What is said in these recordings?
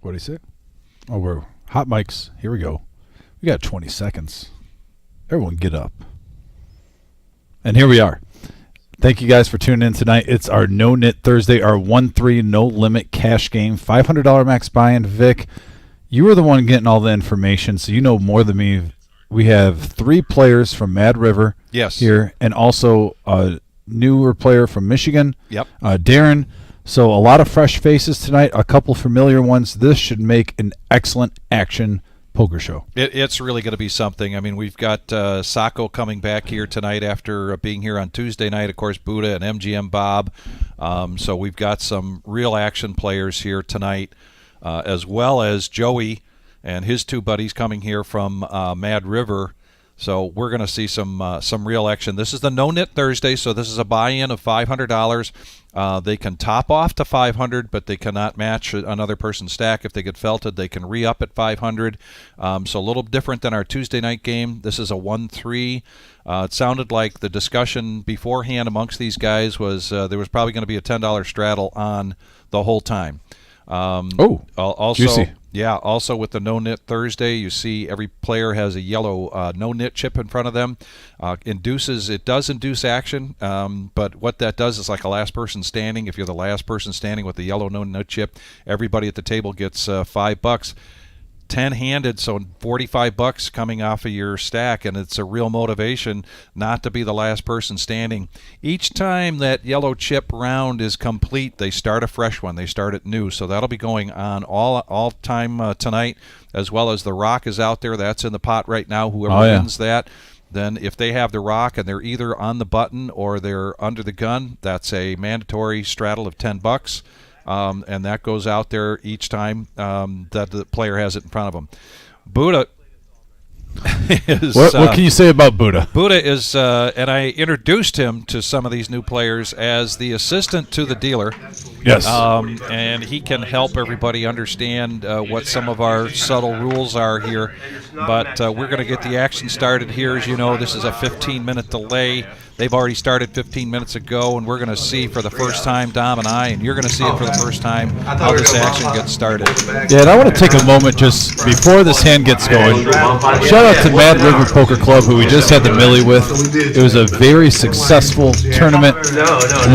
What do you say? Oh, we're hot mics. Here we go. We got 20 seconds. Everyone get up. And here we are. Thank you guys for tuning in tonight. It's our No-Nit Thursday, our 1-3 no limit cash game. $500 max buy-in. Vic, You were the one getting all the information, so you know more than me. We have 3 players from Mad River here, and also a newer player from Michigan, Darren. So a lot of fresh faces tonight, a couple familiar ones. This should make an excellent action poker show. It's really going to be something. I mean, we've got Sacco coming back here tonight after being here on Tuesday night. Of course, Buddha and MGM Bob. So we've got some real action players here tonight, as well as Joey and his 2 buddies coming here from Mad River. So we're going to see some real action. This is the No-Nit Thursday, so this is a buy-in of $500. They can top off to $500, but they cannot match another person's stack. If they get felted, they can re-up at $500. So a little different than our Tuesday night game. This is a 1-3. It sounded like the discussion beforehand amongst these guys was there was probably going to be a $10 straddle on the whole time. Also, juicy. Yeah, also with the No-Nit Thursday, you see every player has a yellow no-nit chip in front of them. It does induce action, but what that does is like a last person standing. If you're the last person standing with the yellow no-nit chip, everybody at the table gets $5. 10-handed, so $45 coming off of your stack, and it's a real motivation not to be the last person standing. Each time that yellow chip round is complete, they start a fresh one. They start it new, so that'll be going on all time tonight, as well as the rock is out there. That's in the pot right now. Whoever wins that, then if they have the rock and they're either on the button or they're under the gun, that's a mandatory straddle of $10. And that goes out there each time that the player has it in front of them. Buddha is... What can you say about Buddha? Buddha is, and I introduced him to some of these new players as the assistant to the dealer. Yes. And he can help everybody understand what some of our subtle rules are here. But we're going to get the action started here. As you know, this is a 15-minute delay. They've already started 15 minutes ago, and we're going to see for the first time, Dom and I, and you're going to see it for the first time, how this action gets started. Yeah, and I want to take a moment just before this hand gets going. Shout out to Mad River Poker Club, who we just had the Millie with. It was a very successful tournament.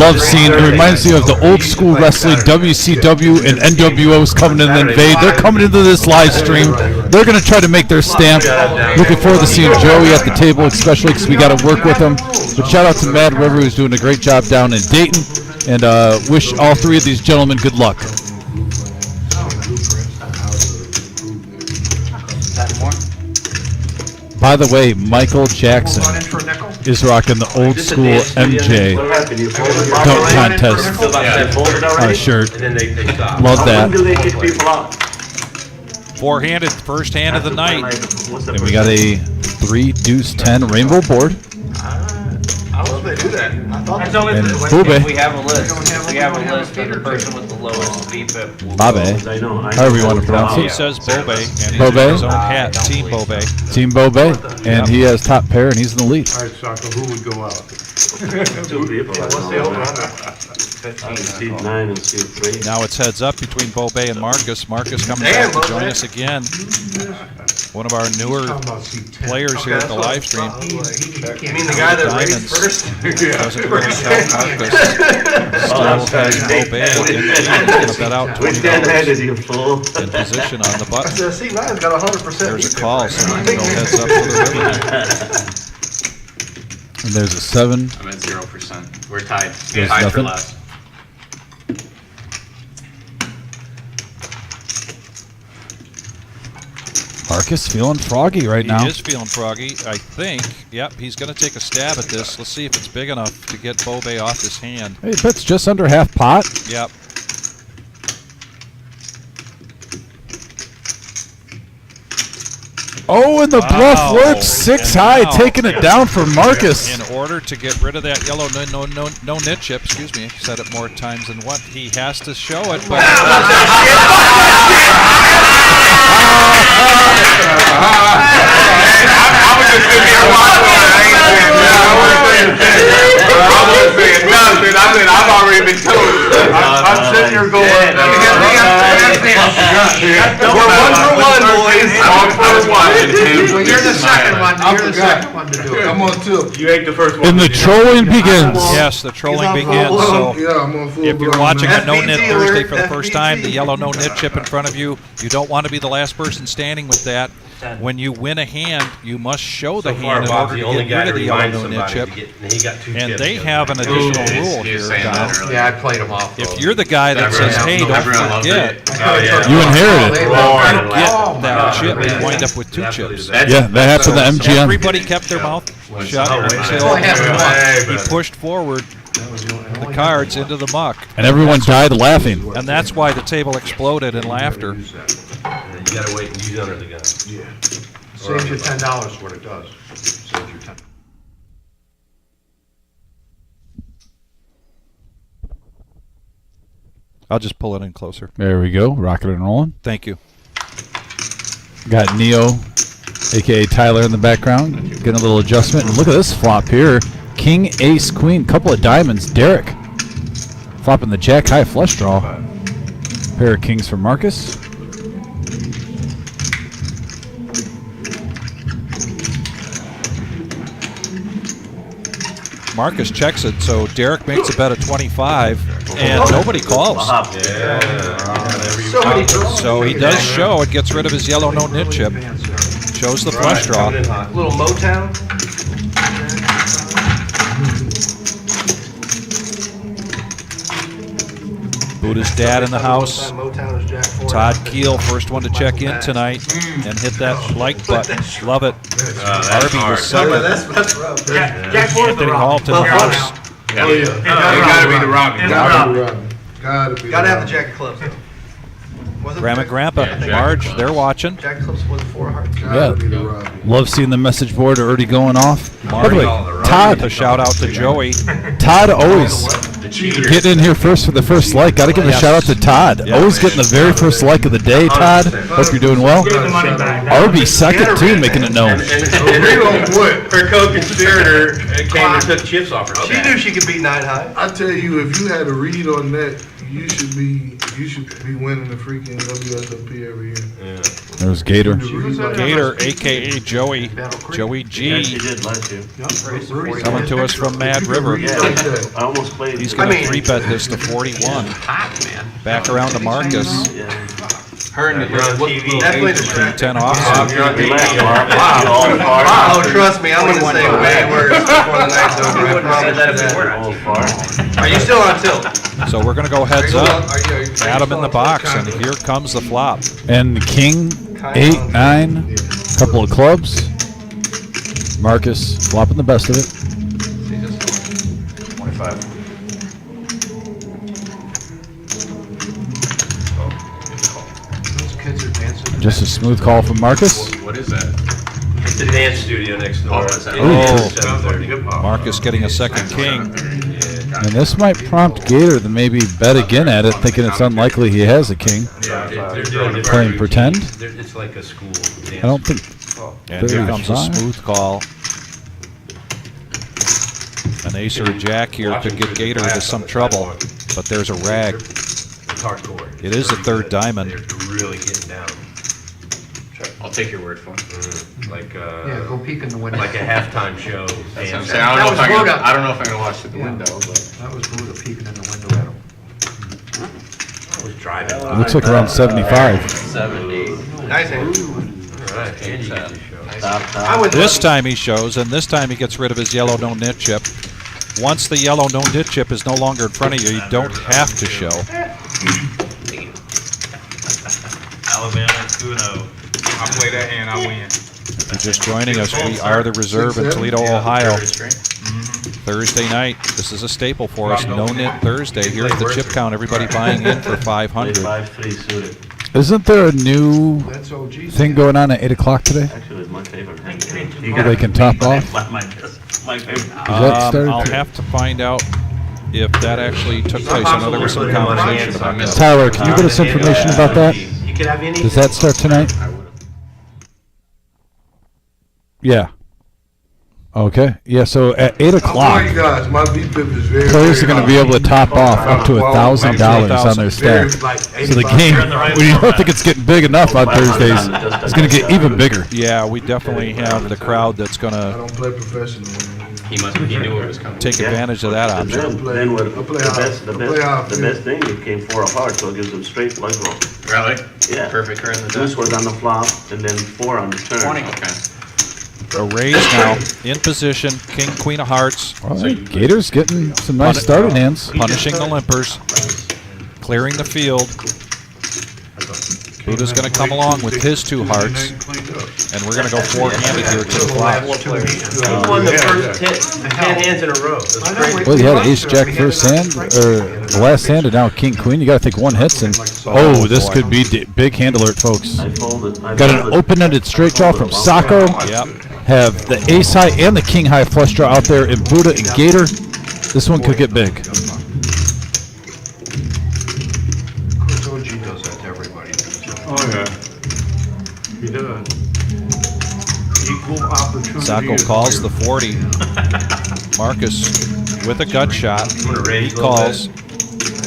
Love seeing it. It reminds me of the old school wrestling. WCW and NWO's coming in and invade. They're coming into this live stream. They're going to try to make their stamp. Looking forward to seeing Joey at the table, especially because we got to work with him. But shout out to Mad River, who's doing a great job down in Dayton, and wish all 3 of these gentlemen good luck. By the way, Michael Jackson is rocking the old school MJ dunk contest shirt. Love that. 4-handed, first hand of the night. And we got a 3-deuce-10 rainbow board. I love they do that. I thought And If we have a list. We have a list of the person with the lowest VPIP. Babe, however you want to pronounce He it. says Bobe, and he's Bobe? got his own hat, Team Bobe. Team Bobe, and he has top pair, and he's in the lead. All right, Soccer, who would go out? 2 people. What's the over-under? 15. Seat 9 and seat 3. Now it's heads up between Bobe and Marcus. Marcus coming back to join us again. One of our newer players here at the live stream. You mean the guy that raised first? Doesn't really help Marcus. Still has Bobe in the lead. He's got out Which 10-handed $20 you fool? in position on the button. The C9's got 100%. There's a call, so we can go heads up to the river. And there's a 7. I'm at 0%. We're tied. There's Tied for nothing. last. Marcus feeling froggy right now. He is feeling froggy, I think. Yep, he's going to take a stab at this. Let's see if it's big enough to get Bobe off his hand. Hey, that's just under half pot. Yep. Oh, and the bluff works. 6 high, now- taking it down for Marcus. In order to get rid of that yellow no nit chip, excuse me, said it more times than what, he has to show it. But I was just sitting here watching it. I ain't saying nothing. I said, I've already been told. I'm sitting here going, we're 1 for 1, boys. 1 for 1. You're the the second one. You're the second one to do it. I'm on tip. You ain't the first one. And the trolling begins. Yes, the trolling on begins. full So Yeah, I'm on full if you're blown watching now. a No-Nit FBT Thursday alert, for the first time, the FBT. yellow No-Nit chip in front of you, you don't want to be the last person standing with that. When you win a hand, you must show the hand in order to get rid of the yellow No-Nit chip. And they have an additional rule here, Don. Yeah, I played them off. If you're the guy that says, hey, don't forget, You inherited it. get that chip, you wind up with 2 chips. Yeah, that happened to MGM. Everybody kept their mouth shut until he pushed forward the cards into the muck. And everyone died laughing. And that's why the table exploded in laughter. You gotta wait and use under the gun. Yeah. Saves you $10 is what it does. Saves you $10. I'll just pull it in closer. There we go. Rocking and rolling. Thank you. Got Neo, a.k.a. Tyler, in the background. Getting a little adjustment. And look at this flop here. King, ace, queen. Couple of diamonds. Derek. Flopping the jack high flush draw. Pair of kings for Marcus. Marcus checks it, so Derek makes a bet of 25, and nobody calls. So he does show. It gets rid of his yellow No-Nit chip. Shows the flush draw. Little Motown. Buddha's dad in the house. Motown is Jack 4. Todd Keel, first one to check in tonight and hit that like button. Love it. Harvey was second. That's rough. Jack 4 is the Anthony rock. Halt in the house. Yeah. It gotta be the Robin. Gotta be Gotta have the the Jack of Clubs, though. Wasn't Grandma, Jack- Grandpa, Marge, they're watching. Jack of Clubs was 4 hearts. Gotta be the Robbie. Love seeing the message board already going off. By the way, A Todd. shout out to Joey. Todd always getting in here first for the first like. Got to give a shout out to Todd. Always getting the very first like of the day, Todd. Hope you're doing well. RB second, too, making it known. Her co-conspirator came and took chips off her. She knew she could beat 9 high. I tell you, if you had a read on that, you should be winning the freaking WSOP every year. There's Gator. Gator, a.k.a. Joey. Joey She G. did last year. Coming to us from Mad River. I almost played. He's going to 3-bet this to 41. Back around to Marcus. Her and You're on TV. Definitely distracted. 10 off. You're on TV. Oh, trust me, I'm gonna say way worse before the night's over. I promise you that. Are you still on tilt? So we're going to go heads up. Are you Adam in the box, and here comes the flop. And King, 8, 9, couple of clubs. Marcus flopping the best of it. 25. Those kids are dancing. Just a smooth call from Marcus. What is that? It's the dance studio next door. Marcus getting a second king. And this might prompt Gator to maybe bet again at it, thinking it's unlikely he has a king. They're doing Playing pretend. It's like a school dance. I don't think. And here comes a 35. smooth call. An ace or a jack here could get Gator into some trouble, but there's a rag. It's hardcore. It is the third diamond. They're really getting down. I'll take your word for it. Like Yeah, go peek in the window. like a halftime show. That's what I'm dance. saying. I don't know if Buddha. I don't know if I'm gonna watch through the Yeah. window, but That was Buddha peeking in the window at him. I was driving. It looks like around 75. 70. Nice hand. All right, and you get to show. I would This time he shows, and this time he gets rid of his yellow No-Nit chip. Once the yellow No-Nit chip is no longer in front of you, you don't have to show. Alabama 2-0. I play that hand, I win. If you're just joining us, we are the Reserve in Toledo, Ohio. Thursday night. This is a staple for us. No-Nit Thursday. Here's the chip count. Everybody buying in for 500. 5-3 suited. Isn't there a new That's OG. thing going on at 8 o'clock today? Actually, it's my favorite. Where they can top off? My favorite. Is that started? I'll have to find out if that actually took place. I know there was some conversation about that. Tyler, can you get us information about that? You can have any. Does that start tonight? Yeah. Okay. Yeah. So at 8 Oh o'clock, my gosh, my VPIP is very, players are very going to be high. able to top off up to $1,000 on their Very, stack. like, So the 85. game, You're in the right when you don't format. think it's getting big enough on Thursdays, it's going to get even bigger. Yeah, we definitely have the crowd that's going I to don't play professional. He knew it was coming. take advantage of that option. Then what, I play half. I play half, the yeah. best thing, it came 4 apart, so it gives them straight leg roll. Really? Yeah. Perfect her in the Deuce deck. was on the flop, and then 4 on the turn. 20. Okay. A raise now, in position, king, queen of hearts, All right, Gator's getting some nice starting hands. punishing the limpers, clearing the field. Buddha's going to come along with his 2 hearts, and we're going to go 4-handed here to the flop. He won the first 10 hands in a row. That's great. Well, you had ace jack first hand, or the last hand, and now king queen. You got to think one hits, and oh, this could be big hand alert, folks. I folded. Got an open-ended straight draw from Sacco. Yep. Have the ace high and the king high flush draw out there in Buddha and Gator. This one could get big. OG does that to everybody. Oh, yeah. He does. Equal opportunity. Sacco calls the 40. Marcus with a gut shot. He calls.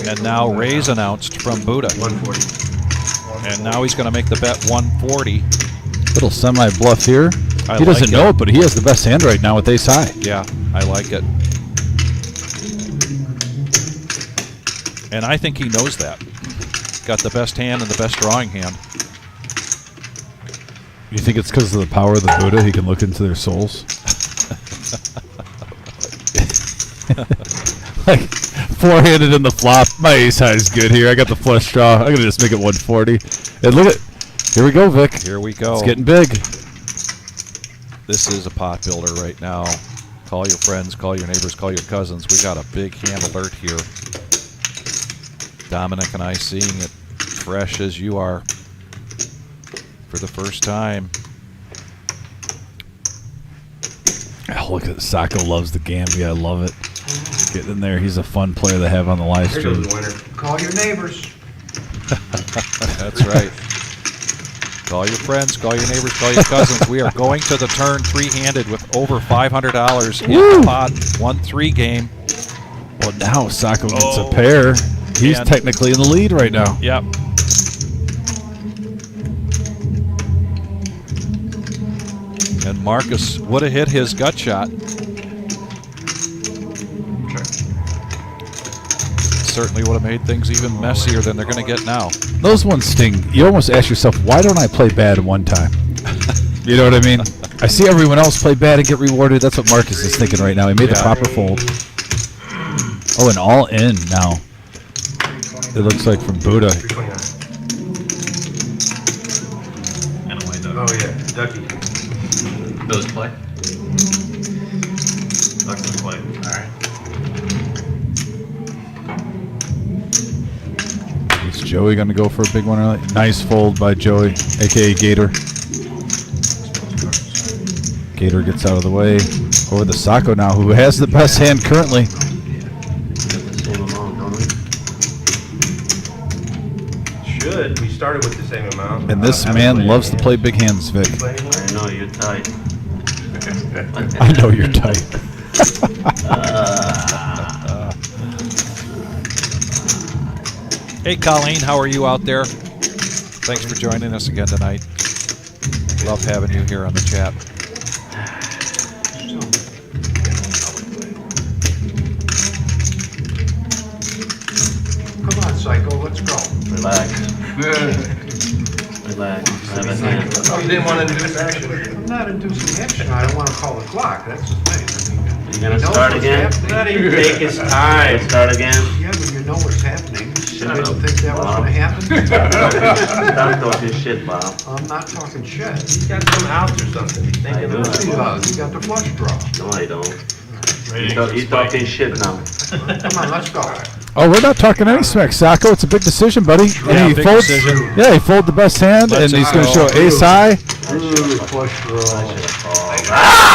And now raise announced from Buddha. 140. And now he's going to make the bet 140. Little semi-bluff here. I He doesn't like know it, but he has the best hand right now with ace high. Yeah, I like it. And I think he knows that. Got the best hand and the best drawing hand. You think it's because of the power of the Buddha? He can look into their souls? Like, 4-handed in the flop. My ace high is good here. I got the flush draw. I'm going to just make it 140. And look at, here we go, Vic. Here we go. It's getting big. This is a pot builder right now. Call your friends, call your neighbors, call your cousins. We got a big hand alert here. Dominic and I seeing it fresh as you are for the first time. Oh, look at Sacco loves the Gambia. I love it. Getting in there. He's a fun player to have on the live Here stream. goes the winner. Call your neighbors. That's right. Call your friends, call your neighbors, call your cousins. We are going to the turn 3-handed with over $500 in Woo! the pot. 1-3 game. Well, now Sacco gets Oh. a pair. He's And- technically in the lead right now. Yep. And Marcus would have hit his gut shot. Certainly would have made things even messier than they're going to get now. Those ones sting. You almost ask yourself, why don't I play bad one time? You know what I mean? I see everyone else play bad and get rewarded. That's what Marcus is thinking right now. He made the Yeah. proper fold. Oh, and all in now. It looks like from Buddha. 329. And a window. Oh, yeah. Ducky. Those play? Ducks in play. All right. Is Joey going to go for a big one? Nice fold by Joey, a.k.a. Gator. Gator gets out of the way. Over the Sacco now, who has the best hand currently. Get the same amount, don't we? Should. We started with the same amount. And this man loves to play big hands, Vic. I know, you're tight. I know you're tight. Hey, Colleen, how are you out there? Thanks for joining us again tonight. Love having you here on the chat. Come on, Psycho, let's go. Relax. Relax. Have a hand. Oh, you didn't want to do this action? I'm not inducing action. I don't want to call the clock. That's the thing. I mean, You gonna he knows start what's again? happening. Not even take his time. Start again? Yeah, but you know what's happening. You Shut didn't up, think that was Bob. going to happen? Stop talking shit, Bob. I'm not talking shit. He's got some outs or something. He's thinking I do. about He it. does. He got the flush draw. No, I don't. Ready to You're talking shit now. Come on, let's go. Oh, we're not talking any smack, Sacco. It's a big decision, buddy. Yeah, And he big folds. decision. Yeah, he folded the best hand, Let's and he's going to go. show ace high. Ooh, flush draw. I should have called.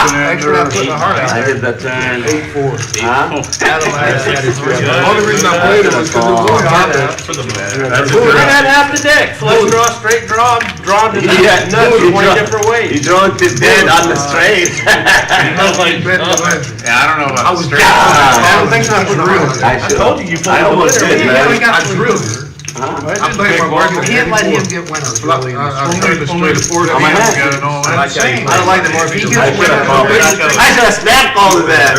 Actually, I put the heart out I there. hit the turn. 8-4. Huh? The only reason I played it was because it was hard out. Bring that half the deck, flush draw, straight draw, draw to the Yeah, nuts you 20 draw- different ways. You draw it to dead on the straight. Bet the legend. Yeah, I don't know about the straight. I don't think so. I put the real. I told you I almost did, I man. drilled it. I played my work. Can't let him get winners, really. I played the straight four. I'm a half. I don't like the more He people. gets winners. I should have snapped all of that.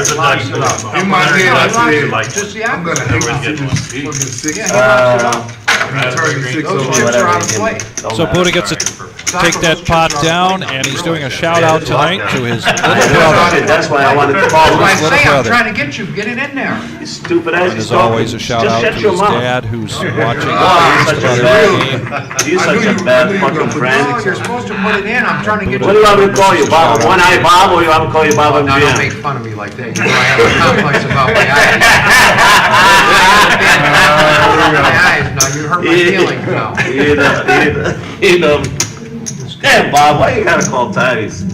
In my head, I said, Just the I'm opposite. gonna hate this fucking six. Yeah, he knocks it off. Turning 6 Those over. chips are out of play. So Buddha gets to take that pot down, and he's doing a shout out tonight to his little brother. That's why I wanted to call That's why I him. say, I'm brother. trying to get you, get it in there. You stupid ass. And as always, a shout out to his dad who's watching Oh, just about every game. You're such a bad fucking friend. No, you're supposed to put it in, I'm trying to get you. What do you want me to call you, Bob? One-Eye Bob, or you want me to call you Bob No, don't MGM? make fun of me like that. You know I have a complex about my eyes. My eyes, now you hurt my feelings now. Hey, Bob, why you gotta call Tyrese?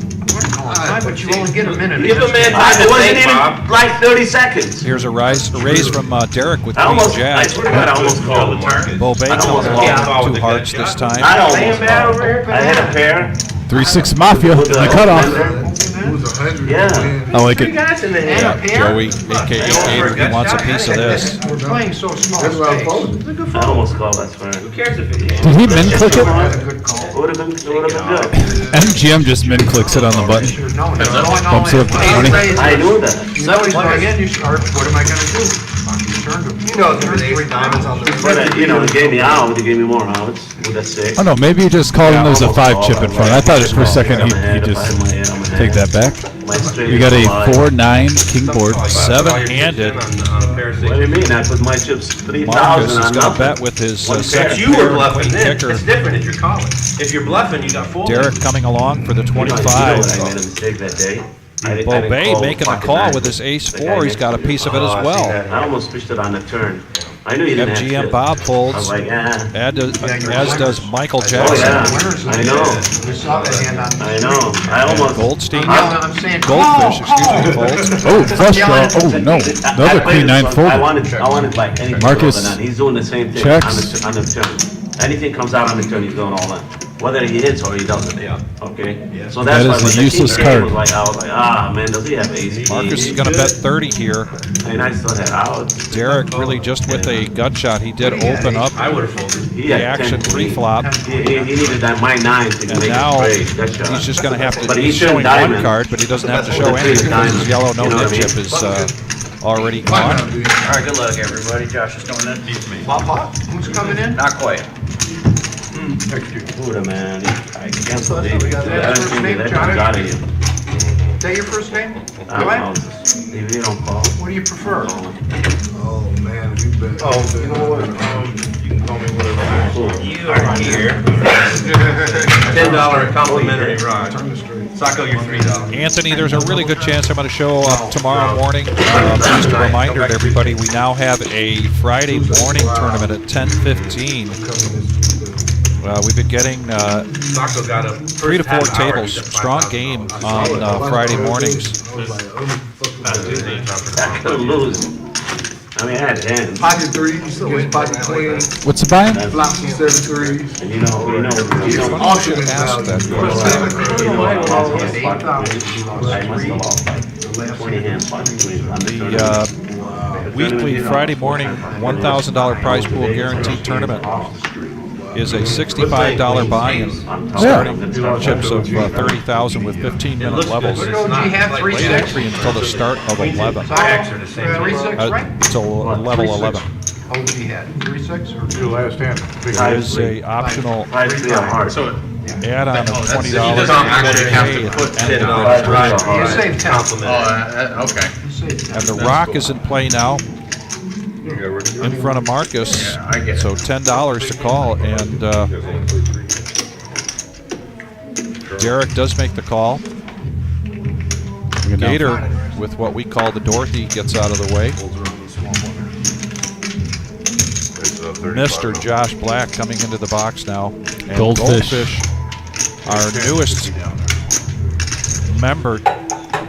But you only get a minute. Give a man It time to wasn't think, even Bob. like 30 seconds. Here's a raise from Derek with I Queen almost, I Jack. swear to God, I almost called him. Bo Bay I almost coming called. along with 2 hearts this time. I almost called. I had a pair. 3-6 Mafia. With The cutoff. It was 100. Yeah. I like Three it. guys in the hand. Yeah, Joey, a.k.a. Gator, he wants a piece of this. We're playing so small That's what I space. folded. I almost called, I swear. Who cares if it Did he min click it? That's a good call. It would have been good. MGM just min clicks it on the button. Should have known. It's going all Bumps it up to in. 20. I knew that. Somebody's going in, you start, what am I gonna do? Turn to. You know, there's 8 diamonds on the But, you know, he gave me out, he gave me more outs with a 6. Oh no, maybe you just called him there's a 5 chip in front. I thought for a second he just take that back. We got a 4-9 king board. 7-handed. What do you mean? I put my chips 3,000 Marcus is on going to nothing. bet with his One second You were pair, bluffing queen then. kicker. It's different if you're calling. If you're bluffing, you got full. Derek coming along for the You know what, 25. I made a mistake that day. I didn't Bo Bay call making the fucking call nine. with his The guy ace-4. He's got a piece of it Oh, as I see well. that. I almost fished it on the turn. I knew you didn't have MGM shit. Bob I was folds, like, yeah. as does Michael Oh, Jackson. yeah. I know. You saw that hand on. I know. I almost. Goldstein, I'm saying, Goldfish, excuse me, folds. Oh, flush draw. Oh no, another queen 9 I fold. wanted like anything. Marcus other than he's doing the same thing checks. on the turn. Anything comes out on the turn, he's going all in. Whether he hits or he doesn't. Yeah. Okay. So that's That why is when a the useless king came, card. I was like, ah man, does he have ace? Marcus is going to bet 30 here. And I still had outs. Derek really just with a gut shot. He did open up I would have folded. He the had action 10 pre-flop. He needed that my 9 to And make now it straight. That shot. he's just going to have to, But he's he's showing showing one diamond. card, but he doesn't have to With show the anything big because his diamond. yellow You know no-nit what I mean? chip is already gone. All right, good luck, everybody. Josh is coming in. who's coming in? Not quite. Buddha, man. I can't believe it. That's I don't first think name, that Johnny? got of you. Is that your first name? I What? don't know. If you don't call. What do you prefer? Oh man, if you bet. Oh, you know what? You can call me whatever. Cool. You are here. $10 complimentary ride. Turn the straight. Sacco, you're $3. Anthony, there's a really good chance I'm going to show up tomorrow morning. Just a reminder to everybody, we now have a Friday morning tournament at 10:15. We've been getting Sacco got up. 3 to 4 tables. Strong game on Friday mornings. I was like, oh, fuck. I could lose. I mean, I had hands. Pocket threes, against pocket queens, What's the buy-in? flops and 7 threes. And you know, Auction Ask that value. question. I must have lost like 20 hands pocket queens on the The weekly Friday morning $1,000 prize pool guaranteed tournament is a $65 buy-in, starting chips of 30,000 with 15-minute levels. What do you have, Late 3-6? entry until the start of 11. X are the same. 3-6, right? Until level 11. OG had 3-6 or? Your last hand. There is a optional 5-3 on heart. add-on of $20 He doesn't actually have to put at the end $10 of the right. tournament. You saved 10. Complimentary. Okay. You saved 10. And the rock is in play now in front of Marcus. Yeah, I get it. So $10 to call, and Derek does make the call. Gator, with what we call the Dorothy, gets out of the way. Mr. Josh Black coming into the box now. And Goldfish. Our newest member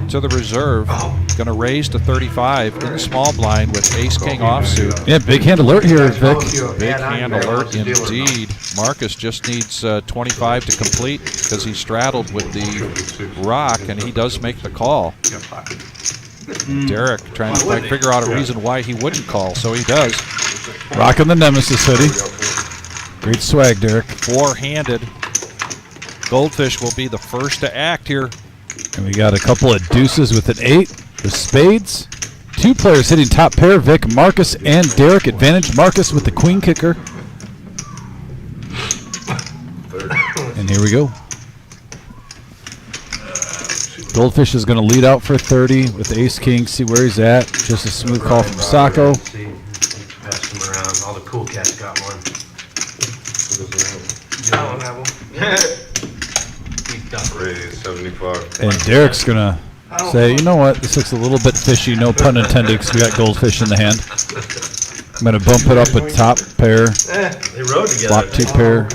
to the reserve. Going to raise to 35 in the small blind with ace-king offsuit. Yeah, big hand alert here, Vic. Big hand alert indeed. Marcus just needs 25 to complete because he straddled with the rock, and he does make the call. Derek trying to figure out a reason why he wouldn't call, so he does. Rocking the Nemesis hoodie. Great swag, Derek. Four-handed. Goldfish will be the first to act here. And we got a couple of deuces with an 8, with spades. 2 players hitting top pair, Vic, Marcus, and Derek. Advantage Marcus with the queen kicker. And here we go. Goldfish is going to lead out for 30 with ace-king. See where he's at. Just a smooth call from Sacco. Pass them around. All the cool cats got one. I don't have one. Raise 75. And Derek's going to say, you know what, this looks a little bit fishy, no pun intended, because we got goldfish in the hand. I'm going to bump it up with top pair, They rode together. flop 2 pair,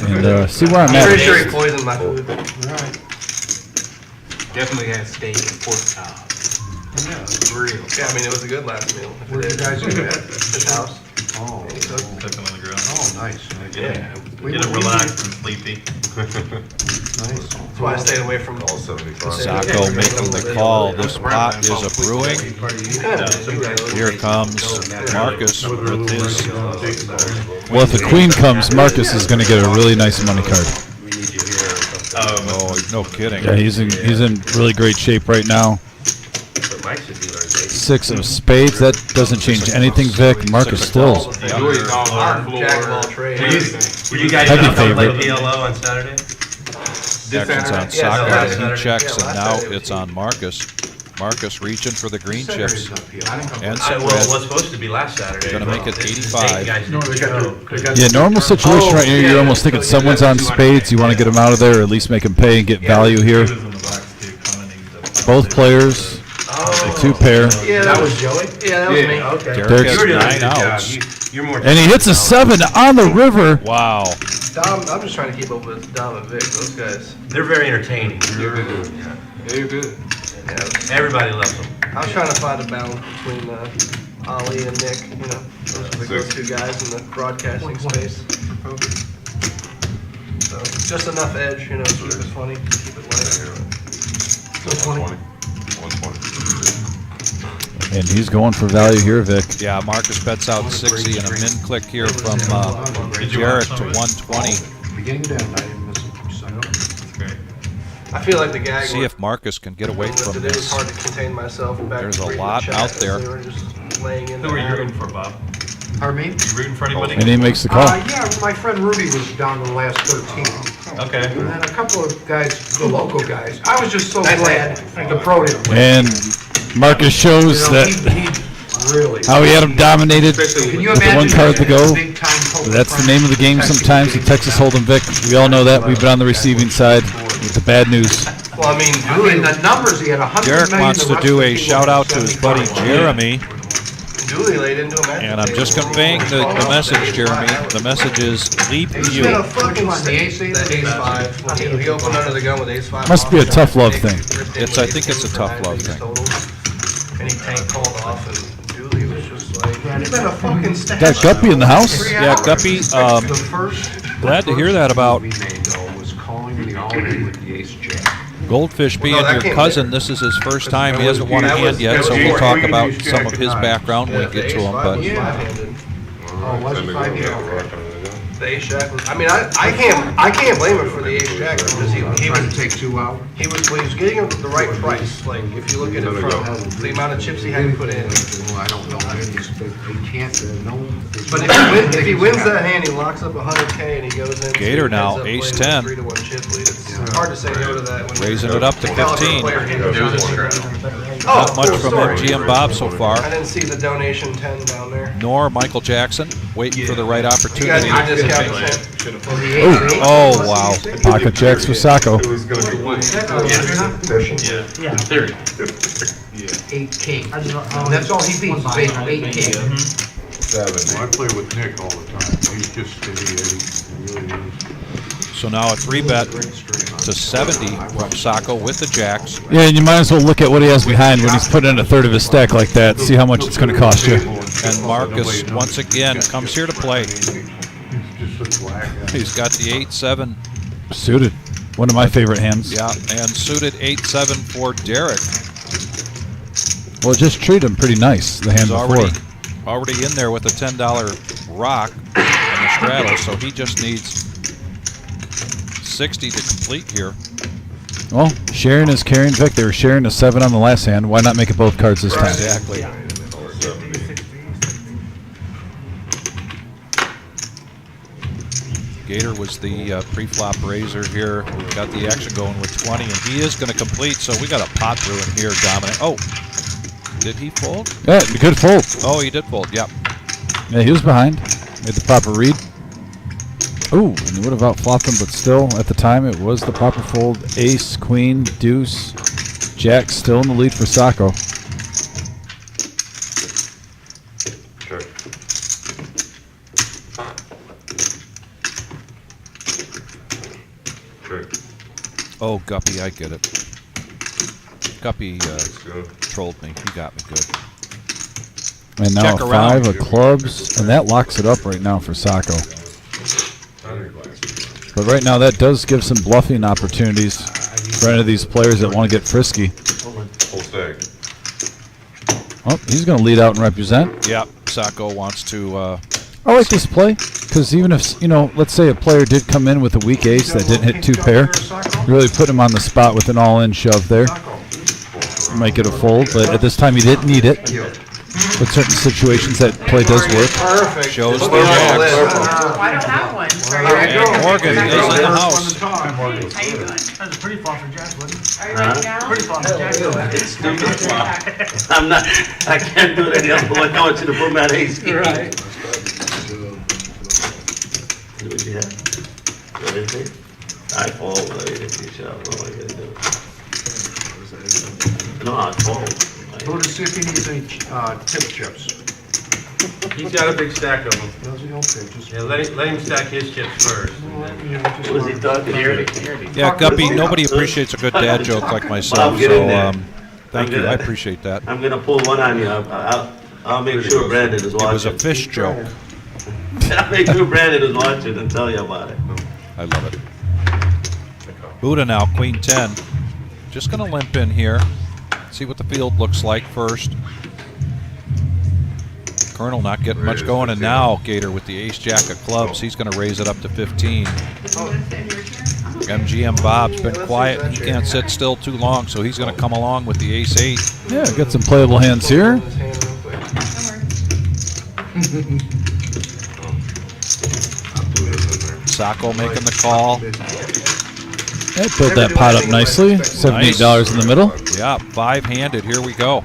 and see where I'm I'm at. pretty sure he poisoned my food. Definitely had steak and pork chops. Yeah, it's real. Yeah, I mean, it was a good last meal. Where did you guys eat at? His house. Oh, And he cooked. Cook them on the grill. oh, nice. Yeah. Get it relaxed and sleepy. Nice. That's why I stayed away from All 75. Sacco making the call. This pot is a brewing. Here comes Marcus with his. Well, if the queen comes, Marcus is going to get a really nice money card. Oh, no kidding. Yeah, he's in really great shape right now. 6 of spades, that doesn't change anything, Vic. Marcus still Jack of all trades. Were you guys Heavy out to play favorite. PLO on Saturday? Action's on Yeah, Sacco. Saturday. He checks, Yeah, and last now Saturday it's was on Marcus. Marcus reaching for the green chips. And Well, some it was red. supposed to be last Saturday. Gonna make it This is 85. guys No, they got Yeah, normal situation right here, you're almost thinking someone's on spades. You want to get them out of there, or at least make them pay and get value here. Both players, 2 pair. Yeah, that was Joey. Yeah, that was me. Okay. Derek Derek's- has You're doing a 9 good job. outs. You're more. And he hits a 7 on the river. Wow. Dom, I'm just trying to keep up with Dom and Vic. Those guys. They're very entertaining. You're good. Yeah, Everybody loves them. I was trying to find a balance between Ollie and Nick. You know, those are the go-to guys in the broadcasting space. So just enough edge, you know, to keep it funny, keep it light. So funny. 120. And he's going for value here, Vic. Yeah, Marcus bets out 60 and a min click here from Derek to 120. Beginning to end, I didn't miss it. Great. I feel like the gag. See if Marcus can get away from It was this. hard to contain myself. Back There's a reading the lot chat out as there. They were just laying in Who are you there. rooting for, Bob? Pardon me? You rooting for anybody? And he makes the call. Yeah, my friend Rudy was down the last 13. Okay. And then a couple of guys, the local guys. I was just so Nice glad the pro didn't win. And Marcus shows You know, that he really. how he had him dominated Can you with the imagine 1 card to go. big time poker That's the front name of the game sometimes, the Texas Hold'em, Vic. We all know that. We've been on the receiving side with the bad news. Well, I mean, I mean, the numbers, he had 100 Derek million, wants the to rest do of a the shout out to his buddy 75. Jeremy, Dooley laid into him. and I'm just conveying the message, Jeremy. The message is leap He's you. been a fucking Which one, the ace eight? The ace 5. When he opened under the gun with ace 5. Must be a tough love thing. It's- I think it's a tough love thing. And he tank called off, and Dooley was just like, he's been a fucking stat. Got Guppy in the house. Yeah, Guppy, The first. glad to hear that about We made though was calling the all-in with the ace jack. Goldfish being that your came cousin. later. This is his first time. He hasn't won a hand yet, so we'll talk about some of his background when we get to him. But Oh, was it 5 years? The ace jack was, I mean, I can't blame him for the ace jack because he Trying was to take 2 out. he was getting him the right price. Like if you look at it from the amount of chips he had to put in. Well, I don't know. They can't, no. But if he wins that hand, he locks up 100K and he goes in. Gator now, ends up ace playing 10. 3-1 chip lead. It's hard to say no to that. When raising it up to 15. Oh, Not much cool from story. MGM Bob so far. I didn't see the donation 10 down there. Nor Michael Jackson, waiting for the right You guys opportunity. can discount the 10. Oh, wow. Pocket checks for Sacco. It was going to be one. Yeah. In theory. 8 king. That's all he beats, is 8 king. 7. I play with Nick all the time. He's just steady, Eddie. He really is. So now a 3-bet. to 70 from Sacco with the jacks. Yeah, and you might as well look at what he has behind when he's putting in a third of his stack like that. See how much it's going to cost you. And Marcus, once again, comes here to play. He's got the 8-7. Suited. One of my favorite hands. Yeah, and suited 8-7 for Derek. Well, just treat him pretty nice, the hand He's before. already in there with a $10 rock and the straddle, so he just needs 60 to complete here. Well, sharing is carrying, Vic. They were sharing a 7 on the last hand. Why not make it both cards this time? Exactly. Gator was the pre-flop raiser here. We've got the action going with 20, and he is going to complete, so we got a pot brewing here, Dominic. Oh, did he fold? Yeah, good fold. Oh, he did fold, yep. Yeah, he was behind. Made the proper read. Ooh, and he would have outflopped him, but still, at the time, it was the proper fold. Ace, queen, deuce, jack still in the lead for Sacco. Sure. Sure. Oh, Guppy, I get it. Guppy Go. trolled me. He got me good. And now Check a around. 5 of clubs, and that locks it up right now for Sacco. But right now, that does give some bluffing opportunities for any of these players that want to get frisky. Full stack. Oh, he's going to lead out and represent. Yep, Sacco wants to... I like this play because even if, you know, let's say a player did come in with a weak ace that didn't hit 2 pair, really put him on the spot with an all-in shove there. Might get a fold, but at this time he didn't need it. But certain situations that play does work. Perfect. Shows the Look at all jacks. this. Oh, I don't have one. Sorry. And Morgan is in the house. How you doing? That's a pretty flop for Jack, wasn't it? Are you ready now? Pretty flop for Jack. It's stupid flop. I'm not, I can't do it any other way. I want you to put me at ace. Right. Do what you have. What is it? I fold, I hit the shot. What am I gonna do? No, I fold. Go to see if he needs any tip chips. He's got a big stack of them. Does he? Okay, just. Yeah, let him stack his chips first. and then- What was he talking about? Yeah, Guppy, nobody appreciates a good dad joke like myself, get in so there. thank you. gonna- I appreciate that. I'm gonna pull one on you. I'll make sure Brandon is watching. It was a fish joke. I'll make sure Brandon is watching and tell you about it. I love it. Buddha now, queen 10. Just going to limp in here. See what the field looks like first. Colonel not getting much going, and now Gator with the ace-jack of clubs. He's going to raise it up to 15. MGM Bob's been quiet. He can't sit still too long, so he's going to come along with the ace-8. Yeah, got some playable hands here. Sacco making the call. Yeah, built that pot up nicely. $78 in the middle. Yeah, 5-handed. Here we go.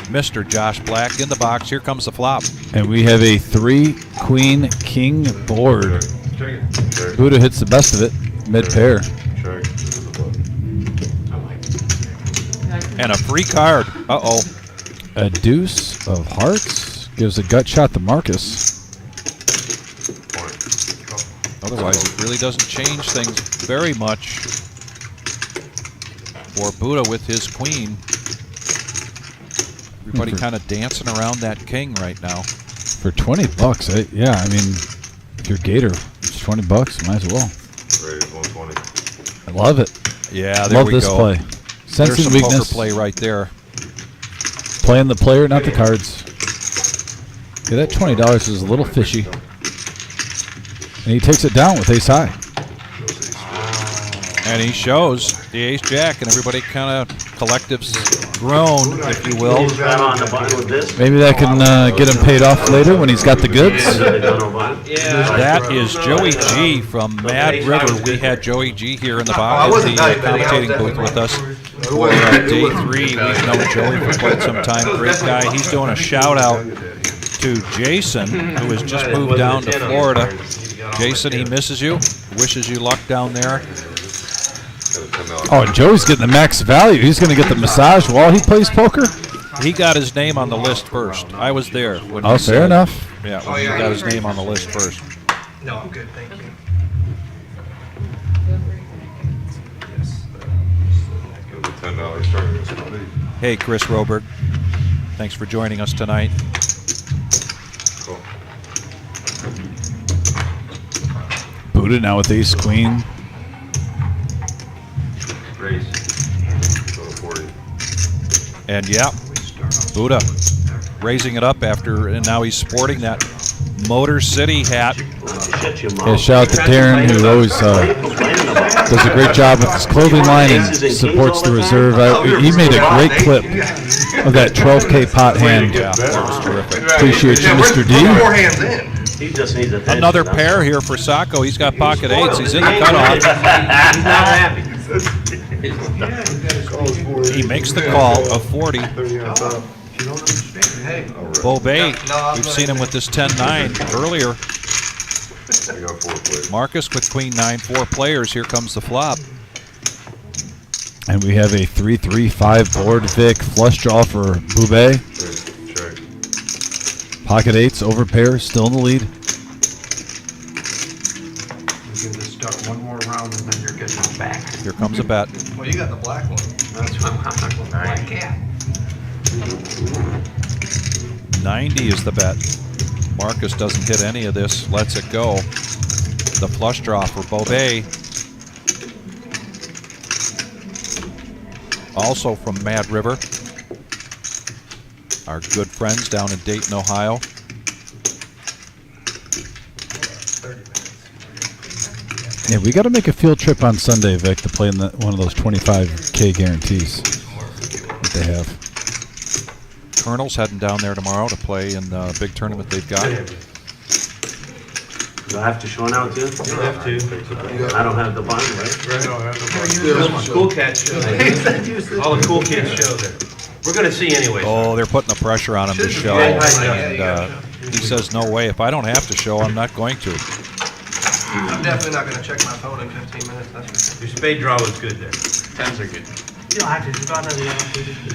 Mr. Josh Black in the box. Here comes the flop. And we have a 3 queen king board. Buddha hits the best of it, mid pair. And a free card. Uh-oh. A deuce of hearts gives a gut shot to Marcus. Otherwise, it really doesn't change things very much for Buddha with his queen. Everybody kind of dancing around that king right now. For $20, yeah, I mean, if you're Gator, it's $20, might as well. I love it. Yeah, there Love we this go. play. There's Sensing some weakness. poker play right there. Playing the player, not the cards. Yeah, that $20 is a little fishy. And he takes it down with ace high. And he shows the ace-jack, and everybody kind of collectives groan, if you will. Right on the button with this. Maybe that can get him paid off later when he's got the goods. That is Joey G from Mad River. We had Joey G here in the box, in the commentating booth with us for day 3. We've known Joey for quite some time. Great guy. He's doing a shout out to Jason, who has just moved down to Florida. Jason, he misses you. Wishes you luck down there. Oh, and Joey's getting the max value. He's going to get the massage while he plays poker? He got his name on the list first. I was there. When Oh, fair enough. Yeah, when he got his name on the list first. No, I'm good, thank you. $10 starting this money. Hey, Chris Roberg. Thanks for joining us tonight. Cool. Buddha now with ace queen. Raise. Go to 40. And yeah, Buddha raising it up after, and now he's sporting that Motor City hat. Yeah, shout out to Darren, who always does a great job with his clothing line and supports the reserve. He made a great clip of that 12K pot hand. Yeah, that was terrific. Appreciate you, Mr. D. Four hands in. He just needs attention. Another pair here for Sacco. He's got pocket eights. He's in the cutoff. He's not happy. He makes the call of 40. Bobet, we've seen him with this 10-9 earlier. I got 4 players. Marcus with queen 9-4 players. Here comes the flop. And we have a 3-3-5 board Vic flush draw for Boubet. Check. Pocket eights over pair, still in the lead. You can just start one more round and then you're getting it back. Here comes a bet. Well, you got the black one. That's what I'm not going to black cat. 90 is the bet. Marcus doesn't hit any of this. Lets it go. The flush draw for Bobet. Also from Mad River. Our good friends down in Dayton, Ohio. Yeah, we got to make a field trip on Sunday, Vic, to play in one of those 25K guarantees that they have. Colonel's heading down there tomorrow to play in the big tournament they've got. Do I have to show now too? You don't have to. I don't have the button, right? Cool Cats show there. All the cool kids show there. We're gonna see anyway. Oh, they're putting the pressure on him to show. And he says, no way. If I don't have to show, I'm not going to. I'm definitely not going to check my phone in 15 minutes. That's for sure. Your spade draw was good there. 10s are good. You don't have to. You've gone to the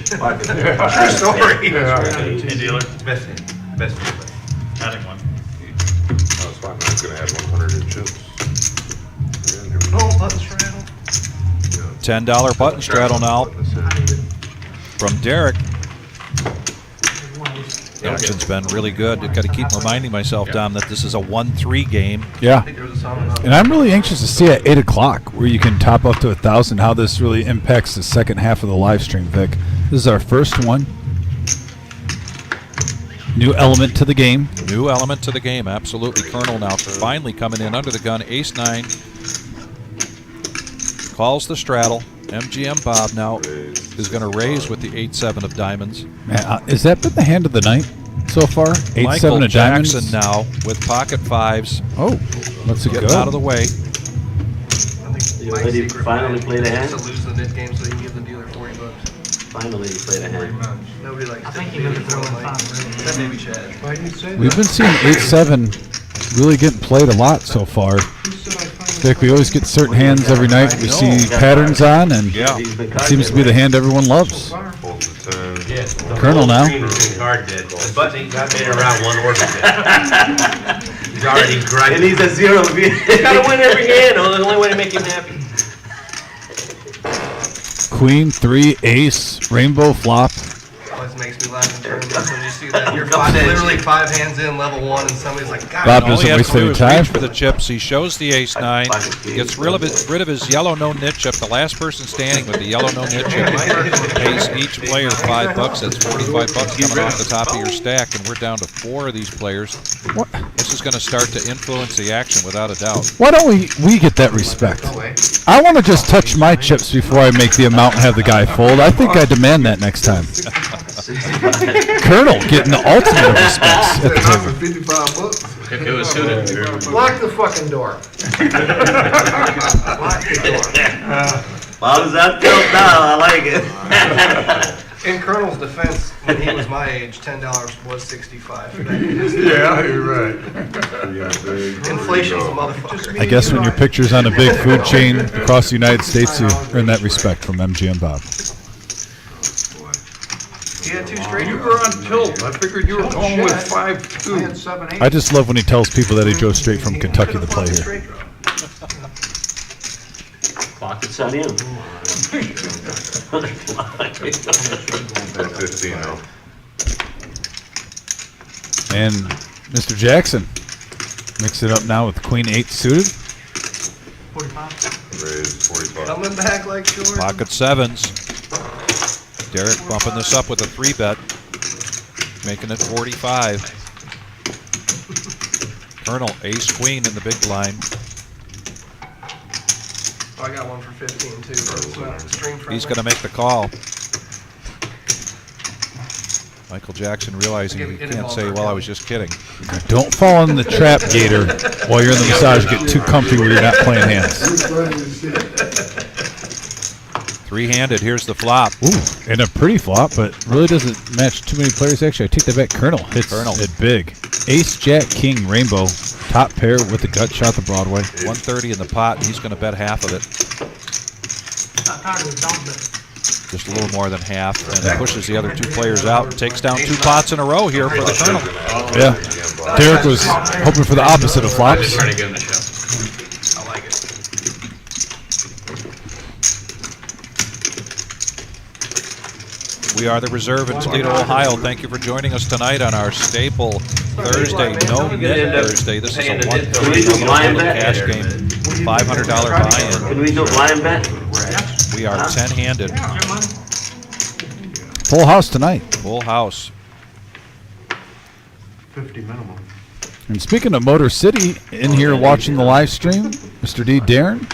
True story. Hey, dealer. Best dealer. Adding one. Oh, it's fine. I'm going to add 100 in chips. And here we go. Oh, button straddle. $10 button straddle now from Derek. The action's been really good. I've got to keep reminding myself, Dom, that this is a 1-3 game. Yeah. I think there was a song about And I'm really anxious to see at 8 o'clock where you can top up to 1,000 how this really impacts the second half of the live stream, Vic. This is our first one. New element to the game. New element to the game, absolutely. Colonel now finally coming in under the gun. Ace-9. Calls the straddle. MGM Bob now is going to raise with the 8-7 of diamonds. Man, has that been the hand of the night so far? 8-7 Michael of diamonds. Jackson now with pocket 5s. Oh, let's Get go. out of the way. I think You my ready to secret finally plan play the is hand? to lose the knit game so you can give the dealer $40. Finally, you play the hand. Nobody likes I think to you meant to throw in like, 5. except maybe Chad. Why did you say We've been seeing 8-7 really getting played a lot so far. Vic, we always get certain hands every night we see patterns on, and Yeah. it seems to be the hand everyone loves. Both the 10. Yeah. the Colonel whole now. screen is in card dead. The button made it around one orbit. He's already It grinding. needs a 0 to be. He's gotta win every hand. The only way to make him happy. Queen, 3, ace, rainbow flop. Always makes me laugh in tournaments when you see that you're literally 5 hands in level 1 and somebody's like, God, Bob All he doesn't has waste to do any is time. reach for the chips. He shows the Ace-9, gets rid of his yellow no-nit chip. The last person standing with the yellow no-nit chip pays each player $5. That's $45 coming off the top of your stack, and we're down to 4 of these players. What? This is going to start to influence the action without a doubt. Why don't we get that respect? I want to just touch my chips before I make the amount and have the guy fold. I think I demand that next time. Colonel getting the ultimate of respects at the Not table. for 55 bucks. It was suited. Lock the fucking door. Lock the door. How does that feel now? I like it. In Colonel's defense, when he was my age, $10 was $65. Yeah, you're right. Inflation's a motherfucker. I guess when your picture's on a big food chain across the United States, you earn that respect from MGM Bob. He had 2 straight. You were on tilt. I figured you were going with I 5-2. had 7, 8. I just love when he tells people that he drove straight from Kentucky to play here. Pockets on you. At 15 now. And Mr. Jackson mix it up now with Queen 8 suited. 45. Raise 45. Coming back like Jordan. Pocket sevens. Derek bumping this up with a 3-bet, making it 45. Colonel, ace queen in the big blind. Oh, I got one for 15 too. But it's not stream friendly. He's going to make the call. Michael Jackson realizing he can't say, well, I was just kidding. Don't fall in the trap, Gator, while you're in the massage. Get too comfy where you're not playing hands. Three-handed, here's the flop. Ooh, and a pretty flop, but really doesn't match too many players. Actually, I take that back. Colonel hits it big. Ace, Jack, King, Rainbow, top pair with the gut shot to Broadway. 130 in the pot, and he's going to bet half of it. Just a little more than half, and pushes the other two players out and takes down 2 pots in a row here for the Colonel. Yeah. Derek was hoping for the opposite of flops. Trying to get him the show. I like it. We are the Reserve in Toledo, Ohio. Thank you for joining us tonight on our staple Thursday, No-Nit Thursday. This is a $130 cash game, $500 buy-in. Can we do a blind bet? We are 10-handed. Full house tonight. Full house. 50 minimum. And speaking of Motor City, in here watching the live stream, Mr. D. Darren.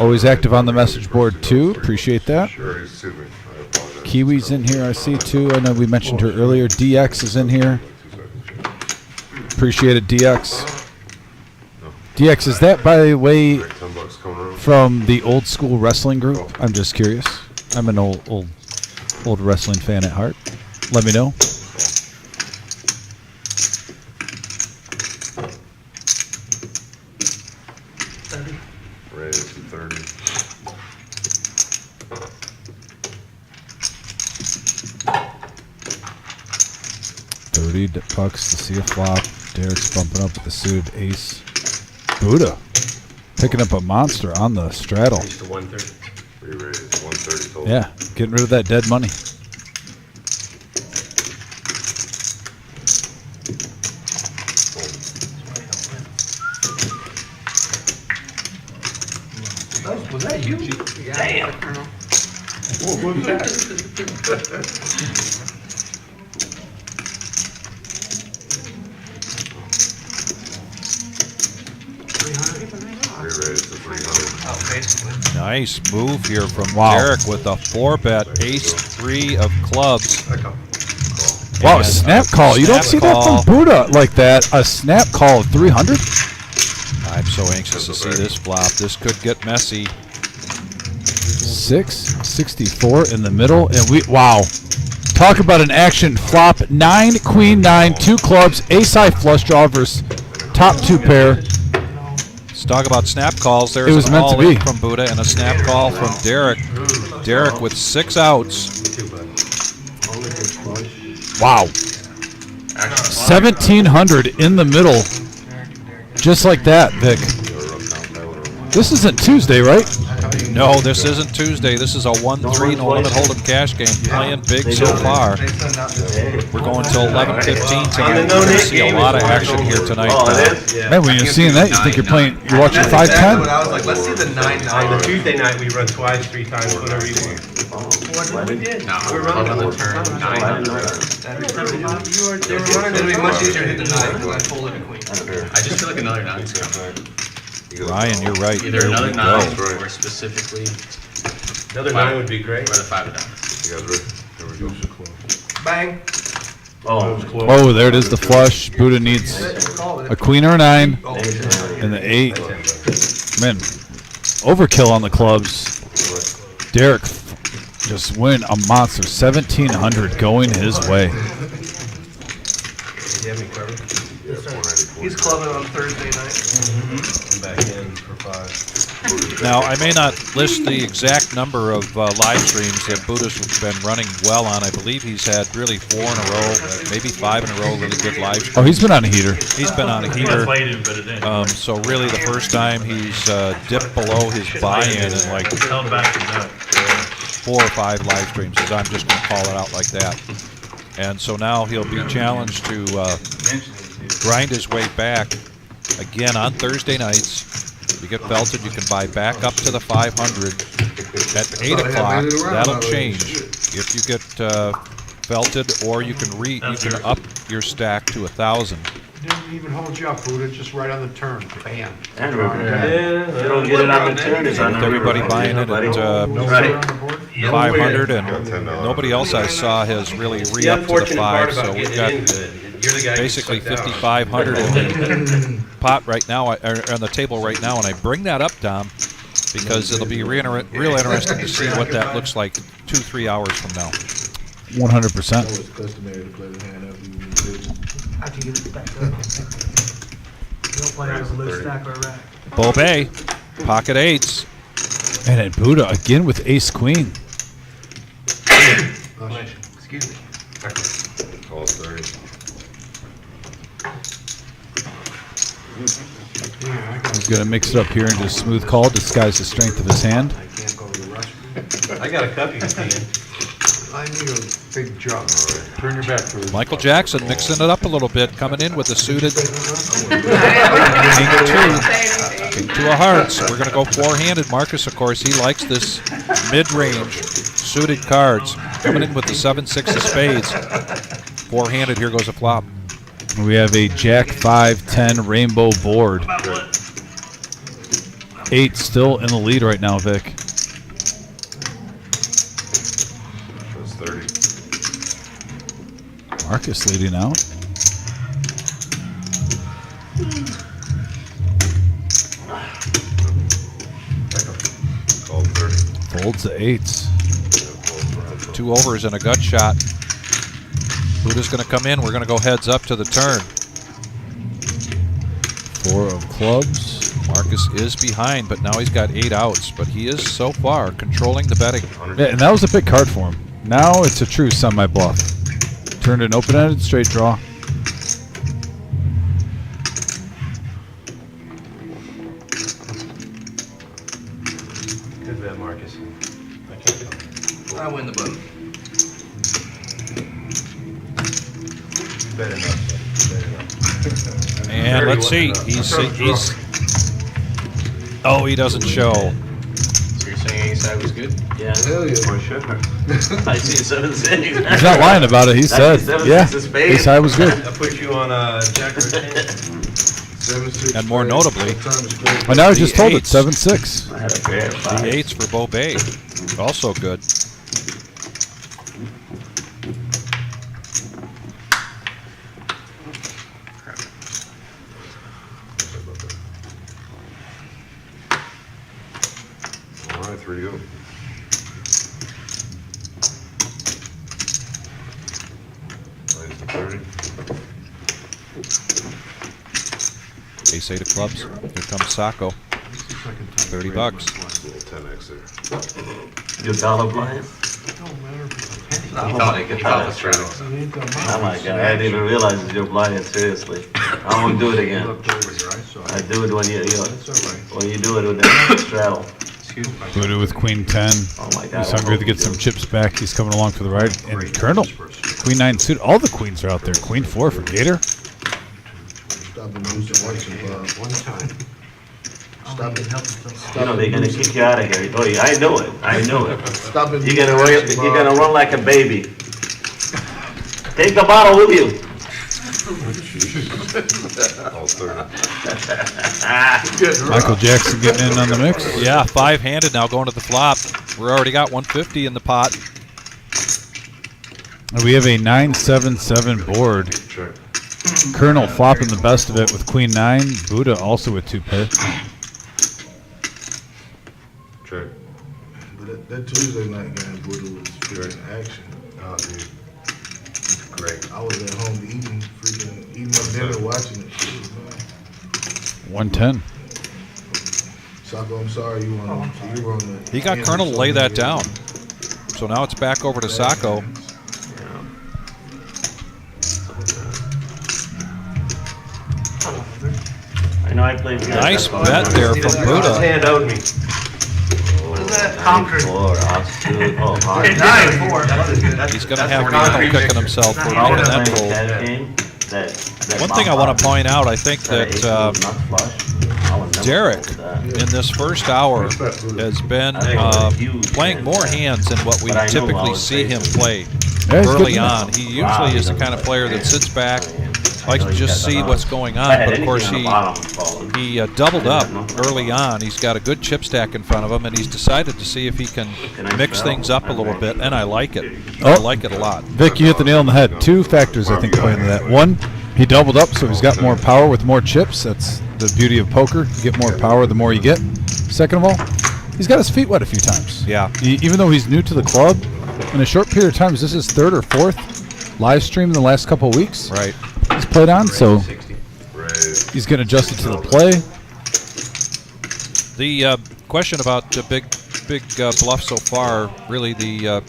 Always active on the message board, too. Appreciate that. Sure, excuse me. I apologize. Kiwi's in here, I see, too. I know we mentioned her earlier. DX is in here. 2 seconds. Appreciate it, DX. DX, is that, by the way, Like $10 coming around. from the old school wrestling group? I'm just curious. I'm an old wrestling fan at heart. Let me know. Raise to 30. $30 to see a flop. Derek's bumping up with the suited ace. Buddha picking up a monster on the straddle. To 130. Re-raise 130 total. Yeah, getting rid of that dead money. Was that you? Damn. What was that? Re-raise to 300. Nice move here from Wow. Derek with a 4-bet, ace-3 of clubs. Wow, And snap a call. You don't snap see that call. from Buddha like that. A snap call of 300? I'm so anxious to see this flop. This could get messy. 664 in the middle, and wow. Talk about an action flop. 9, Queen 9, 2 clubs, ace high flush draw versus top 2 pair. Let's talk about snap calls. There's It was an meant to all-in be. from Buddha and a snap call from Derek. Derek with 6 outs. Wow. 1,700 in the middle. Just like that, Vic. This isn't Tuesday, right? No, this isn't Tuesday. This is a 1-3 no limit hold'em cash game. Playing big so far. We're going till 11:15 tonight. We're going to see a lot of action here tonight. Man, when you're seeing that, you think you're watching 5-10? What I was like, let's see the 9-9. On the Tuesday night, we run twice, 3 times, whatever you want. No, we're running on the turn 900. It'll be much easier to hit the 9 because I folded a queen. I just feel like another 9's coming. Ryan, you're right. Either Here another we 9 go. or specifically Another 9 would be great. or the 5 of diamonds. You guys ready? Here we go. Bang. Oh, it was close. Oh, there it is, the flush. Buddha needs a queen or a 9 Oh, and the 8. Man, overkill on the clubs. Derek just win a monster. 1,700 going his way. You have me covered? He's clubbing on Thursday night. I'm back in for 5. Now, I may not list the exact number of live streams that Buddha's been running well on. I believe he's had really 4 in a row, maybe 5 in a row, really good live streams. Oh, he's been on a heater. He's been on a heater. So really the first time he's dipped below his buy-in in like 4 or 5 live streams. I'm just going to call it out like that. And so now he'll be challenged to grind his way back again on Thursday nights. You get felted, you can buy back up to the 500. At 8 o'clock, that'll change. If you get felted, or you can up your stack to 1,000. Didn't even hold you up, Buddha, just right on the turn. Bam. And you don't get it on the turn. It's on With everybody buying it at 500, and nobody else I saw has really re-upped to the 5. So we've got basically 5,500 in the pot right now, or on the table right now, and I bring that up, Dom, because it'll be real interesting to see what that looks like 2-3 hours from now. 100%. It's customary to play the hand after you win the table. I can get it back up. You don't play out of a loose stack or a rack. Bobet, pocket 8s. And then Buddha again with ace queen. Excuse me. Call 30. He's going to mix it up here into a smooth call, disguise the strength of his hand. I can't go to the rush. I got a cup you can pee in. I need a big jug. Turn your back, please. Michael Jackson mixing it up a little bit, coming in with the suited King 2 of hearts. We're going to go 4-handed. Marcus, of course, he likes this mid-range suited cards. Coming in with the 7-6 of spades. 4-handed, here goes a flop. We have a Jack 5-10 rainbow board. 8 still in the lead right now, Vic. That's 30. Marcus leading out. Call 30. Folds the 8s. 2 overs and a gut shot. Buddha's going to come in. We're going to go heads up to the turn. 4 of clubs. Marcus is behind, but now he's got 8 outs. But he is so far controlling the betting. Yeah, and that was a big card for him. Now it's a true semi-bluff. Turned an open-ended straight draw. Good bet, Marcus. I win the book. Bet enough. And let's see. He's oh, he doesn't show. So you're saying ace high was good? Yeah. Hell yeah. For sure. I see 7-6. He's not lying about it. He said, yeah, ace high was good. I put you on Jack or 10. 7-6. And more notably, Well, now he just told it, 8s. 7-6. I had a pair of The 5. 8s for Bobet. Also good. All right, 3 to go. Plays the 30. Ace 8 of clubs. Here comes Sacco. $30. Little 10x there. Your dollar blind? He thought it was straight. Oh my God, I didn't even realize it's your blind, seriously. I won't do it again. I do it when you do it with that straddle. Buddha with queen 10. Oh my God. He's hungry to get some chips back. He's coming along for the ride. And Colonel, queen 9 suit. All the queens are out there. Queen 4 for Gator. Stop and lose the one time. Stop it. You know, they're gonna kick you out of here. Oh, yeah, I know it. I know it. Stop it. You're gonna run like a baby. Take the bottle with you. All 30. Michael Jackson getting in on the mix. Yeah, 5-handed now going to the flop. We're already got 150 in the pot. And we have a 9-7-7 board. Check. Colonel flopping the best of it with queen 9. Buddha also with 2 pair. Check. That Tuesday night game, Buddha was freaking action. Oh, dude. Great. I was at home eating my dinner, watching it. 110. Sacco, I'm sorry, you were on the. He got Colonel to lay that down. So now it's back over to Sacco. I know I played. Nice bet there from Buddha. Hand owed me. What is that? Conquered. He's going to have Colonel kicking himself for making that fold. One thing I want to point out, I think that Derek in this first hour has been playing more hands than what we typically see him play early on. He usually is the kind of player that sits back, likes to just see what's going on, but of course he doubled up early on. He's got a good chip stack in front of him, and he's decided to see if he can mix things up a little bit, and I like it. I like it a lot. Vic, you hit the nail on the head. Two factors, I think, play into that. One, he doubled up, so he's got more power with more chips. That's the beauty of poker. You get more power the more you get. Second of all, he's got his feet wet a few times. Yeah. Even though he's new to the club, in a short period of time, this is his third or fourth live stream in the last couple of weeks. Right. He's played on, so he's getting adjusted to the play. The question about the big bluff so far, really the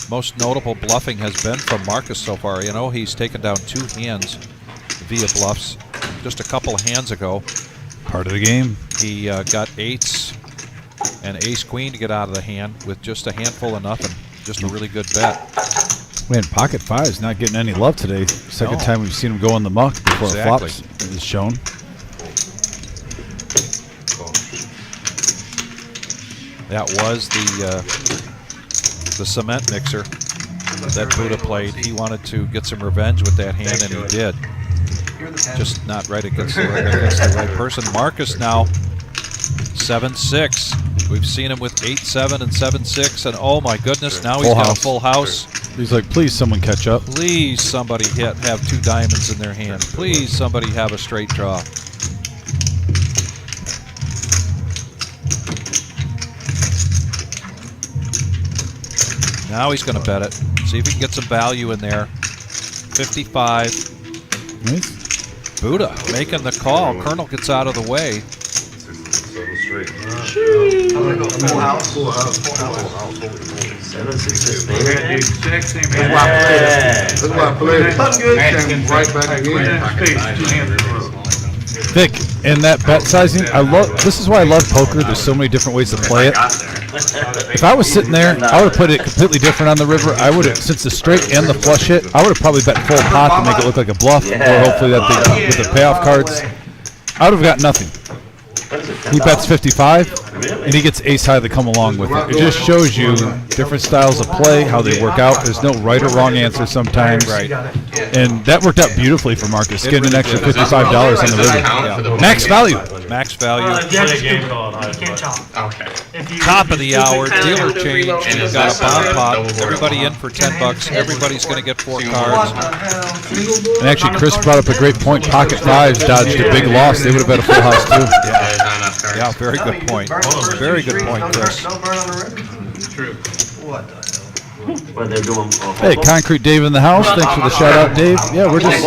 most notable bluffing has been from Marcus so far. You know, he's taken down 2 hands via bluffs just a couple of hands ago. Part of the game. He got 8s and ace-queen to get out of the hand with just a handful of nothing. Just a really good bet. Man, pocket 5's not getting any love today. Second time we've seen him go in the muck before flops is shown. That was the cement mixer that Buddha played. He wanted to get some revenge with that hand, and he did. Just not right against the right person. Marcus now 7-6. We've seen him with 8-7 and 7-6, and oh my goodness, now he's got a full house. He's like, please someone catch up. Please somebody have 2 diamonds in their hand. Please somebody have a straight draw. Now he's going to bet it. See if he can get some value in there. 55. Nice. Buddha making the call. Colonel gets out of the way. 7 straight. Full house. 7-6 That's why I played it. Came right back again. Vic, in that bet sizing, this is why I love poker. There's so many different ways to play it. If I was sitting there, I would have put it completely different on the river. I would have, since the straight and the flush hit, I would have probably bet full pot to make it look like a bluff, or hopefully that they, with the payoff cards. I would have got nothing. He bets 55, and he gets ace high to come along with it. It just shows you different styles of play, how they work out. There's no right or wrong answer sometimes. Right. And that worked out beautifully for Marcus, getting an extra $55 on the river. Max value. Max value. Okay. Top of the hour, dealer change. You've got a bomb pot. Everybody in for $10. Everybody's going to get 4 cards. And actually, Chris brought up a great point. Pocket 5s dodged a big loss. They would have bet a full house, too. Yeah, very good point. Very good point, Chris. True. What the hell? What they're doing. Hey, Concrete Dave in the house. Thanks for the shout out, Dave. Yeah, we're just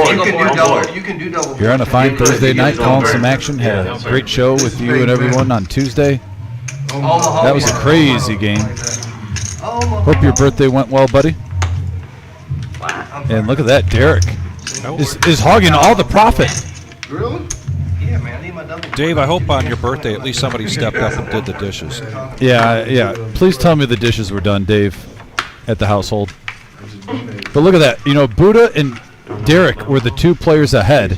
You can do double. here on a fine Thursday night, calling some action. Had a great show with you and everyone on Tuesday. That was a crazy game. Hope your birthday went well, buddy. And look at that, Derek is hogging all the profit. Really? Yeah, man, I need my double. Dave, I hope on your birthday at least somebody stepped up and did the dishes. Yeah. Please tell me the dishes were done, Dave, at the household. But look at that. You know, Buddha and Derek were the 2 players ahead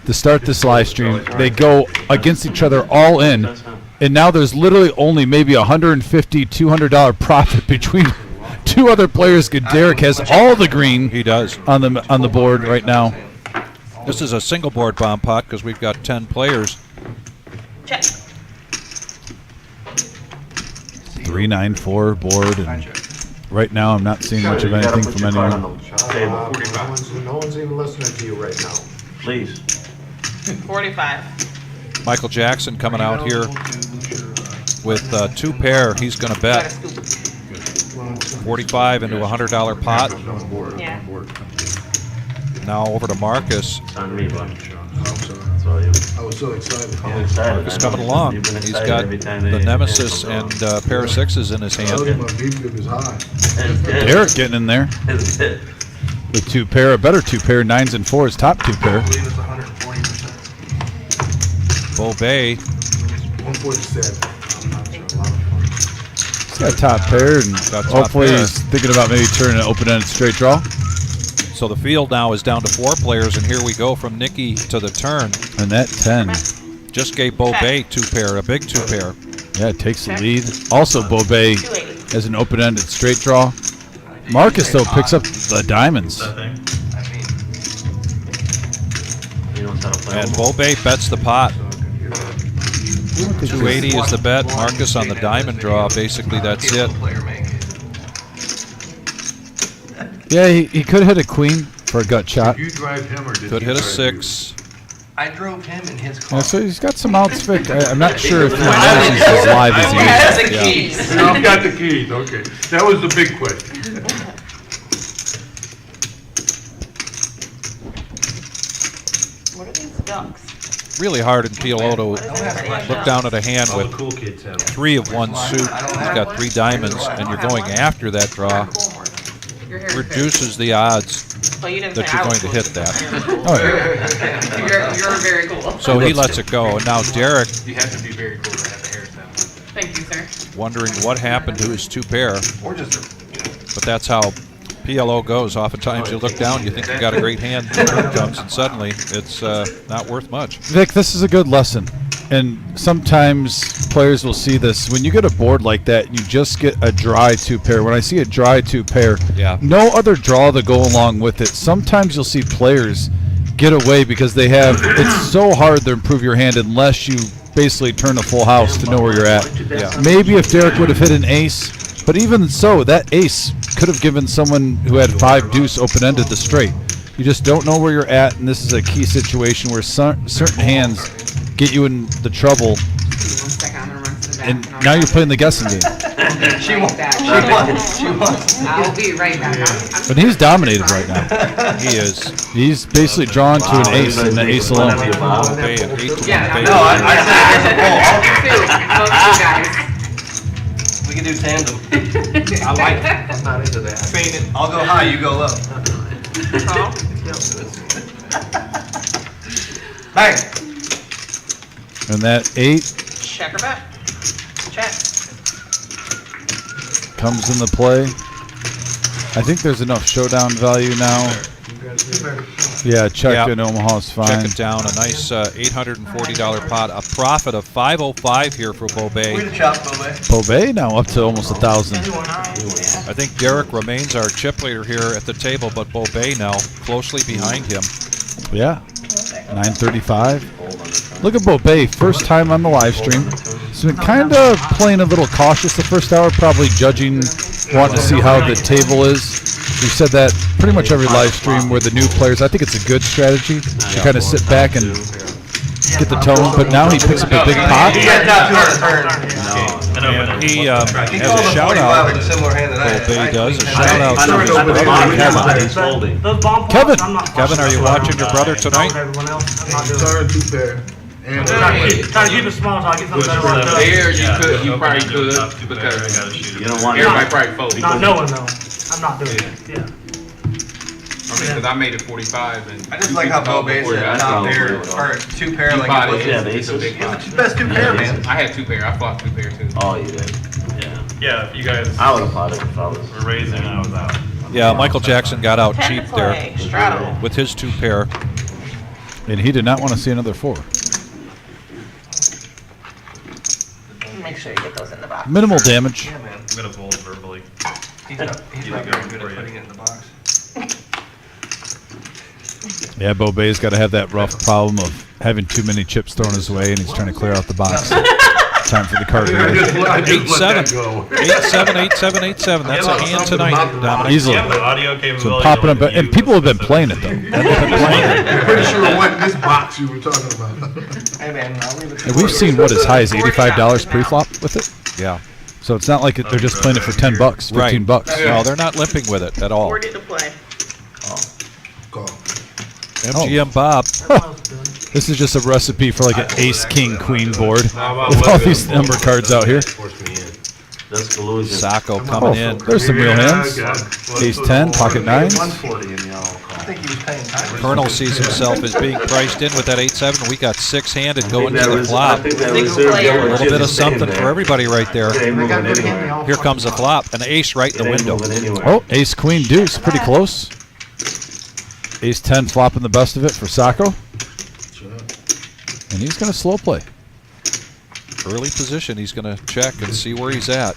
to start this live stream. They go against each other all in, and now there's literally only maybe $150, $200 profit between 2 other players. Derek has all the green. He does. On the board right now. This is a single board bomb pot because we've got 10 players. Check. 3-9-4 board, and right now I'm not seeing much of anything from anyone. No one's even listening to you right now. Please. 45. Michael Jackson coming out here with 2 pair. He's going to bet 45 into a $100 pot. Yeah. Now over to Marcus. It's on me, bud. So you, I was so excited. I'm excited. Marcus I know coming along. You've been He's excited got every time the they Nemesis come and along. pair of sixes in his I told you hand. my beep is high. It's good. Derek getting in there. It's good. The two pair, a better two pair, 9s and 4s, top two pair. I believe it's 140%. Bo Bay 147. I'm not sure. A lot of fun. He's got a top pair, and Got top hopefully pair. he's thinking about maybe turning an open-ended straight draw. So the field now is down to 4 players, and here we go from Nikki to the turn. And that 10, Just gave Bo Okay. Bay 2 pair, a big 2 pair. yeah, takes the lead. Also, Bobet 280. has an open-ended straight draw. Marcus, though, picks up the diamonds. I mean, He knows how to play. And Bo Bay bets the pot. 280 is the bet. Marcus on the diamond draw. Basically, that's it. player make it. Yeah, he could hit a queen for a gut shot. You drive him or did Could he hit a drive 6. I drove him in his car. Yeah, so he's got some outs fixed. I'm not sure if he knows he's as live as he Who is. has the Yeah. keys? you? I've got the keys, okay. That was the big question. What are these ducks? Really hard in TOLEDO. What is everybody Look down at a hand All the with cool kids have. 3 of 1 suit. He's got 3 diamonds, and you're going after that draw. Your hair is Reduces the odds Well, you didn't that say you're I going was to hit cool. that. Oh, yeah. You're very cool. So he lets it go. And now Derek You have to be very cool to have the hairstyle. Thank you, sir. wondering what happened to his 2 pair. Or just But that's how PLO goes. Oftentimes you look down, you think you got a great hand, the turn comes, and suddenly it's not worth much. Vic, this is a good lesson. And sometimes players will see this. When you get a board like that, you just get a dry 2 pair. When I see a dry 2 pair, Yeah. no other draw to go along with it. Sometimes you'll see players get away because they have, it's so hard to improve your hand unless you basically turn a full house to know where you're at. Yeah. Maybe if Derek would have hit an ace, but even so, that ace could have given someone who had 5 deuce open-ended the straight. You just don't know where you're at, and this is a key situation where certain hands get you in the trouble, One second, I'm gonna run to the back. and now you're playing the guessing game. she won. She won. I'll be right back. But he's dominated right now. He is. He's basically drawn to an ace and an ace alone. Bo Bay, an 8 to 1 Yeah, Bay. No, I said Two. we can do tandem. I like it. I'm not into that. I'll go high, you go low. Tall. Bang. And that 8 Check her back. Check. comes into play. I think there's enough showdown value now. Yeah, check Yeah. in Omaha's Check fine. it down. A nice $840 pot. A profit of $505 here for Bo Bay. Way to chop, Bobet. Bobet now up to almost 1,000. I think Derek remains our chip leader here at the table, but Bo Bay now closely behind him. Yeah, 935. Look at Bobet, first time on the live stream. He's been kind of playing a little cautious the first hour, probably judging, wanting to see how the table is. We've said that pretty much every live stream where the new players, I think it's a good strategy to kind of sit back and get the tone, but now he picks up a big pot. He got top 2 on the turn. And he He has called a a 45 shout out. with a similar hand that I Bo had. Bay does a I- shout out I to know his it's brother Kevin. He's folding. Kevin, Are you watching your brother tonight? Everyone else, I'm not doing it. Turn 2 pair. And Trying to keep it small so I get something better locked up. There, you probably could, because You don't want everybody it. probably fold. Not knowing though, I'm not doing it, yeah. I mean, because I made it 45 and. I just like how Bobet said top pair, or 2 pair like bought it it. was. Yeah, the It's a aces. big pot. It's the best 2 pair, man. I had 2 pair. I fought 2 pair too. Oh, you did. Yeah. Yeah, if you guys I would have fought it if I was. were raising, I was out. Yeah, Michael Jackson got out 10 cheap to there play. Straddle. with his 2 pair. And he did not want to see another 4. Make sure you get those in the box. Minimal damage. Yeah, man. I'm gonna fold verbally. He's not very good at putting it in the box. Yeah, Bobet's got to have that rough problem of having too many chips thrown his way, and he's trying to clear out the box. Time for the card I reader. just let 8-7. that go. 8-7, 8-7, 8-7. That's a hand tonight, Dominic. Easily. You have the audio capability. So popping up, to and use people have been specific- playing it though. They've been playing it. I'm pretty sure it wasn't this box you were talking about. Hey, man, I'll leave it to And you. we've seen what as high as $85 pre-flop with it. Yeah. So it's not like they're just playing it for $10, $15. No, they're not limping with it at all. 40 to play. Call. MGM Bob. This is just a recipe for like an ace, king, queen board How about with all 11? these number cards out here. Force me in. That's collusion. Sacco coming in. There's some real hands. Ace 10, pocket 9s. 140 in the all call. I think he was paying time. Colonel sees himself as being priced in with that 8-7. We got 6-handed going to That the was- flop. I think that Single reserve player. yellow A little chip bit of is staying something there. for everybody right there. It ain't They got moving good hand anywhere. the all Here call. comes a flop, an ace right in It the ain't window. moving anywhere. Oh, ace, queen, deuce. Pretty close. Ace 10 flopping the best of it for Sacco. And he's going to slow play. Early position, he's going to check and see where he's at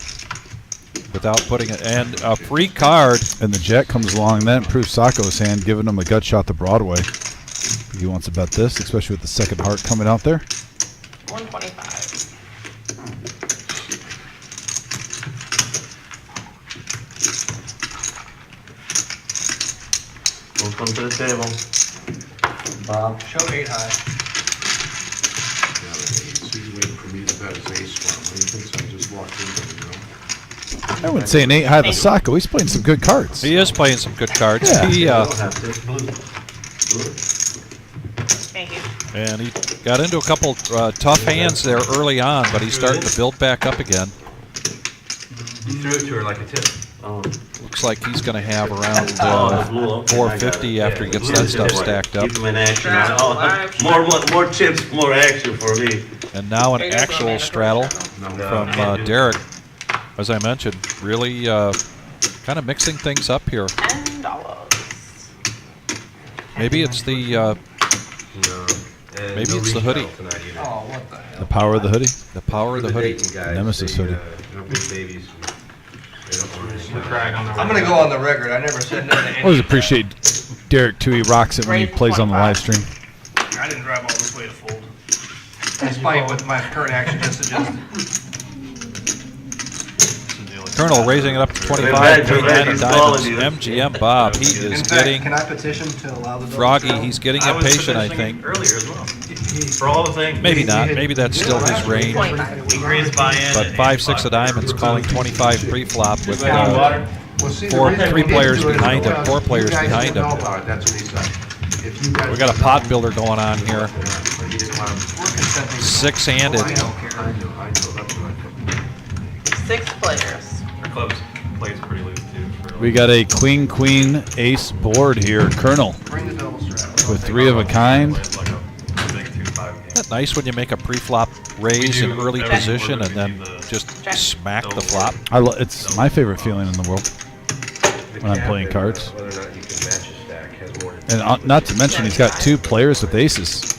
without putting it. And a free card. And the jack comes along. That improves Sacco's hand, giving him a gut shot to Broadway. He wants to bet this, especially with the second heart coming out there. 125. Welcome to the table. Bob. Show 8 high. So he's waiting for me to bet his ace for him. He thinks I just walked into him, you know? I wouldn't say an 8 high to Sacco. He's playing some good cards. He is playing some good cards. Yeah. He, You don't have to. Blue. Thank you. and he got into a couple tough hands there early on, but he's starting to build back up again. You threw it to her like a tip. Oh. Looks like he's going to have around Oh, the blue, okay, 450 I got it. after he gets Blue that is stuff the way. stacked up. Keep him in action. Straddle, Oh, live more chips, more action for me. And now an There you go, actual Amanda, straddle straddle. from Derek. As I mentioned, really kind of mixing things up here. $10. Maybe it's the No. Maybe it's the hoodie. Tonight either. Oh, what the hell? The power of the hoodie. the power of the hoodie. Dayton guys, Nemesis they, hoodie. big babies. They don't want any- I'm gonna go on the record. I never said no to I any. always appreciate Derek too. He rocks it when he plays on the live stream. I didn't drive all this way to fold. Despite what my current action just suggested. Colonel raising it up to 25, Red, queen red, 9 of he's diamonds. calling you. MGM Bob, he In is fact, getting can I petition to allow the froggy. He's getting impatient, I think. Earlier as well. For all the things. Maybe not. Maybe that's still his range. 25. Increase buy-in. But 5, 6 of diamonds calling 25 pre-flop with Well, see, the reason three we didn't players do it is behind him, because 4 you players guys behind didn't him. know about it. That's what he said. If you guys We got a didn't pot know, builder going on here. he didn't want to- we're consenting to- 6-handed. Oh, I don't care. I know, that's what I took. 6 players. Our club's plays pretty loose too. We got a queen, queen, ace board here. Colonel Bring the double strap. with 3 of a kind. It's like a big 2-5 game. Isn't that nice when you make a pre-flop raise in early position and then just smack the flop? It's my favorite feeling in the world when I'm playing cards. Whether or not you can match a stack has more. And not to mention, he's got 2 players with aces.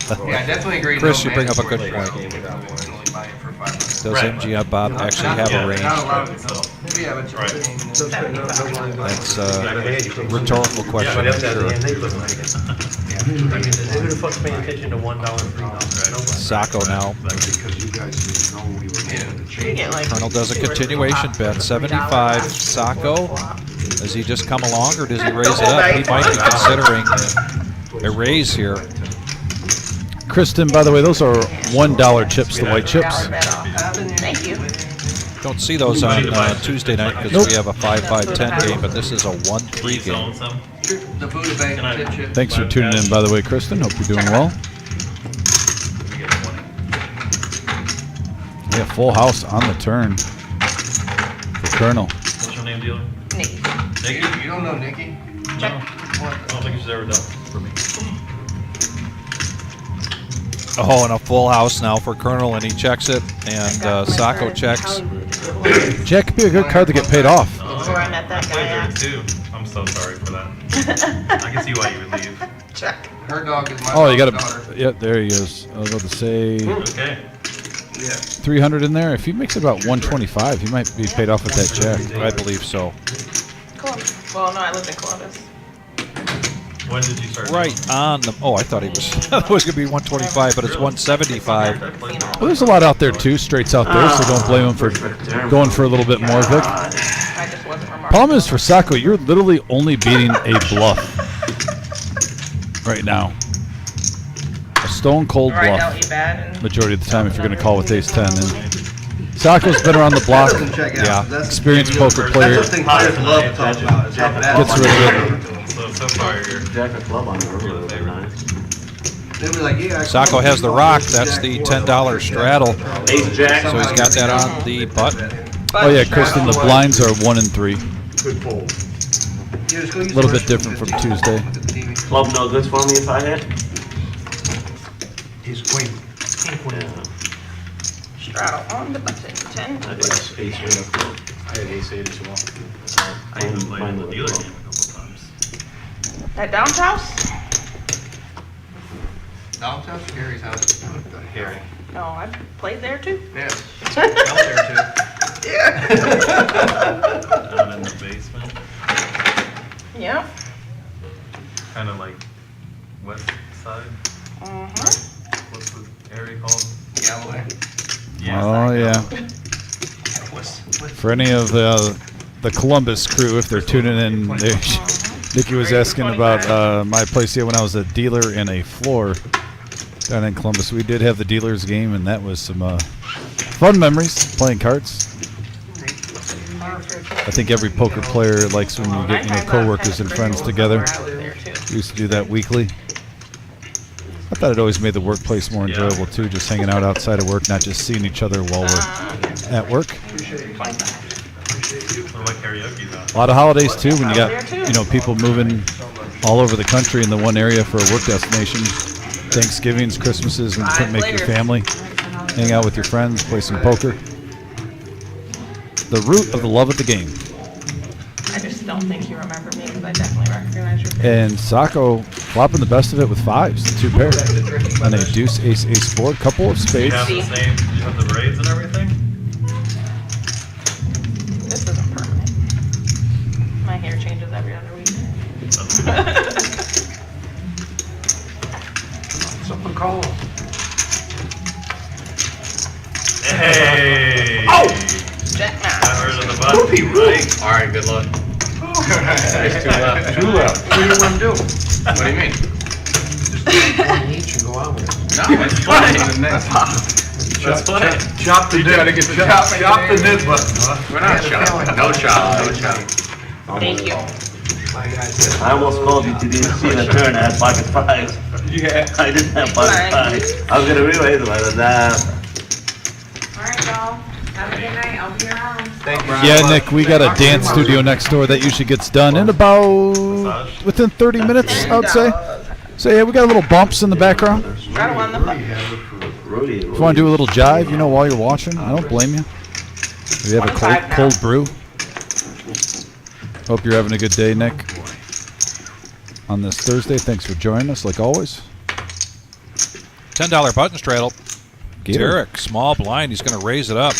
Yeah, I definitely agree. Chris, no you bring up a mandatory good game point. without one. Only buy it for 500. Does MGM Bob actually have a range? Not allowed, no. Maybe have a chip game and then- That's a rhetorical question. I'm sure. Who the fuck's paying attention to $1 free? Sacco now. Because you guys didn't know we were going to You change. get like Colonel does a continuation bet. 75. Sacco. Does he just come along or does he raise it up? He might be considering a raise here. Kristen, by the way, those are $1 chips, the white chips. Thank you. Don't see those on Tuesday night because we have a 5-5-10 game, but this is a 1-3 game. The Buddha Bank tip chip. Thanks for tuning in, by the way, Kristen. Hope you're doing well. Yeah, full house on the turn for Colonel. What's your name, dealer? Nikki. Nikki? You don't know Nikki? No. I don't think she's ever done for me. Oh, and a full house now for Colonel, and he checks it, and Sacco checks. Jack could be a good card to get paid off. Where I met that guy at. Too. I'm so sorry for that. I can see why you would leave. Check. Her dog is my Oh, you got daughter. to. Yep, there he is. I was about to say Okay. Yeah. 300 in there. If he makes it about 125, he might be paid off with that check. I believe so. Columbus. Well, no, I lived in Columbus. When did you start? Right on the. Oh, I thought he was. It was going to be 125, but it's 175. Well, there's a lot out there too, straights out there, so don't blame him for going for a little bit more, Vic. I just wasn't remarkable. Problem is for Sacco, you're literally only beating a bluff right now. A stone cold Right now, bluff you bad. And majority of the time if you're going to call with ace 10. And Sacco's been around the block. Doesn't check out. Yeah, That's- experienced poker That's player. the thing players love to talk about. Is how bad Gets rid of it. so far here. Jack a club on the river would be nice. They'll be like, yeah. Sacco has the rock. That's the $10 straddle. Ace Jack. So he's got that on the button. Oh yeah, Kristen, the blinds are 1 and 3. Good fold. A little bit different from Tuesday. Club no good for me if I hit. He's queen. Queen. Yeah. Straddle on the button. 10. I think it's ace straight up club. I had ace 8 as well. I Mine- even played mine in the would dealer go. game a couple times. That down house? Dolp's house, Gary's house. Harry. No, I played there too. Yeah. Out there too. Down in the basement. Yeah. Kind of like west side. What's the area called? Galloway. Oh yeah. For any of the Columbus crew, if they're tuning in, Nikki was asking about my place here when I was a dealer in a floor down in Columbus. We did have the dealers game, and that was some fun memories playing cards. I think every poker player likes when you get coworkers and friends together. We used to do that weekly. I thought it always made the workplace more enjoyable too, just hanging out outside of work, not just seeing each other while we're at work. What about karaoke though? A lot of holidays too, when you got people moving all over the country in the one area for a work destination. Thanksgivings, Christmases, when you couldn't make your family, hang out with your friends, play some poker. The root of the love of the game. I just don't think you remember me because I definitely recognize your face. And Sacco flopping the best of it with 5s, the 2 pair. And a deuce, ace, ace board, couple of Do you spades. have the same? Do you have the braids and everything? This isn't permanent. My hair changes every other week. Something call him. Hey! Oh! Jack That now. version of the button. Right. All right, good luck. There's 2 left. 2 left. What do you want to do? What do you mean? Just take one each and go out with it. No, it's fine. Let's play. Chop the nib. Chop the nib button, huh? We're not chopping. No chop. No chop. Thank you. My guy said, I almost called you to the see in a turn. I had pocket 5s. Yeah. I didn't have pocket 5s. I was gonna re-raise them. I said, nah. All right, y'all. Have a good night. I'll be around. Thank you, Brian. Yeah, Nick, we got a dance studio next door that usually gets done in about within 30 minutes, I would say. So yeah, we got a little bumps in the background. Straddle on the button. Rudy. If you want to do a little jive, while you're watching, I don't blame you. We have a cold brew. Hope you're having a good day, Nick. On this Thursday, thanks for joining us, like always. $10 button straddle. Gator. Derek, small blind. He's going to raise it up.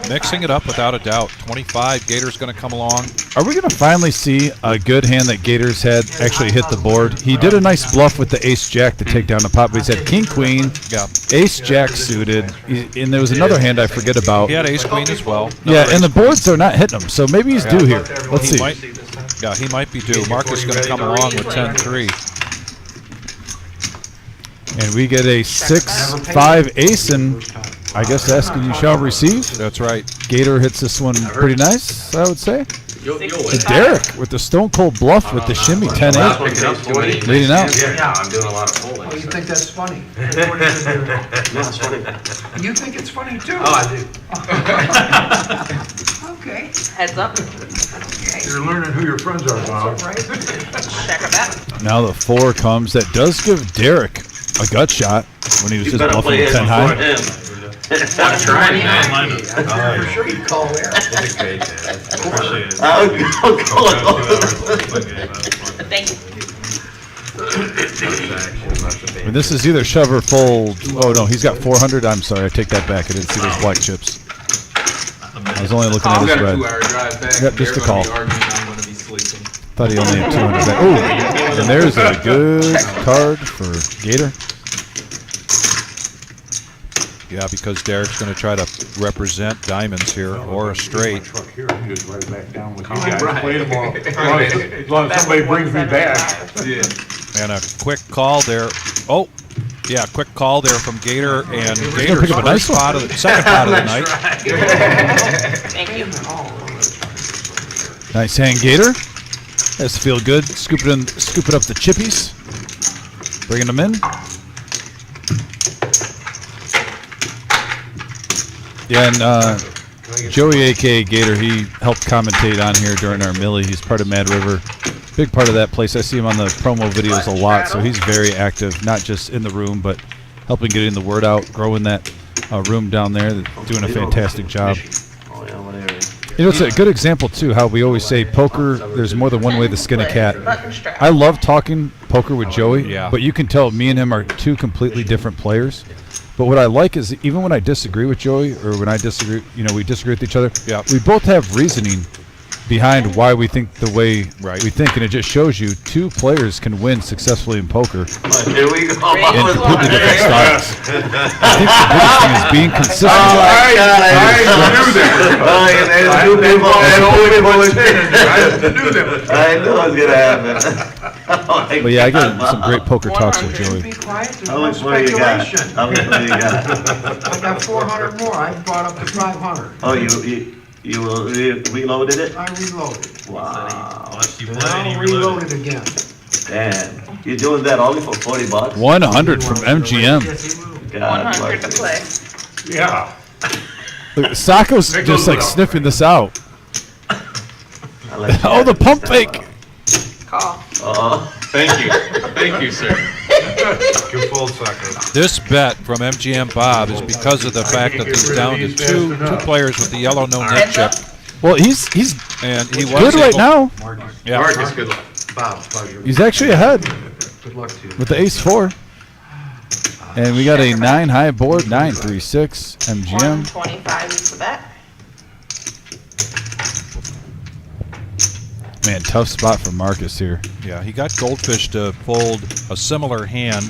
Mixing it up without a doubt. 25. Gator's going to come along. Are we going to finally see a good hand that Gators had actually hit the board? He did a nice bluff with the ace-jack to take down the pot, but he's had king-queen, Yeah. ace-jack suited, and there was another hand I forget about. He had ace-queen as well. Yeah, and the boards are not hitting him, so maybe he's due here. Let's He see. might, he might be due. Marcus is going to come along with 10-3. And we get a 6-5 ace, and I guess asking you shall receive. That's right. Gator hits this one pretty nice, I would say. You'll win. To Derek with the stone cold bluff with the shimmy 10-8. Leading out. Yeah, I'm doing a lot of folding. well, you think that's funny? That's funny. You think it's funny too? Oh, I do. Okay. Heads up. You're learning who your friends are, Bob. Check her back. Now the 4 comes. That does give Derek a gut shot when he was You just better play bluffing it 10 before high. him. I'm trying, man. I'm for sure you call there. Appreciate it. I'll call it. Thank you. And this is either shove or fold. Oh no, he's got 400. I'm sorry, I take that back. I didn't see those black chips. I was only looking at I've his got a red. 2-hour drive back. Yep, just a They're gonna call. be arguing I'm gonna be sleeping. Thought he only had 200 back. Oh, and there's a good card for Gator. Yeah, because Derek's going to try to represent diamonds here or a straight. Truck here, I can just right back down with you guys. Play tomorrow. As long as somebody brings me back. Yeah. And a quick call there. Oh, yeah, quick call there from Gator. And gonna Gator's pick up a nice first one. pot of the second pot of the night. Thank you. Nice hand, Gator. That's feel good. Scooping up the chippies. Bringing them in. Yeah, and Joey, a.k.a. Gator, he helped commentate on here during our Millie. He's part of Mad River. Big part of that place. I see him on the promo videos a lot, so he's very active, not just in the room, but helping getting the word out, growing that room down there, doing a fantastic job. You know, it's a good example, too, how we always say poker, there's more than one way to skin a cat. I love talking poker with Joey, but you can tell me and him are two completely different players. But what I like is even when I disagree with Joey, or when I disagree, we disagree with each other, we both have reasoning behind why we think the way we think, and it just shows you two players can win successfully in poker Here we go. in completely different styles. I think the biggest thing is being consistent. I knew it was gonna happen. But yeah, I get some great poker talks with Joey. Be quiet, there's How no much money you got? speculation. How much money you got? I got 400 more, I brought up to 500. Oh, you reloaded it? I reloaded. Wow. And I'll reload it again. Damn. You're doing that only for $40? 100 from MGM. God, 100 to play. Yeah. Look, Sacco's just like sniffing this out. I like Oh, the pump fake. Call. Thank you, sir. Good fold, sucker. This bet from MGM Bob is because of the fact that he's down to two players with the yellow no-nit chip. Well, he's And he was good right able- now. Yeah. Marcus, good luck. Bob, pleasure. He's actually ahead Good luck to you. with the ace-4. And we got a 9 high board, 936 MGM. 125 is the bet. Man, tough spot for Marcus here. Yeah, he got Goldfish to fold a similar hand,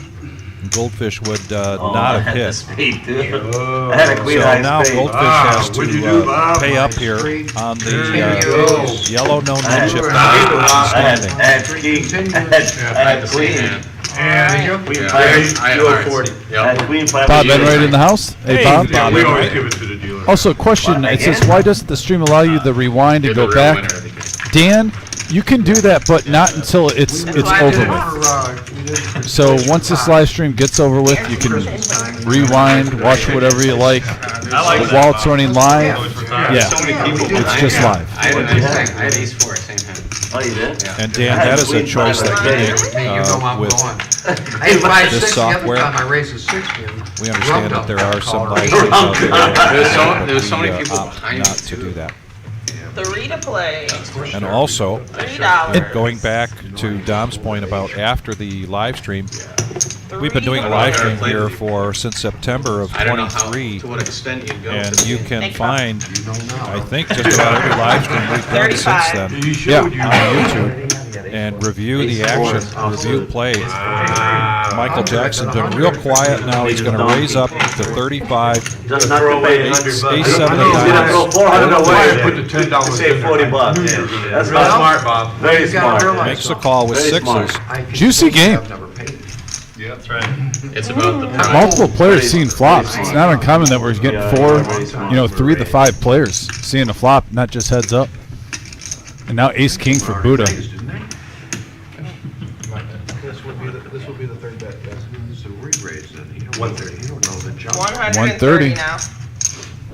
and Goldfish would not have hit. Speed, dude. I had a queen So high now spade. Goldfish has what'd you do, to Bob? pay up here on the yellow no-nut I chip. had Standing. king. I had queen. And Queen I five. had 40. I had queen five. Bob Enright in the house. Hey, Bob. Yeah, we always give it to the dealer. Also, question. It says, why doesn't the stream allow you to rewind and You're go the real back? winner of the game. Dan, you can do that, but not until it's over with. So once this live stream gets over with, you can rewind, watch whatever you like. While it's running live, yeah, it's just live. I had ace 4, same hand. Oh, you did? And Dan, that is a choice that you make with I had 5, this 6 the other software. time I raised a 6 game. We understand that there are some live Rummed streams out there. There was so many that people opt behind not me, to too. do that. 3 to play. And also, $3. going back to Dom's point about after the live stream, we've been doing a live stream here since September of I don't know 23, to what extent you'd go. and you can Thank you. find, I think, just about every live stream we've done since 35. then. You showed you. On YouTube, and review the action, review plays. Michael Jackson's been real quiet now. He's going to raise up to 35. Just not to pay $100. Ace He's 7 gonna throw of $400 diamonds. away. Put the $10 Save in there. $40. That's Real smart, Bob. Very You gotta smart. realize Makes a call with Very sixes. smart. Juicy game. I've never paid it. Yeah, that's right. It's about the price. Multiple players seeing flops. It's not uncommon that we're getting 3 of the 5 players seeing a flop, not just heads up. And now ace king for Buddha. This would be the third bet, yes. This is a re-raise then. You don't 130. You don't know the jump. 130 now. 130.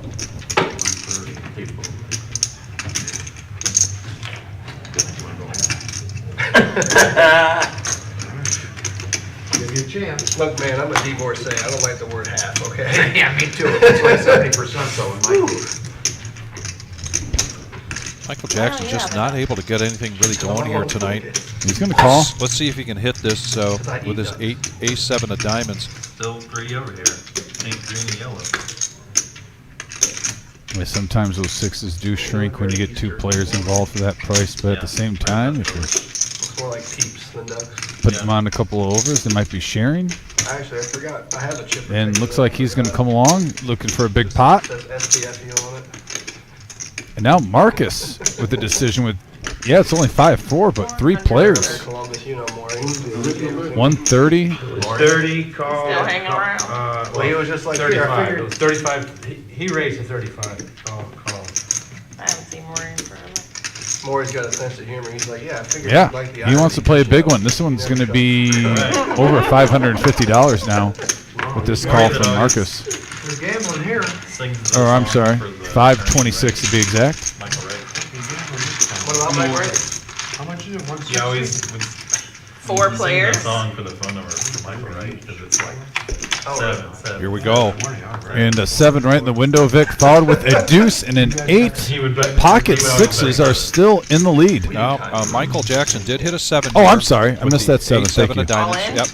Give you a chance. Look, man, I'm a divorcee. I don't like the word half, okay? Yeah, me too. It's like 70% though in my case. Michael Jackson's just not able to get anything really going here tonight. He's going to call. Let's see if he can hit this with his ace 7 of diamonds. Still three over here. Pink, green, and yellow. Yeah, sometimes those 6s do shrink when you get 2 players involved for that price, but at the same time, if you're It's more like peeps than ducks. putting them on a couple of overs, they might be sharing. Actually, I forgot. I have a chip. And looks like he's going to come along looking for a big pot. It says STFU on it. And now Marcus with the decision with, yeah, it's only 5-4, but 3 players. Columbus, you know more. 130. 30, call. Still hanging around. Well, he was just like, 35. It was 35. He raised to 35. Call. I haven't seen Maureen forever. Maury's got a sense of humor. He's like, yeah, I figured Yeah, you'd like the he wants to irony play a big show. one. This one's going to be over $550 now with this call from Marcus. We're gambling here. Or I'm sorry, 526 to be exact. What about Mike Ray? How much is it? He always would 4 players. song for the phone number for Michael, right? Because it's like seven. Here we go. And a 7 right in the window, Vic, followed with a deuce and an 8. He would bet. Pocket sixes are still in the lead. Now, Michael Jackson did hit a 7. Oh, here I'm sorry. I with missed the that 7. 8-7 Thank you. of diamonds. All in? Yep.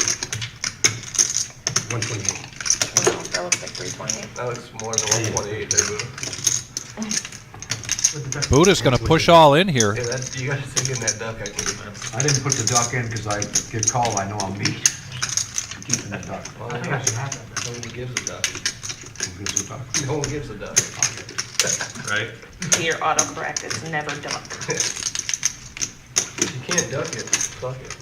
128. That looks like 328. That looks more than 128 there, Buddha. Buddha's going to push all in here. Yeah, that's, you gotta sink in that duck, I think. I didn't put the duck in because I get called, I know I'm meat. Keeping that duck. Well, no one gives a duck. Who gives a duck? No one gives a duck. Right? Your autocorrect is never duck. You can't duck it, fuck it.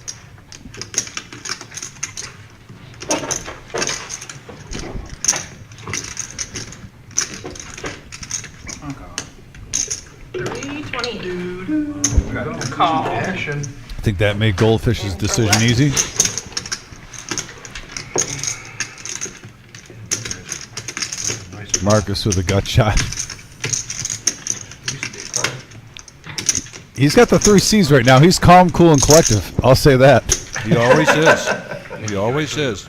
Call. Action. I think that made Goldfish's decision easy. Marcus with a gut shot. He's got the 3 C's right now. He's calm, cool, and collective. I'll say that. He always is. He always is.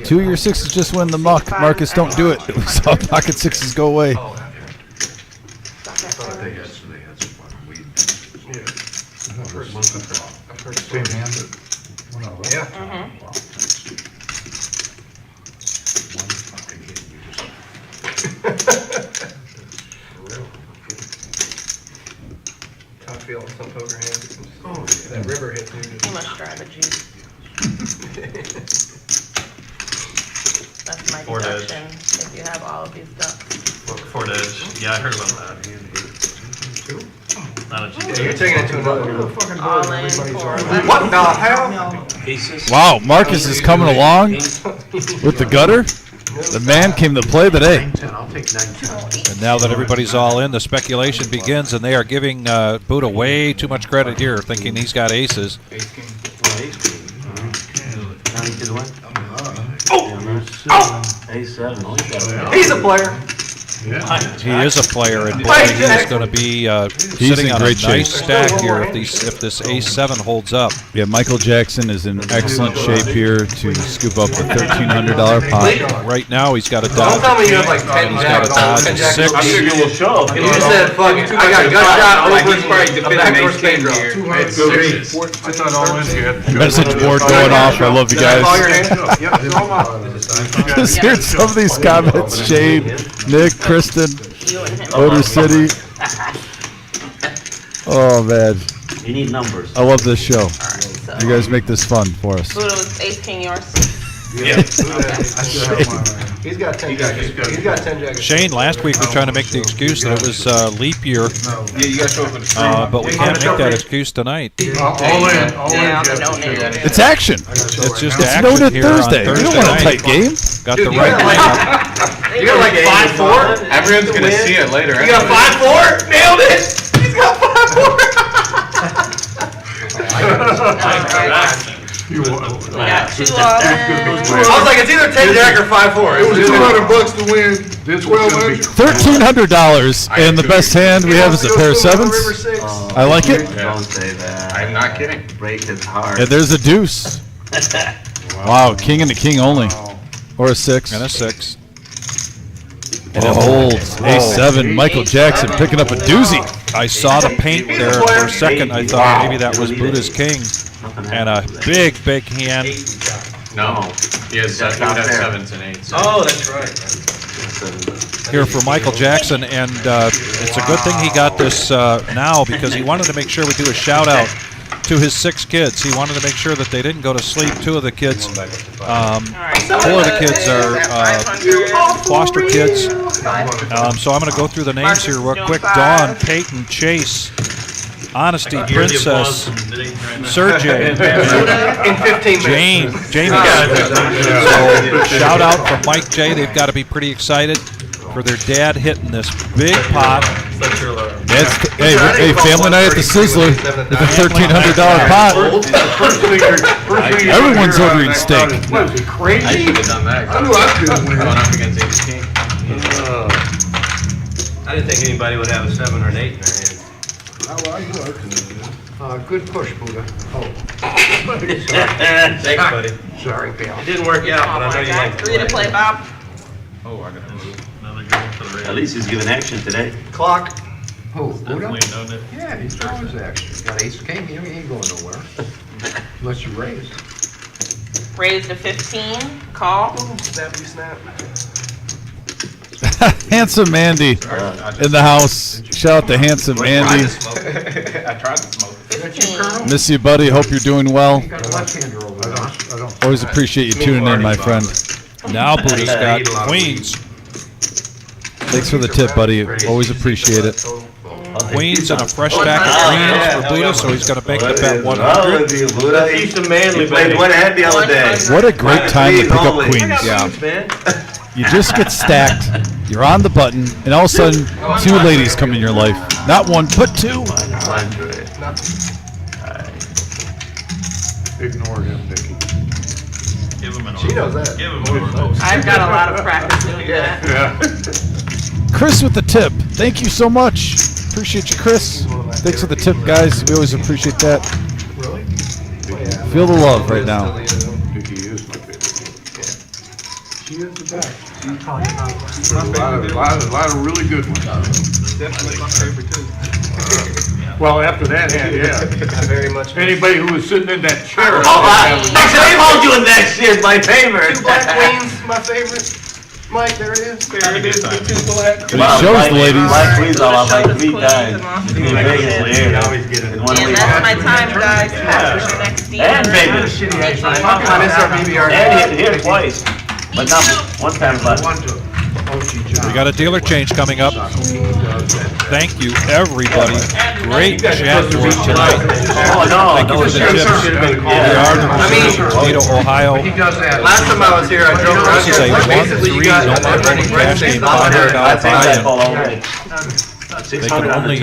2 of your 6s just win the muck. Marcus, don't do it. We saw pocket 6s go away. They had some fucking weed. Same hand. Yeah. Tough feeling some poker hands. That river hit me. You must drive a Jeep. That's my Ford Edge. deduction if you have all of these ducks. Ford Edge. Yeah, I heard about that. Not a Yeah, cheat. you're taking it to another level. All in for What the hell? Wow, Marcus is coming along with the gutter. The man came to play today. 9-10, I'll take 9-10. And now that everybody's all in, the speculation begins, and they are giving Buddha way too much credit here, thinking he's got aces. A7. He's a player. He is a player, and boy, he is going to be sitting in on a great shape. nice stack here if this ace-7 holds up. Yeah, Michael Jackson is in excellent shape here to scoop up a $1,300 pot. Right now, he's got a Don't dodge. tell me you have like 10 He's got a jacks. dodge 10 of jacks. 6. You will show up. You just said, fuck, I got gut shot over a backdoor spade draw. I thought all in you had to show. Message board going off. I love you Did I call your guys. hand? Just heard some of these comments. Shane, Nick, Kristen, you and him. Motor City. Oh, man. You need numbers. I love this show. So You guys make this fun for us. Buddha was ace king yours. He's got 10 jackets. He's got 10 jackets. Shane, last week we were trying to make the excuse that it was leap year, Yeah, you gotta show up with the but we can't make that excuse tonight. All in. Yeah, the no-name. It's action. It's just It's action No-Nit here on Thursday. We don't want a Thursday tight game. Got the Dude, right you lineup. You got like 5-4? Everyone's gonna see it later. You got 5-4? Nailed it! He's got 5-4! We got 2 all in. I was like, it's either 10 jack or 5-4. It was $200 to win 1200. $1,300, and the best hand we have is a pair of 7s. I like it. Don't say that. I'm not kidding. Break his heart. And there's a deuce. Wow, king and a king only. Or a 6. And a 6. And it holds. A7, Michael Jackson picking up a doozy. I saw the paint there for a second. I thought maybe that was Buddha's king. And a big, big hand. No. He would have 7s and 8s. Oh, that's right. Here for Michael Jackson, and it's a good thing he got this now because he wanted to make sure we do a shout out to his 6 kids. He wanted to make sure that they didn't go to sleep. 2 of the kids, 4 of the kids are foster kids. So I'm going to go through the names here real quick. Dawn, Peyton, Chase, Honesty, Princess, Sergey, In 15 minutes. Jamie. So shout out from Mike J. They've got to be pretty excited for their dad hitting this big pot. Hey, family night at the Sizzler with a $1,300 pot. Everyone's ordering steak. What, is it crazy? I should have done that. I knew I couldn't win. Going up against Ace King. I didn't think anybody would have a 7 or an 8 in their hand. I knew I couldn't win. Good push, Buddha. Oh. Thanks, buddy. Sorry, pal. It didn't work out, but I know you like to 3 to play, Bob. Oh, I got another goal for the Rays. At least he's giving action today. Clock. Who, Buddha? Definitely No-Nit. Yeah, he's always extra. Got ace king, he ain't going nowhere. Unless you raise. Raised to 15. Call. Snappy snap. Handsome Andy in the house. Shout out to Handsome Andy. I tried to smoke. 15. Miss you, buddy. Hope you're doing well. You got a left-hander over there. I don't. Always appreciate you tuning in, my friend. Now Buddha's got queens. Thanks for the tip, buddy. Always appreciate it. Queens and a fresh pack of queens for Buddha, so he's going to make the bet 100. He's the manly He played one hand the other day. What a great time to pick up queens. Yeah. You just get stacked. You're on the button, and all of a sudden, 2 ladies come in your life. Not 1, but 2. Ignore him, Dickie. Give him an She knows that. Give him an I've got a lot of practice doing that. Chris with the tip. Thank you so much. Appreciate you, Chris. Thanks for the tip, guys. We always appreciate that. Really? Feel the love right now. Dickie is my favorite. She is the best. A lot of really good ones. Definitely my favorite too. Well, after that hand, yeah. Very much. Anybody who was sitting in that chair. Actually, I told you next year's my favorite. 2 black queens, my favorite. Mike, there it is. There it is. The 2 black But he shows the ladies. Black queens all out like 3 Queens times. and lost He queens. was Vegas in the air. In one And week. that's my time, guys. Practice your next D. And Vegas. And here twice. But not one time left. We got a dealer change coming up. Thank you, everybody. Great chat board tonight. Oh, no. Thank you for the tips. We are the Toledo, Ohio. Last time I was here, I drove around This is a here. Basically, you 1-3 guys no are market running cash races. game, I $500 think that buy-in. ball already. They can only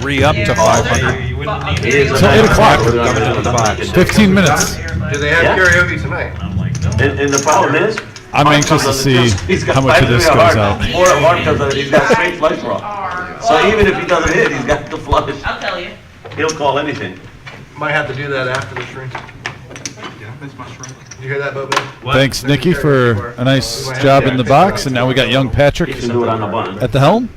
re-up to 500. He is Till 8 o'clock. Coming into the box. 15 minutes. Do they have Yeah. karaoke tonight? And the problem is, I'm anxious to see how much of this goes out. More of Mark comes out, he's got straight flush draw. So even if he doesn't hit, he's got the flush. I'll tell you. He'll call anything. Might have to do that after the shrink. You hear that, Bobo? Thanks, Nikki, for a nice job in the box. And now we got young Patrick You can do it on the button. at the helm.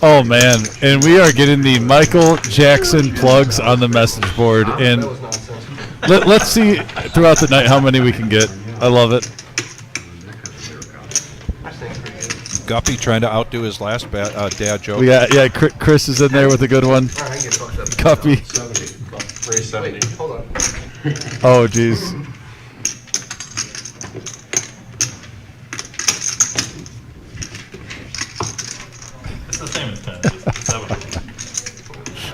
Oh man, and we are getting the Michael Jackson plugs on the message board, and That was nonsense. let's see throughout the night how many we can get. I love it. I think pretty good. Guppy trying to outdo his last dad joke. We got Chris is in there with a good one. All right, I can get fucked up. Guppy. Raise 70. Hold on. Oh jeez. It's the same as 10. It's 7.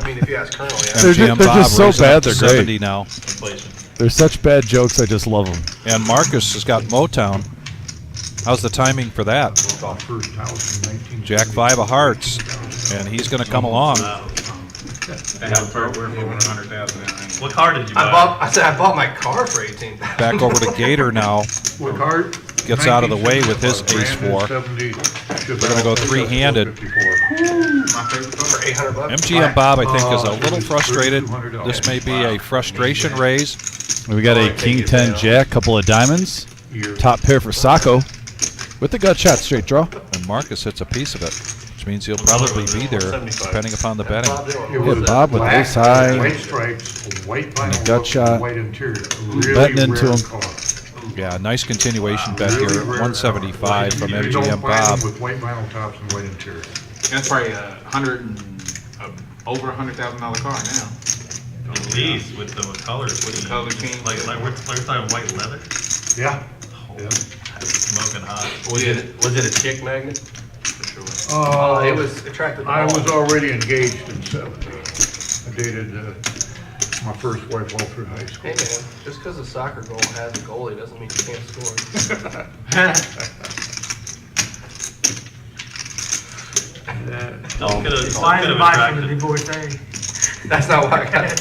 I mean, if you ask Colonel, yeah. They're MGM just Bob so raising bad, up to they're great. 70 now. Inflation. They're such bad jokes. I just love them. And Marcus has got Motown. How's the timing for that? First house in 1970. Jack 5 of hearts, and he's going to come along. What car did you buy? I bought my car for 18,000. Back over to Gator now. What card? Gets out of the way with his ace 4. We're gonna go three-handed. For $800. MGM Bob, I think, is a little frustrated. This may be a frustration raise. We got a King 10 Jack, couple of diamonds, top pair for Sacco, with the gut shot straight draw. And Marcus hits a piece of it, which means he'll probably be there, depending upon the betting. Yeah, Bob with ace high, White stripes, white and a vinyl, gut shot. white interior. Betting into rare him. car. Yeah, nice continuation bet here at 175 from You don't MGM find Bob. them with white vinyl tops and white interior. That's probably over $100,000 car now. At least with the colors. With the color change. Like we're talking white leather? Yeah. Smoking hot. Was it a chick magnet? For sure. It was attractive. I was already engaged in 70. I dated My first wife all through high school. Hey man, just because a soccer goal has a goalie doesn't mean you can't score. That's not why I got it.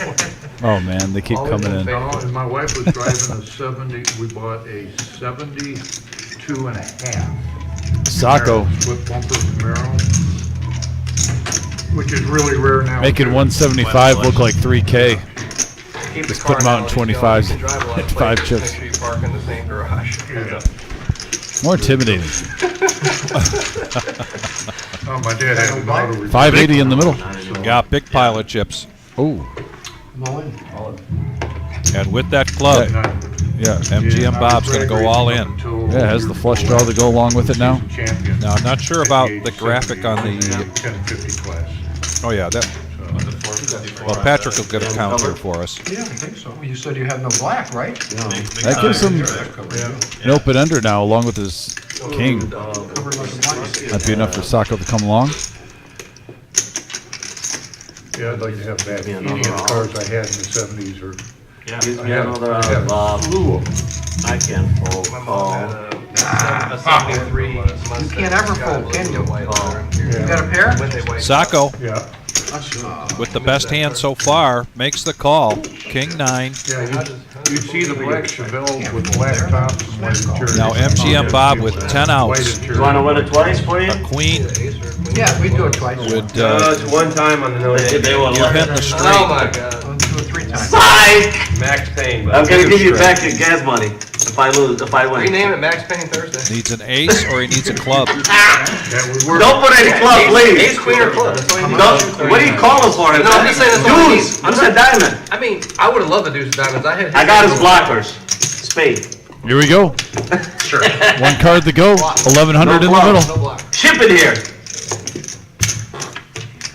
Oh man, they keep coming in. No, and my wife was driving a 70, we bought a 72 and a half. Sacco Split bumper Camaro, which is really rare now. making too. 175 look like 3K. Keep Just the put 'em car out in knowledge 25s. going. You can drive a lot of At 5 places, chips. Make sure you park in the same garage. Yeah. More intimidating. Oh, my dad had an auto repair. 580 in the middle. Got big pile of chips. Oh, And with that club, yeah. MGM Bob's going to go all in. Yeah, has the flush draw to go along with it now. Champion. Now, I'm not sure about the graphic on the. 1050 class. Oh yeah, that. Well, Patrick will get a counter for us. Yeah, I think so. You said you had no black, right? That gives him an open ender now, along with his king. That'd be enough for Sacco to come along. Yeah, I'd like to have that. Any of the cars I had in the 70s or. Gives me another, Slew of them. I can't fold. My mom had a 73 Mustang. You can't ever fold, can you? You got a pair? When they white Sacco, Yeah. with the best hand so far, makes the call. King 9. Yeah, you see the black Chevelle with black tops and white interior. Now MGM Bob with 10 White outs. interior. You wanna win it twice for you? A queen Yeah, we do it twice. would. it's one time on the They will You let hit the Oh street. my god. We'll do it 3 times. Psych! Max Payne. but I'm gonna give you straight. back your gas money if I lose, if I win. Rename it Max Payne Thursday. Needs an ace or he needs a club. That would work. Don't put any club, please. Ace, queen, or club. That's all you need. Don't, what are you calling for? No, I'm just saying that's all you need. Dudes, who's a diamond? I mean, I would have loved the deuce of diamonds. I had. I got his blockers. Spade. Here we go. Sure. One card to go. 1100 in the No middle. No block. Ship it here.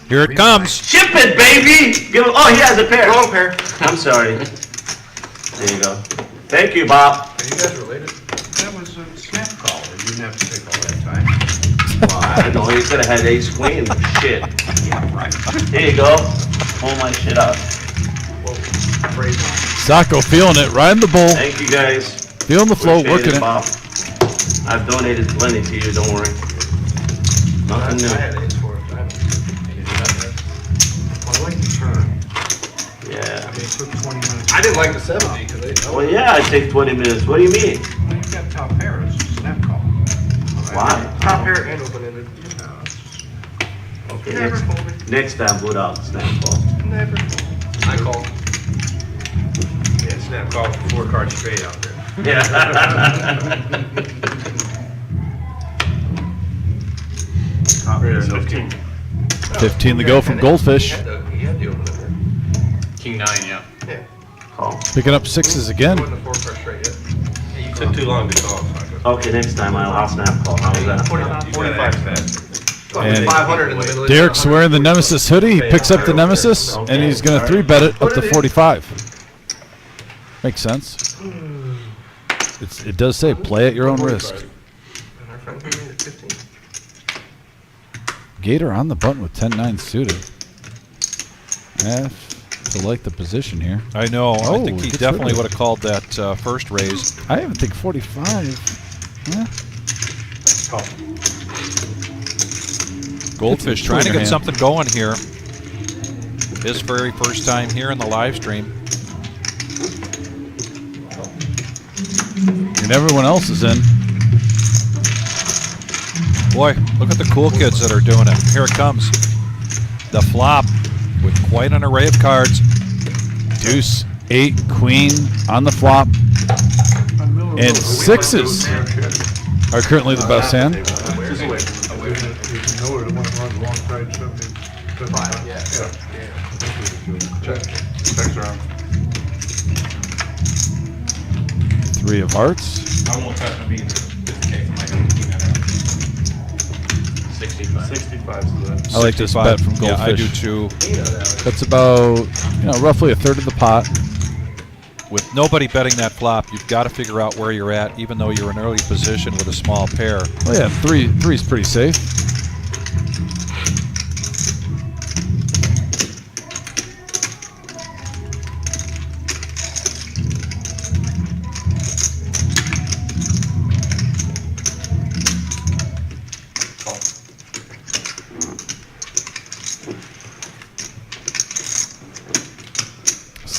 Here it comes. Ship it, baby. Give him, oh, he has a pair. Wrong pair. I'm sorry. There you go. Thank you, Bob. Are you guys related? That was a snap call. You didn't have to take all that time. Well, I don't know, he could have had ace queen. Shit. Yeah, right. There you go. Pull my shit out. Praise God. Sacco feeling it, riding the bull, Thank you, guys. feeling the flow, Appreciate working it. Bob. I've donated plenty to you, don't worry. Nothing I new. had ace for it. Diamond. I like the turn. Yeah. It took 20 minutes. I didn't like the 70 because they. Well, yeah, I take 20 minutes. What do you mean? Well, you got top pair, it's a snap call. Why? Top pair and open-ended. Okay, Never next, folded. next time, put out snap ball. Never. I call. Yeah, snap call for 4 cards straight out there. Yeah. Top pair is 15. 15 to go from Goldfish. He had the open-ender. King 9, yeah. Yeah. Call. Picking up sixes again. Wasn't a 4 card straight yet. You took too long to call, Sacco. Okay, next time I'll snap call. How's that? 45 fast. And 500 in the middle. Derek's wearing the Nemesis hoodie. He picks up the Nemesis, and he's going to 3-bet it up to 45. Makes sense. It does say play at your own risk. And our friend came in at 15. Gator on the button with 10-9 suited. To like the position here. I know. I think he gets definitely rid of would have called that first raise. I even think 45. Yeah. Goldfish It's trying to your get hand. something going here. His very first time here in the live stream. And everyone else is in. Boy, look at the cool kids that are doing it. Here it comes. The flop with quite an array of cards. Deuce, 8, queen on the flop. And sixes are currently the best hand. Three of hearts. I won't touch my beans. 50K for my king that out. 65. 65 is good. I like this bet from Goldfish. Yeah, I do too. That's about, roughly a third of the pot. With nobody betting that flop, you've got to figure out where you're at, even though you're in early position with a small pair. Oh yeah, three's pretty safe.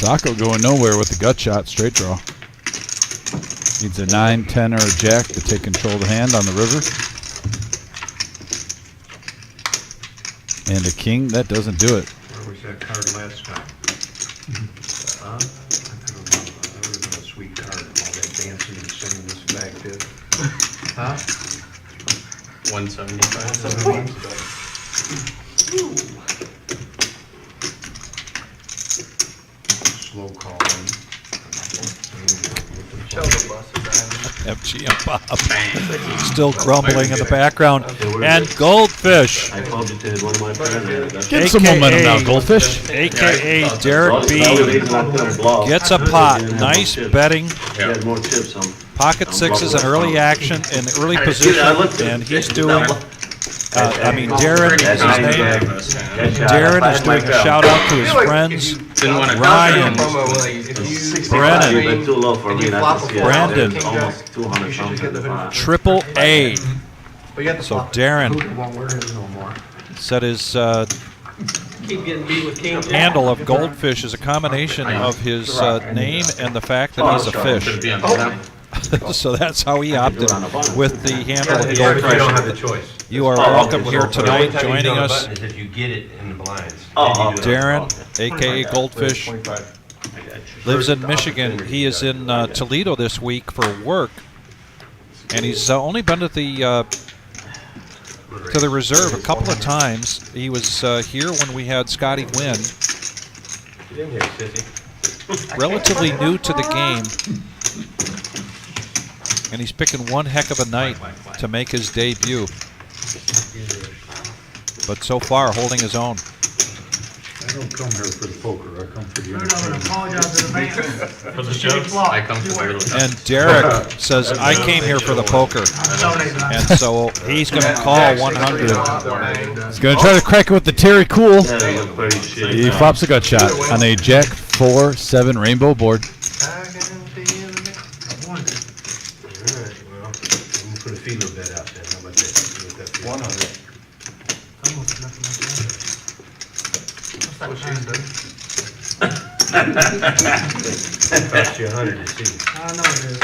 Sacco going nowhere with the gut shot, straight draw. Needs a 9, 10, or a jack to take control of the hand on the river. And a king, that doesn't do it. Where was that card last time? I don't know. That would have been a sweet card. All that dancing and singing this back did. Huh? 175. Slow call. MGM Bob. Still grumbling in the background. And Goldfish. I called it to one of my friends. Get some momentum now, Goldfish. AKA Derek B. Gets a pot. Nice betting. He had more chips on. Pocket sixes and early action in early position. And he's doing, Darren is his name. Darren is doing a shout out to his friends. Ryan, Brennan, Brandon, Triple A. So Darren said his handle of Goldfish is a combination of his name and the fact that he's a fish. So that's how he opted with the handle of You don't have the Goldfish. choice. You are welcome here tonight joining us. Is if you get it in the blinds. Darren, aka Goldfish, lives in Michigan. He is in Toledo this week for work, and he's only been to the reserve a couple of times. He was here when we had Scotty win. Get in here, sissy. Relatively new to the game, and he's picking one heck of a night to make his debut. But so far, holding his own. I don't come here for the poker. I come for the For the shows, I come to the little. And Derek says, I came here for the poker. And so he's going to call 100. He's going to try to crack it with the Terry Cool. He flops a gut shot on a jack 4-7 rainbow board. Put a feeler bet out there. How about that? 100. Cost you 100 to see. I know it is.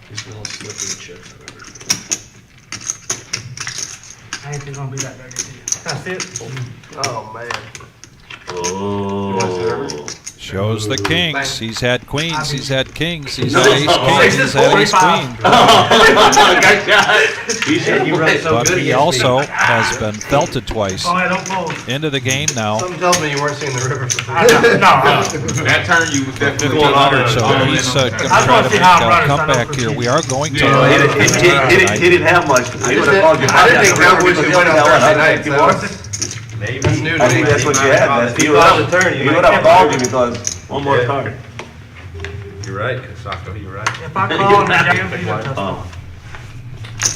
These little slippery chips. I ain't think gonna be that dirty to you. That's it. Oh, man. Oh. Shows the kings. He's had queens. He's had kings. He's had ace king. He's had ace queen. But he also has been felted twice. Oh, I don't fold. Into the game now. Something tells me you weren't seeing the river. That turn you definitely 1,500. So he's going to try to make a comeback here. We are going to. He didn't have much. I didn't think that was what you went on Thursday night. Maybe. That's new to I me. think that's what you had. You would have called me because one more card. You're right, Kasako, you're right. If I call him, I give him a touch. Oh.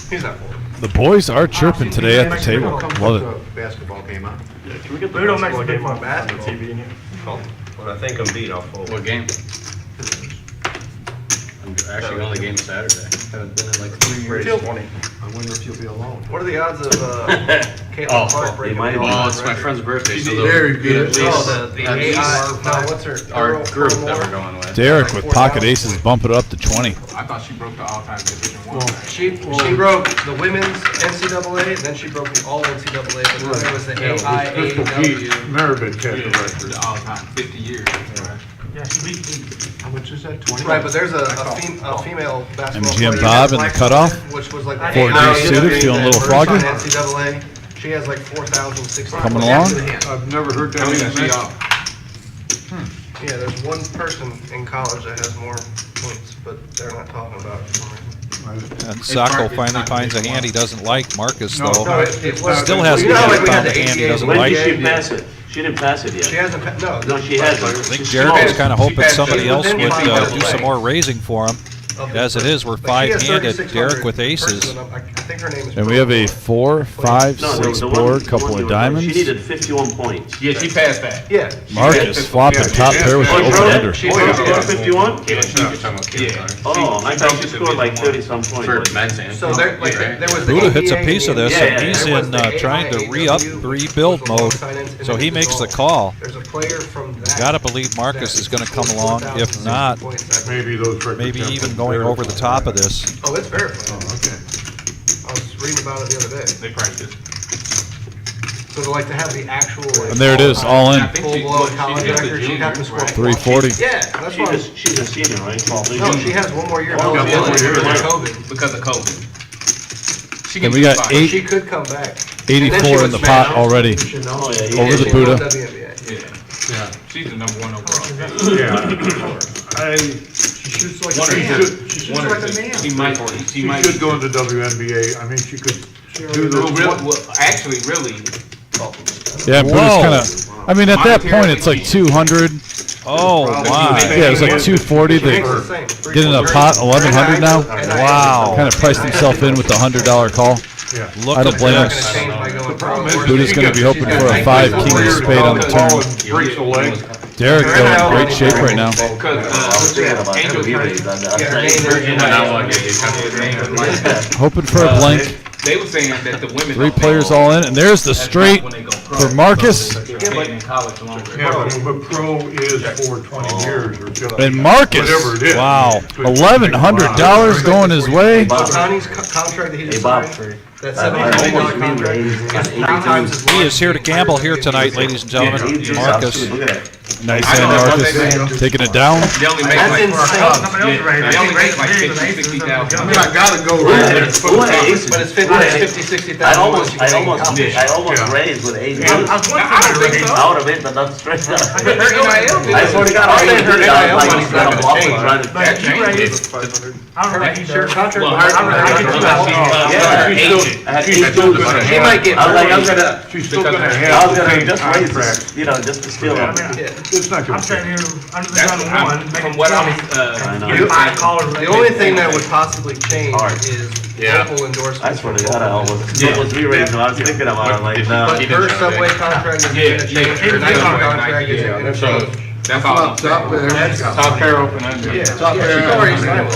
He's not folding. The boys are chirping today at the table. Love it. Basketball game out. Can we get We don't make a big one. basketball TV in here? When I think I'm beat, I'll fold. What game? I'm actually only game Saturday. Haven't been in like 3 years. I wonder if you'll be alone. What are the odds of Caitlin Clark breaking might the be. Well, it's my friend's birthday, so Very good. at least the at least AI, no, what's her? our Earl group Fillmore? that we're going with. Derek with pocket aces bumping it up to 20. I thought she broke the all-time Division One. She broke the women's NCAA, then she broke the all NCAA, but then there was the AIAW. Never been catch a record. The all-time 50 years. Yeah, she beat me. How much is that? 20? Right, but there's a female basketball MGM player, Bob in the Black cutoff. Woman, which was like the 4D AIAW suited, feeling a little first froggy. on NCAA. She has like 4,600. Coming along. I've never heard that name mentioned. Yeah, there's one person in college that has more points, but they're not talking about it for some reason. And Sacco finally finds a hand he doesn't like. Marcus, though, It was- still hasn't you know how, like, we found had a the hand he 88 doesn't When like. did she pass it? She didn't pass it yet. She hasn't, no. No, she hasn't. I think Derek was kind of hoping somebody else would do some more raising for him. Okay, As it is, we're but she has 5-handed. 3,600 Derek with aces. versus, I think her name is. And we have a 4, 5, No, 6 the board, one couple you of were- diamonds. She needed 51 points. Yeah, she passed that. Yeah. Marcus flopping top pair with the Oh, open bro, ender. she scored 51? Yeah. Oh, I thought she scored like 30-some points. So there was the Buddha hits a ABA piece of game. this, Yeah, and yeah, he's there was in the trying to AIAW, rebuild which was mode. finance, and So then he there's makes the all. call. There's a player from that. Gotta believe Marcus is going to come along. If not, Maybe those records maybe have even been going over the verified. top of this. Oh, it's verified. Oh, okay. I was reading about it the other day. They practice. So to like to have the actual. Like, And there it is, all in. Full blown college record. She'd have to score 340. Yeah, that's why. She's a senior, right? No, she has one more year. Oh, of yeah, eligibility one more year. because of COVID. Because of COVID. She And can we do got fine. eight- She could come back. 84 in the pot already. Oh, yeah, Over the She Buddha. won WNBA. Yeah. She's the number 1 overall. Yeah. She shoots like One a or man. two. She shoots One or like a two. man. She might. She should go into WNBA. I mean, she could do the. Actually, really. Yeah, Buddha's Whoa. kind of. I mean, at that point, it's like 200. Oh my! Yeah, it was like 240. They Makes the same. get in a pot 1100 now. Wow. Kind of priced himself in with the $100 call. Yeah. Look I don't at blame Not this. gonna change by going pro. Buddha's going to be hoping for a 5 king of spade on the turn. Breaks a leg. Derek though in great shape right now. I was thinking about Hoping for a blank. They were saying that the women. 3 players all in, and there's the straight for Marcus. In college longer. Yeah, but a pro is for 20 years or 50. And Marcus. Whatever it is. Wow. $1,100 going his way. Otani's contract that he just Bob. signed, that $70 million contract is 3 times his He is here to gamble here tonight, ladies and gentlemen. Marcus. Look at that. Nice hand, Marcus. Taking it down. They only make That's like, insane. they only make like 50, 60,000. I mean, I gotta go Who right had- there. who had aces? But it's Who had 50, aces? 60,000. I almost once you make it. raised with 8 I was wondering I don't think so. I would have hit the nuts straight up. Her NIL I swear to God, I Her was NIL like, money's not gonna change. trying to. That changes. I don't know. Her contract. Well, with I her- get you. Yeah, Agent. I had 8 dudes. He might get. I was like, I'm gonna, She's still gonna I have was the gonna same just raise contract. this, you know, just to steal them. It's not I'm gonna sitting change. here under the That's gun I'm- one. from what I'm, I know. Get 5 callers. The only thing that would possibly change Hard. is Yeah. local endorsements. I swear to God, I almost Yeah. re-raised when I was thinking about it, like, no. But her subway contract is Yeah, gonna change, her yeah, Nike yeah. contract is Yeah. gonna So, change. that's all I'm Top saying. there. Top pair open under. Yeah, Top yeah, pair. she's already signed with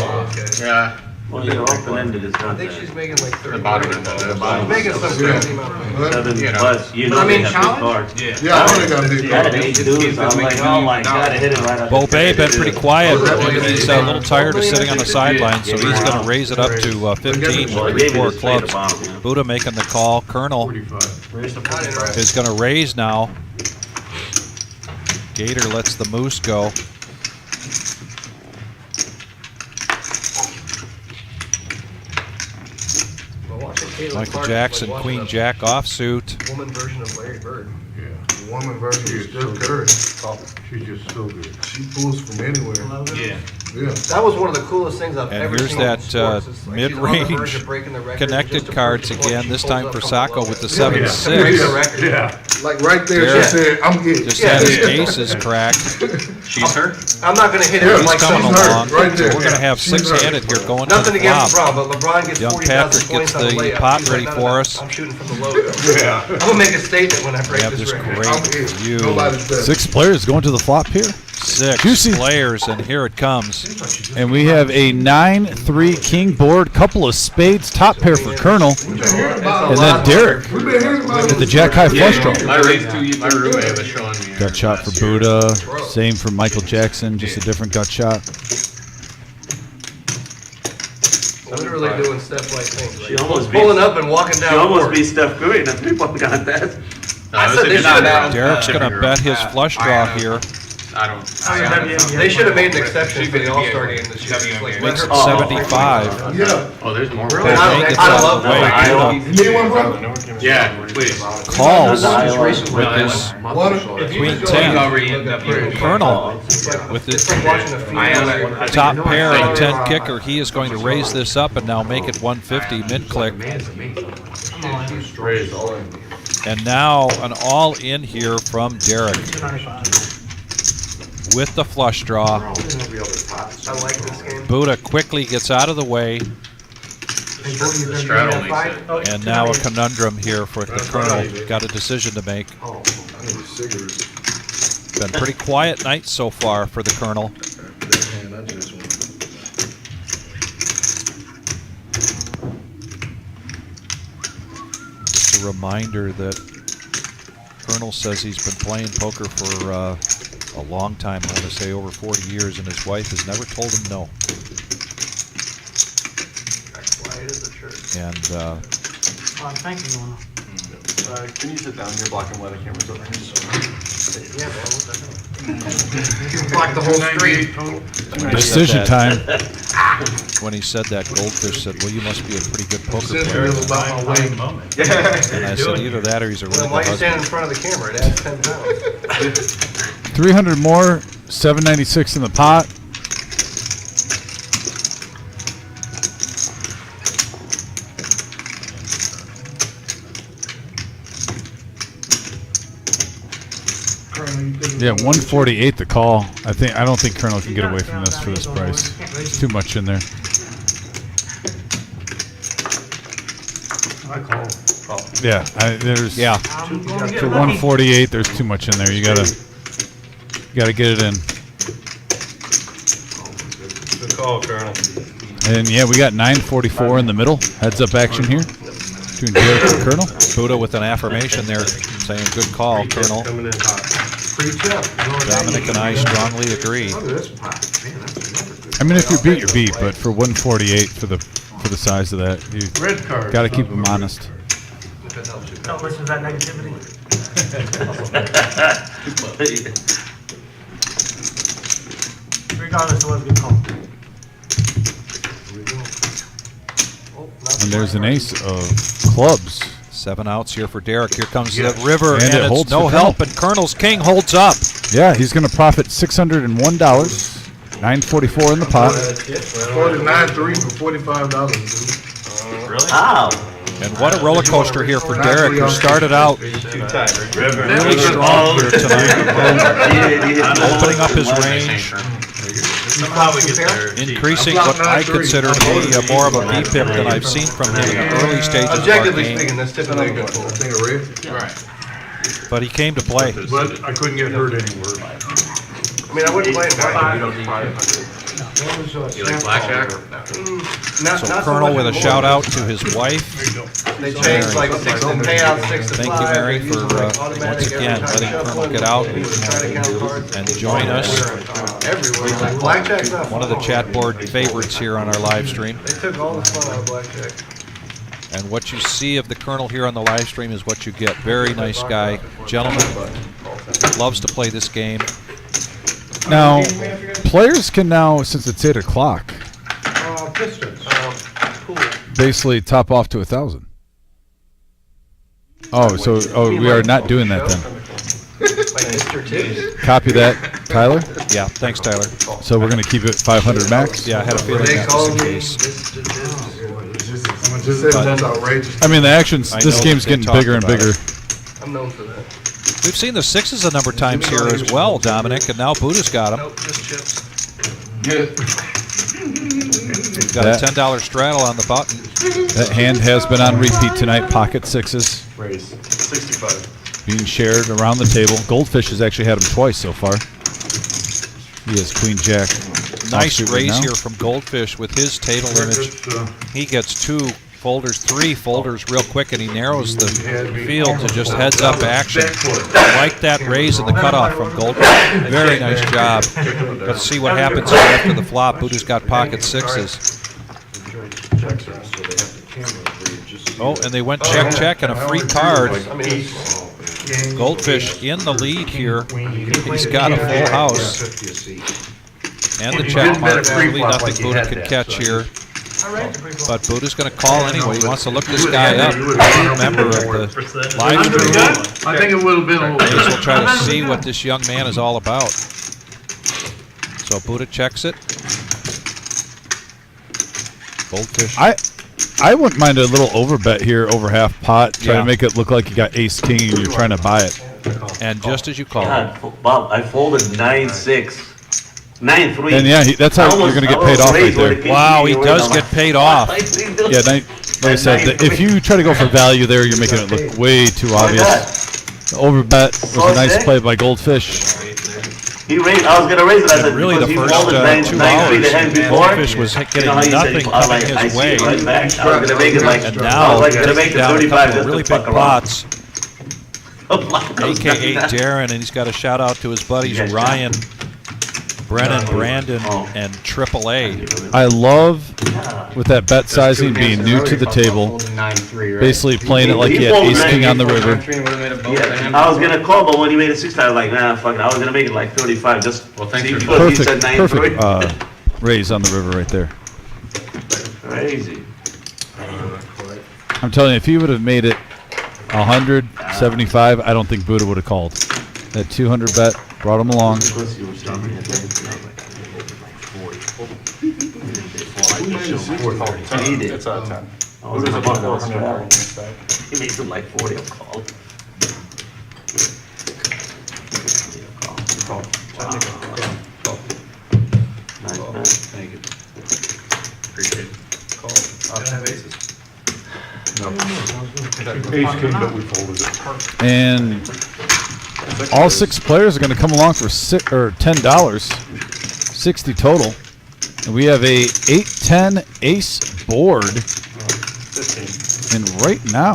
them. Yeah. Well, you're open-ended is I think contract. she's making like 30. bottom end, She's the bottom. making some crazy amount. Seven, You know. but you But know I mean, they have big cards. Yeah. Yeah, I only got a big I had call. 8 dudes, I was like, oh my God, I hit it right up. Bo Bay been pretty quiet. He's a little tired of sitting on the sidelines, so he's going to raise it up to 15 Well, with they gave me 4 this fade clubs. at bottom, yeah. Buddha making the call. Colonel 45. is going to raise now. Gator lets the moose go. Well, watching Caitlin Michael Clark is Jackson, like Queen watching Jack offsuit. a woman version of Larry Bird. The woman version is still Curry. She's just so good. She pulls from anywhere. Yeah. Yeah. That was one of the coolest things I've And ever here's seen. that, in sports. It's like she's on the mid-range verge of breaking the record, connected just to cards prove the point, again, she this pulls time up for from Sacco below with the it. Yeah. 7-6. Breaks the record. Yeah. Like right there, Yeah. she said, I'm getting. Just Yeah. had his aces cracked. She's her? I'm not gonna hit it Yeah, with like He's coming some her, along. right there. So we're going to have She's her. 6-handed here going to Nothing the against flop. LeBron, but LeBron gets Young 40,000 Patrick points gets on the the layup. pot She's ready like, for "No, us." I'm shooting from the logo. Yeah. I'm gonna make a statement when I We break have this this record. great I'm in. view. Nobody's better. 6 players going to the flop here. 6 Juicy. players, and here it comes. And we have a 9-3 king board, couple of spades, top pair for Colonel, We've been hearing about and it. then Derek We've been hearing about with it. the jack high flush draw. My roommate was showing me. Gut shot for Buddha, same for Michael Jackson, just a different gut shot. Literally doing Steph-like things. She Like, almost pulling up and walking She down. the almost court. beat Steph Curry in the 3-point contest. I said they should have. Derek's going to bet his flush draw here. I don't. They should have made an exception for the All-Star game this year. Just, like, let Makes her it 75. Yeah. Oh, there's more. Really? Jay gets I out love of the way. that. Buddha You need one, brother? Yeah, please. calls With with his Water? Queen He's 10. already in W. Colonel with It's this like watching a female. top pair and 10 kicker. He is going to raise this up and now make it 150 mid-click. And now an all-in here from Derek with the flush draw. I like this game. Buddha quickly gets out of the way. The straddle makes it. And now a conundrum here for the Colonel. Got a decision to make. Oh, I need cigarettes. Been pretty quiet night so far for the Colonel. Man, I just want. Just a reminder that Colonel says he's been playing poker for a long time. I want to say over 40 years, and his wife has never told him no. And thank you, Lorna. Can you sit down here, blocking why the camera's over here? Yeah, man, what the hell? You can block the whole street. Decision time. when he said that, Goldfish said, "Well, you must be a pretty good poker Since player." it was about my way. And I said, either that or he's a really Then why good you stand in husband. front of the camera? It adds 10 pounds. 300 more, 796 in the pot. Yeah, 148 the call. I don't think Colonel can get away from this for this price. There's too much in there. I call. Yeah, Yeah. for 148. There's too much in there. You gotta get it in. Good call, Colonel. And yeah, we got 944 in the middle. Heads up action here between Derek and Colonel. Buddha with an affirmation there, saying, "Good call, Colonel." Coming in hot. Dominic and I strongly agree. I mean, if you beat, you beat. But for 148 for the size of that, you Red card. got to keep them honest. Don't listen to that negativity. Regardless of what's good call. And there's an ace of clubs. 7 outs here for Derek. Here comes the river, And and it it's holds no for help, Colonel. and Colonel's king holds up. Yeah, he's going to profit $601. 944 in the pot. 49.3 for $45. Really? Ow. And what a roller coaster here for Derek, who started out Too tight, Rick. really strong here tonight, opening up his range, Somehow we get there. increasing what I consider to be more of a VPIP than I've seen from him in the early stages of our Objectively game. speaking, that's typically a good pull. Thing of red. Right. But he came to play. But I couldn't get hurt anywhere. I mean, I wouldn't play it white. You like blackjack? So Colonel with a shout out to his wife. They changed like the payout 6 to 5. Thank you, Mary, They use, for like, automatic once again every letting time Colonel shuffle, get out they use the try to count cards. and join us. Everywhere. Like, blackjack's not One of the fun. chat board favorites here on our live stream. They took all the fun out of blackjack. And what you see of the Colonel here on the live stream is what you get. Very nice guy, gentleman, loves to play this game. Now, players can now, since it's 8 o'clock, Pistons. basically top off to 1,000. Oh, we are not doing that then. Like Mr. Tibbs. Copy that, Tyler. Yeah, thanks, Tyler. So we're going to keep it 500 max. Yeah, I had a feeling They that was called the me case. Mr. Tibbs. Just said that's outrageous. I mean, the actions, I this know game's that they getting bigger and talked about bigger. I'm known for that. We've seen the sixes a number of times here as well, Dominic, and now Buddha's got him. Nope, just chips. Got a $10 straddle on the button. That hand has been on repeat tonight. Pocket sixes 65. being shared around the table. Goldfish has actually had him twice so far. He has Queen Jack. Nice offsuit right raise now. here from Goldfish with his table image. He gets 2 folders, 3 folders real quick, and he narrows the field to just heads up action. I like that raise and the cutoff from Goldfish. Very nice job. Let's see what happens here after the flop. Buddha's got pocket sixes. Oh, and they went check, check, and a free card. Goldfish in the lead here. He's got a full house. And the check mark. Really nothing Buddha can catch here. But Buddha's going to call anyway. He wants to look this guy up. New member of the live stream. I think it would have been a May as little. well try to see what this young man is all about. So Buddha checks it. Goldfish. I wouldn't mind a little overbet here over half pot. Try Yeah. to make it look like you got ace king and you're trying to buy it. And just as you call it. God, Bob, I folded 9-6. 9-3. And yeah, that's how you're going to get paid off right there. Wow, he does get paid off. Yeah, like I said, if you try to go for value there, you're making it look way too obvious. The overbet was a nice play by Goldfish. He raised. I was gonna raise it. I said Really, the first 2 hours, Goldfish was getting nothing coming his way. I was gonna make it like, And now, gonna make it down a 35 couple just of really to big fuck around. pots. AKA Darren, and he's got a shout out to his buddies Ryan, Brennan, Brandon, and Triple A. I love, with that bet sizing being new to the table, basically playing it like he had ace-king on the river. Yeah, I was gonna call, but when he made it 6, I was like, nah, fuck it. I was gonna make it like 35, just because he said 9-3. Perfect raise on the river right there. Crazy. I'm telling you, if he would have made it 175, I don't think Buddha would have called. That 200 bet brought him along. He did. It's out of 10. I was gonna fuck around. He makes it like 40, I'll call. Thank you. Appreciate it. Call. I have aces. Ace king, but we folded it. And all 6 players are going to come along for $10, 60 total. And we have a 8-10 ace board. And right now,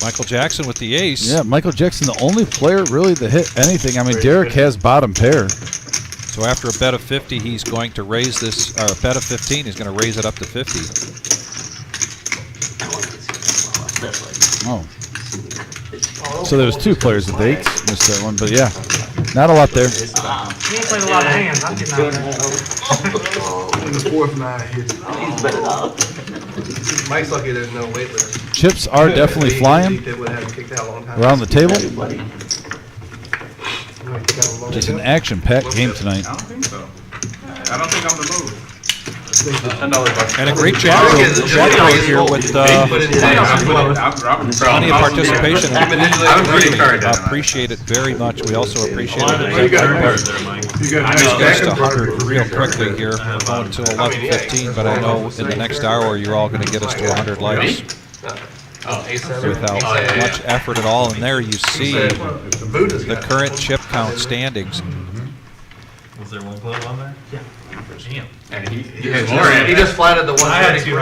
Michael Jackson with the ace. yeah, Michael Jackson, the only player really to hit anything. I mean, Derek has bottom pair. So after a bet of 50, he's going to raise this, or a bet of 15, he's going to raise it up to 50. Oh. So there was 2 players with 8s. Missed that one, but yeah, not a lot there. You ain't played a lot of hands. I'm getting out there. In the 4th 9 hits. Mike's lucky there's no weight limit. Chips are definitely flying They would have kicked out a long time. around the table. Just an action-packed game tonight. I don't think so. I don't think I'm the move. And a great chat right here with plenty of participation. And we really appreciate it very much. We also appreciate it. Just 100 real quickly here. We're going to 11:15, but I know in the next hour you're all going to get us to 100 likes without much effort at all. And there you see the current chip count standings. Was there one club on there? Yeah. Damn. And he just flatted the 130. I had 2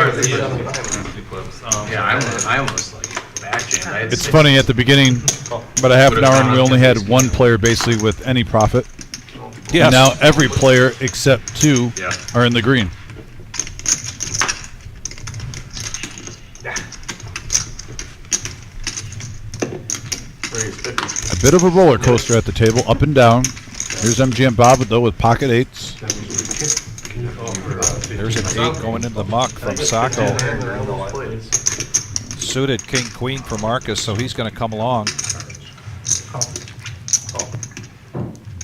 clubs. I almost like backjammed. It's funny, at the beginning, about a half an hour, and we only had 1 player basically with any profit. Yes. And now every player except 2 are in the green. A bit of a roller coaster at the table, up and down. Here's MGM Bob though with pocket 8s. There's an 8 going into the muck from Sacco. Suited king-queen for Marcus, so he's going to come along.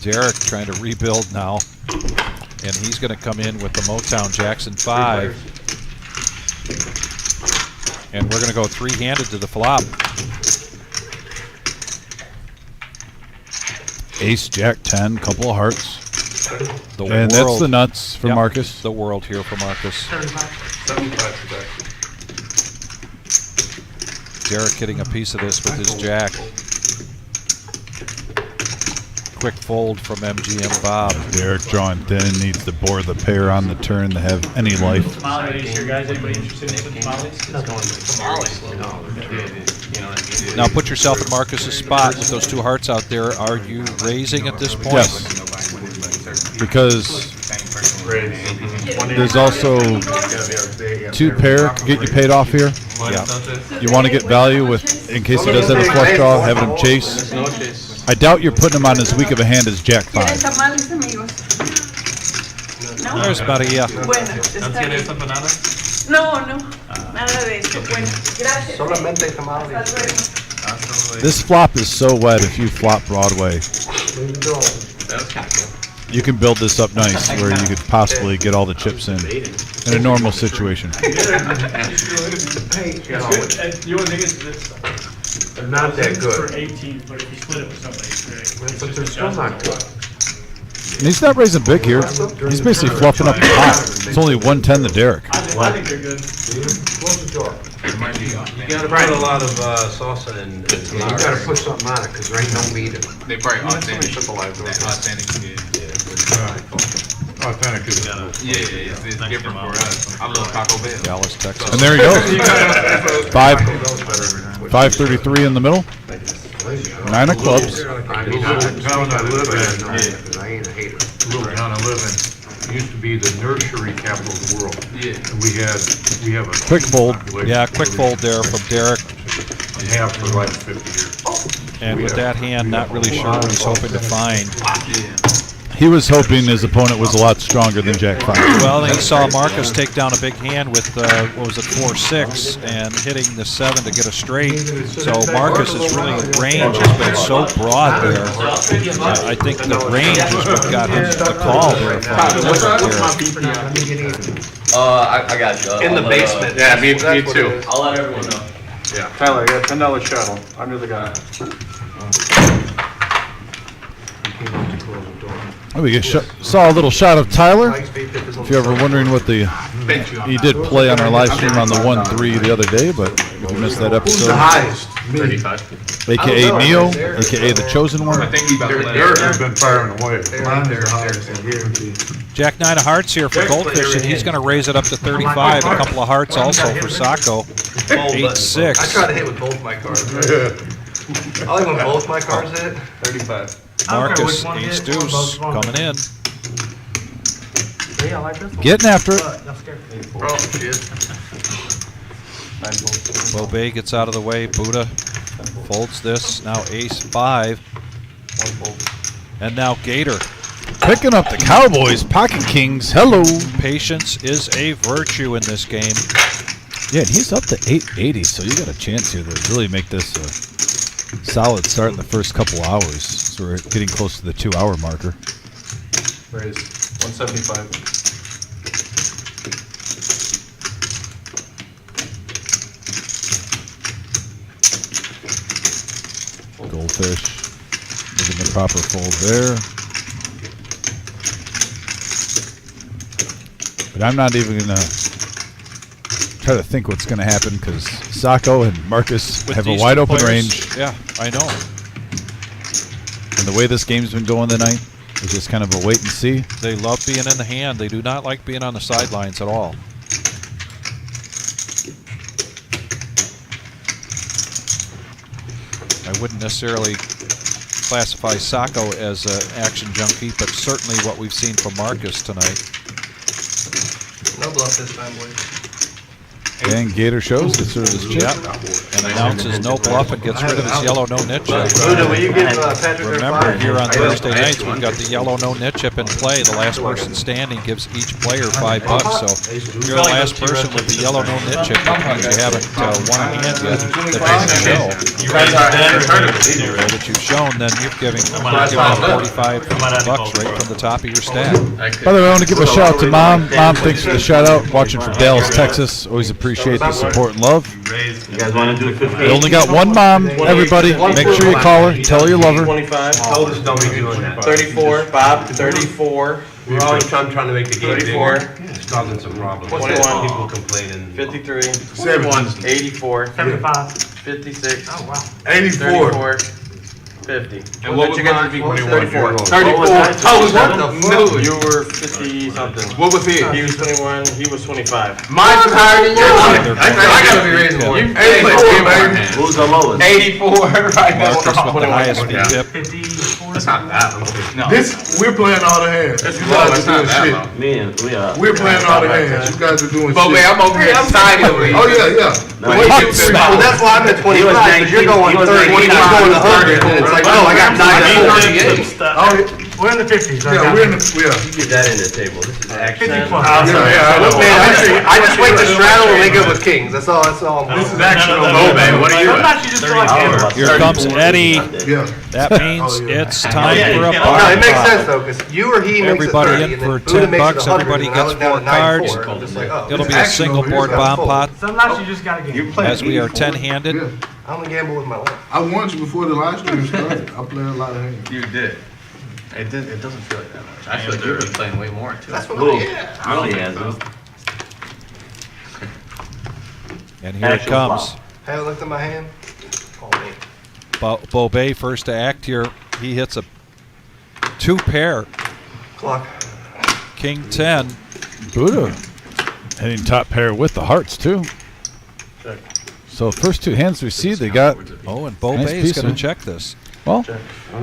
Derek trying to rebuild now, and he's going to come in with the Motown Jackson 5. And we're going to go 3-handed to the flop. Ace, Jack 10, couple of hearts. The And that's the nuts for Marcus. The world here for Marcus. Derek hitting a piece of this with his jack. Quick fold from MGM Bob. Derek drawing thin, needs to bore the pair on the turn to have any life. Tamales here, guys. Anybody interested in some tamales? Now put yourself in Marcus's spot with those 2 hearts out there. Are you raising at this point? Yes. Because there's also 2 pair could get you paid off here. Yeah. You want to get value with, in case he does have a flush draw, having him chase. I doubt you're putting him on as weak of a hand as Jack 5. There's Maria. No, nada de eso. Bueno, gracias. Solamente tamales. This flop is so wet if you flop Broadway. You can build this up nice where you could possibly get all the chips in a normal situation. You know, the thing is, They're not that good. for 18, but if you split it with somebody, it's great. But they're still not good. And he's not raising big here. He's basically fluffing up the pot. It's only 110 to Derek. I think they're good. Close the door. You gotta put a lot of salsa in. You gotta put something on it, cause there ain't no meat in it. They probably authentic. Authentic, Authentic is. it's different for us. I love Taco Bell. Dallas, Texas. And there he goes. 533 in the middle. 9 of clubs. I mean, the town I live in, I ain't a hater. The little town I live in used to be the nursery capital of the world. Yeah. And we have a. Quick fold. Yeah, quick fold there from Derek. And have for like 50 years. And with that hand, not really sure what he's hoping to find. He was hoping his opponent was a lot stronger than Jack 5. Well, then he saw Marcus take down a big hand with, 4-6 and hitting the 7 to get a straight. So Marcus's range has been so broad there. I think the range is what got him to the call there. I got you. In the basement. Yeah, me That's what too. it is. I'll let everyone know. Tyler, I got $10 shuttle. Under the gun. We saw a little shot of Tyler. If you're ever wondering what he did play on our live stream on the 1-3 the other day, but if you missed that episode, aka Neo, aka the Chosen One. I think he Derek has been firing away. Jack 9 of hearts here for Goldfish, and he's going to raise it up to 35. A couple of hearts also for Sacco. 8-6. I try to hit with both my cards. I like when both my cards hit. 35. Marcus, ace deuce, coming in. Yeah, I like this one. Getting after it. Oh, shit. Bobé gets out of the way. Buddha folds this. Now ace 5. And now Gator. Picking up the Cowboys, pocket kings. Hello. Patience is a virtue in this game. Yeah, and he's up to 880, so you got a chance here to really make this a solid start in the first couple hours. So we're getting close to the 2-hour marker. Raise. 175. Goldfish. Making the proper fold there. But I'm not even going to try to think what's going to happen because Sacco and Marcus With have a these wide two open players, range. Yeah, I know. And the way this game's been going tonight is just kind of a wait and see. They love being in the hand. They do not like being on the sidelines at all. I wouldn't necessarily classify Sacco as an action junkie, but certainly what we've seen from Marcus tonight. No bluff this time, boys. And Gator shows, gets rid of his chip. And announces no bluff and gets rid of his yellow no-nit chip. Buddha, will you give Patrick their Remember, five? here on Thursday nights, we've got the yellow no-nit chip in play. The last person standing gives each player $5. So if you're the last person with the yellow no-nit chip, that means you haven't won a hand yet. That makes you show. That you've shown, then you've given $45 right from the top of your stack. By the way, I want to give a shout out to Mom. Mom, thanks for the shout out. Watching from Dallas, Texas. Always appreciate the support and love. You guys wanna do 15? We only got one mom, everybody. Make sure you call her, tell her you love her. 25. Tell us don't be doing that. 34. Bob, 34. We're always trying to make the game 34. bigger. It's causing some problems. 21. People complaining. 53. 71. 84. 75. 56. Oh, wow. 84. 34. 50. And what was mine? 34. 34. Oh, what the No, fuck? You were 50 something. What was his? He was 21. He was 25. Mine's higher than yours. I gotta be raising more. 84, baby. Who's the lowest? 84 right now. Marcus with the highest V-tip. 54. That's not that low. No. We're playing all the hands. You guys That's are not doing that shit. low. Me and we are. We're playing all the hands. You guys are doing But shit. wait, I'm over here excited over you. Oh yeah. No, Wait, he- you said- Well, that's why I'm at 25, because you're going 30. He's going 100. And it's like, oh, I got 9 48. We're in the 50s. Yeah, we're in the Get that in the table. This is action. 50 plus. I just wait to straddle and link up with kings. That's all. This is actual low, man. What are you Sometimes at? you just feel like hammer. Here comes Eddie. Yeah. That means it's time for a No, bar it makes pop. sense though, because you or he makes Everybody it 30, in and for then Buddha makes $10, it 100, everybody and I gets went down 4 to 9-4. cards. I'm just like, oh, It'll be a action single over here. board bomb pot Sometimes you just gotta get. as we are 10-handed. Yeah. I only gamble with my life. I warned you before the live stream started. I play a lot of hands. You did. It doesn't feel like that much. I feel like you've been playing way more too. That's what Who? yeah. Really hasn't. And here it Actual comes. flop. Haven't looked at my hand. Oh, man. Bobet first to act here. He hits a 2-pair. Clock. King 10. Buddha hitting top pair with the hearts too. Check. So first two hands we see, they got. Oh, and Nice Bobet is piece, going huh? to check this. Well, Check.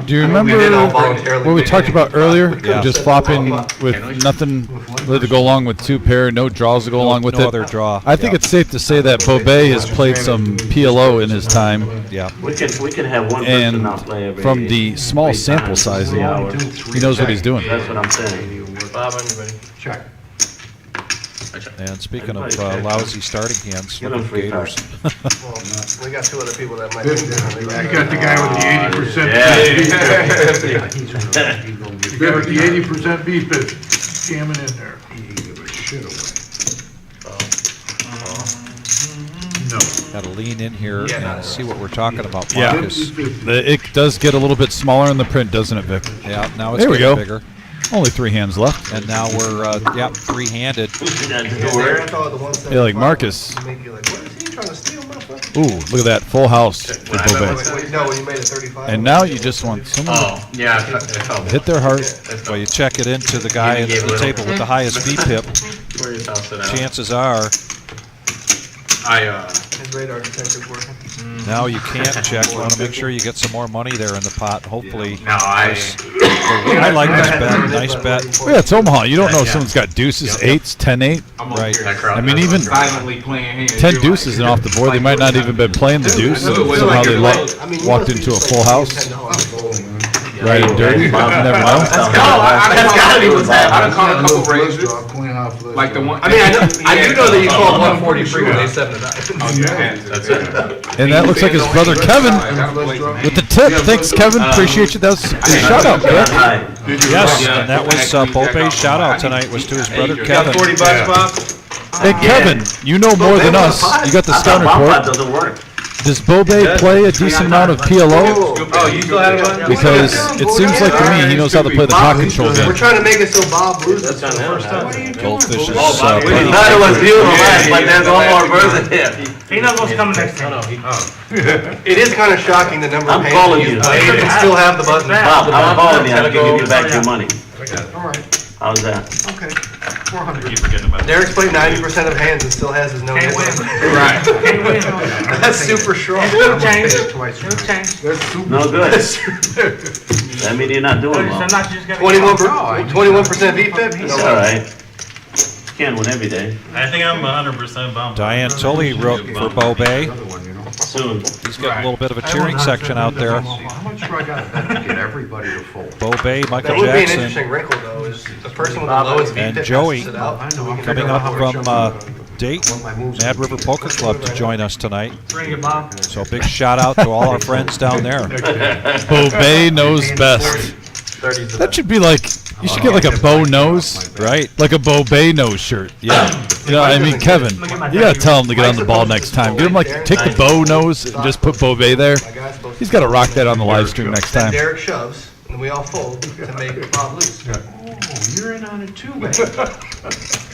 do you I mean, remember we did all voluntarily what we big talked hand. about earlier? Yeah. Just flopping with nothing really to go along with 2-pair, no draws to go along with no it. other draw. I think Yeah. it's safe to say that Bobet has played some PLO in his time, Yeah. We can have one person and not play every from the small 3 sample times, size, 3 hours. he knows what he's doing. That's what I'm saying. Bob, anybody? Check. And speaking of lousy starting hands, Give look him at 3 Gators. cards. Well, we got 2 other people that might. You got the guy with the 80%. Yeah. He's gonna give There you with the 80% beef scamming in there. He didn't give a shit away. No. Got to lean in here Yeah. and see what we're talking about, Yeah. Marcus. It does get a little bit smaller in the print, doesn't it, Vic? Yeah, now it's There we getting go. bigger. Only 3 hands left. And now we're, three-handed. Yeah, like Marcus. Make you like, what is he trying to steal, motherfucker? Ooh, look at that, full house for Bobet. No, when you made it 35. And now you just want someone Oh, yeah, to hit their heart. Well, you check it into the guy at the table with the highest V-pip. Chances are, His radar detector's working. now you can't check. You want to make sure you get some more money there in the pot. Hopefully. No, I like this bet. Nice bet. Well, yeah, it's Omaha. You don't know if someone's got deuces, 8s, 10-8. Right. I mean, even 10 deuces and off the board, they might not even been playing the deuce. Somehow they walked into a full house. Right and dirty. You never know. That's gotta be what's happening. I done called a couple raises. Like the one. I mean, I do know that you called 143 when they 7 it up. That's it. And that looks like his brother Kevin with the tip. Thanks, Kevin. Appreciate you. That was a shout out, Greg. Yes, and that was Bobet's shout out tonight was to his brother Kevin. $40, Bob? Hey, Kevin, you know more than us. You got the scout report. Doesn't work. Does Bobet play a decent amount of PLO? Oh, you still have it? Because it seems like to me he knows how to play the pot control We're game. trying to make it so Bob loses for the first time. Goldfish is We thought it was beautiful, but there's one more version here. He knows what's coming next time. It is kind of shocking the number of I'm hands calling you you. played and still have the button. Bob, I'm calling you. I'm giving you back your money. All right, How's that? okay. 400. Keep forgetting about it. Derek's played 90% of hands and still has his no Can't hits. win. Right. Can't win. That's super strong. It'll change. It'll change. No good. That means you're not doing well. Sometimes you just gotta 21% VFIP? It's all right. Can't win every day. I think I'm 100% bummed. Diane Tully wrote for Bobet. Soon. He's got a little bit of a cheering section out there. How much do I gotta bet to get everybody to fold? Bobet, That Michael would be an Jackson, interesting wrinkle though, is the person with the lowest VFIP and has to Joey sit out. coming up from Dayton, Mad River Poker Club to join us tonight. Bring it, Bob. So a big shout out to all our friends down there. Bobet knows best. That should be like, you should get like a bow nose, Right. like a Bobet nose shirt. Yeah. You know, I mean, Kevin, you gotta tell him to get on the ball next time. Give him like, take the bow nose and just put Bobet there. He's gotta rock that on the live stream next Then time. Derek shoves, and we all fold to make Bob lose. Oh, you're in on it too, man.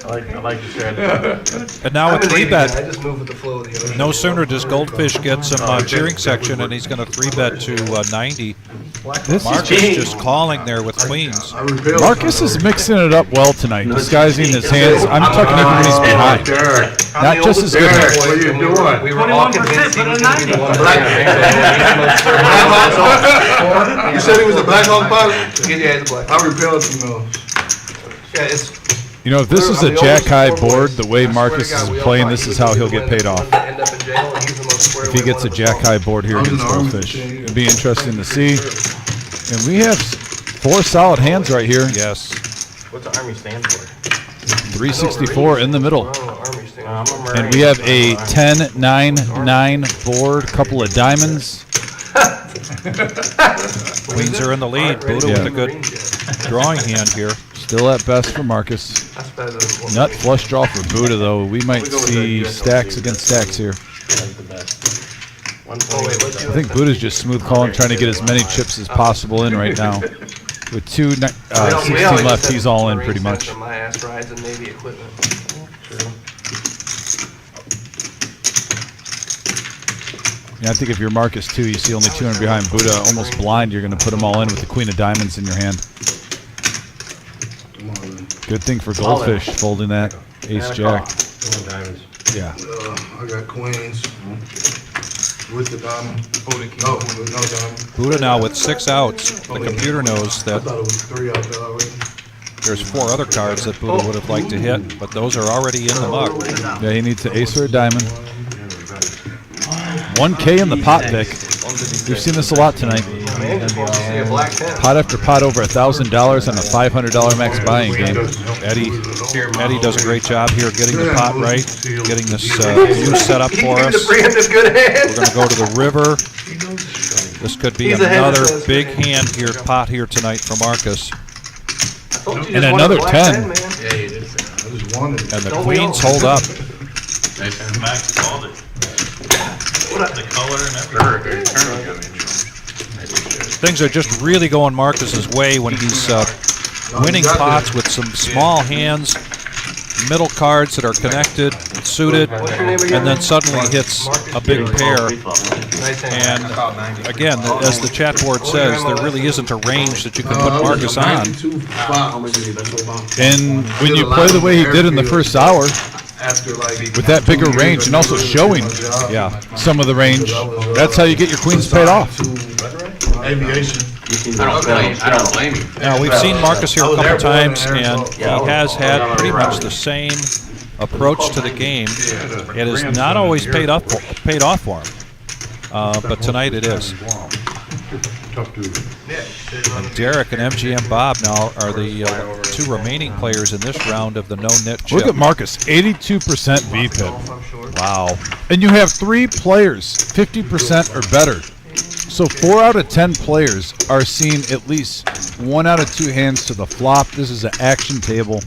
I like the strategy. And now a I'm an 3 easy guy, I bet. just move with the flow of the ocean. No sooner does Goldfish get some cheering section and he's going to 3 bet to 90. This is Marcus just calling there with queens. Marcus is mixing it up well tonight, disguising his hands. I'm talking even when he's behind. Not just as good. What are you doing? We were all 21%, convinced he but was a going to be the 90. one black. You said he was a Black Hawk pilot? Yeah, he's black. I repelled from those. Yeah, it's. You know, if this is a jack high board, the way Marcus is playing, this is how he'll get paid off. If he gets a jack high board here against Goldfish, it'd be interesting to see. And we have 4 solid hands right here. Yes. What's the Army stand for? 364 in the middle. I don't know what Army stands for. And we have a 10-9-9 board, couple of diamonds. Queens are in the lead. Buddha with a good drawing hand here. Still at best for Marcus. That's better than what. Nut flush draw for Buddha, though. We might see stacks against stacks here. Oh, wait, let's do I think Buddha's just smooth calling, trying to get as many chips as possible in right now. With 16 left, he's all in pretty much. My ass rides and maybe equipment. Yeah, I think if you're Marcus too, you see only 200 behind Buddha, almost blind. You're going to put them all in with the queen of diamonds in your hand. Good thing for Goldfish, folding that ace jack. Yeah. I got queens with the diamond. No diamond. Buddha now with 6 outs. The computer knows I that thought it was 3 out there already. there's 4 other cards that Buddha would have liked to hit, but those are already in the mug. Yeah, he needs an ace or a diamond. 1K in the pot, Vic. We've seen this a lot tonight. Pot after pot over $1,000 on a $500 max buying game. Eddie does a great job here getting the pot right, getting this view set up for us. We're going to go to the river. This could be another big hand here, pot here tonight for Marcus. And another 10. I just wanted it. And the queens hold up. Max called it. The color and everything. Things are just really going Marcus's way when he's winning pots with some small hands, middle cards that are connected, suited, and then suddenly hits a big pair. And again, as the chat board says, there really isn't a range that you can put Marcus on. And when you play the way he did in the first hour, with that bigger range and also showing some of the range, that's how you get your queens paid off. Aviation. I don't blame you. Now, we've seen Marcus here a couple times, and he has had pretty much the same approach to the game. It has not always paid off for him, but tonight it is. And Derek and MGM Bob now are the 2 remaining players in this round of the no-nit chip. Look at Marcus, 82% VPIP. Wow. And you have 3 players, 50% or better. So 4 out of 10 players are seeing at least 1 out of 2 hands to the flop. This is an action table.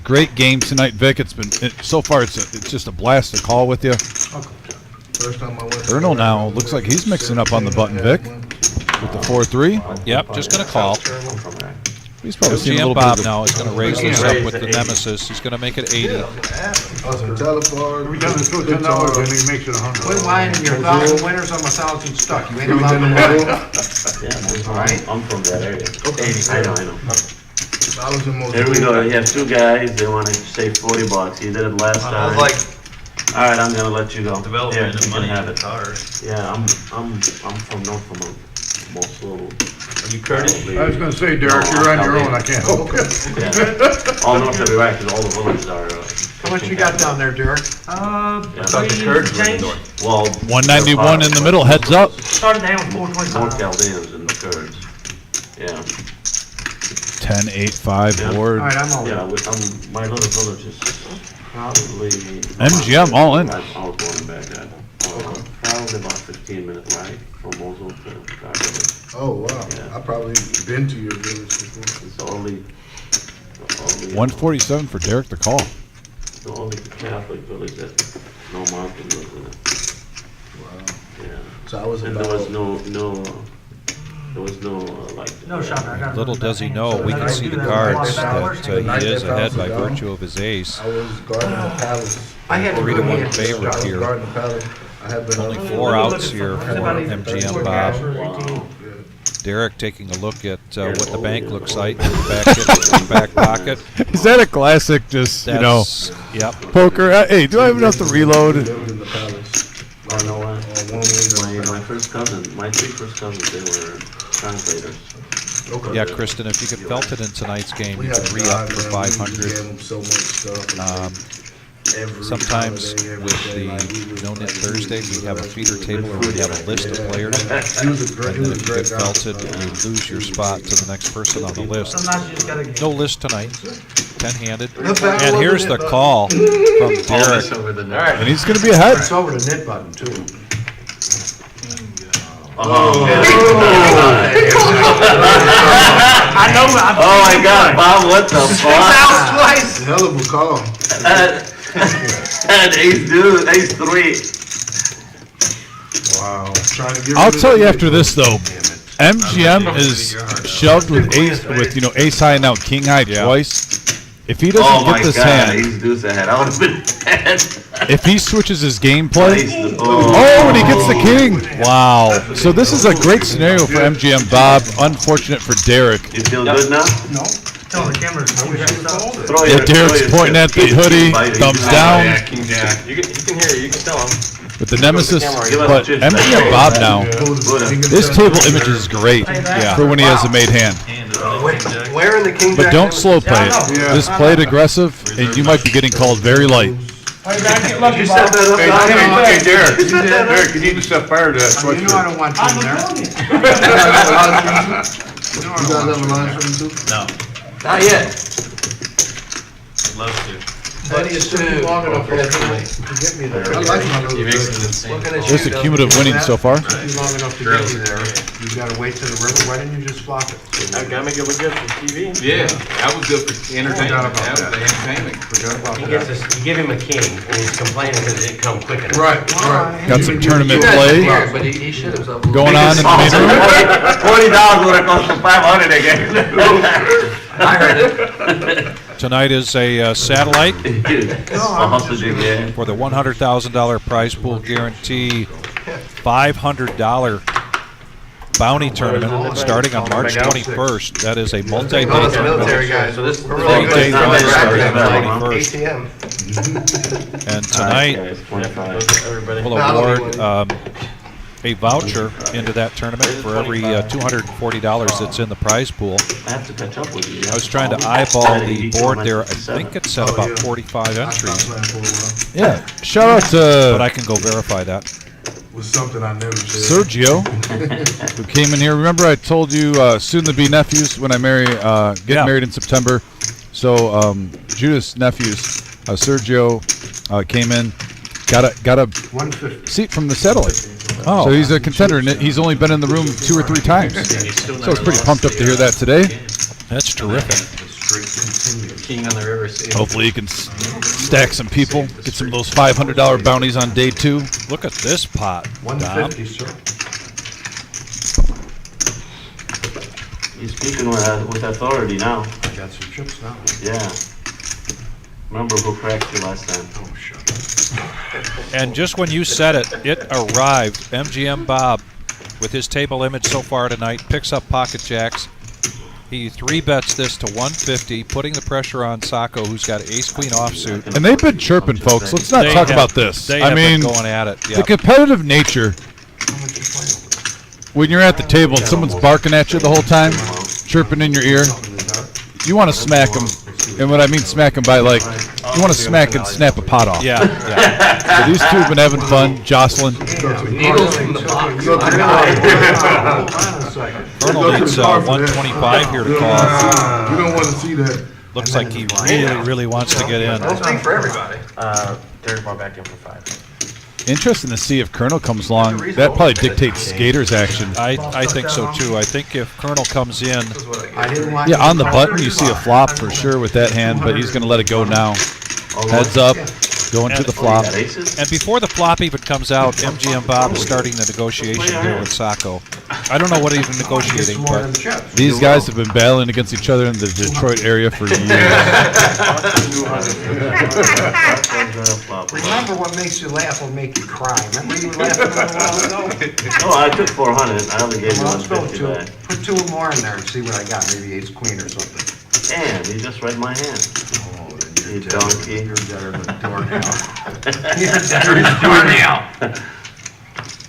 Great game tonight, Vic. So far it's just a blast to call with you. Colonel now looks like he's mixing up on the button, Vic, with the 4-3. Yep, just going to call. He's probably seen a little Bob bit of now is going to raise this up with the Nemesis. He's going to make it 80. We done this for $10 and he makes it 100. Quit whining your 1,000 winners, I'm 1,000 stuck. You ain't allowed to win. I'm from that area. Okay. I know. Here we go. You have 2 guys. They want to save $40. You did it last time. I was like, all right, I'm gonna let you go. Development you and money can have in it. the cars. Yeah, I'm from North Vermont. Most little. Are you Curtis? I was gonna say, Derek, you're on your own, I can't help it. Yeah. All north of Iraq, because all the villages are. How much you got down there, Derek? I thought the Kurds were in north. Well, 191 in the middle, heads up. Started down with 425. North Chaldeans and the Kurds. Yeah. 10-8-5 board. All right, I'm all Yeah, my little village is probably. MGM all in. I was born in Baghdad. Probably about 15-minute ride from Mosul to Baghdad. Oh, wow. Yeah. I've probably been to your village before. It's the only 147 for Derek to call. the only Catholic village that no Muslim lives in it. Wow. Yeah. So I was And about... there was no like. No shot. I got Little does he know, we can see the cards that he is ahead by virtue of his ace. I was guarding the palace. I had to 3-1 favorite I was here. guarding the palace. I had been Only up- 4 outs here for MGM Bob. Wow. Derek taking a look at what the bank looks like in the back pocket. Is that a classic, just, That's, yep. poker? Hey, do I have enough to reload? lived in the palace. I know what? One wing My first cousin, my 3 first cousins, they were translators. Okay. Yeah, Kristen, if you could felt it in tonight's game, We you had could a re-up guy, for man, we 500. gave him so much stuff. Every Sometimes holiday, every with day, the like, we was No-Nit like, Thursday, we have a feeder table where we have a list of players. He was a great, And he then was if a you great get guy. felted, you lose your spot to the next person on the list. Sometimes you just gotta get. No list tonight, 10-handed. That's how it And was here's with the it, call from Derek. And he's going to be ahead. It's over the knit button, too. I know. Oh my God, Bob, what the fuck? Twice. Hell of a call. And ace 3. Wow. Trying to get I'll rid of tell you the after this, though, MGM is shoved with ace, ace high and now king high twice. If he doesn't get this hand, if he switches his gameplay, and he gets the king. Wow. So this is a great scenario for MGM Bob. Unfortunate for Derek. You feel good now? No. Tell the camera. Yeah, Derek's pointing at the hoodie, thumbs down. Yeah, king jack. You can hear it. You can tell him. With the nemesis, but MGM Bob now. This table image is great for when he has a made hand. Where in the king But jack? don't slow play it. Just play it aggressive, and you might be getting called very light. You set that up. Hey, Derek, you need to set fire to that You know I don't want you in there. You guys have a line for me too? No, Not yet. love to. But it's too long enough for that to get me there. I like my little He makes bit. it insane. There's the cumulative winning so far. Too long enough to get you there. You gotta wait till the river. Why didn't you just flop it? That guy make it look good for TV. Yeah, that was good for entertainment. That was the entertainment. You give him a king, and he's complaining because it didn't come quick enough. Right. Got some tournament You guys play are here, but he shit himself. going on in the main room. $20 would have cost him $500 again. I heard it. Tonight is a satellite for the $100,000 prize pool guarantee $500 bounty tournament starting on March 21st. That is a multi-day Military tournament. guy, so this we're really Three-day good. run starting on Right. 21st. ATM. And tonight we'll award a voucher into that tournament for every $240 that's in the prize pool. I have to catch up with you. I was trying to eyeball the board there. I think it said about 45 entries, Yeah. Shout out but to I can go verify that. Was something I never said. Sergio, who came in here. Remember I told you soon-to-be nephews when I get married in September. So Judith's nephews, Sergio, came in, got a 150. seat from the satellite. Oh, So he's a contender, and he's only been in the room 2 or 3 times. So I was pretty pumped up to hear that today. that's terrific. King on the river. Hopefully he can stack some people, get some of those $500 bounties on day 2. Look at this pot, Dom. 150, sir. He's speaking with authority now. I got some chips now. Yeah. Remember who cracked you last time? Oh, shut up. And just when you said it, it arrived. MGM Bob, with his table image so far tonight, picks up pocket jacks. He 3-bets this to 150, putting the pressure on Sacco, who's got ace-queen offsuit. And they've been chirping, folks. Let's not talk about this. They I have mean, been going at it. the competitive nature, when you're at the table and someone's barking at you the whole time, chirping in your ear, you want to smack them. And what I mean smack them by, like, you want to smack and snap a pot off. Yeah. So these two have been having fun, jostling. Needles from the box. Colonel needs 125 here to call. You don't want to see that. Looks like he really wants to get in. Don't speak for everybody. Derek brought back in for 5. Interesting to see if Colonel comes along. That probably dictates Skater's action. I think so too. I think if Colonel comes in, I didn't want Yeah, on the button you see a flop for sure with that hand, but he's going to let it go now. Heads up, going to the flop. and before the flop even comes out, MGM Bob is starting the negotiation here with Sacco. I don't know what he's negotiating, more than but chips. These guys have been battling against each other in the Detroit area for years. Remember what makes you laugh will make you cry. Remember you were laughing a little while ago? Oh, I took 400. I only gave you Well, let's go 150 back. put 2 more in there and see what I got. Maybe ace queen or something. Damn, you just read my hand. Oh, then You you're dead. donkey. You're deader than doornail.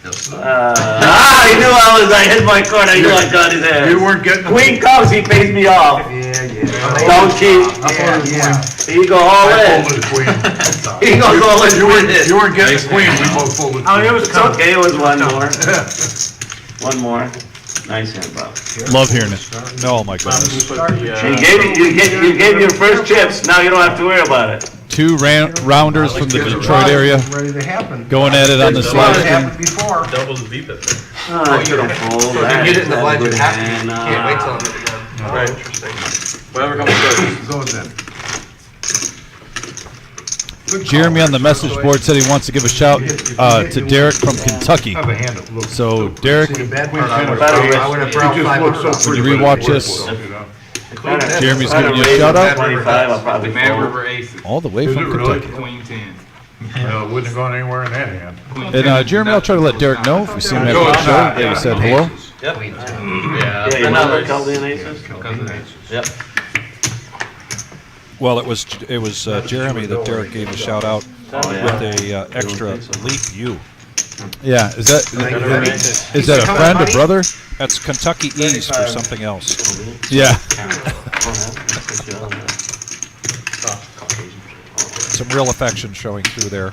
He knew I hit my card. I knew I got his ass. You weren't getting. Queen comes, he pays me off. Yeah. Donkey. Yeah. He go all I in. folded the queen. He goes all in with it. You weren't getting the queen, we both folded. Oh, it was It's okay, it was one more. One more. Nice hand, Bob. Love hearing it. oh my goodness. You gave your first chips, now you don't have to worry about it. 2 rounders from the Detroit area Ready to happen. going at it on this It's live never stream. happened before. Double the beep it. Oh, you don't fold. So if you get it in the blind, you have to. You can't wait till I'm again. Right, interesting. Whatever comes first. So then. Jeremy on the message board said he wants to give a shout to Derek from Kentucky. Have a hand that looks. So, Derek, The bad part, I would have brought $500. when you rewatch this, Jeremy's giving you a shout out 25, I'll probably The Mad fold. River Aces. all the way Is from it really? Kentucky. Queen 10. No, it wouldn't have gone anywhere in that hand. And Jeremy, I'll try to let Derek know if we see him after the show that you said hello. Yeah, your mother called in aces? Yep. Well, it was Jeremy that Derek gave a shout out with a extra leap U. Yeah, is that a friend, a brother? That's Kentucky East or something else. Yeah. Some real affection showing through there.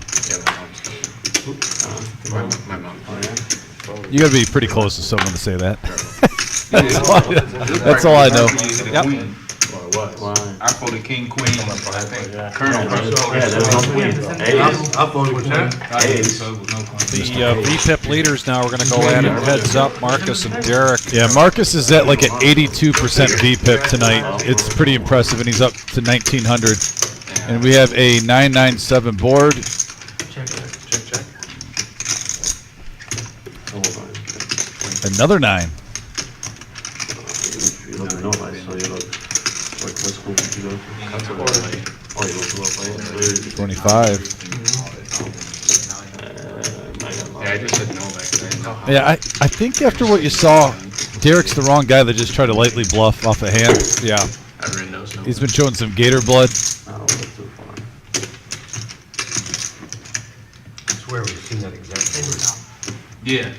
You got to be pretty close to someone to say that. That's all I know. Yep. I voted King Queen, I think. Colonel. Yeah, there's no queen. Ace. I voted with that. Ace. The VPIP leaders now are going to go at it heads up, Marcus and Derek. Yeah, Marcus is at like an 82% VPIP tonight. It's pretty impressive, and he's up to 1900. And we have a 997 board. Another 9. You look normal, so you look. What school did you go to? Oh, you go to 25. Yeah, I just said no back then. Yeah, I think after what you saw, Derek's the wrong guy that just tried to lightly bluff off a hand. Yeah. I've written those. He's been showing some gator blood. I swear we've seen that exactly. Yeah.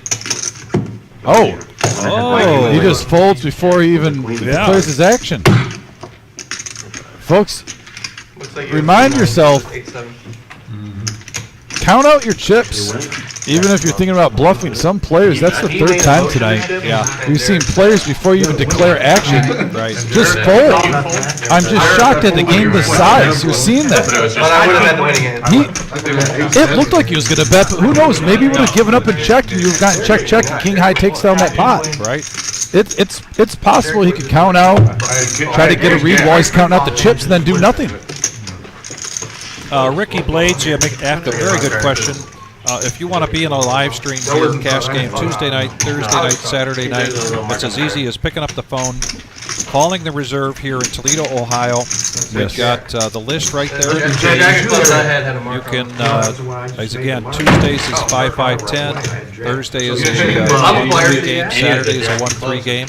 Oh. Oh. He just folds before he even declares his action. Folks, remind yourself, count out your chips. Even if you're thinking about bluffing, some players, that's the third time tonight. Yeah. We've seen players before you even declare action, just fold. I'm just shocked at the game this size. You're seeing that. But I would have had to win again. It looked like he was going to bet, but who knows? Maybe he would have given up and checked, and you've gotten check, and king high takes down that pot. Right. It's possible he could count out, try to get a read while he's counting out the chips, and then do nothing. Ricky Blades, you asked a very good question. If you want to be in a live stream here, cash game Tuesday night, Thursday night, Saturday night, it's as easy as picking up the phone, calling the reserve here in Toledo, Ohio. We've got the list right there. You can, as again, Tuesdays is 5-5-10, Thursday is a 1-3 game, Saturday is a 1-3 game.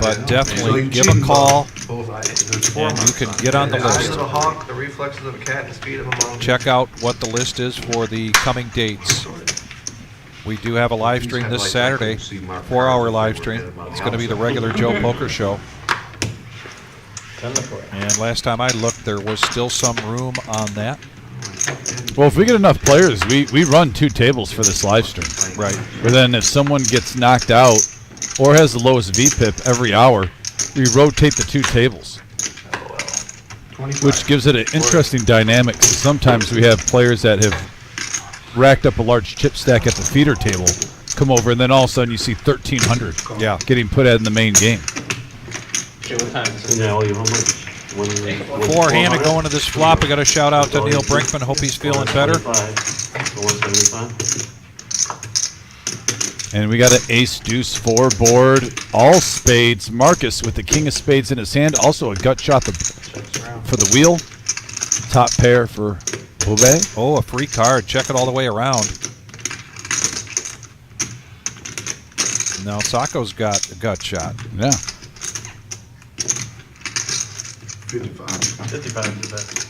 But definitely give a call, and you can get on the list. The hawk, the reflexes of a cat, and the speed of a monkey. Check out what the list is for the coming dates. We do have a live stream this Saturday, 4-hour live stream. It's going to be the regular Joe Poker Show. And last time I looked, there was still some room on that. Well, if we get enough players, we run 2 tables for this live stream. Right. But then if someone gets knocked out or has the lowest VPIP every hour, we rotate the 2 tables, which gives it an interesting dynamic. Sometimes we have players that have racked up a large chip stack at the feeder table come over, and then all of a sudden you see 1,300 getting put out in the main game. Four-handed going to this flop. We got a shout out to Neil Brinkman. Hope he's feeling better. And we got an ace deuce 4 board, all spades. Marcus with the king of spades in his hand, also a gut shot for the wheel. Top pair for Bouvet. Oh, a free card. Check it all the way around. Now Sacco's got a gut shot. Yeah. 55. 55 is the best.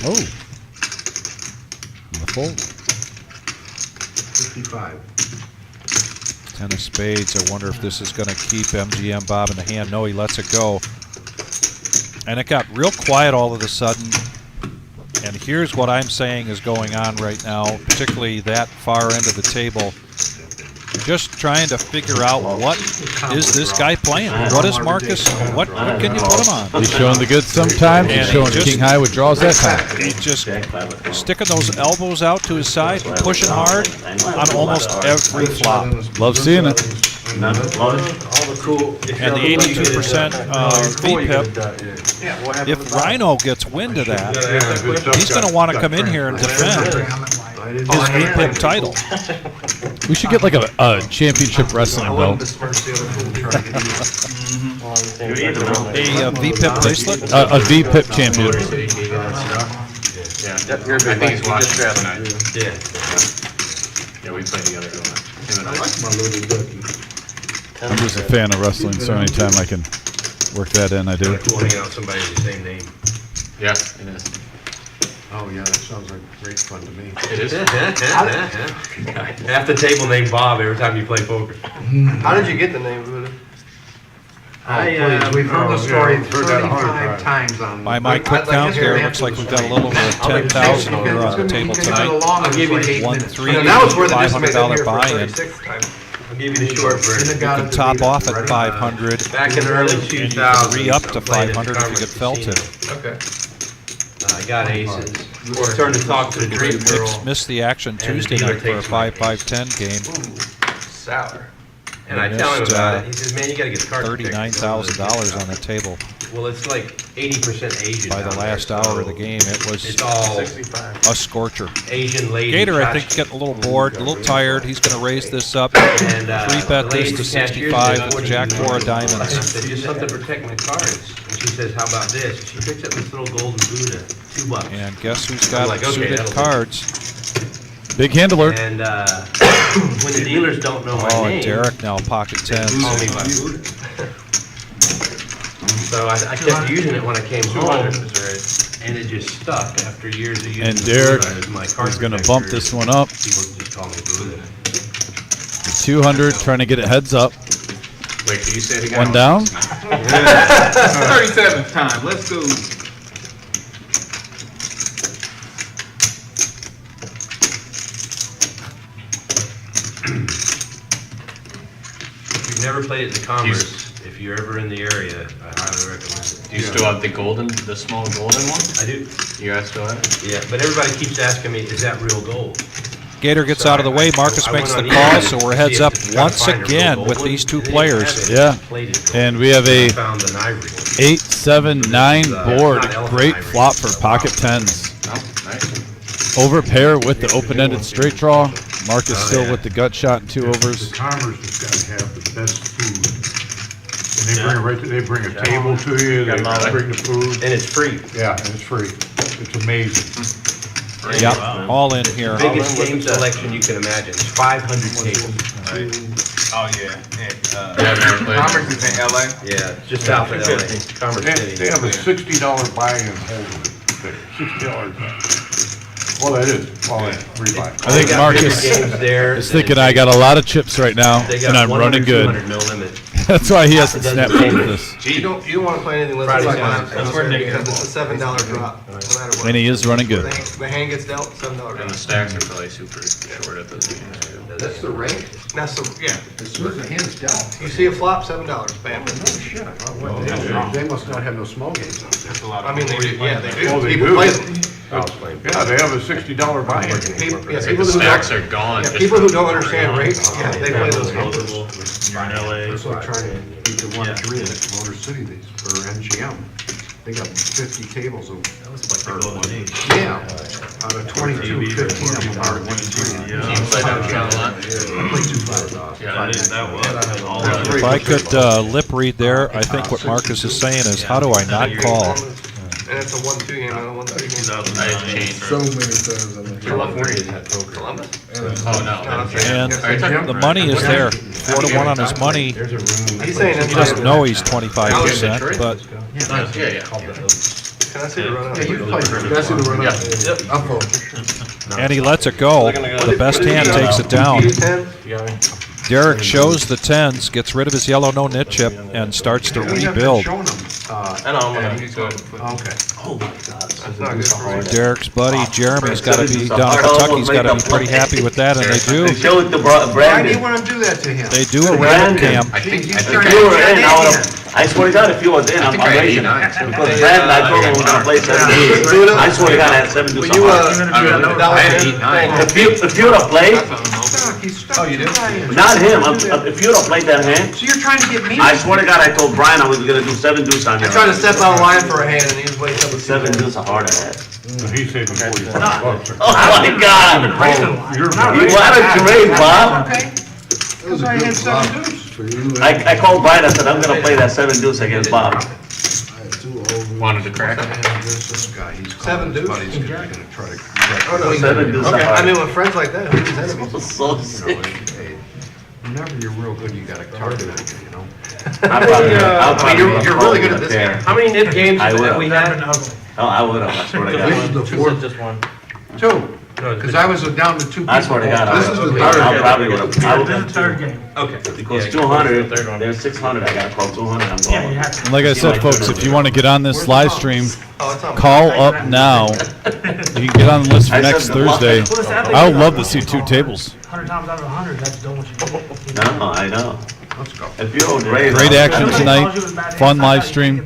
Oh. The fold. 55. 10 of spades. I wonder if this is going to keep MGM Bob in the hand. No, he lets it go. And it got real quiet all of a sudden. And here's what I'm saying is going on right now, particularly that far end of the table. just trying to figure out what is this guy playing? What is Marcus? What can you put him on? He's showing the goods sometimes. He's And showing just- king high withdrawals that time. He's just sticking those elbows out to his side, pushing hard on almost every flop. Love seeing it. None. All the cool. And the 82% VPIP, if Rhino gets wind of that, he's going to want to come in here and defend his VPIP title. We should get like a championship wrestling belt. A VPIP bracelet? A VPIP champion. You're a big he's watching tonight. Yeah, we played together. I like my little ducky. I'm just a fan of wrestling, so anytime I can work that in, I do. Cool hanging out with somebody with the same name. Yeah, it is. Oh, yeah, that sounds like great fun to me. It is. Half the table named Bob every time you play poker. How did you get the name, Buddha? We've heard the story Heard that 35 times on. By my quick count here, it looks like we've got a little over 10,000 here on the table tonight. I'll give you the- 1-3, That was worth it just to make it $500 here for a buy-in. 36th time. I'll give you the short version. You can top off at 500. Back in the early And you 2000s. can re-up to 500 if you get felted. Okay. I got aces. Or turn to talk to the dream girl. Missed the action Tuesday night for a 5-5-10 game. Sour. And I tell him about it. He says, man, you gotta get the card $39,000 on the table. Well, it's like 80% Asian. By the down last there, hour so of the game, it was it's all a scorcher. Asian lady. Gator, I think, getting a little bored, a little tired. He's going to raise this up. And, 3-bet this to 65 with Jack 4 of I diamonds. said, just something to protect my cards. And she says, how about this? She picks up this little golden Buddha, $2. And guess who's I'm got like, okay, suited that'll do. cards? Big hand alert. And when the dealers don't know my Oh, name, and Derek now pocket they call tens. me by Buddha. So I kept using it when I came home, and it just stuck after years of using And the Derek Buddha as my card is going to protector. bump this one up. People just call me Buddha. 200, trying to get it heads up. Wait, can you say it again? One down. 37th time, let's go. If you've never played it in Commerce, if you're ever in the area, I highly recommend it. Do you still have the golden, the small golden one? I do. You guys still have it? Yeah, but everybody keeps asking me, is that real gold? Gator gets out of the way. Marcus makes the call, so we're heads up once again with these two players. Yeah. And we have a Found an ivory. 8-7-9 board. Great flop for pocket tens. No? Nice. Over pair with the open-ended straight draw. Marcus still with the gut shot and 2 overs. Commerce has got to have the best food. And they bring it right, they bring a table to you, they bring the food. And it's free. Yeah, and it's free. It's amazing. Yep, all in here. Biggest game selection you can imagine. It's 500 tables. Oh, yeah. Commerce is in LA? Yeah, just south of LA. Commerce City. They have a $60 buy-in holder. $60. Well, that is, rebuy. I think Marcus is thinking I got a lot of chips right now, and I'm running good. That's why he has to snap into this. You don't want to play anything less than $5 because it's a $7 drop, no matter what. And he is running good. The hand gets dealt, $7 drop. And the stacks are probably super short at those games too. That's the rate? That's the, yeah. The hand's dealt. You see a flop, $7, bam. No shit. They must not have no small games. I mean, they do, yeah, they do. Oh, they People do? play them. Yeah, they have a $60 buy-in. People, yeah, The people who stacks don't, are gone. yeah, just people for who the don't frame. understand rates, yeah, they play those games. You're in LA. That's like trying to beat the 1-3 at Motor City, or MGM. They got 50 tables of. That was like the golden age. Yeah, out of 22, 15 of them are 1-3. You play downtown a lot? I play 2 Yeah, that was. All that. If I could lip read there, I think what Marcus is saying is, how do I not call? And it's a 1-2 game, not a 1-3 game. I changed. So many times in the California had poker. Columbus? Oh, no. And the money is there. 4-1 on his money. He's saying He doesn't know he's 25%, but Yeah. Can I see the run up? Yeah, you can play. Can I see the run up? I'm full. and he lets it go. The best hand takes it down. 10? Derek shows the tens, gets rid of his yellow no-nit chip, and starts to rebuild. Showing them. I know, I'm gonna he's do going it. to put. Okay. Oh my God. That's not good for you. Derek's buddy Jeremy's got to be Seven deuce. down in I Kentucky's got to be almost pretty made a happy with that, and they do. Show it to Why do you Brandon. want to do that to him? They do a random cam. I think If you were in, I swear to God, if you were in, I'm raising it. Because Brandon, I told him we're gonna play 7 deuce. I swear to God, I had 7 deuce. When you, I had 8-9. If you would have played, Oh, you do? not him, if you would have played that hand, So you're trying to get me? I swear to God, I told Brian I was gonna do 7 deuce on I him. tried to step out of line for a hand and he was way up with 7 deuce a harder hand. He's saving $45. Oh my God! You're You what a great, Bob. Okay. That was a I good had 7 block deuce. for you. I called Brian, I said, I'm gonna play that 7 deuce against Bob. I had 2 over. Wanted to crack it. This guy, he's Seven calling his deuce? buddies, 'cause they're gonna try to. Oh, no, 7 deuce a Okay, I harder. mean, with friends like that, who's his enemy? So sick. Hey, whenever you're real good, you got a target on you, you know? You're really good at this game. How many nit games I have will. we had? Oh, I would've, I swear to This God. is the Two, fourth. just one. 2, because I was down to 2 people. I swear to God, I This is the would've. third I game. probably would've. I This is the would've. third game. Okay. Because 200, there's 600, I gotta call 200, I'm Yeah, you going. have to. And like I said, folks, if you want to get on this live stream, Oh, it's on. call up now. You can get on the list for I said next the bluff. Thursday. Well, the sad thing I is, would love to see 2 tables. 100 times out of 100, that's doing what you do. No, I know. Let's go. If you don't raise. Great I'll- action tonight. Fun live stream.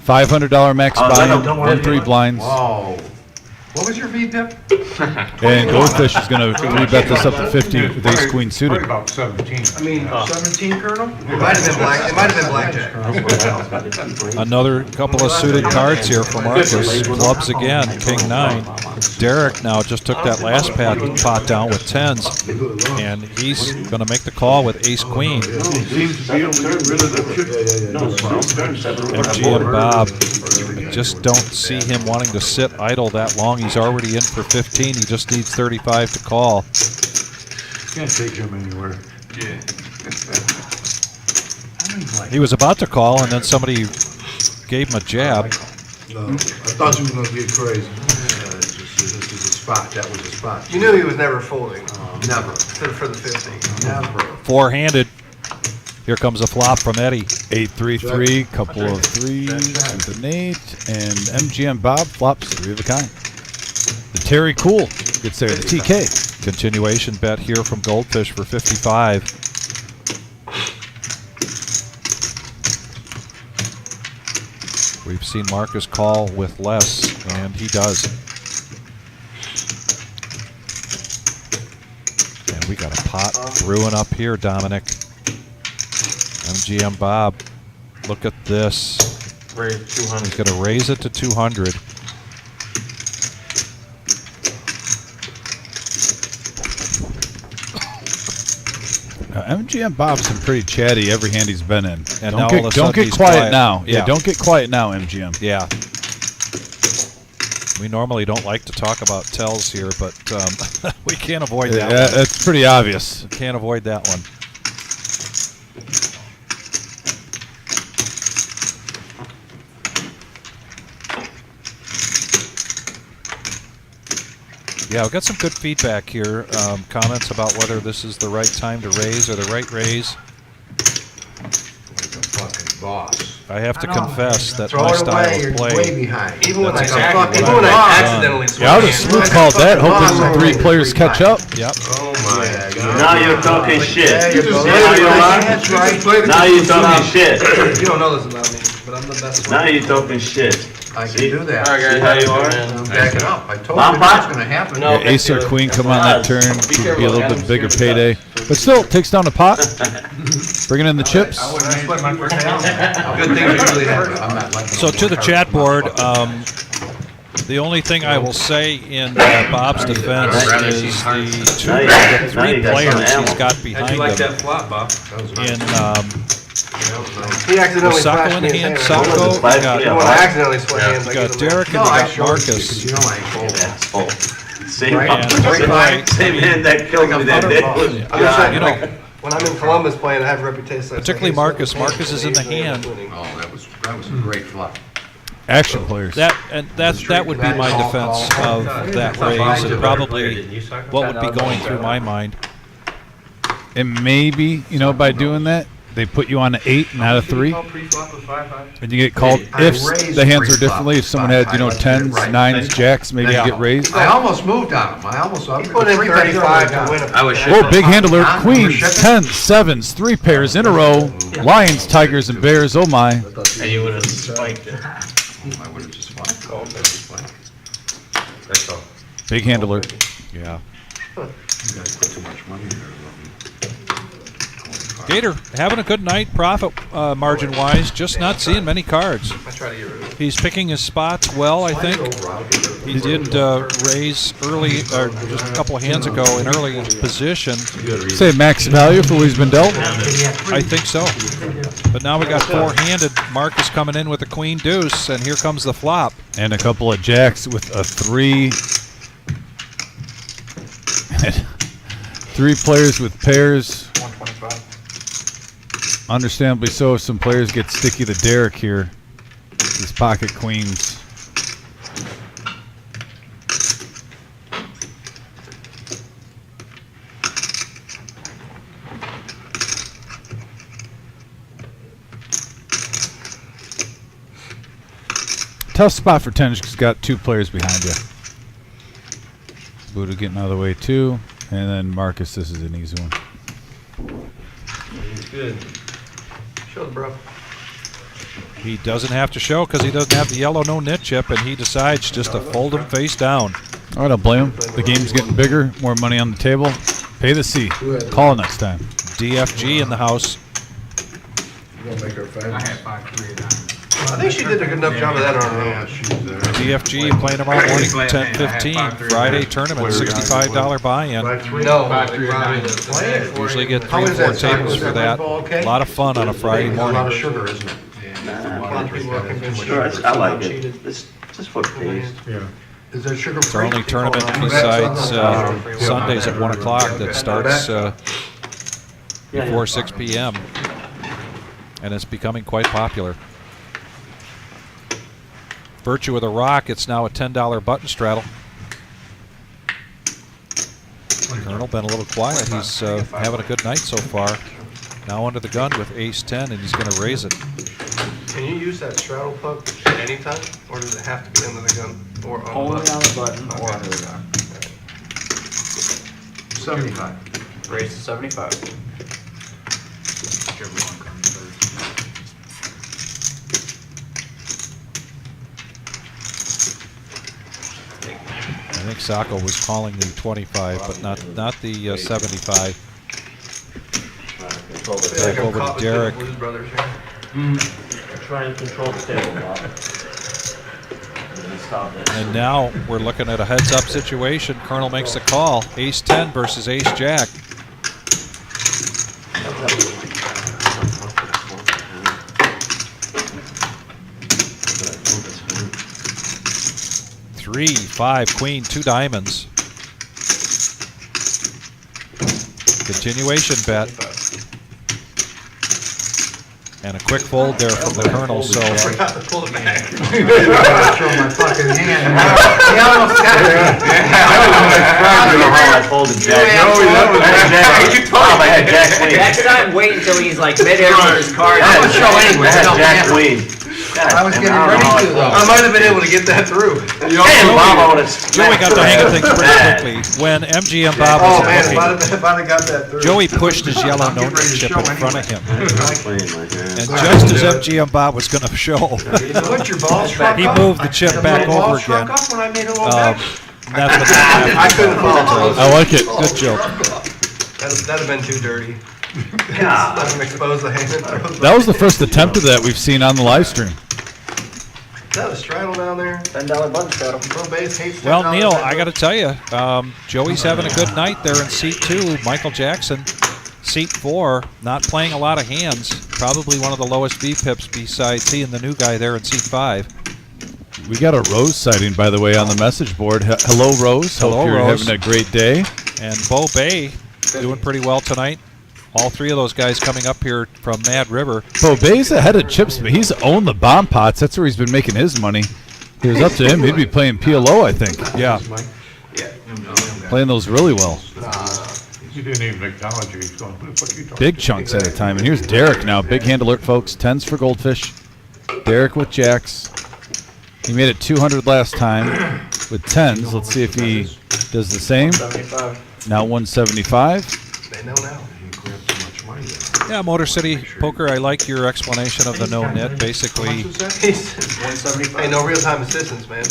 $500 max Oh, buy-in, don't win 3 blinds. Whoa. What was your VPIP? And Goldfish is going to rebet this up to 50 with ace queen Probably suited. about 17. I mean, 17, Colonel? It might have been black, it might have been blackjack. Another couple of suited cards here for Marcus. Clubs again, king 9. Derek now just took that last pot down with 10s, and he's going to make the call with ace queen. Seems to be able to get rid of the MG and Bob, just don't see him wanting to sit idle that long. He's already in for 15. He just needs 35 to call. Can't take him anywhere. He was about to call, and then somebody gave him a jab. No, I thought you were going to get crazy. This is a spot, that was a spot. You knew he was never folding Never, for the 50. never. Four-handed. Here comes a flop from Eddie. 8-3-3, couple of 3s with an 8, and MGM Bob flops 3 of a kind. The Terry Cool gets there, the TK. Continuation bet here from Goldfish for 55. We've seen Marcus call with less, and he does. And we got a pot brewing up here, Dominic. MGM Bob, look at this. Raise 200. He's going to raise it to 200. MGM Bob's been pretty chatty every hand he's been in. And Don't now get, all of a don't sudden get he's quiet now. Yeah, Yeah. don't get quiet now, MGM. Yeah. We normally don't like to talk about tells here, but we can't avoid that Yeah, one. that's pretty obvious. Can't avoid that one. Yeah, we've got some good feedback here. Comments about whether this is the right time to raise or the right raise. Like a fucking boss. I have to I know. confess that Throw my it style away, of you're play. way behind. Even when I, That's exactly what even when I I've done. accidentally swing. Yeah, I would have smooth called that, hoping 3 players catch up. Yep. Oh my god. Now you're talking shit. There you See go. how you are? That's right. Now you're talking shit. You don't know this about me, but I'm the best Now one. you're talking shit. I can See? do that. All right, See guys. how you are? I'm backing up. I told Bomb you pot? what's gonna happen. No. Yeah, ace or queen come on that turn. Could be a little bit bigger payday. But still, takes down the pot. Bringing in the chips. Good thing you really have. I'm not letting So them to the work chat hard. board, the only thing I will say in Bob's defense is the Now you- three now you got some players ammo. he's got How'd you behind like him that flop, Bob? in He accidentally Sacco flashed in me the his hand. hand. Sacco, you Five, got, yeah. When I accidentally swing hands, I you give got him Derek and No, you I got showed you, Marcus. because you know I ain't folding. Asshole. Same, Right? same hand that killed me that day. I'm just God. saying, You know, like, when I'm in Columbus playing, I have a reputation. Particularly Marcus. Marcus is in the hand. Oh, that was a great flop. Action players. That would be my defense of that raise, and probably what would be going through my mind. And maybe, by doing that, they put you on an 8 not a 3, Pre-flop with 5-5. and you get called I if raised the hands are pre-flop differently. If someone had 10s, right. 9s, jacks, maybe you Now, get raised. I almost moved on him. I Put in 35 to win a. I was Oh, big handler, I'm queens, shipping. 10s, 7s, 3 pairs in a row. Lions, tigers, and bears. Oh my! And you would have spiked it. I would have just won. That's all. Big handler. Yeah. You guys put too much money there. Gator having a good night, profit margin wise. Just not seeing many cards. I try to get rid of it. He's picking his spots well, I think. He did raise early, or just a couple of hands ago, in early position. Say max value for what he's been dealt. I think so. But now we got four-handed. Marcus coming in with a queen deuce, and here comes the flop. And a couple of jacks with a 3. 3 players with pairs. 125. Understandably so, if some players get sticky to Derek here. These pocket queens. Tough spot for Tennis because he's got 2 players behind you. Buddha getting out of the way too. And then Marcus, this is an easy one. He's good. Show the bro. He doesn't have to show because he doesn't have the yellow no-nit chip, and he decides just to fold him face down. I don't blame him. The game's getting bigger, more money on the table. Pay the C. Call next time. DFG in the house. We're gonna make her famous. I had 5-3 of that. I think she did a good enough job of that on her own. DFG playing tomorrow morning, 10:15. Friday tournament, $65 buy-in. No, Usually get 3 or 4 tables for that. A lot of fun on a Friday A lot morning. of sugar, isn't it? Sure, I like it. Just for taste. Is there sugar It's our free? only tournament besides Sundays at 1 o'clock that starts before 6 p.m. And it's becoming quite popular. Virtue of the Rock, it's now a $10 button straddle. Colonel been a little quiet. He's having a good night so far. Now under the gun with ace-10, and he's going to raise it. Can you use that straddle puck at any time, or does it have to be under the gun or on Only the on button? the button or under the gun. 75. Raise to 75. I think Sacco was calling the 25, but not the 75. Back over to Derek. Blues Brothers here. Try and control the table, Bob. And now we're looking at a heads-up situation. Colonel makes the call. Ace-10 versus ace-jack. Three, 5, queen, 2 diamonds. Continuation bet. And a quick fold there from the Colonel, so Pull it back. Show my fucking hand. He almost got it. I folded jack. I had jack queen. Next time, wait until he's like mid-air with his card. I had jack queen. I was getting ready to though. I might have been able to get that through. Damn, Bob, I would've Joey got the hang of things pretty quickly. When MGM Bob Oh was man, looking, if I'd have got that through. Joey pushed his yellow I'm getting no-nit ready to chip show in front of him. And And just as MGM Bob was going to show, Put your balls back he up. moved the chip back My over balls shrunk again. up when I made a little Um, bet. That's what happened. I couldn't follow. I like it. Good joke. That'd have been too dirty. Let him expose the hand and throw it That was the first attempt of that we've seen on the live stream. Is that a straddle down there? $10 button straddle. Little base hates Well, $10 Neil, handle. I got to tell you, Joey's having a good night there in seat 2. Michael Jackson, seat 4, not playing a lot of hands. Probably one of the lowest VPIPs besides he and the new guy there in seat 5. We got a Rose sighting, by the way, on the message board. Hello, Rose. Hello, Hope you're Rose. having a great day. And Bo Bay doing pretty well tonight. All 3 of those guys coming up here from Mad River. Bo Bay's ahead of Chips, but he's owned the bomb pots. That's where he's been making his money. If it was up to him, he'd be playing PLO, I think. Yeah. Playing those really well. You didn't even acknowledge it. He's going, what the fuck are you talking Big chunks at a time. And here's Derek now. Big hand alert, folks. 10s for Goldfish. Derek with jacks. He made it 200 last time with 10s. Let's see if he does the same. 175. Now 175. They know now. Yeah, Motor City Poker, I like your explanation of the no-nit. Basically, Hey, no real-time assistance, man.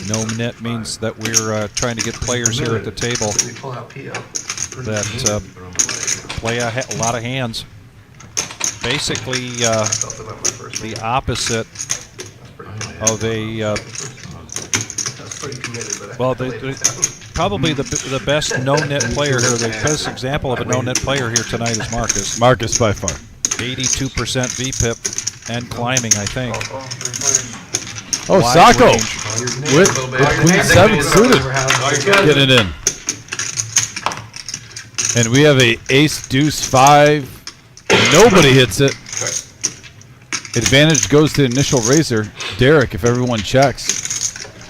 no-nit means that we're trying to get players here at the table We pull out PO. that play a lot of hands. Basically, the opposite of a well, probably the best no-nit player here. The best example of a no-nit player here tonight is Marcus. Marcus by far. 82% VPIP and climbing, I think. Oh, Wide Sacco range. with Queen 7 suited. Get it in. And we have a Ace Deuce 5. Nobody hits it. Advantage goes to initial raiser. Derek, if everyone checks.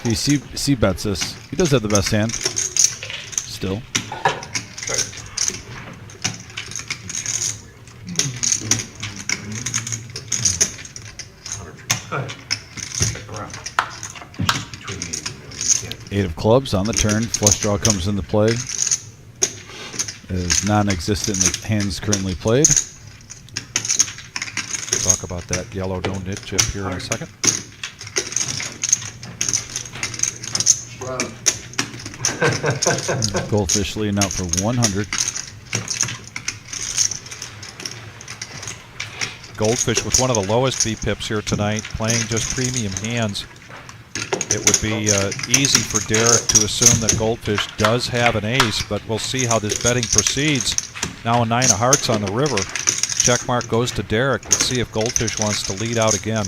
He C bets this. He does have the best hand. Still. Eight of clubs on the turn. Flush draw comes into play. It is non-existent in the hands currently played. We'll talk about that yellow no-nit chip here in a second. Goldfish leading out for 100. Goldfish with one of the lowest VPIPs here tonight, playing just premium hands. It would be easy for Derek to assume that Goldfish does have an ace, but we'll see how this betting proceeds. Now a 9 of hearts on the river. Check mark goes to Derek. Let's see if Goldfish wants to lead out again.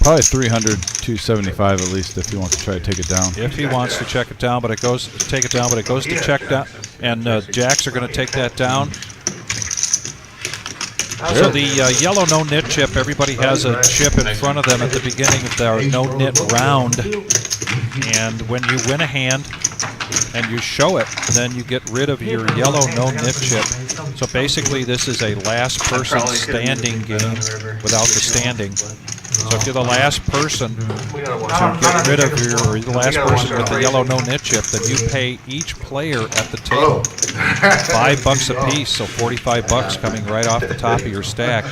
Probably 300, 275 at least if he wants to try to take it down. If he wants to check it down, but it goes take it down, but it goes to check down, and jacks are going to take that down. So the yellow no-nit chip, everybody has a chip in front of them at the beginning of their no-nit round. And when you win a hand and you show it, then you get rid of your yellow no-nit chip. So basically this is a last person standing game without the standing. So if you're the last person to get rid of the last person with the yellow no-nit chip, then you pay each player at the table $5 a piece, so $45 coming right off the top of your stack.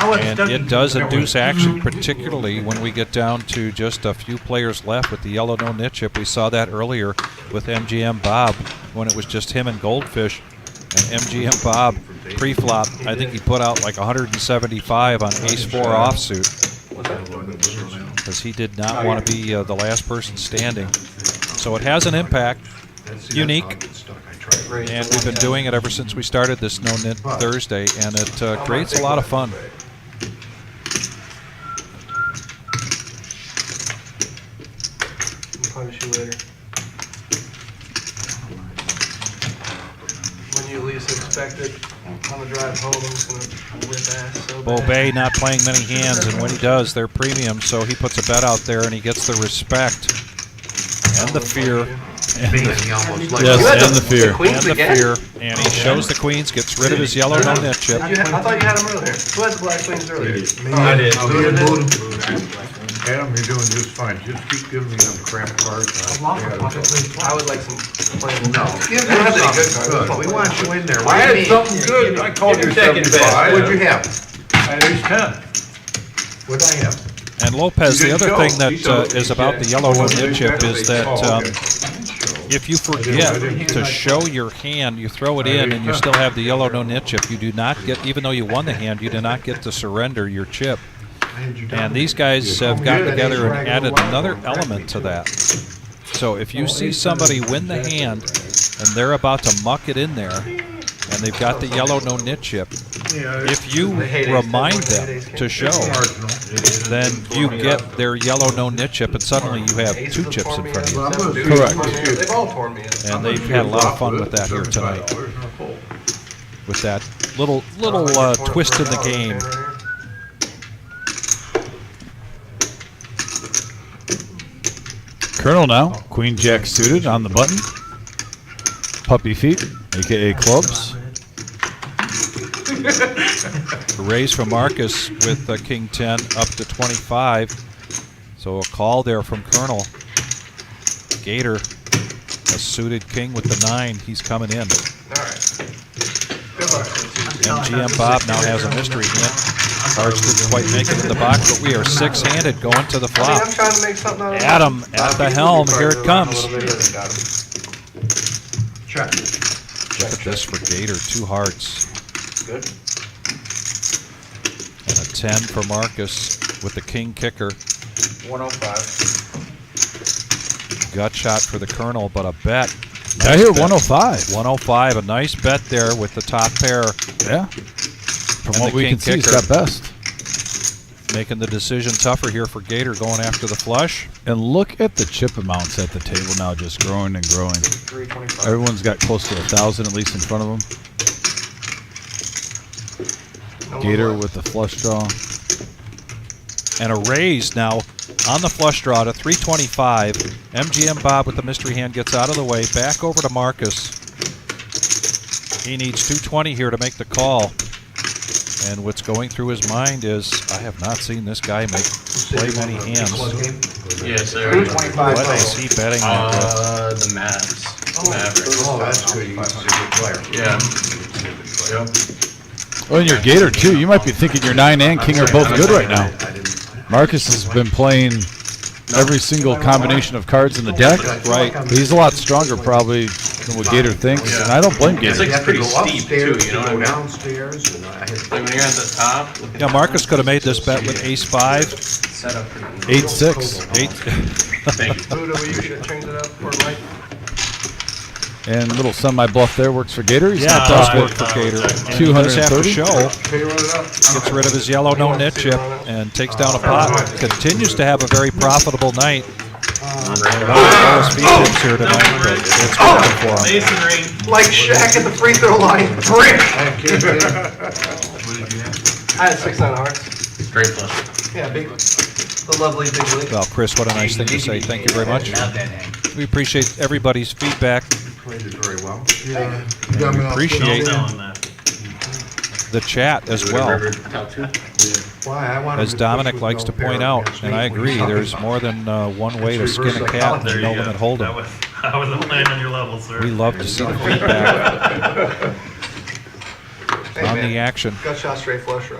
And it does induce action, particularly when we get down to just a few players left with the yellow no-nit chip. We saw that earlier with MGM Bob when it was just him and Goldfish. And MGM Bob pre-flop, I think he put out like 175 on ace-4 offsuit, because he did not want to be the last person standing. So it has an impact, unique, and we've been doing it ever since we started this No-Nit Thursday, and it creates a lot of fun. I'll punish you later. When you least expect it, on the drive home, I'm just going to whip ass so bad. Bobay not playing many hands, and when he does, they're premium, so he puts a bet out there and he gets the respect and the fear. And the fear. And he shows the queens, gets rid of his yellow no-nit chip. I thought you had them earlier. Who had the black queens earlier? I did. Adam, you're doing just fine. Just keep giving me them crap cards. I would like some plain. No. You don't have any good cards. We want you in there. I had something good. I called you 75. What'd you have? I had ace 10. What'd I have? And Lopez, the other thing that is about the yellow no-nit chip is that if you forget to show your hand, you throw it in and you still have the yellow no-nit chip, you do not get, even though you won the hand, you do not get to surrender your chip. And these guys have gotten together and added another element to that. So if you see somebody win the hand and they're about to muck it in there, and they've got the yellow no-nit chip, if you remind them to show, then you get their yellow no-nit chip, and suddenly you have 2 chips in front of you. Correct. They've all torn me in. And they've had a lot of fun with that here tonight. With that little twist in the game. Colonel now. Queen Jack suited on the button. puppy feet, aka clubs. Raise from Marcus with King 10 up to 25. So a call there from Colonel. Gator, a suited king with the 9. He's coming in. All right. Good luck. MGM Bob now has a mystery hand. Cards didn't quite make it in the box, but we are 6-handed going to the flop. I'm trying to make something out of it. Adam at the helm. Here it comes. Check. Look at this for Gator. 2 hearts. Good. And a 10 for Marcus with the king kicker. 105. Gut shot for the Colonel, but a bet. Did I hear 105? 105, a nice bet there with the top pair. Yeah. From And what the we king can see, he's kicker. got best. Making the decision tougher here for Gator going after the flush. And look at the chip amounts at the table now, just growing and growing. 325. Everyone's got close to 1,000 at least in front of them. Gator with the flush draw. And a raise now on the flush draw to 325. MGM Bob with the mystery hand gets out of the way. Back over to Marcus. He needs 220 here to make the call. And what's going through his mind is, I have not seen this guy play many hands. Yes, sir. What is he betting on? The Mavs. Mavericks. Oh, that's good. He's a good player. Yeah. Yep. Oh, and your Gator, too. You might be thinking your 9 and king are both good right now. Marcus has been playing every single combination of cards in the deck. Right. He's a lot stronger, probably, than what Gator thinks, and I don't blame Gator. It's like pretty steep, too, you know what I mean? Downstairs, and I had Like when you're at the top. Yeah, Marcus could have made this bet with ace-5. Set up pretty 8-6. 8. Thank you. Buddha, will you change it up for Mike? And little semi-bluff there works for Gator. He's Yeah, not it does tough work for Gator. And he 230. does have to show. Okay, run it up. Gets rid of his yellow no-nit chip and takes down a pot. Continues to have a very profitable night. Lowest fee chips here tonight, but it's working for him. Masonry. Like Shaq at the free throw line. Brick! I had 6 on hearts. Great flush. Yeah, big. The lovely big league. Well, Chris, what a nice thing to say. Thank you very much. We appreciate everybody's feedback. played it very well. Yeah. You got me on Appreciate foot. Selling that. the chat as well. Why? I wanted As to Dominic push with likes no to point bear out, against and me I when agree, he's talking there's about more than one way to It's skin a reverse cat There than you no go. limit hold'em. I wasn't playing on your level, sir. We love to see the feedback Hey, on man. the action. Gut shot straight flush draw.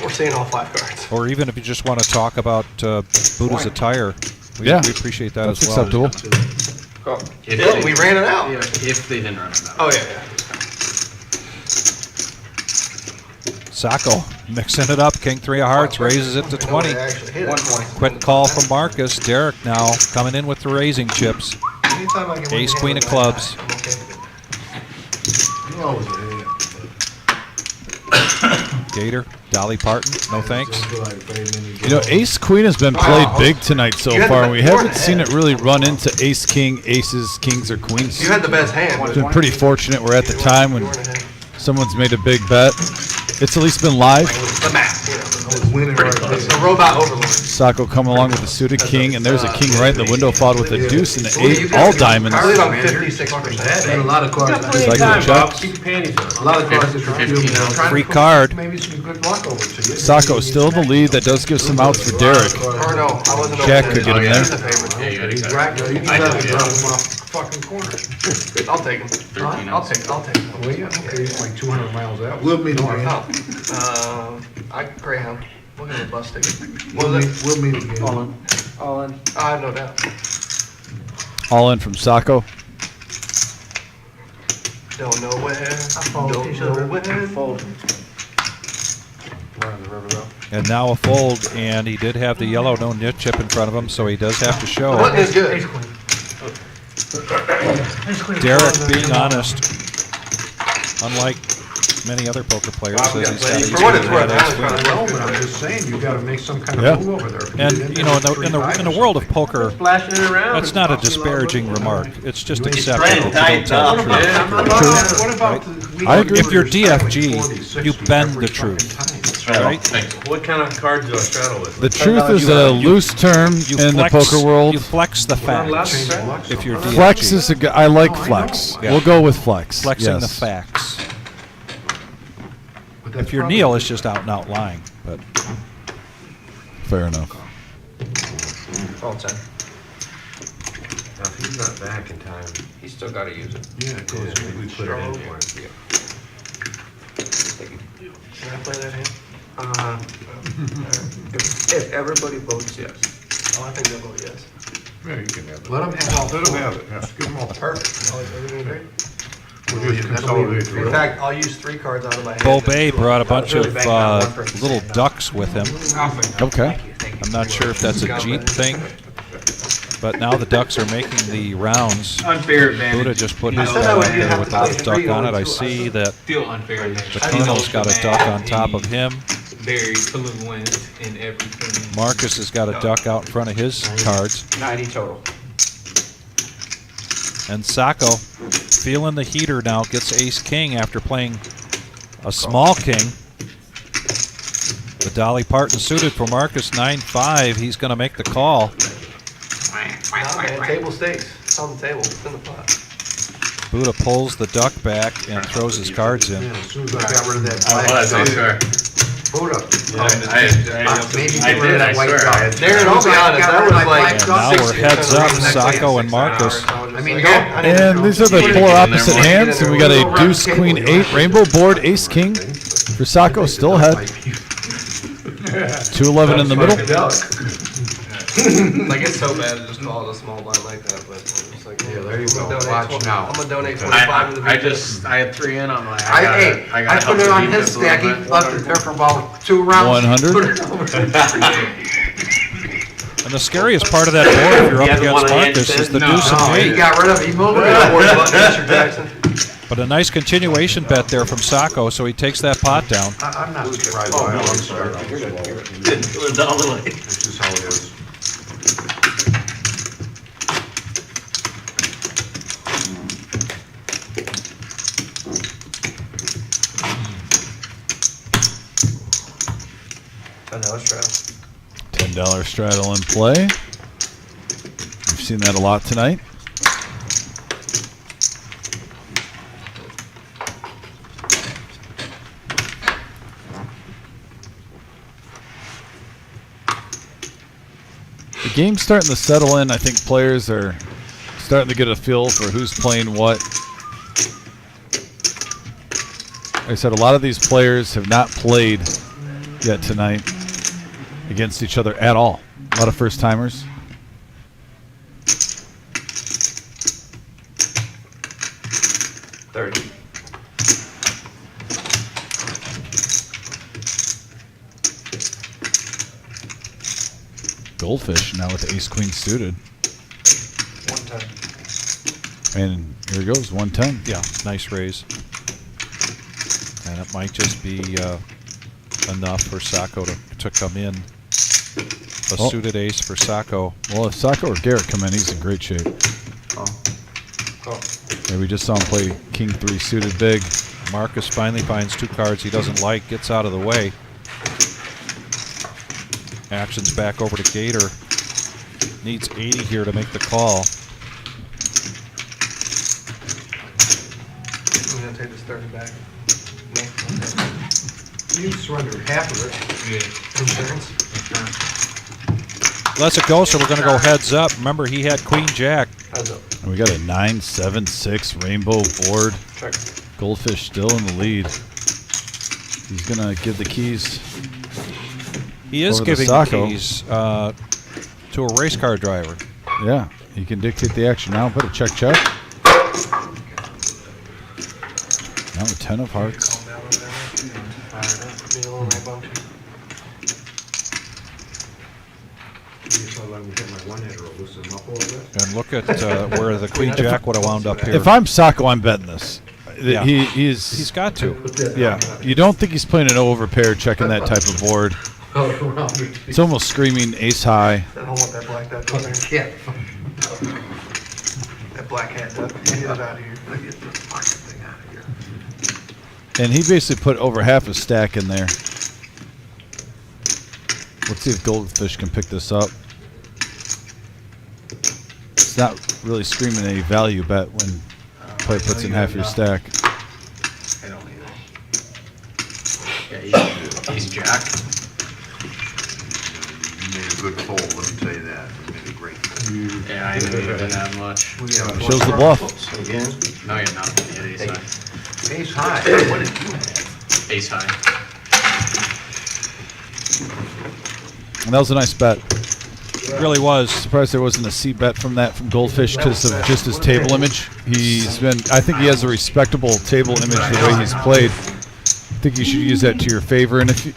We're seeing all 5 cards. Or even if you just want to talk about Buddha's attire, we appreciate that That's as well. acceptable. We ran it out. Yeah, if they didn't run it out. Oh, yeah. Sacco mixing it up. King 3 of hearts raises it to 20. No, they actually hit it. 120. Quick call from Marcus. Derek now coming in with the raising chips. Anytime I can win Ace, the queen hand of with that clubs. guy, I'm okay with it. You always a hit. Gator, Dolly Parton, no thanks. You know, Ace Queen has been played big tonight so You had far. the We best haven't hand. seen it really run into Ace King, Aces, Kings, or Queens. You had the best hand. It's been pretty fortunate. We're at the time when someone's made a big bet. It's at least been live. The map, you know. Winning right there. The robot overlord. Sacco coming along with the suited king, and there's a king right in the window, followed with a deuce and an You 8, got- all diamonds. I believe I'm 56%. And a lot of cards. Just like the chucks. Keep your panties on. A lot of cards that are Free card. Maybe some good luck over to you. Sacco still in the lead. That does give some outs for Derek. Or no, I wasn't Jack open. could get him He's there. the favorite. Yeah, you got He's exactly. right there. You I just know, have to yeah. drop him off the fucking corner. I'll take him. 13 I'll take him. Well, yeah, okay, it's like 200 miles out. We'll meet Oh, again. Greyhound. We'll get a bus ticket. We'll meet again. All in. I have no doubt. All in from Sacco. Don't know where. fold. Don't know when. Fold. And now a fold, and he did have the yellow no-nit chip in front of him, so he does have to show. Button is good. Ace queen. Ace queen. Derek being honest, unlike many other poker players, says he's got ace For what queen it's and worth, ace I was queen. trying to No, look but good. I'm just saying, you gotta make some kind Yeah. of move over there. And you know, in the world of poker, Splashing it around. that's not a disparaging remark. It's just It's acceptable. red if you tight don't tell the up. truth. Yeah. What about the I agree. If you're DFG, you bend the truth. straddle. Right. What kind of cards do I straddle with? The truth is a loose term in the poker world. You flex the facts. If you're Flex is a I like flex. Yeah. We'll go with flex. flexing the yes. facts. If you're Neil, it's just out and out lying. But Fair enough. All 10. Now, if he's not back in time, He's still got to use it. yeah, it goes, we put it in there. Can I play that hand? If everybody votes yes. Oh, I think they'll vote yes. Yeah, you can have it. Let him have all. Let them have it, yeah. Give them all. Perfect. Everything agree? We'll just consolidate the In rest. fact, I'll use 3 cards out of my hand. Bo Bay brought a bunch Really of bang on one person's little hand. ducks with him. Okay. I'm not sure if that's a Jeep thing, but now the ducks are making the rounds. Unfair Buddha advantage. just put I his said duck I would out there have with to a play little duck 3 on it. on I 2. see that Feel unfair advantage. the Colonel's got a duck on top of him. Very fluent in everything. Marcus has got a duck out in front of his cards. 90 total. And Sacco, feeling the heater now, gets ace-king after playing a small king. The Dolly Parton suited for Marcus, 9-5. He's going to make the call. No, man, table stakes. It's on the table. It's in the pot. Buddha pulls the duck back and throws his cards in. Yeah, as soon as I got rid of that I black was, I duck, swear. Buddha. Maybe I get rid of that did, I white swear. duck. Darren, I'll be honest, that was like And now we're heads up, Sacco and Marcus. I mean, And these are the polar opposite hands. And we got a deuce, queen, 8, rainbow board, ace, king. For Sacco, still ahead. 2-11 in the middle. Like, it's so bad to just call it a small blind like that, but I'm just like, Yeah, there you I'm go. gonna donate Watch 20 now. I'm gonna donate 25 to the I big had 3 in. I'm like, I put it on his stack, he left it there for about 2 rounds. 100. Put it over. And the scariest part of that board, if you're up against Marcus, is the deuce No, and he 8. got rid of it, he moved one. it. Mr. Jackson. But a nice continuation bet there from Sacco, so he takes that pot down. I'm not surprised Oh, by no, it. I'm sorry. You're good. That's just how it is. $10 straddle. $10 straddle in play. We've seen that a lot tonight. The game's starting to settle in. I think players are starting to get a feel for who's playing what. Like I said, a lot of these players have not played yet tonight against each other at all. A lot of first timers. $30. Goldfish now with ace queen suited. 110. And here he goes, 110. Yeah, nice raise. And it might just be enough for Sacco to come in. A Oh. suited ace for Sacco. Well, if Sacco or Garrett come in, he's in great shape. Yeah, we just saw him play king 3 suited big. Marcus finally finds 2 cards he doesn't like, gets out of the way. Action's back over to Gator. Needs 80 here to make the call. I'm gonna take this 30 back. No. You surrendered half of it. Insurance. Lets it go, so we're going to go heads up. Remember, he had Queen Jack. Heads up. And we got a 9-7-6 rainbow board. Check. Goldfish still in the lead. He's going to give the keys. He is over to giving Sacco. keys to a race car driver. Yeah, he can dictate the action now. Put a check. Now a 10 of hearts. Be a little rambunctious. So let me get my one-hitter, loosen him up a little bit. And look at where the Queen Jack would have wound up here. If I'm Sacco, I'm betting this. Yeah. He's got to. Yeah, you don't think he's playing an overpair checking that type of board. It's almost screaming ace high. I don't want that black duck on there. Yeah. That black hat duck. Get it out of here. Get the fucking thing out of here. And he basically put over half a stack in there. Let's see if Goldfish can pick this up. It's not really screaming a value bet when player puts in half your stack. I don't either. Yeah, he's jack. You made a good fold, let me tell you that. You made a great fold. Yeah, I knew you didn't have much. Shows the bluff. Again? No, you're not. You had ace high. Ace high, what did you have? Ace high. And that was a nice bet. It really was. Surprised there wasn't a C bet from that from Goldfish because of just his table image. I think he has a respectable table image the way he's played. I think you should use that to your favor. And if you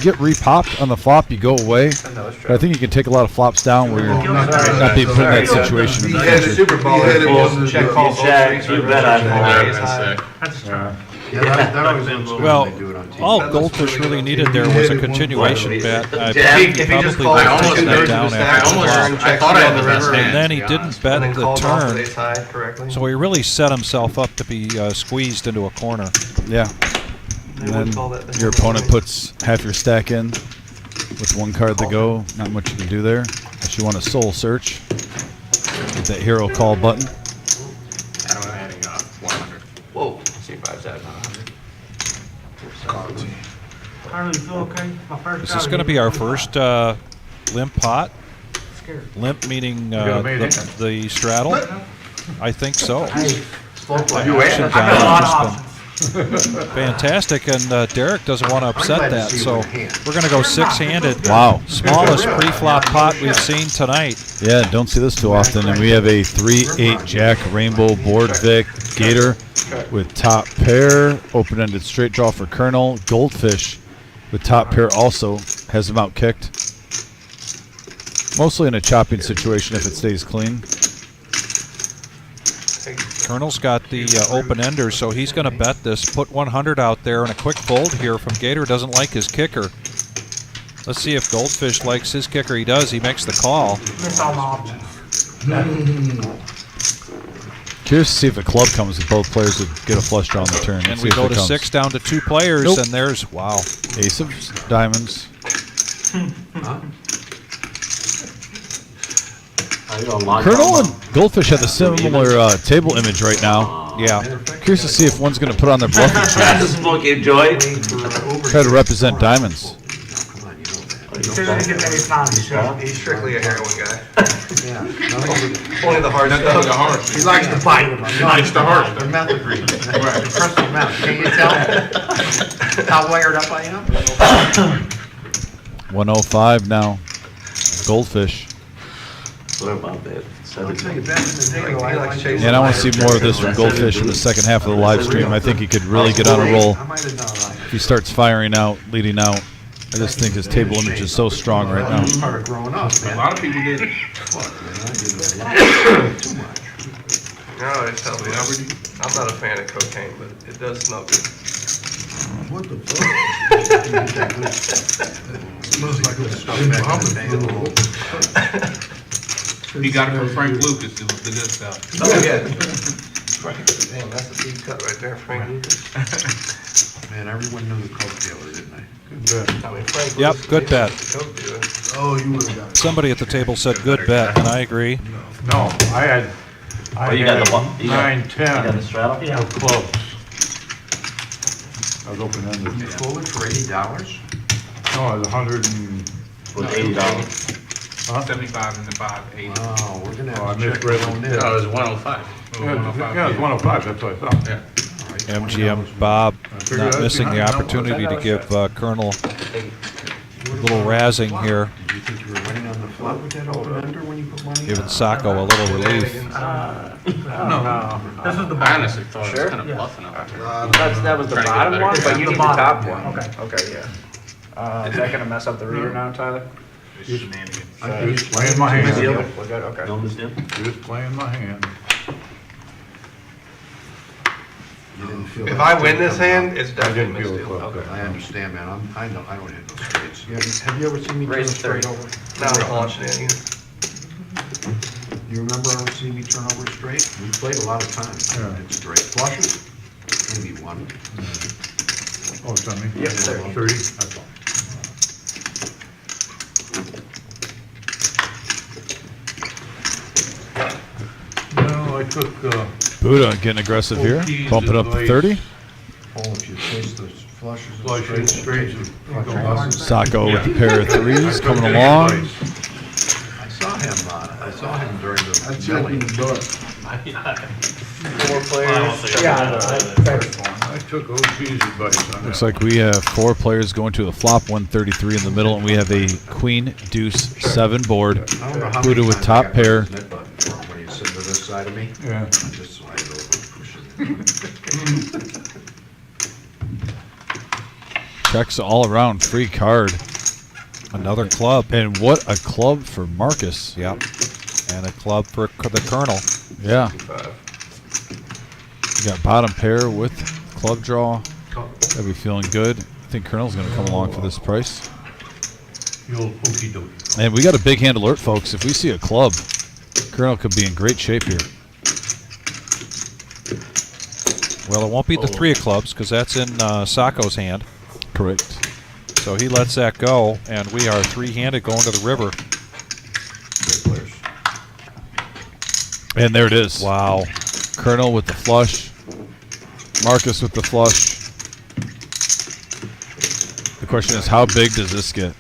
get repopped on the flop, you go away. But I think you can take a lot of flops down where you're not being put in that situation in the future. Super Bowl. Check call check, you bet on that. That's true. Yeah, that always looks good Well, when they do it on TV. all Goldfish really needed there was a continuation bet. I If he just probably calls would have two taken that thirds of down the after stack, the flop. I thought I had the best And then he didn't bet and then the calls off with turn, ace high correctly. so he really set himself up to be squeezed into a corner. Yeah. And then your opponent puts half your stack in with one card to go. Not much you can do there. Unless you want a soul search. Hit that hero call button. How am I adding up? 100. Whoa. See if I was adding 100. I really feel okay. My first Is this going to be our first limp pot? Scared. Limp meaning made it. the straddle? I think so. You Action asked. down got a lot has of been fantastic, and Derek doesn't want to upset that, so we're going to go six-handed. Wow. Smallest pre-flop pot we've seen tonight. Yeah, don't see this too often. And we have a 3-8 Jack Rainbow Board Vic Gator with top pair, open-ended straight draw for Colonel. Goldfish with top pair also has him out kicked. Mostly in a chopping situation if it stays clean. Colonel's got the open ender, so he's going to bet this. Put 100 out there, and a quick fold here from Gator. Doesn't like his kicker. Let's see if Goldfish likes his kicker. He does. He makes the call. Miss all my options. Curious to see if a club comes if both players would get a flush draw on the turn. And See we if go it to comes. 6 down to 2 players, Nope. and there's, wow. Ace of diamonds. Colonel and Goldfish have a similar table image right now. Yeah. Curious to see if one's going to put on their bluffing shoes. Smoky Joy. Try to represent diamonds. He said he didn't get ace nine. He's strictly a heroin guy. Yeah. Only the hard Nothing but the stuff. hard. He likes to fight. He likes the hard stuff. Meth agreement. Right. The crystal meth. Can you tell how wired up I am? 105 now. Goldfish. What about that? I'll tell you, back in the day, though, I liked Yeah, and I want to see more of this from Goldfish in the second half of the live stream. I think he could really get on a roll I might have done right. if he starts firing out, leading out. I just think his table image is so strong right now. Part of growing up, man. A lot of people did. Fuck, man, I did a lot. Too much. No, it tells me. I'm not a fan of cocaine, but it does smell good. What the fuck? Smells like good stuff back in the day. You got it from Frank Lucas, it was the good stuff. Oh, yeah. Damn, that's a deep cut right there, Frank Lucas. Man, everyone knew the coke dealer, didn't they? I mean, Frank Yep, Lucas, good he bet. was a coke dealer. Oh, you would have got it. Somebody at the table said good bet, and I agree. No, I had, Oh, you got the one? You got- 9, You got 10 the straddle? Yeah. of clubs. I was open-ended. You sold it for $80? No, I was 100 and, With $80. 75 and the 5, 80. Wow, we're gonna Oh, I have to check misread on it. this. No, it was 105. yeah, it was 105, that's what I thought. Yeah. MGM Bob not missing the opportunity to give Colonel a little razzing here, Did you think you were winning on the flop with that open ender when you put money in? giving Sacco a little relief. No. This is the I bottom. honestly thought it was kind of bluffing up there. That was the Trying to get bottom better. one, but you The need the bottom, top yeah. one. Okay. Okay, yeah. Is that gonna mess up the reader now, Tyler? I'm just playing my hand. We're good, okay. You understand? Just playing my hand. You didn't feel If that I win this coming out. hand, it's I definitely didn't feel the misdeal. club. I understand, man. I know, I don't hit those straights. Have you ever seen me turn a Raise straight 30. over? Now I'm launching it again. You remember ever seeing me turn over straight? We played a lot of times. Yeah. It's straight flushes, maybe one. Oh, it's on me? Yes, sir. 30? That's all. I took, Buddha getting aggressive here. Bumping up to 30. oh, if you place the flushes and straights. Sacco with a pair of threes coming along. I saw him during the. I checked in the dark. Four players. I took OC's advice on Looks that. like we have 4 players going to the flop, 133 in the middle, and we have a queen, deuce, 7 board. I don't know how Buddha many with times top I got pair. this net button for him when he's sitting to this side of me. Yeah. I just slide it over and push it. Checks all around, free card. Another club. And what a club for Marcus. Yep. And a club for the Colonel. Yeah. You got bottom pair with club draw. Gotta be feeling good. I think Colonel's gonna come along for this price. The old okey dokey. And we got a big hand alert, folks. If we see a club, Colonel could be in great shape here. Well, it won't be the 3 of clubs because that's in Sacco's hand. Correct. So he lets that go, and we are 3-handed going to the river. And there it is. Wow. Colonel with the flush. Marcus with the flush. The question is, how big does this get?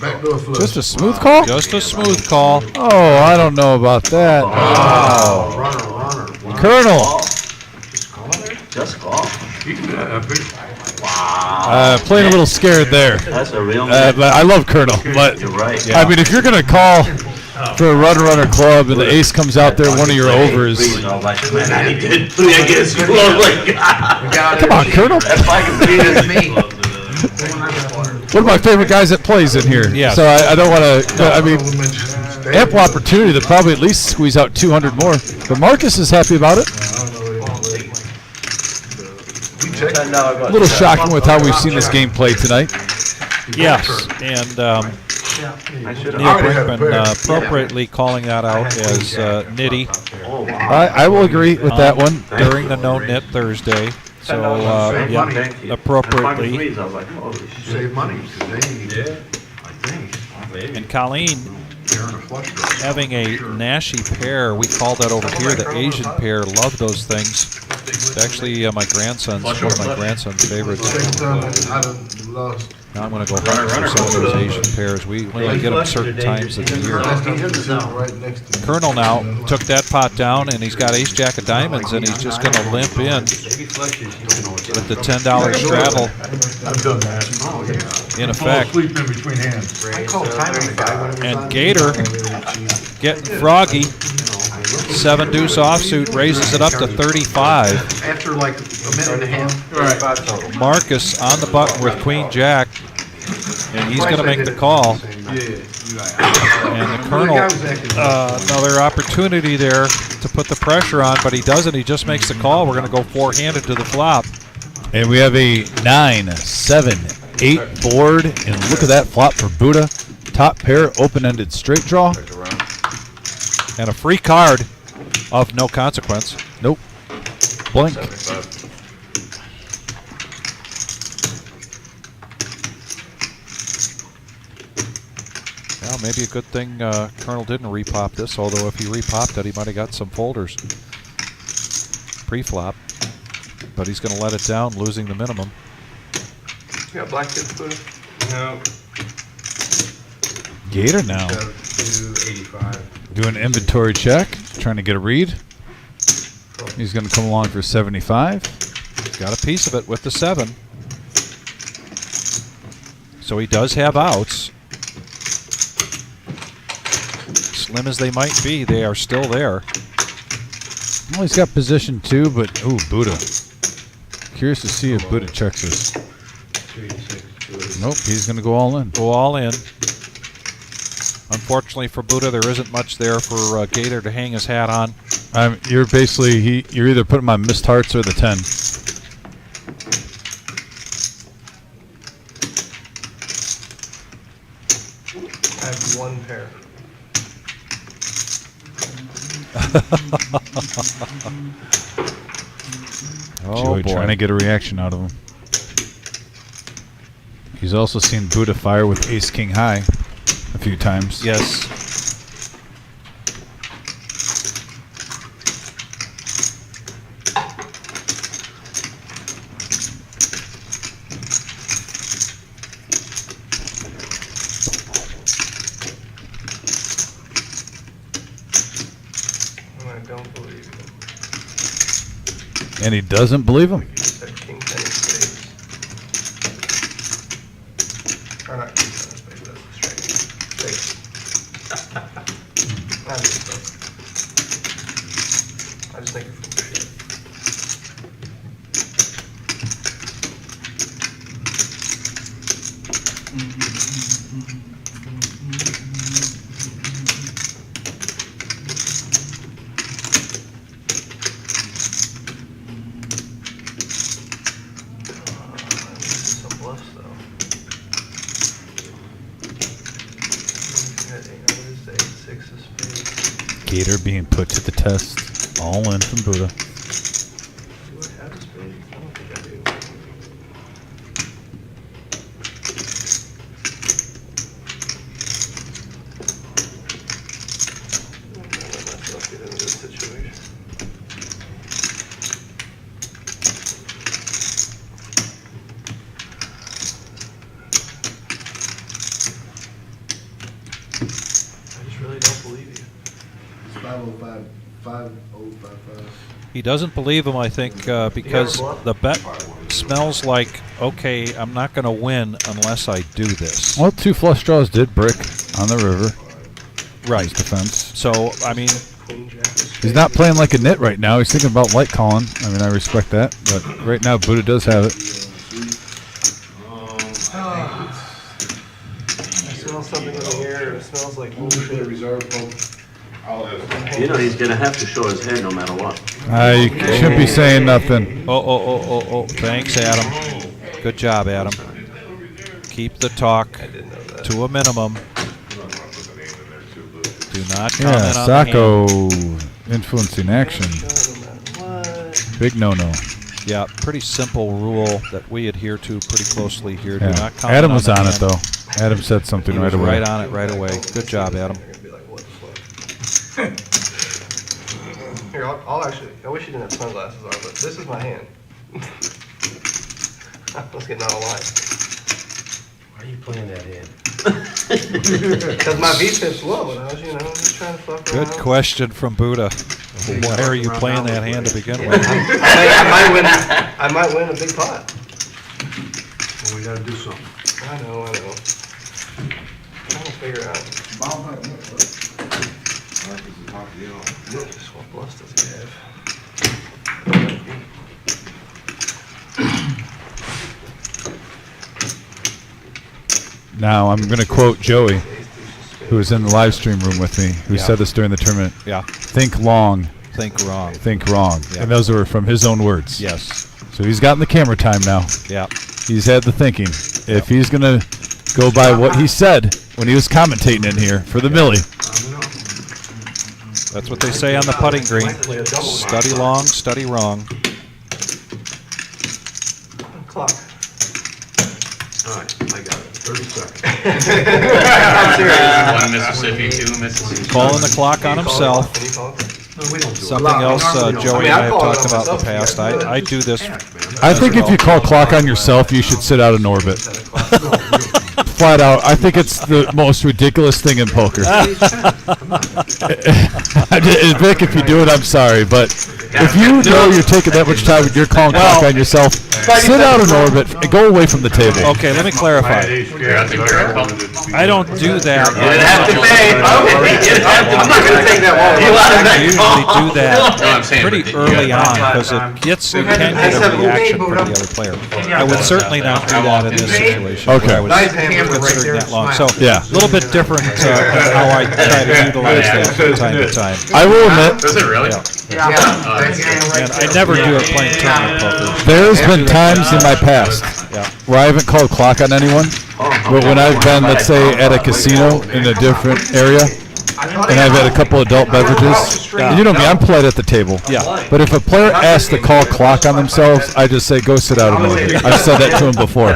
Backdoor flush. Just a smooth call? Just a smooth call. Oh, I don't know about that. Oh, runner. Colonel. Just call. Playing a little scared there. That's a real But I love Colonel. But You're right. I mean, if you're going to call for a runner club and the ace comes out there, one of your overs. I did. I guess you look like Come on, Colonel. If I can beat it, me. One of my favorite guys that plays in here. Yes. So I don't want to, I mean, ample opportunity to probably at least squeeze out 200 more. But Marcus is happy about it. A little shocking with how we've seen this game play tonight. Yes, and Neil Brinkman appropriately calling that out as nitty I will agree with that one. during the No-Nit Thursday. So, yeah, appropriately. Save money, because they, I think, And Colleen they're in a flush draw. having a Nashi pair, we call that over here the Asian pair. Love those things. It's actually my grandson's, one of my grandson's favorites. Same time I done lost. Now I'm going to go hunt for some of those Asian pairs. We only get them certain times of the year. Right next to me. Colonel now took that pot down, and he's got ace-jack of diamonds, and he's just going to limp in with the $10 straddle I've done that. in Fall effect. asleep in between hands. I called timing guy when it was And on. Gator getting froggy. 7-deuce offsuit raises it up to 35. After like a minute and a half. Marcus on the button with queen-jack, and he's going to make the call. And the Colonel, another opportunity there to put the pressure on, but he doesn't. He just makes the call. We're going to go 4-handed to the flop. And we have a 9, 7, 8 board. And look at that flop for Buddha. Top pair, open-ended straight draw. And a free card of no consequence. Nope. Blink. Well, maybe a good thing Colonel didn't repop this, although if he repopped it, he might have got some folders pre-flop. But he's going to let it down, losing the minimum. You got black chips, Buddha? No. Gator now. 285. Doing an inventory check. Trying to get a read. He's going to come along for 75. Got a piece of it with the 7. So he does have outs. Slim as they might be, they are still there. Well, he's got position 2, but ooh, Buddha. Curious to see if Buddha checks this. Nope, he's going to go all in. Go all in. Unfortunately for Buddha, there isn't much there for Gator to hang his hat on. You're basically you're either putting my missed hearts or the 10. I have one pair. Oh Joey boy. trying to get a reaction out of him. He's also seen Buddha fire with Ace King High a few times. Yes. I don't believe it. And he doesn't believe him. That king ten of spades. Or not king ten of spades, that's the straight. Spades. Not this stuff. I just think you're full of shit. Some bluffs though. What is the 8-6 of spades? Gator being put to the test. All in from Buddha. Do I have a spade? I don't think I do. I'm gonna let myself get into this situation. I just really don't believe you. It's 505, 5055. He doesn't believe him, I think, because the bet smells like, okay, I'm not going to win unless I do this. Well, 2 flush draws did brick on the river. Right. His defense. So, I mean, Queen jack of spades. He's not playing like a nit right now. He's thinking about light calling. I mean, I respect that. But right now, Buddha does have it. I smell something in the air. It smells like bullshit. Reserve folks. You know he's gonna have to show his head no matter what. You shouldn't be saying nothing. oh. Thanks, Adam. Good job, Adam. Keep the talk to a minimum. Do not comment Yeah, on the hand. Sacco influencing action. Big no-no. Yeah, pretty simple rule that we adhere to pretty closely here. Do Yeah. not comment Adam was the on it, hand. though. Adam said something He right was away. right on it right away. Good job, Adam. They're gonna be like, what the fuck? Here, I'll actually. I wish you didn't have sunglasses on, but this is my hand. Let's get out of line. Why are you playing that hand? Because my V-tip's low, and I was, just trying to fuck around. Good question from Buddha. Why are you playing that hand to begin with? I might win a big pot. Well, we gotta do something. I know. Trying to figure out. Just what bluffs does he have? Now, I'm going to quote Joey, who was in the live stream room with me, who said this during the tournament. Yeah. Think long. Think wrong. Think wrong. Yeah. And those were from his own words. Yes. So he's gotten the camera time now. Yeah. He's had the thinking. If he's going to go by what he said when he was commentating in here for the Millie. That's what they say on the putting green. Study long, study wrong. Clock. All right, I got it. 30 seconds. I'm serious. One Mississippi, 2 Mississippi. Calling the clock on himself. Can you call it? No, we don't do Something else Joey and I have talked about in the past. I do this. I think if you call clock on yourself, you should sit out in orbit. Flat out. I think it's the most ridiculous thing in poker. Vic, if you do it, I'm sorry. But if you know you're taking that much time and you're calling clock on yourself, sit out in orbit and go away from the table. Okay, let me clarify. I don't do that. You didn't have to pay. I'm not going to take that one. I usually do that pretty early on because it can get a reaction from the other player. I would certainly not do that in this situation. Okay. Where I was considering that long. So Yeah. a little bit different how I try to utilize that from time to time. I will admit, Does it really? And I never do it playing tournament poker. there's been times in my past where I haven't called clock on anyone, but when I've been, let's say, at a casino in a different area, and I've had a couple adult beverages. And you know me, I'm polite at the table. Yeah. But if a player asks to call clock on themselves, I just say, go sit out a minute. I've said that to him before.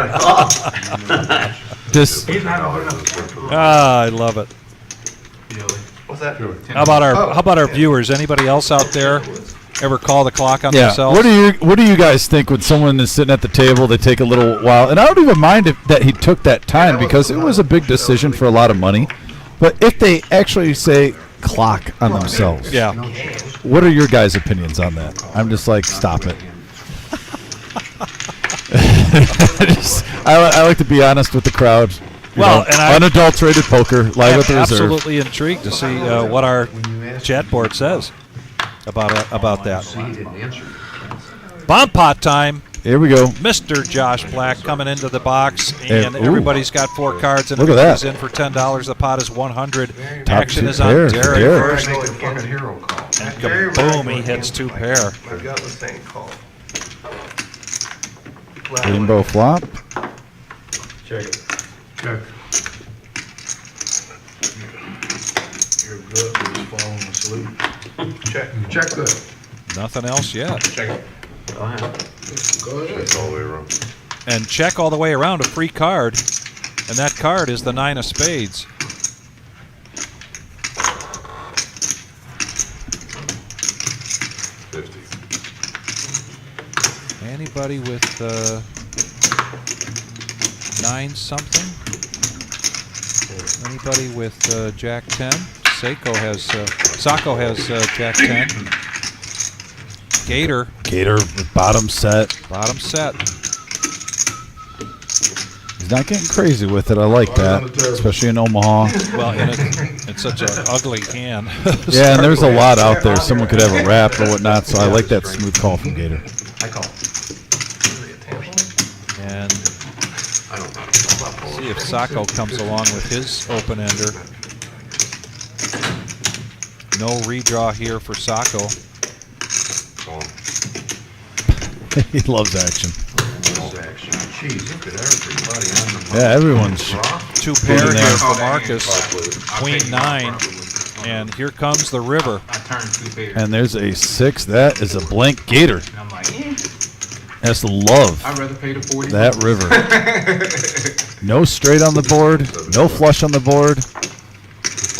Just, I love it. What's that? How about our viewers? Anybody else out there ever call the clock on yeah. themselves? What do you guys think when someone is sitting at the table? They take a little while, and I don't even mind that he took that time because it was a big decision for a lot of money. But if they actually say clock on themselves, Yeah. what are your guys' opinions on that? I'm just like, stop it. I like to be honest with the crowd. Well, and I- unadulterated poker, live I'm at the reserve. absolutely intrigued to see what our chat board says about that. Bomb pot time. Here we go. Mr. Josh Black coming into the box, and Ooh. everybody's got 4 cards, and Look at everybody's that. in for $10. The pot is 100. Top Action two is on pair. Derek Derek. first, Fucking hero call. and kaboom, he hits 2 pair. My gut was saying call. Rainbow flop. Check. Your gut was falling asleep. Check good. Nothing else yet. Check it. Go ahead. Go ahead. It's all the way around. And check all the way around, a free card, and that card is the 9 of spades. Anybody with 9 something? Anybody with Jack 10? Sako has Jack 10. Gator, With bottom set. bottom set. He's not getting crazy with it. I like that, especially in Omaha. Well, and it's such an ugly hand. Yeah, and there's a lot out there. Someone could have a wrap or whatnot, so I like that smooth call from Gator. I call. And see if Sako comes along with his open ender. No redraw here for Sako. He loves action. Jeez, look at everybody on the Yeah, everyone's 2 pair in there. here for Marcus. Queen 9. And here comes the river. I turned 2 pairs. And there's a 6. That is a blank Gator. And I'm like, That's love. I'd rather pay the 40. That river. No straight on the board. No flush on the board.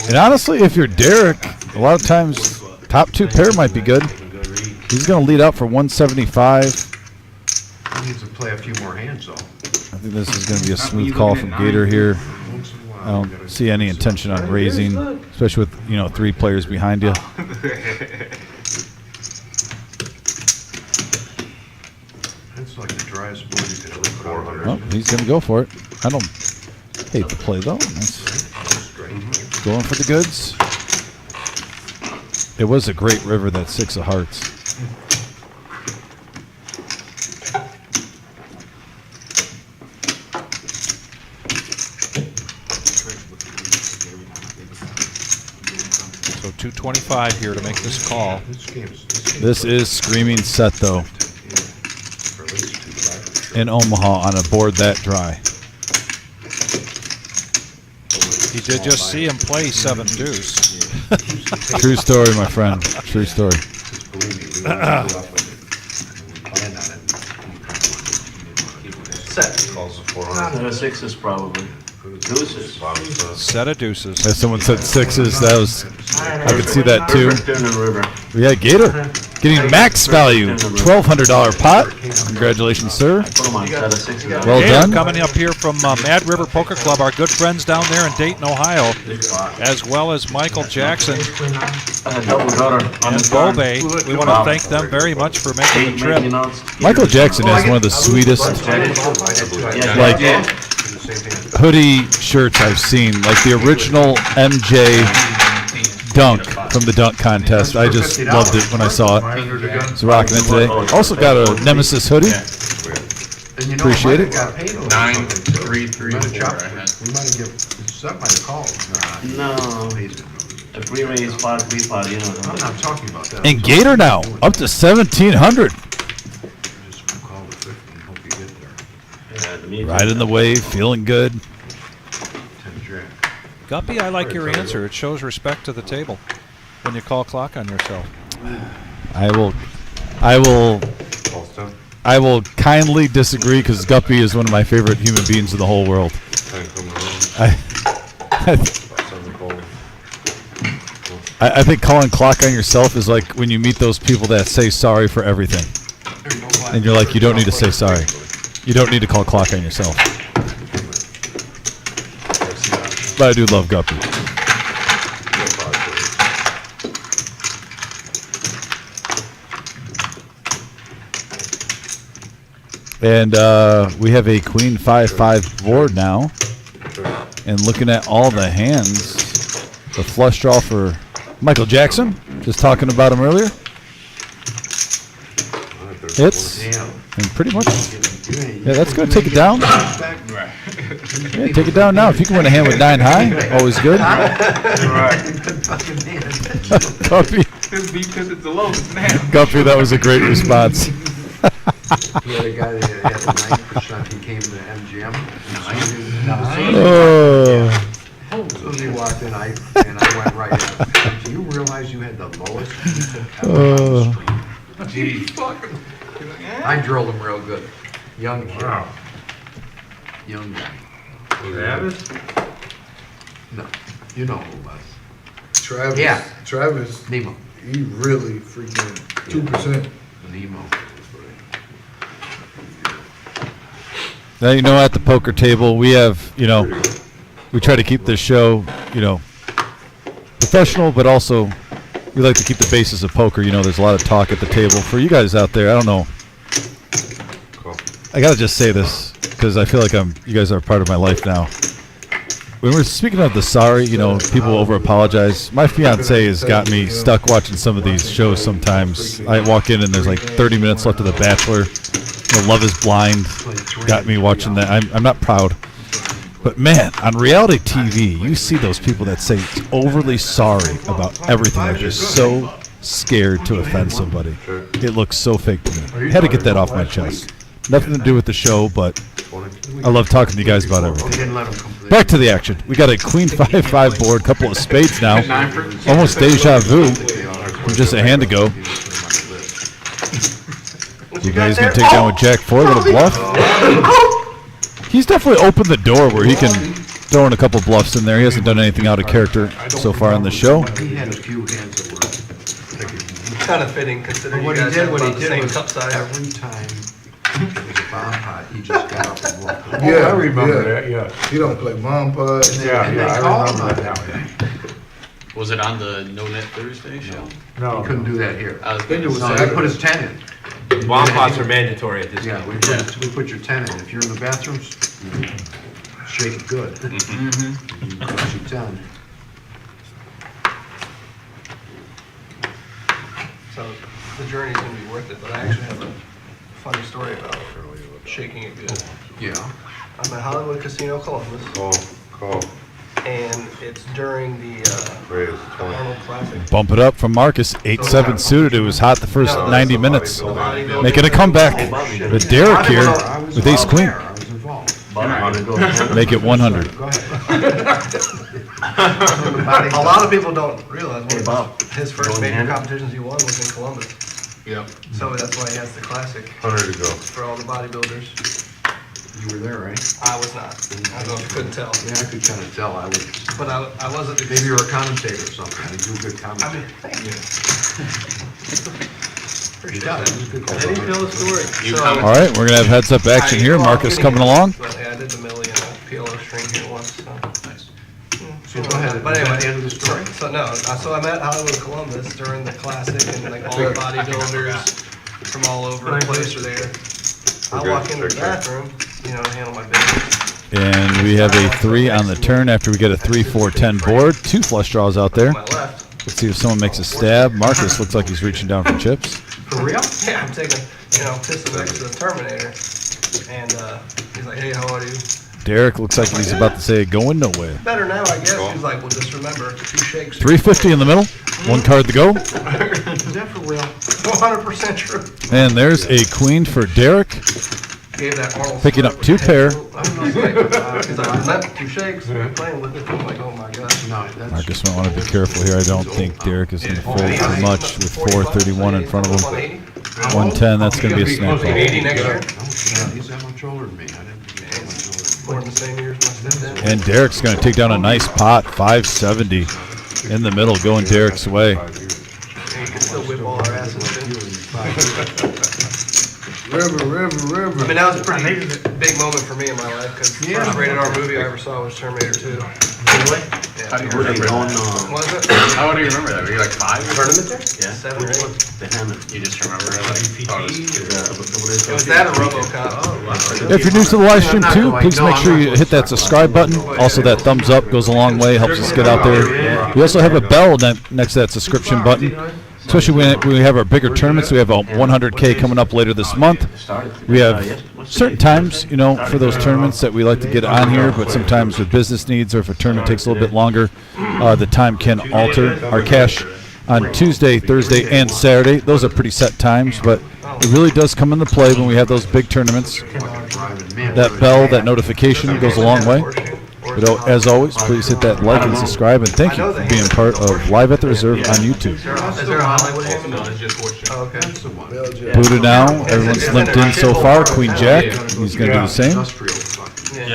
And honestly, if you're Derek, a lot of times top 2 pair might be good. He's going to lead up for 175. He needs to play a few more hands, though. I think this is going to be a smooth call from Gator here. I don't see any intention on raising, especially with 3 players behind you. It's like the driest board you could ever put on there. Oh, he's going to go for it. I don't hate the play, though. That's going for the goods. It was a great river, that 6 of hearts. So 225 here to make this call. This is screaming set, though, in Omaha on a board that dry. He did just see him play 7 deuce. True story, my friend. True story. Set. Calls for 400. The 6s probably. Deuces. Set of deuces. As someone said 6s, that was, I could see that too. Turn and river. We had Gator getting max value, $1,200 pot. Congratulations, sir. Put them on set of 6s. Well Gator done. coming up here from Mad River Poker Club, our good friends down there in Dayton, Ohio, as well as Michael Jackson Double gutter on and the card. Bobe. We want to thank them very much for making the trip. Michael Jackson has one of the sweetest like hoodie shirts I've seen. Like the original MJ dunk from the dunk contest. I just loved it when I saw it. He's rocking it today. Also got a Nemesis hoodie. Appreciate it. 9-3-3-4. We might have Seth might have called. No. A free raise pot, free pot, I'm not talking about that. And Gator now up to 1,700. Just call the 50 and hope you get there. Right in the wave, feeling good. 10 jack. Guppy, I like your answer. It shows respect to the table when you call clock on yourself. I will Call stone. I will kindly disagree because Guppy is one of my favorite human beings in the whole world. I think calling clock on yourself is like when you meet those people that say sorry for everything. And you're like, you don't need to say sorry. You don't need to call clock on yourself. But I do love Guppy. And we have a queen 5-5 board now. And looking at all the hands, the flush draw for Michael Jackson, just talking about him earlier. Hits, and pretty much, yeah, that's good. Take it down. Yeah, take it down now. If you can win a hand with 9 high, always good. Guppy. Guppy, that was a great response. He had a guy that had a 9%. He came to MGM. Oh. As soon as he walked in, I went right up. Do you realize you had the lowest beat ever on the street? I drilled him real good. Young kid. Wow. Young guy. Travis? No, you know who it was. Travis. Yeah. Travis. Nemo. He really freaking 2%. Nemo. Now, you know, at the poker table, we have, you know, we try to keep this show, you know, professional, but also we like to keep the basis of poker. You know, there's a lot of talk at the table. For you guys out there, I don't know. I got to just say this because I feel like you guys are part of my life now. When we're speaking of the sorry, you know, people over-apologize. My fiance has got me stuck watching some of these shows sometimes. I walk in and there's like 30 minutes left of The Bachelor. You know, Love is Blind got me watching that. I'm not proud. But man, on reality TV, you see those people that say overly sorry about everything. Like they're so scared to offend somebody. It looks so fake to me. I had to get that off my chest. Nothing to do with the show, but I love talking to you guys about everything. Back to the action. We got a queen 5-5 board, couple of spades now. Almost deja vu from just a hand ago. You guys gonna take down with Jack 4, little bluff? He's definitely opened the door where he can throw in a couple bluffs in there. He hasn't done anything out of character so far on the show. He had a few hands that were Kind of fitting considering you guys have about the same cup size. every time it was a bomb pot, he just got up and walked away. Yeah, I remember that, yeah. He don't play mom pot. Yeah, And they I called him remember on that. that. Was it on the No-Nit Thursday show? No. He couldn't do that here. I was gonna No, say- I put his 10 in. Bomb pots are mandatory at this Yeah, point. we put your 10 in. If you're in the bathrooms, shake it good. Mm-hmm. Put your 10. So the journey's gonna be worth it, but I actually have a funny story about shaking it good. Yeah. I'm at Hollywood Casino Columbus, Call. and it's during the Raise, 20. Arnold Classic. Bump it up from Marcus. 8-7 suited. It was hot the first 90 minutes. Making a comeback. But Derek here with ace queen. I was involved. Make it 100. Go ahead. A lot of people don't realize one of his first major competitions he won was in Columbus. Yep. So that's why he has the classic 100 to go. for all the bodybuilders. You were there, right? I was not. I don't know if you couldn't tell. Yeah, I could kind of tell. I was. But I wasn't. Maybe you were a commentator or something. You do a good I commentary. mean, thank you. He does. He's a good Let him tell the story. So, All right, we're going to have heads up action here. Marcus coming along. But yeah, I did the Millie and a PLO string here once. So. So go ahead. But anyway, the end of the story. So no, so I'm at Hollywood Columbus during the classic, and like all the bodybuilders from all over the place are there. I walk into the bathroom, you know, to handle my business. And we have a 3 on the turn after we get a 3-4-10 board. 2 flush draws out there. To my left. Let's see if someone makes a stab. Marcus looks like he's reaching down for chips. For real? Yeah, I'm taking, you know, pissing next to the Terminator, and he's like, "Hey, how are you?" Derek looks like he's about to say going nowhere. Better now, I guess. He's like, "Well, just remember, 2 shakes." 350 in the middle. 1 card to go. Is that for real? 100% true. And there's a queen for Derek. gave that Arnold. Picking up 2 pair. He's like, left 2 shakes. We're playing with it. I'm like, oh my gosh. Marcus might want to be careful here. I don't think Derek is going to fold too much with 431 in front of him. 110, that's going to be a snap ball. 80 next year. He's that much older than me. I didn't think he was that much older. More than the same year as my stepdad. And Derek's going to take down a nice pot, 570 in the middle, going Derek's way. You can still whip all our asses too. River. I mean, that was a pretty big moment for me in my life because the first rated R movie I ever saw was Terminator 2. Really? Yeah. How do you remember that? Was it? How do you remember that? Were you like 5 or Tournament there? Yeah. 7 or 8. The Hammond. You just remember like, It was that or RoboCop. Oh, wow. If you're new to the live stream too, please make sure you hit that subscribe button. Also, that thumbs up goes a long way, helps us get out there. We also have a bell next to that subscription button, especially when we have our bigger tournaments. We have a 100K coming up later this month. We have certain times, you know, for those tournaments that we like to get on here, but sometimes with business needs or if a tournament takes a little bit longer, the time can alter. Our cash on Tuesday, Thursday, and Saturday, those are pretty set times, but it really does come into play when we have those big tournaments. That bell, that notification goes a long way. But as always, please hit that like and subscribe, and thank you for being part of Live at the Reserve on YouTube. Is there a Hollywood hand? No, it's just horseshoe. Oh, okay. Buddha now, everyone's limped in so far. Queen Jack, he's going to do the same. Yeah,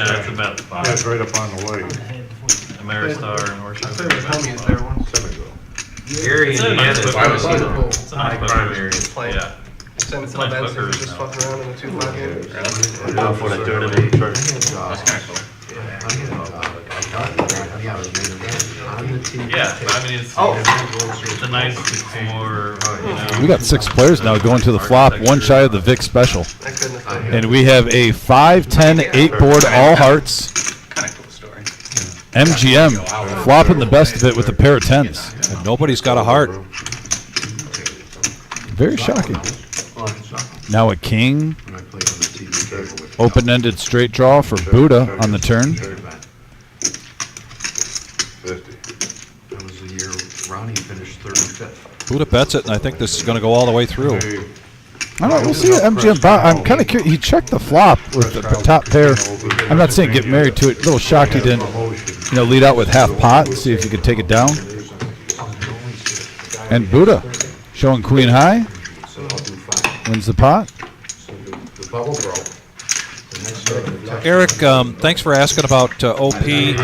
that's about the 5. That's right up on the way. Ameristar and Horseshoe. I thought it was homie is there one. Gary, It's Indiana. a Nice primary. Playing. Yeah. Send it to Nice the best bookers just now. fucking around in the 2-5 game. We're going for the tournament. That's kind of cool. Yeah, I mean, it's a nice, more, you know. We got 6 players now going to the flop, one shy of the Vic special. And we have a 5-10 8-board all hearts. Kind of cool story. MGM flopping the best of it with a pair of 10s. And nobody's got a heart. Very shocking. Now a king. Open-ended straight draw for Buddha on the turn. 50. That was the year Ronnie finished 35th. Buddha bets it, and I think this is going to go all the way through. I don't know. We'll see MGM. I'm kind of curious. He checked the flop with the top pair. I'm not saying get married to it. A little shocked he didn't, lead out with half pot and see if he could take it down. And Buddha showing queen high. Wins the pot. The bubble broke. Eric, thanks for asking about OP. We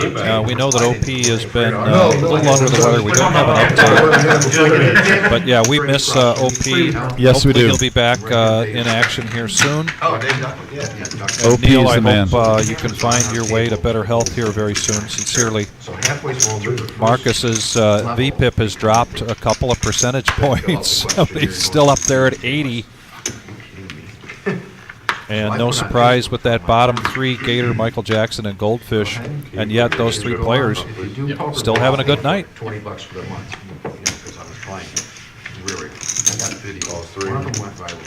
know that OP has been a little under the weather. We don't have an update. But yeah, we miss OP. Yes, we do. He'll be back in action here soon. Oh, Dave Duckman, yeah. OP Neil, is I the man. hope you can find your way to better health here very soon. Sincerely, Marcus's VPIP has dropped a couple of percentage points. He's still up there at 80. And no surprise with that bottom 3, Gator, Michael Jackson, and Goldfish. And yet those 3 players still having a good night. $20 for the month, because I was playing. Really, I got video. One of them went viral.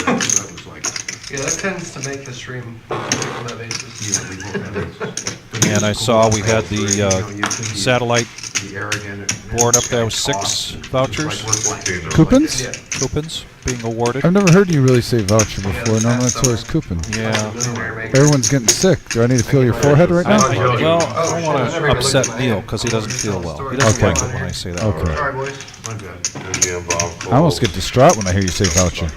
That was like. Yeah, that tends to make the stream on that basis. And I saw we had the satellite board up there with 6 vouchers. Coupons? Yeah. Coupons being awarded. I've never heard you really say voucher before. Normally it's always coupon. Yeah. Everyone's getting sick. Do I need to feel your forehead right now? Well, I don't want to upset Neil because he doesn't feel well. He doesn't like it when I say that. Okay. Sorry, boys. I almost get distraught when I hear you say voucher.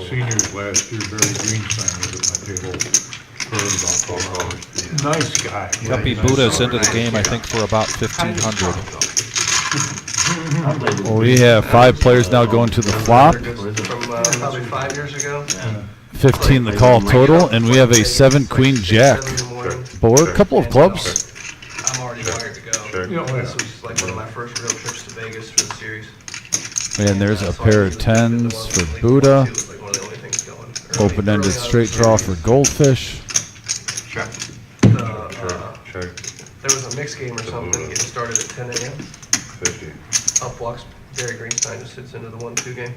Seniors last year, Barry Greenstein was at my table. Nice guy. Guppy Buddha's into the game, I think, for about 1,500. Well, we have 5 players now going to the flop. From probably 5 years ago. 15 the call total, and we have a 7 queen jack board. Couple of clubs. I'm already wired to go. This was like one of my first real trips to Vegas for the series. And there's a pair of 10s for Buddha. Open-ended straight draw for Goldfish. There was a mixed game or something getting started at 10 a.m. 50. Up walks Barry Greenstein, just sits into the 1-2 game.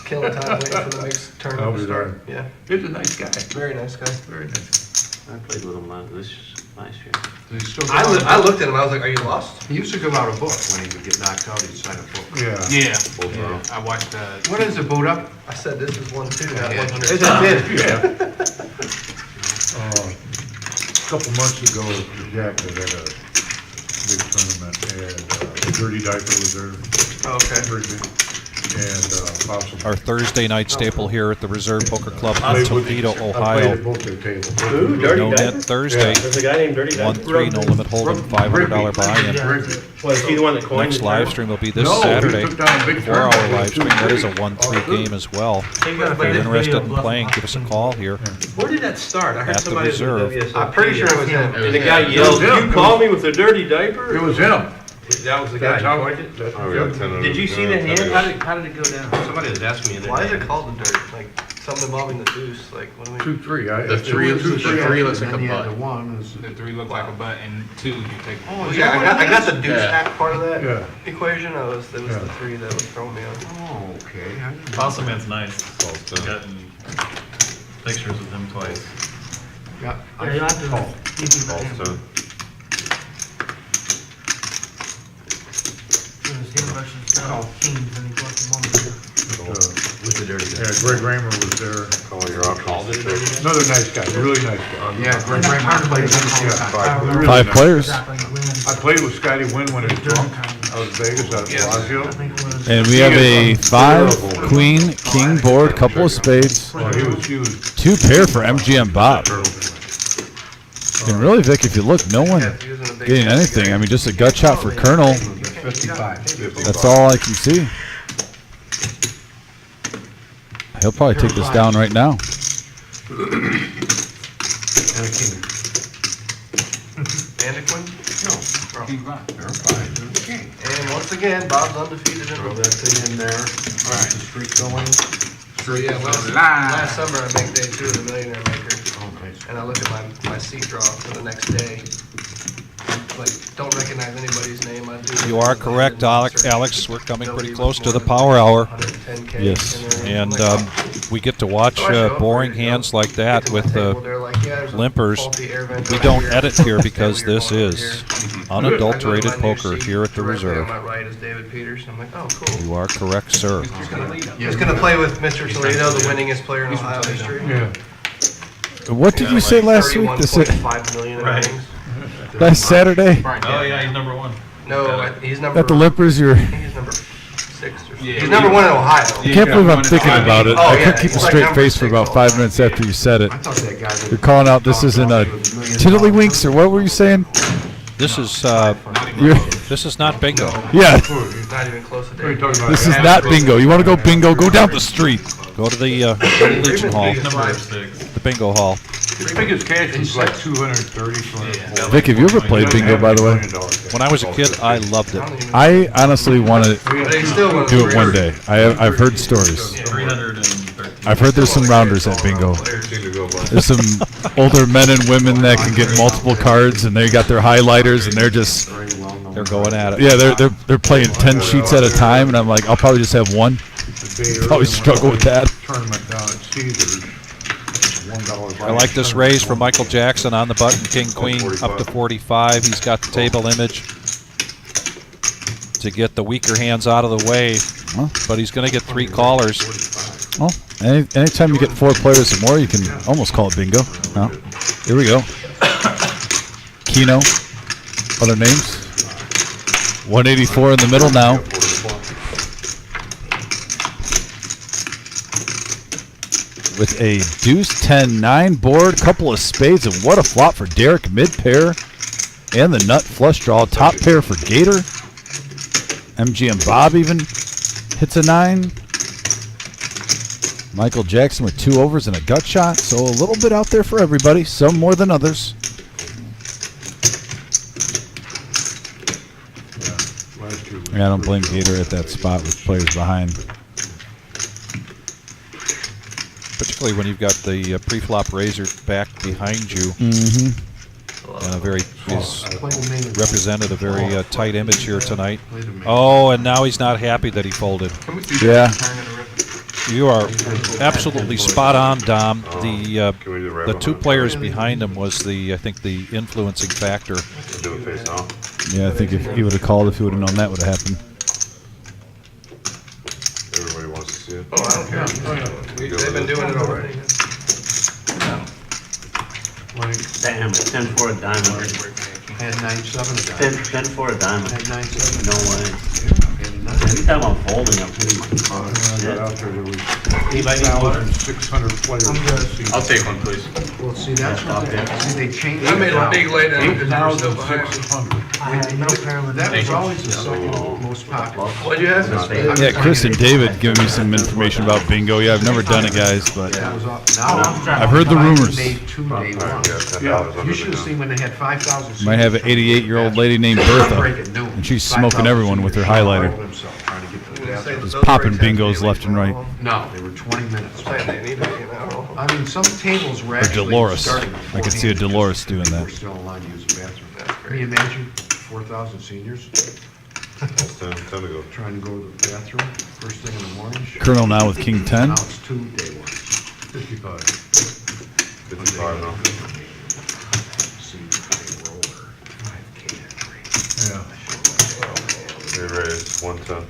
Killing time waiting for the mixed tournament to start. Yeah. He's a nice guy. Very nice guy. Very nice. I played with him last. Nice year. Does he still go I out? looked at him, I was like, are you lost? He used to give out a book when he would get knocked out, he'd sign a book. Yeah. Yeah. Yeah. I watched that. What is it, boot up? I said this is 1-2, not Yeah. 100. Is Yeah. A couple months ago, Jack was at a big tournament, and Dirty Diaper was there. Oh, okay. Very big. And Possum. Our Thursday night staple here at the Reserve Poker Club I in played with- Toledo, I played Ohio. at both their tables. Who? Dirty No-Nit Diaper? Thursday. There's a guy named Dirty Diaper. 1-3, no limit hold'em, $500 buy-in. Was he the one that coined Next the live term? stream will be this No, he Saturday. took down a big 4-hour tournament. live stream. That is a 1-3 game as well. They got a If you're famous interested video in of Bluff playing, and give us a call here. Where did that start? I heard At the somebody from Reserve. WSOP. I'm pretty sure it was him. And the guy yelled, It was him. "You call me with a dirty diaper?" It was him. That was the guy That's who how- coined it? that's- Oh, we got 10 Did you see the hand? How did it go down? Somebody was asking me the Why is other it day. called the dirt? Like, something involving the deuce, like, what do we? 2-3. The three looks like a And then butt. the one is. The three look like a butt, and two, you take. Oh, yeah, I got the deuce Yeah. hack part of that Yeah. equation. It was the Yeah. 3 that was throwing me off. Oh, okay. I didn't know. Possum Man's nice. False I've done. gotten pictures with him twice. Yeah, Yeah, you have to Call. keep him False in. done. His hand rushes down kings and he bluffs them on. with the dirty Yeah, diaper. Greg Raymer was there. Call your options. Another nice guy, really nice guy. Yeah, Greg Raymond plays in all the time. Really 5 nice. players. Exactly, he wins. I played with Scotty Wynn when he was drunk. I was in Vegas out Yeah. at I Bellagio. think it was. And we have a 5 queen king board, couple of spades, Oh, he was 2 pair for MGM Bob. And really, Vic, if you look, no one Yeah, he was in a big getting anything. I mean, just a gut shot for Colonel. 55. That's all I can see. He'll probably take this down right now. And a king. And a queen? No. King rock. There are 5 and a king. And once again, Bob's undefeated in Throw the that thing in there. All right. The streak going. So yeah, last summer I make day 2 of the Millionaire Maker, Okay. and I look at my seat draw for the next day. Like, don't recognize anybody's name. I do. You are correct, Alex. We're coming pretty close to the power hour. 110K Yes. in there. And we get to watch boring hands like that with limpers. We don't edit here because this is unadulterated poker here at the Reserve. On my right is David Peters. I'm like, oh, cool. You are correct, sir. He's gonna play with Mr. Toledo, the winningest player in Ohio history. Yeah. What did you say last week? This 31.5 million in Right. earnings. last Saturday Oh yeah, he's number 1. No, he's number. at the Limpers. I think he's number 6 or something. He's number 1 in Ohio. I can't believe I'm thinking about it. Oh, I yeah, couldn't keep a he's like straight number face for 6 about all 5 time. minutes after you said it. I thought that guy that. You're calling out this isn't a tiddlywinks, or what were you saying? This is You're, this is not bingo. yeah, He's not even close to What are you David. talking about? this is not bingo. You want to go bingo? Go down the street. Go to the Legion Hall, Number 6. the bingo hall. His biggest cash was like 230, 240. Vic, have you ever played bingo, by the way? When I was a kid, I loved it. I honestly want to But he's still one of the do it one day. greatest. I've heard stories. 313. I've heard there's some rounders at bingo. Seem to go by. There's some older men and women that can get multiple cards, and they got their highlighters, and they're just They're going at it. yeah, they're playing 10 sheets at a time, and I'm like, I'll probably just have one. Probably struggle with that. Tournament down at Caesars. $1 I like this raise from Michael Jackson on the button, King Queen up to 45. He's got the table image to get the weaker hands out of the way, Huh? but he's going to get 3 callers. Well, anytime you get 4 players or more, you can almost call it bingo. No. Here we go. Keno. Other names. 184 in the middle now. With a deuce 10-9 board, couple of spades, and what a flop for Derek, mid pair, and the nut flush draw, top pair for Gator. MGM Bob even hits a 9. Michael Jackson with 2 overs and a gut shot, so a little bit out there for everybody, some more than others. Yeah, I don't blame Gator at that spot with players behind. Particularly when you've got the pre-flop razor back behind you. And he's represented a very tight image here tonight. Oh, and now he's not happy that he folded. Yeah. You are absolutely spot on, Dom. The Can we do right the two behind? players behind him was I think the influencing factor. Do it face off. Yeah, I think if he would have called, if he would have known that would have happened. Everybody wants to see it. Oh, I don't care. They've been doing it already. Damn, 10 for a diamond. Had 9-7 a diamond. 10 for a diamond. Had 9-7. No way. Anytime I'm folding, I'm hitting. I'll take one, please. Well, see, that's what they changed. I made a big laydown because you were still 8,600. behind. I had no parallel. That was always the second most popular. What'd you have? Yeah, Chris and David giving me some information about bingo. Yeah, I've never done it, guys, but That was now. I've heard the rumors. Made 2 day Alright, ones. yeah, $10 You should have seen when they had 5,000. might have an 88-year-old lady named Bertha, and she's smoking everyone with her highlighter. Just popping bingos left and right. No, they were 20 minutes. They need to be an hour. I mean, some tables were Or actually Dolores. starting I could see a Dolores doing We're that. still in line to use the bathroom. Can you imagine 4,000 seniors 10 to go. trying to go to the bathroom first thing in the morning? Colonel now with King 10. Now it's 2 day ones. 55. 55 now. They raised 110.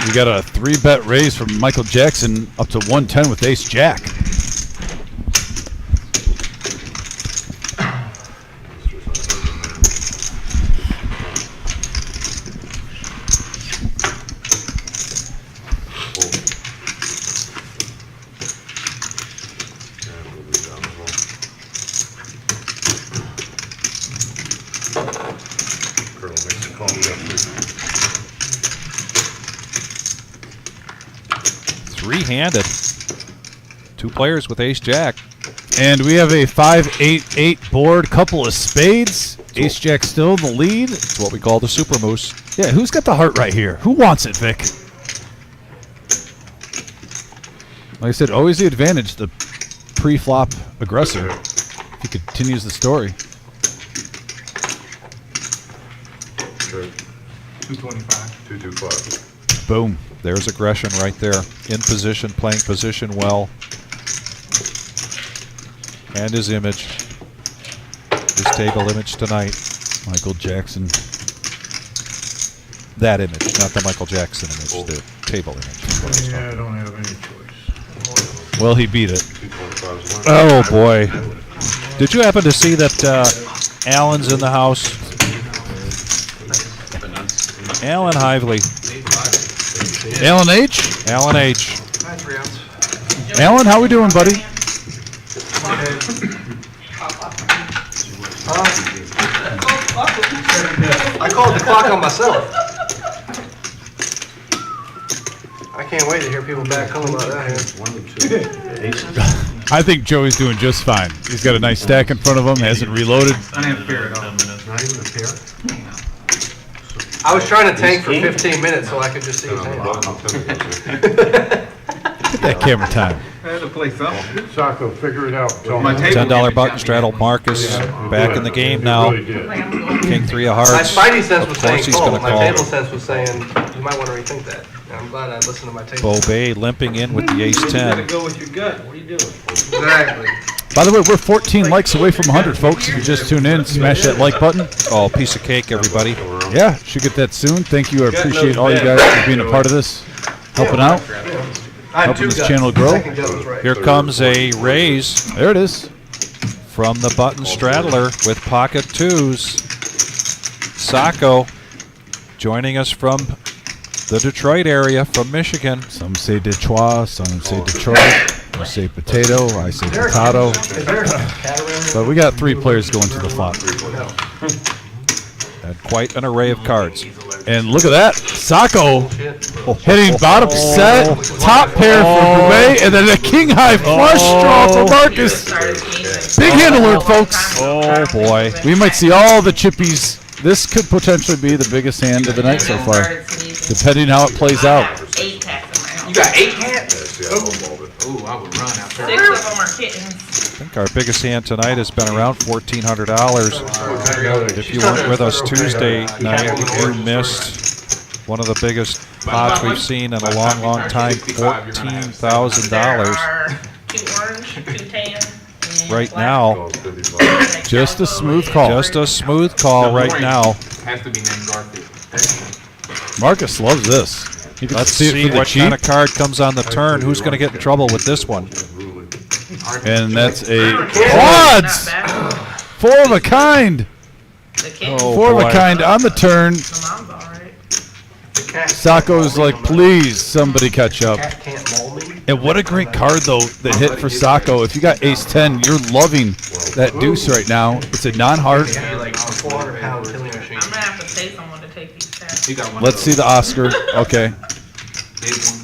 We got a 3-bet raise from Michael Jackson up to 110 with Ace Jack. Colonel makes a call. We got 3-handed. 2 players with Ace Jack. And we have a 5-8-8 board, couple of spades. Ace Jack still in the lead. It's what we call the Super Moose. Yeah, who's got the heart right here? Who wants it, Vic? Like I said, always the advantage, the pre-flop aggressor. If he continues the story. 225. 225. Boom. There's aggression right there. In position, playing position well. And his image. His table image tonight. Michael Jackson. That image, not the Michael Jackson image, the table image. is what I was Yeah, I talking don't have any choice. Well, he beat it. 225 is Oh boy. Did you happen to see that Alan's in the house? Alan Hively. Alan H? Alan H. Alan, how we doing, buddy? I called the clock on myself. I can't wait to hear people back home about that here. I think Joey's doing just fine. He's got a nice stack in front of him, hasn't reloaded. Not even a pair? I was trying to tank for 15 minutes so I could just see his hand. Get that camera time. I had to play something. Saco, figure it out. $10 button straddle Marcus back in the game now. King 3 of My hearts. spidey sense was Of saying course he's call. going to My call. table sense was saying you might want to rethink that. And I'm glad I listened to my table. Bo Bay limping in with the ace 10. Go with your gut. What are you doing? Exactly. By the way, we're 14 likes away from 100, folks. If you just tune in, smash that like button. Oh, piece of cake, everybody. Yeah, should get that soon. Thank you. I appreciate all you guys for being a part of this, helping out, helping this channel grow. Here comes a raise. There it is. From the button straddler with pocket 2s. Sacco joining us from the Detroit area, from Michigan. Some say Detroit, some say Detroit. I say potato, I say potato. But we got 3 players going to the flop. And quite an array of cards. And look at that. Sacco hitting bottom set, top pair for Bouvet, and then a king high flush draw for Marcus. Big hand alert, folks. Oh boy. We might see all the chippies. This could potentially be the biggest hand of the night so far, depending how it plays out. 8 cats in my house. You got 8 cats? Yeah, see, Ooh, I would run out there. 6 of them are kittens. I think our biggest hand tonight has been around $1,400. If you weren't with us Tuesday night, you missed one of the biggest pots we've seen in a long, long time, $14,000. There are 2 orange, 2 tan, and Right black. now, Just a smooth call. just a smooth call right now. Has to be named Garfield. Marcus loves this. He can Let's see it see for the what cheap, kind of card comes on the turn. Who's going to get in trouble with this one? and that's a Not quads. bad. 4 of a kind. The kitten. Oh, 4 of boy. a kind on the turn. The mom's alright. Sacco's like, please, somebody catch up. Cat can't maul me. And what a great card, though, that hit for Sacco. If you got ace-10, you're loving that deuce right now. It's a non-heart. It'd be like a 400-pound killing machine. I'm gonna have to pay someone to take these cats. He got one Let's see the Oscar. Okay. big one.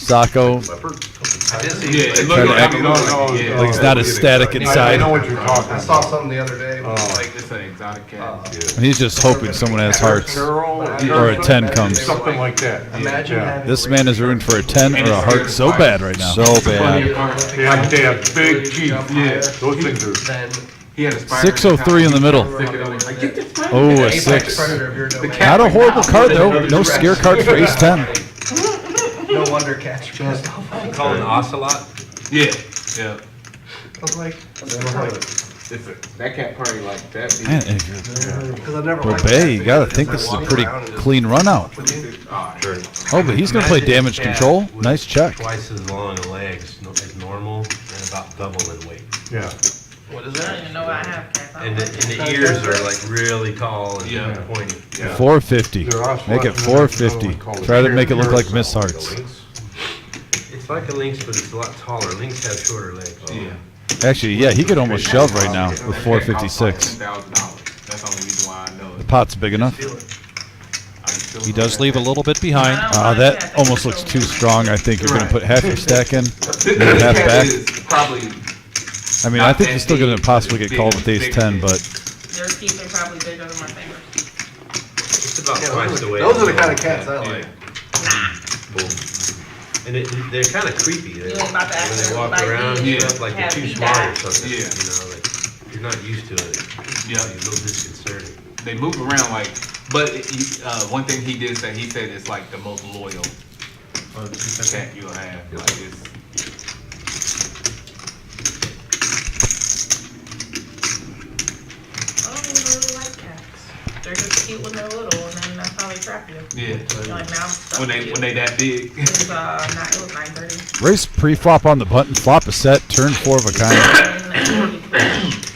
Sacco. Yeah, it Try to act yeah. like it's not as static I inside. know what you're talking I about. saw something the other day. Like it's an exotic cat. And he's just hoping someone has hearts. Carol, Or a 10 comes. something like that. Imagine Yeah. having This man is rooting for a 10 or a heart so bad right now. So bad. Yeah, they have big teeth. Yeah. Those things are. then He had a spider. 603 in the middle. Oh, a apex 6. predator of your domain. Not a horrible card, though. No scare card for ace-10. No wonder cats are pissed off. Call it an ocelot. Yeah, yeah. I was like, That cat party like that. Man, because I've never well, liked Bay, cats. you gotta think this is a pretty clean run out. Oh, but he's gonna play damage control. Nice check. Twice as long in legs as normal and about double in weight. Yeah. What is I don't that? even know why I have cats. I And don't the, like and the ears are like really tall and Yeah. pointy. 450. Make it 450. Try to make it look like Miss Like a Hearts. lynx. It's like a lynx, but it's a lot taller. Lynx have shorter legs. Yeah. Actually, yeah, he could almost shove right now with 456. $10,000. That's the only reason why I know The it. pot's big enough. He does leave a little bit behind. That almost looks too strong. I think you're gonna put half your stack in, This maybe half cat back. is probably I mean, I think you're still gonna possibly get called with ace-10, but Their teeth are probably bigger than my fingers. It's about Yeah, twice the weight. those are the kind of cats I like. And they're kind of creepy. They, You ain't about to act when they like walk like around, me. you look like they're Have too me smart die. or something. Yeah. You know, like you're not used to it. Yeah. You're a little disconcerting. they move around like. But one thing he did say, he said it's like the most loyal cat you'll have. Like it's. I don't even really like cats. They're just cute when they're little, and then that's how they trap you. Yeah. You're like, now I'm stuck When with you. they that big. It was 9:30. race pre-flop on the button, flop a set, turn 4 of a kind.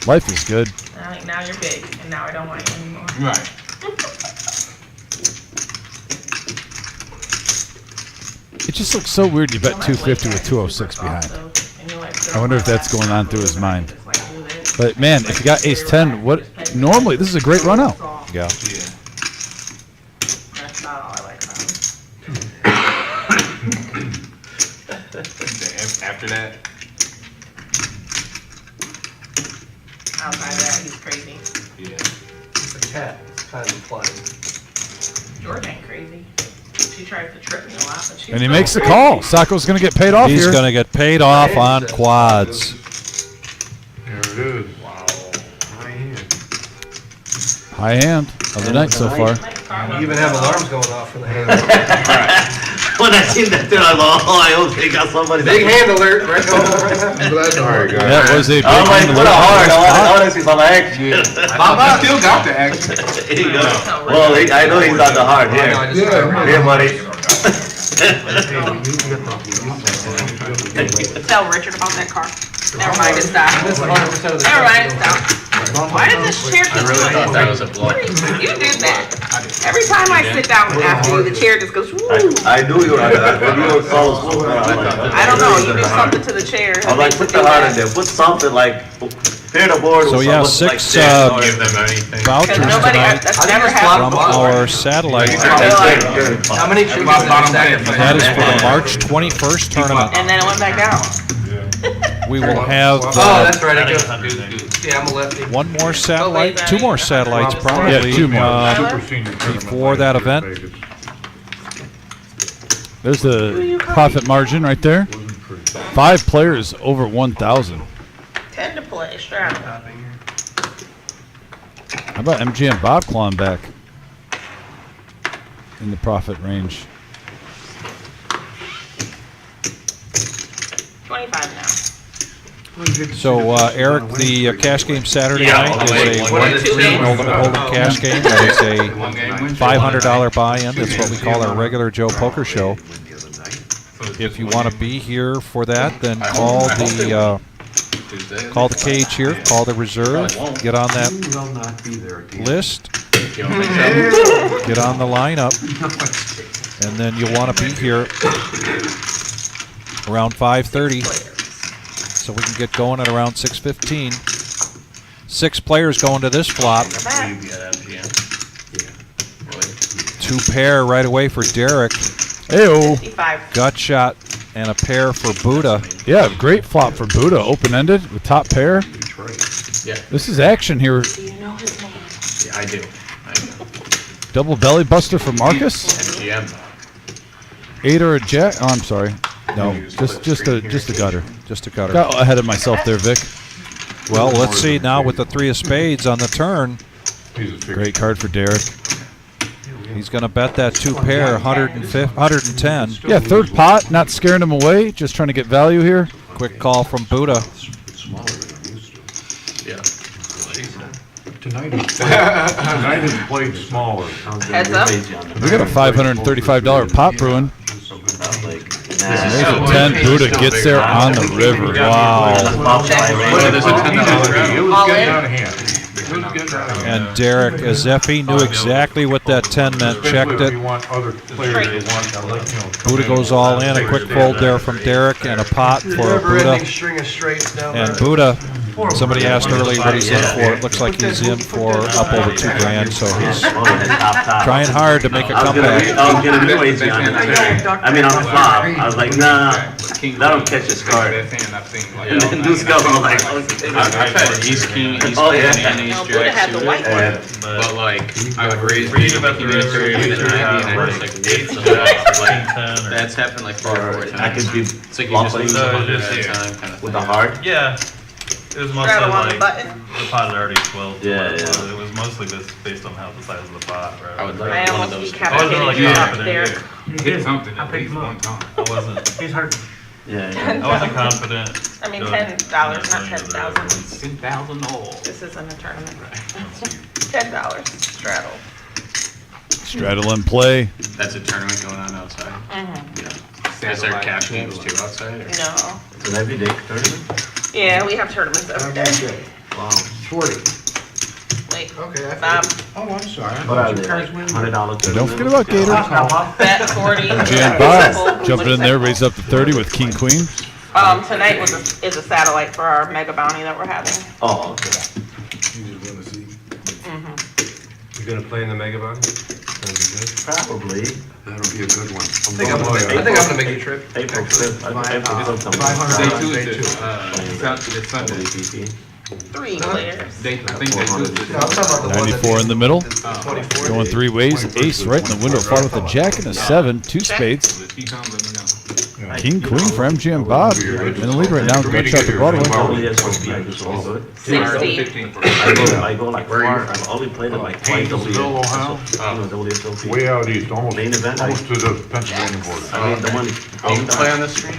Life is good. Now you're big, and now I don't want you anymore. Right. It just looks so weird you bet 250 with 206 behind. I wonder if that's going on through his mind. But man, if you got ace-10, what? Normally, this is a great run out. Yeah. Yeah. That's not all I like about him. After that. Outside of that, he's crazy. Yeah. It's a cat. It's kind of implied. George ain't crazy. She tries to trip me a lot, but she's And he so makes the crazy. call. Sacco's going to get paid off He's here. going to get paid off on quads. There it is. High hand of the night so far. You even have alarms going off for the hand. When I seen that thing, I was like, oh, I hope they got somebody. Big hand alert right now. I'm glad to Alright, guys. That was a big I'm like, hand put a heart. I alert. want to see some action. I still got the action. There you go. Well, I know he's not the heart here. Here, buddy. Tell Richard about that car. Never mind, it's down. Never mind, it's down. Why did this chair keep doing this? You did that. Every time I sit down after you, the chair just goes, woo. I knew you were on that. When you were so smooth, I don't know, you do something to the chair. I'm like, put the heart in there. Put something like, clear the board. So with yeah, something 6 like Give them anything. vouchers Nobody, tonight that's never happened. from our satellite. How many chickens have you sacrificed? That is for the March 21st tournament. And then it went back down. we will have Oh, that's right. I That's go. 100 degrees. Yeah, I'm a lefty. one more satellite, wait, two more satellites probably. Yeah, two more. Super senior tournament before that last year in event. Vegas. There's the profit margin right there. 5 players over 1,000. 10 to play, strap. How about MG and Bob clawing back in the profit range? 25 now. So, Eric, the cash game Saturday Yeah, night I'll is wait. a What are the two games? Ultimate Hold'em cash game. That is a One game wins. $500 buy-in. That's what we call our regular Joe Poker Show. If you want to be here for that, then call the cage here, call the reserve, get on that will not be there. list, get on the lineup, and then you'll want to be here around 5:30, so we can get going at around 6:15. 6 players going to this flop. 2 pair right away for Derek. Ayo. 55. Gut shot and a pair for Buddha. Yeah, great flop for Buddha. Open-ended with top pair. Yeah. This is action here. Do you know his name? Yeah, I do. Double belly buster for Marcus. MGM. 8 or a jack. Oh, I'm sorry. No, just a gutter. Just a gutter. Got ahead of myself there, Vic. Well, let's see now with the 3 of spades on the turn. Great card for Derek. He's going to bet that 2 pair, 110. Yeah, third pot, not scaring him away, just trying to get value here. Quick call from Buddha. Yeah. Tonight is played smaller. Heads up. We got a $535 pot brewing. There's a 10. Buddha gets there on the river. Wow. All in. And Derek, as if he knew exactly what that 10 meant, checked it. Buddha goes all in. A quick fold there from Derek and a pot for Buddha. Never-ending string of straights down And there. Buddha, somebody asked earlier what he's in for. It looks like he's in for up over $2,000, so he's trying hard to make a comeback. I was gonna do it on the I mean, on the flop. I was like, nah, that'll catch his card. And then this guy was like, okay. I've had East King, East Oh, yeah. Queen, and East No, Buddha Jack had the suited. white one. But like, I would raise Read the about the unitary reserve, and the 90, and I'd worth like like 8 8, so so that's like, 10 or that's happened like 3 or 4 times. I could be It's like you just lose So one just at a here. time kind of with thing. the heart. Yeah. It was mostly Straddle on the like, button. the pot had already 12. Yeah, yeah. So it was mostly based on how the size of the pot, right? I would I like one of almost those. decapitated like you up confident there. either. Hit something at least one time. I wasn't, He's hurt. Yeah, I wasn't confident. I mean, going $10, not into the 10,000. ones. 10,000 all. This isn't a tournament. $10 straddle. Straddle and play. That's a tournament going on outside. Mm-hmm. Is there cash games too outside? Or? No. It's an everyday tournament. Yeah, we have tournaments every day. Wow. 40. Wait, Okay, I Bob, Oh, I'm sorry. What are they? Like $100 tournament? Don't forget about Gator. bet 40. Jan Bob jumping in there, raised up to 30 with King Queen. Tonight is a satellite for our mega bounty that we're having. Oh, okay. You just wanna see. You gonna play in the Mega Bounty? That'd be good. Probably. That'll be a good one. I think I'm gonna make a trip. April 5th. April 5th. Day two is It's Sunday. 3 players. I think they do it. No, I'm talking about the one 94 in the middle. 24. Going 3 ways. Ace right in the window, followed with a jack and a 7. 2 spades. If he comes, let me know. King Queen for MG and Bob. In the lead right now. Gut shot to Broadway. Probably SOP. I just want to do it. 60. I go like far. I've only played it like twice Painesville, Ohio? WSOP. Way out east, almost, Main event, almost to the Pennsylvania border. I mean, the one. Do you play on the stream?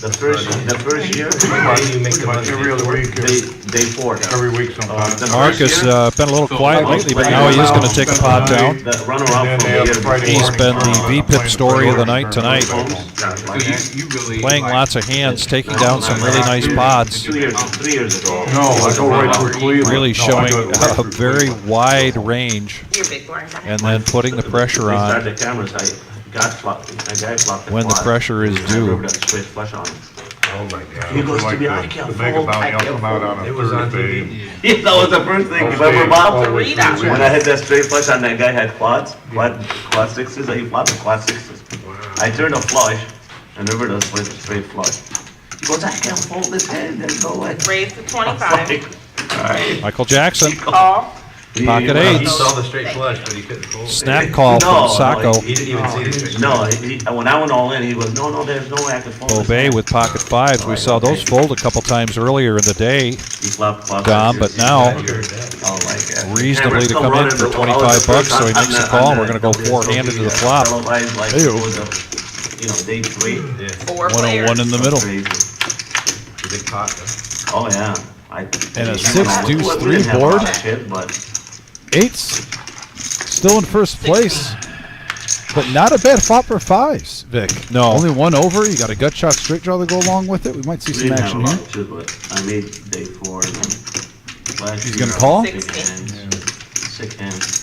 The first year. Every other week, Day 4. every week sometimes. Marcus been a little quiet lately, but now he is going to take a pot down. The runner-up And from then they have the Friday He's morning, been the VPIP story of the night tonight. So you really Playing lots of hands, taking down some really nice pots. 3 years ago. No, I go right through Cleveland. Really No, I showing go right a through very wide range, You're big blind. and then putting the pressure They on started the cameras. A guy flopped when the quad. pressure is due. Got straight flush on him. Oh my God. He goes to Like be, the- I can't the Mega fold, Bounty, I I'll can't come out on a It was on Thursday. TV. Yeah, that was the first thing. Remember, Bob? When I hit that straight flush on that guy had quad sixes, he flopped the quad sixes. I turned a flush, and River does play the straight flush. He goes, I can't fold this hand, then go away. Raise to 25. All right. Michael Jackson. Call. Pocket He eights. saw the straight flush, but he couldn't fold it. Snap call from Sacco. He didn't even see the straight No, when I went all in, he goes, no, there's no way I can fold this Obey hand. with pocket fives. We saw those fold a couple times earlier in the day, He flopped pocket Dom, but now Oh, like that. reasonably to come in for 25 bucks, so he makes the call. We're going to go four-handed to the flop. Ew. You know, day three. Four players. 101 in the middle. big pot. Oh, yeah. And a 6-2-3 board. Eights still in first place, but not a bad flop for fives, Vic. No. Only one over. You got a gut shot straight draw to go along with it. We might see some action here. Too, but I made day 4. He's going to call? 6 hands.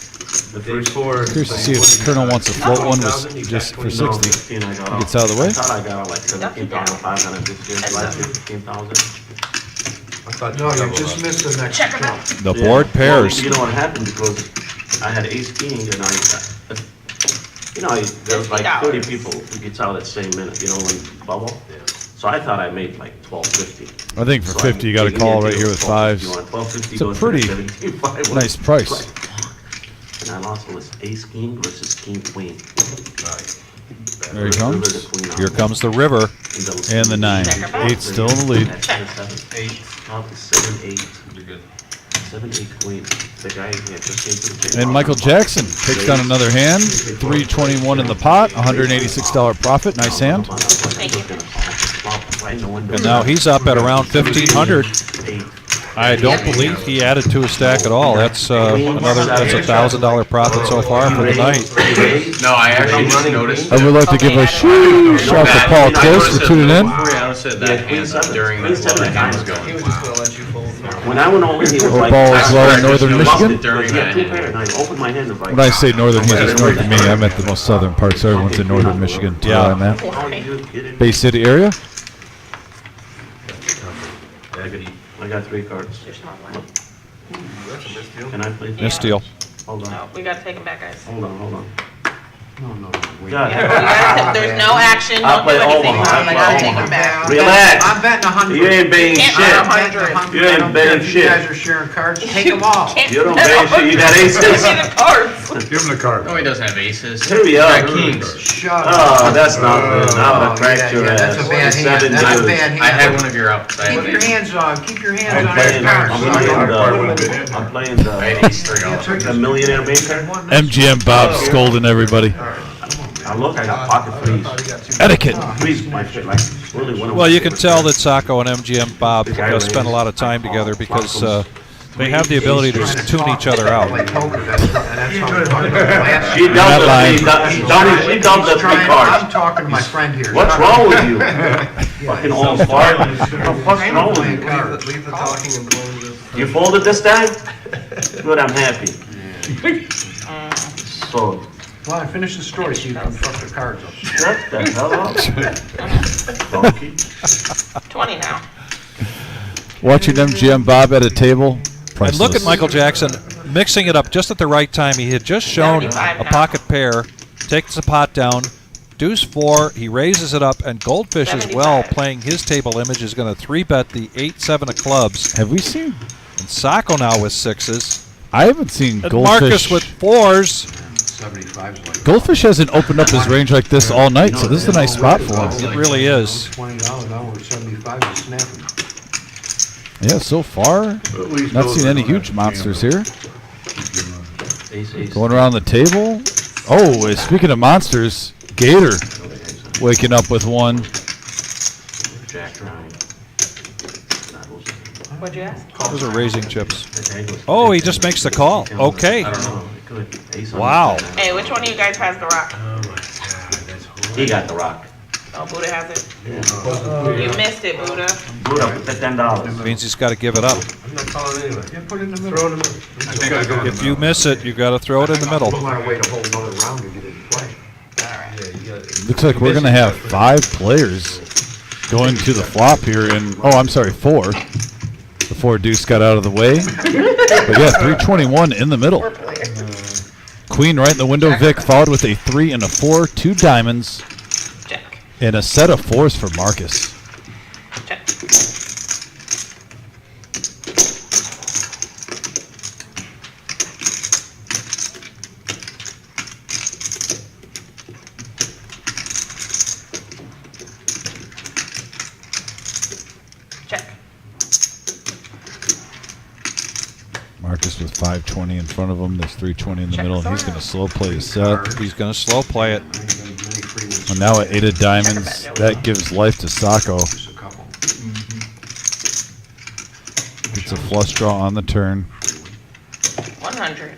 The Day first 4. Curious to see if the Colonel wants to float one with just for 60. He gets out of the way. I thought I got like 17,500 this year, so I did 15,000. No, you just missed the next jump. The board pairs. Well, you know what happened, because I had ace king and there was like 30 people who gets out at the same minute, when bubble. So I thought I made like 12.50. I think for 50 you got to call right here with fives. It's a pretty nice price. And I lost was ace king versus king queen. There he comes. Here comes the river. And the 9. 8 still in the lead. 7, 8. You're good. 7, 8 queen. The guy just came to the table. And Michael Jackson takes down another hand. 321 in the pot. $186 profit. Nice hand. And now he's up at around 1,500. I don't believe he added to his stack at all. That's that's $1,000 profit so far for the night. No, I actually just noticed. I would like to give a huge shout to Paul Close for tuning in. I noticed that hand up during the flow that game was going. He was just gonna let you fold. When I went all in, he was like, Ball is low in northern Michigan. When I say northern, he's just north of me. I'm at the most southern part, so everyone's in northern Michigan. Yeah, I'm at Bay City area. I got 3 cards. Can I play? Misdeal. Hold on. No, we gotta take them back, guys. Hold on. No. There's no action, don't do anything. I gotta take them back. Relax. I'm betting 100. You ain't betting Can't shit. bet 100. You ain't betting You guys shit. are sharing cards. Take them all. You don't bet shit. You got aces. Give me the cards. Give him the card. No, he doesn't have aces. Here we are. Kings. Shut up. Oh, that's not good. I'm gonna crack your ass. That's a bad hand. 7 That's a dudes. bad hand. I had one of your outs. I Keep your had hands on. Keep your hands I'm on playing, your cards. I'm playing the ace 3 all. the millionaire maker. MGM Bob scolding everybody. I look, I got pocket threes. Etiquette. Threes, my shit, like really one of Well, my you can favorite tell things. that Sacco and MGM Bob spend a lot of time together because they have the ability to just tune each other out. Play poker. That's how I'm talking about. She dumped the 3 I'm cards. talking to my friend here. What's wrong with you? Fucking all smart. What the fuck's wrong with you? Leave the talking and blame this. You folded this time? Good, I'm happy. So, Well, I finished the story so you can fuck the cards up. shut the hell up. Donkey. 20 now. Watching MGM Bob at a table. And look at Priceless. Michael Jackson mixing it up just at the right time. He had just shown 75 a now. pocket pair, takes the pot down, deuce 4, he raises it up, and Goldfish as well, 75. playing his table image, is going to 3-bet the 8-7 of clubs. Have we seen? And Sacco now with 6s. I haven't seen And Goldfish. Marcus with 4s. 75's like. Goldfish hasn't opened up his range like this all night, so this is a nice spot for him. It really is. $20 now, we're 75 is snapping. Yeah, so far, not seen any huge monsters here. Ace. Going around the table. Oh, speaking of monsters, Gator waking up with one. Jack Ryan. What'd you ask? Those are raising chips. Oh, he just makes the call. Okay. I don't know. It could. Ace on Wow. the Hey, which one of you guys has the rock? Oh my god, that's horrible. He got the rock. Oh, Buddha has it. Yeah. You missed it, Buddha. Buddha, put that $10. Means he's got to give it up. I'm not calling anyway. Yeah, put it in the middle. Throw it in the middle. If you miss it, you got to throw it in the middle. We want to wait a whole nother round to get it in play. Yeah, you got it. Looks like we're going to have 5 players going to the flop here in, 4. The 4 deuce got out of the way. But yeah, 321 in the middle. Queen right in the window. Vic followed with a 3 and a 4, 2 diamonds, Check. and a set of 4s for Marcus. 520 in front of him. There's 320 in the middle, and he's going to slow play his set. He's going to slow play it. And now at 8 of diamonds, that gives life to Sacco. Gets a flush draw on the turn. 100.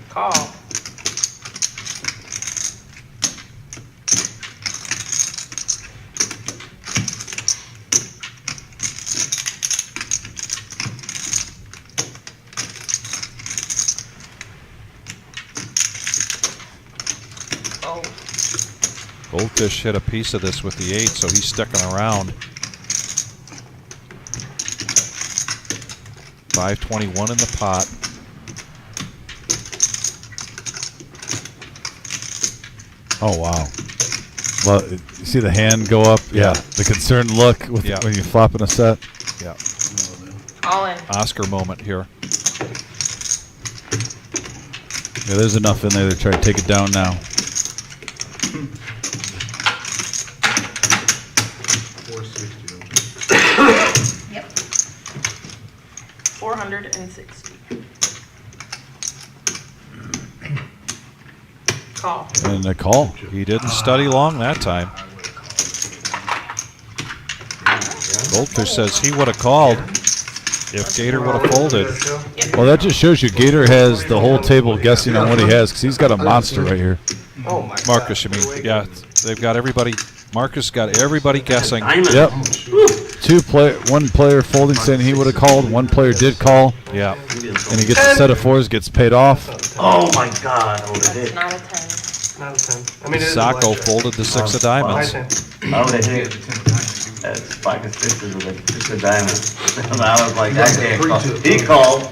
Call. Oh. Goldfish hit a piece of this with the 8, so he's sticking around. 521 in the pot. Oh, wow. Well, you see the hand go up? Yeah. The concerned look with when you're flopping a set? Yeah. All in. Oscar moment here. Yeah, there's enough in there to try to take it down now. 460. Yep. 460. Call. And a call. He didn't study long that time. Goldfish says he would have called if Gator would have folded. Well, that just shows you Gator has the whole table guessing on what he has because he's got a monster right here. Oh my Marcus, you mean? Yeah, they've got everybody. Marcus got everybody guessing. Yep. One player folding saying he would have called. One player did call. Yeah. And he gets a set of 4s, gets paid off. Oh my God! I would have hit. Not a 10. Not a 10. I mean, it is a Sacco blackjack. folded the 6 of diamonds. High 10. I would have hit. That's 5 and 6s with a 6 of diamonds. And I was like, I can't call. He called.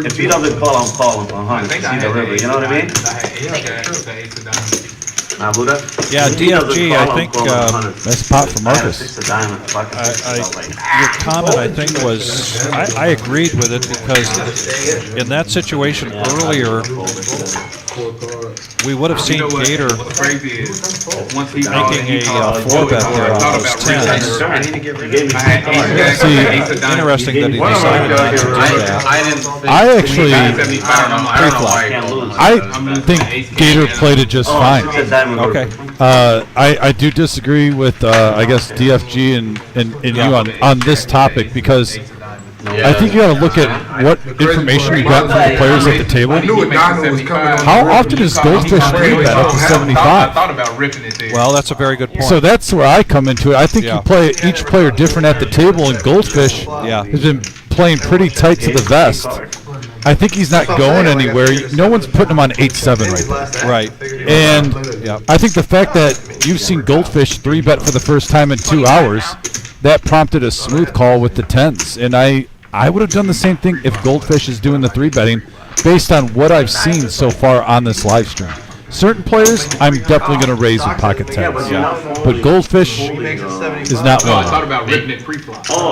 If he doesn't call, I'm calling for 100. See the river, you know what I mean? Nah, Buddha? Yeah, DFG, I think nice pot for Marcus. 6 of diamonds. Your comment, I think, was I agreed with it because in that situation earlier, we would have seen Gator making a 4-bet there on those 10s. See, interesting that he decided not to do that. I actually, I think Gator played it just fine. Okay. I do disagree with I guess DFG and you on this topic because I think you got to look at what information you got from the players at the table. How often is Goldfish 3-bet up to 75? Well, that's a very good point. So that's where I come into it. I think you play each player different at the table, and Goldfish has been playing pretty tight to the vest. I think he's not going anywhere. No one's putting him on 8-7 right there. Right. And I think the fact that you've seen Goldfish 3-bet for the first time in 2 hours, that prompted a smooth call with the 10s. And I would have done the same thing if Goldfish is doing the 3-betting based on what I've seen so far on this live stream. Certain players, I'm definitely going to raise with pocket 10s. But Goldfish is not one.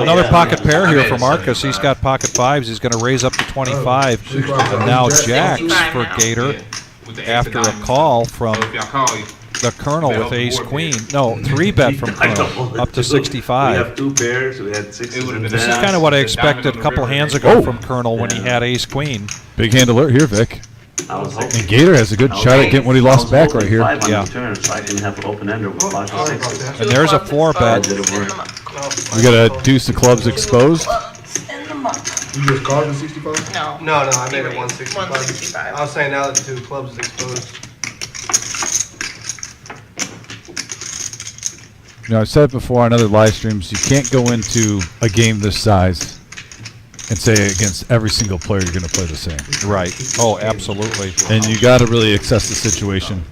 Another pocket pair here for Marcus. He's got pocket 5s. He's going to raise up to 25. And now jacks for Gator after a call from the Colonel with ace queen. No, 3-bet from Colonel up to 65. We have 2 pairs. We had 6s. This is kind of what I expected a couple hands ago from Colonel when he had ace queen. Big hand alert here, Vic. And Gator has a good shot at getting what he lost back right here. Yeah. So I can have an open ender with 5 and 6. And there's a 4-bet. We got a deuce of clubs exposed. You just called the 65? No. No, I made it 165. I was saying now that the 2 clubs is exposed. You know, I've said it before on other live streams, you can't go into a game this size and say against every single player you're going to play the same. Right. Oh, absolutely. And you got to really assess the situation.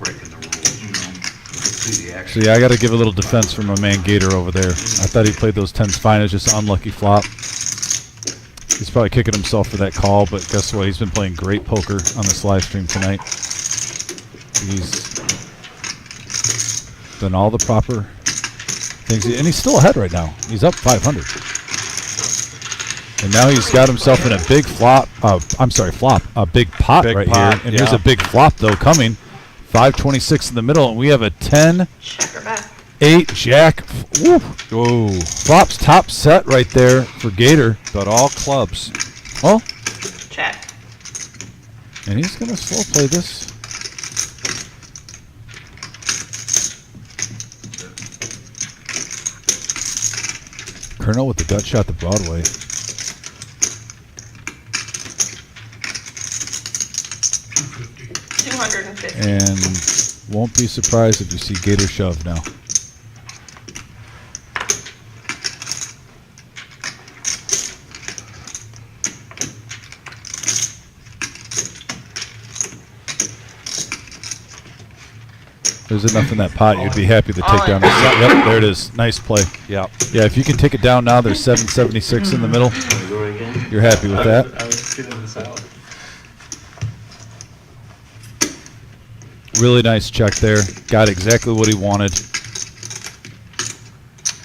So yeah, I got to give a little defense for my man Gator over there. I thought he played those 10s fine. It was just an unlucky flop. He's probably kicking himself for that call, but guess what? He's been playing great poker on this live stream tonight. He's done all the proper things, and he's still ahead right now. He's up 500. And now he's got himself in a big flop. A big pot right here. And here's a big flop, though, coming. 526 in the middle, and we have a 10, Checker back. 8 jack. Woo. Whoa. Flops top set right there for Gator. But all clubs. Oh, Check. and he's going to slow play this. Colonel with the gut shot to Broadway. $250. And won't be surprised if you see Gator shove now. There's enough in that pot, you'd be happy to take down. Yep, there it is. Nice play. Yeah. Yeah, if you can take it down now, there's 776 in the middle. You're happy with that. I was getting this out. Really nice check there. Got exactly what he wanted.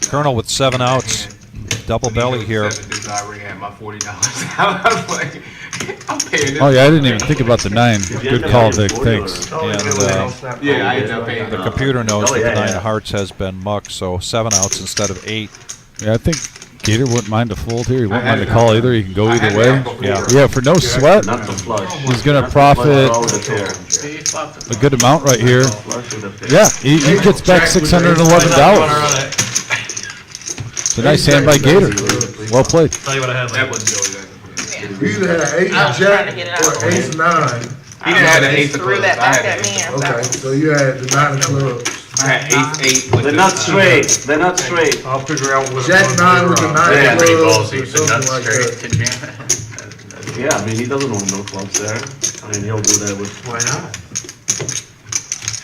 Colonel with 7 outs. Double belly here. I already had my $40. I was like, I'm paying this. Oh yeah, I didn't even think about the 9. Good call, Vic. Thanks. And Yeah, I ended up paying. the computer knows that the 9 of hearts has been mucked, so 7 outs instead of 8. Yeah, I think Gator wouldn't mind to fold here. He wouldn't mind to call either. He can go either way. Yeah. Yeah, for no sweat, Not the flush. he's going to profit a good amount right here. Yeah, he gets back $611. It's a nice hand by Gator. Well played. Tell you what I had. That Like, wasn't Joey. You either had ace I was trying to jack get it out. or ace 9. He didn't have the ace of Threw clubs. that I back had at me. ace. And Okay, so you had the 9 of clubs. I had ace 8 with They're the- not straight. They're not straight. I'll figure out what. Jack 9 with the 9 Yeah, of pretty clubs ballsy, or but something not like straight. that. Yeah, I mean, he doesn't own no clubs there. I mean, he'll do that with. Why not?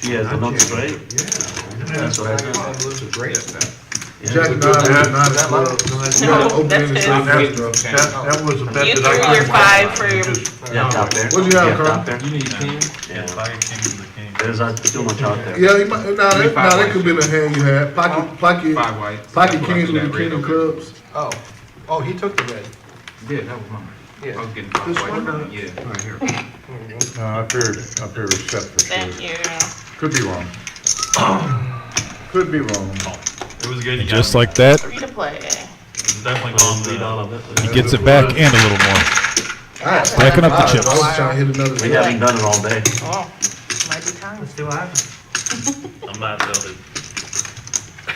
He has a not straight. That's what I said. Clubs are great at that. Jack 9 with the 9 of clubs. You gotta open that's it and it. say after. That was a bet You that I threw your couldn't 5 for your. Yeah, top there. What'd you have, Yeah, Carl? top there. you need king. Yeah. Fire king is the king. There's too much out there. Yeah, you might, that could be the hand you had. Pocket 5 white. kings with the king of clubs. Oh, he took the red. Yeah, that was mine. Yeah. I was getting 5 This white. one? Yeah. Right here. I feared set for sure. Thank you. Could be wrong. Could be wrong. It was good. You Just got like that, 3 to play. definitely calm the. he gets it back and a little more. Stacking up the chips. I was trying to hit another. We haven't done it all day. Oh, might be time. See what happens. I'm not tilted.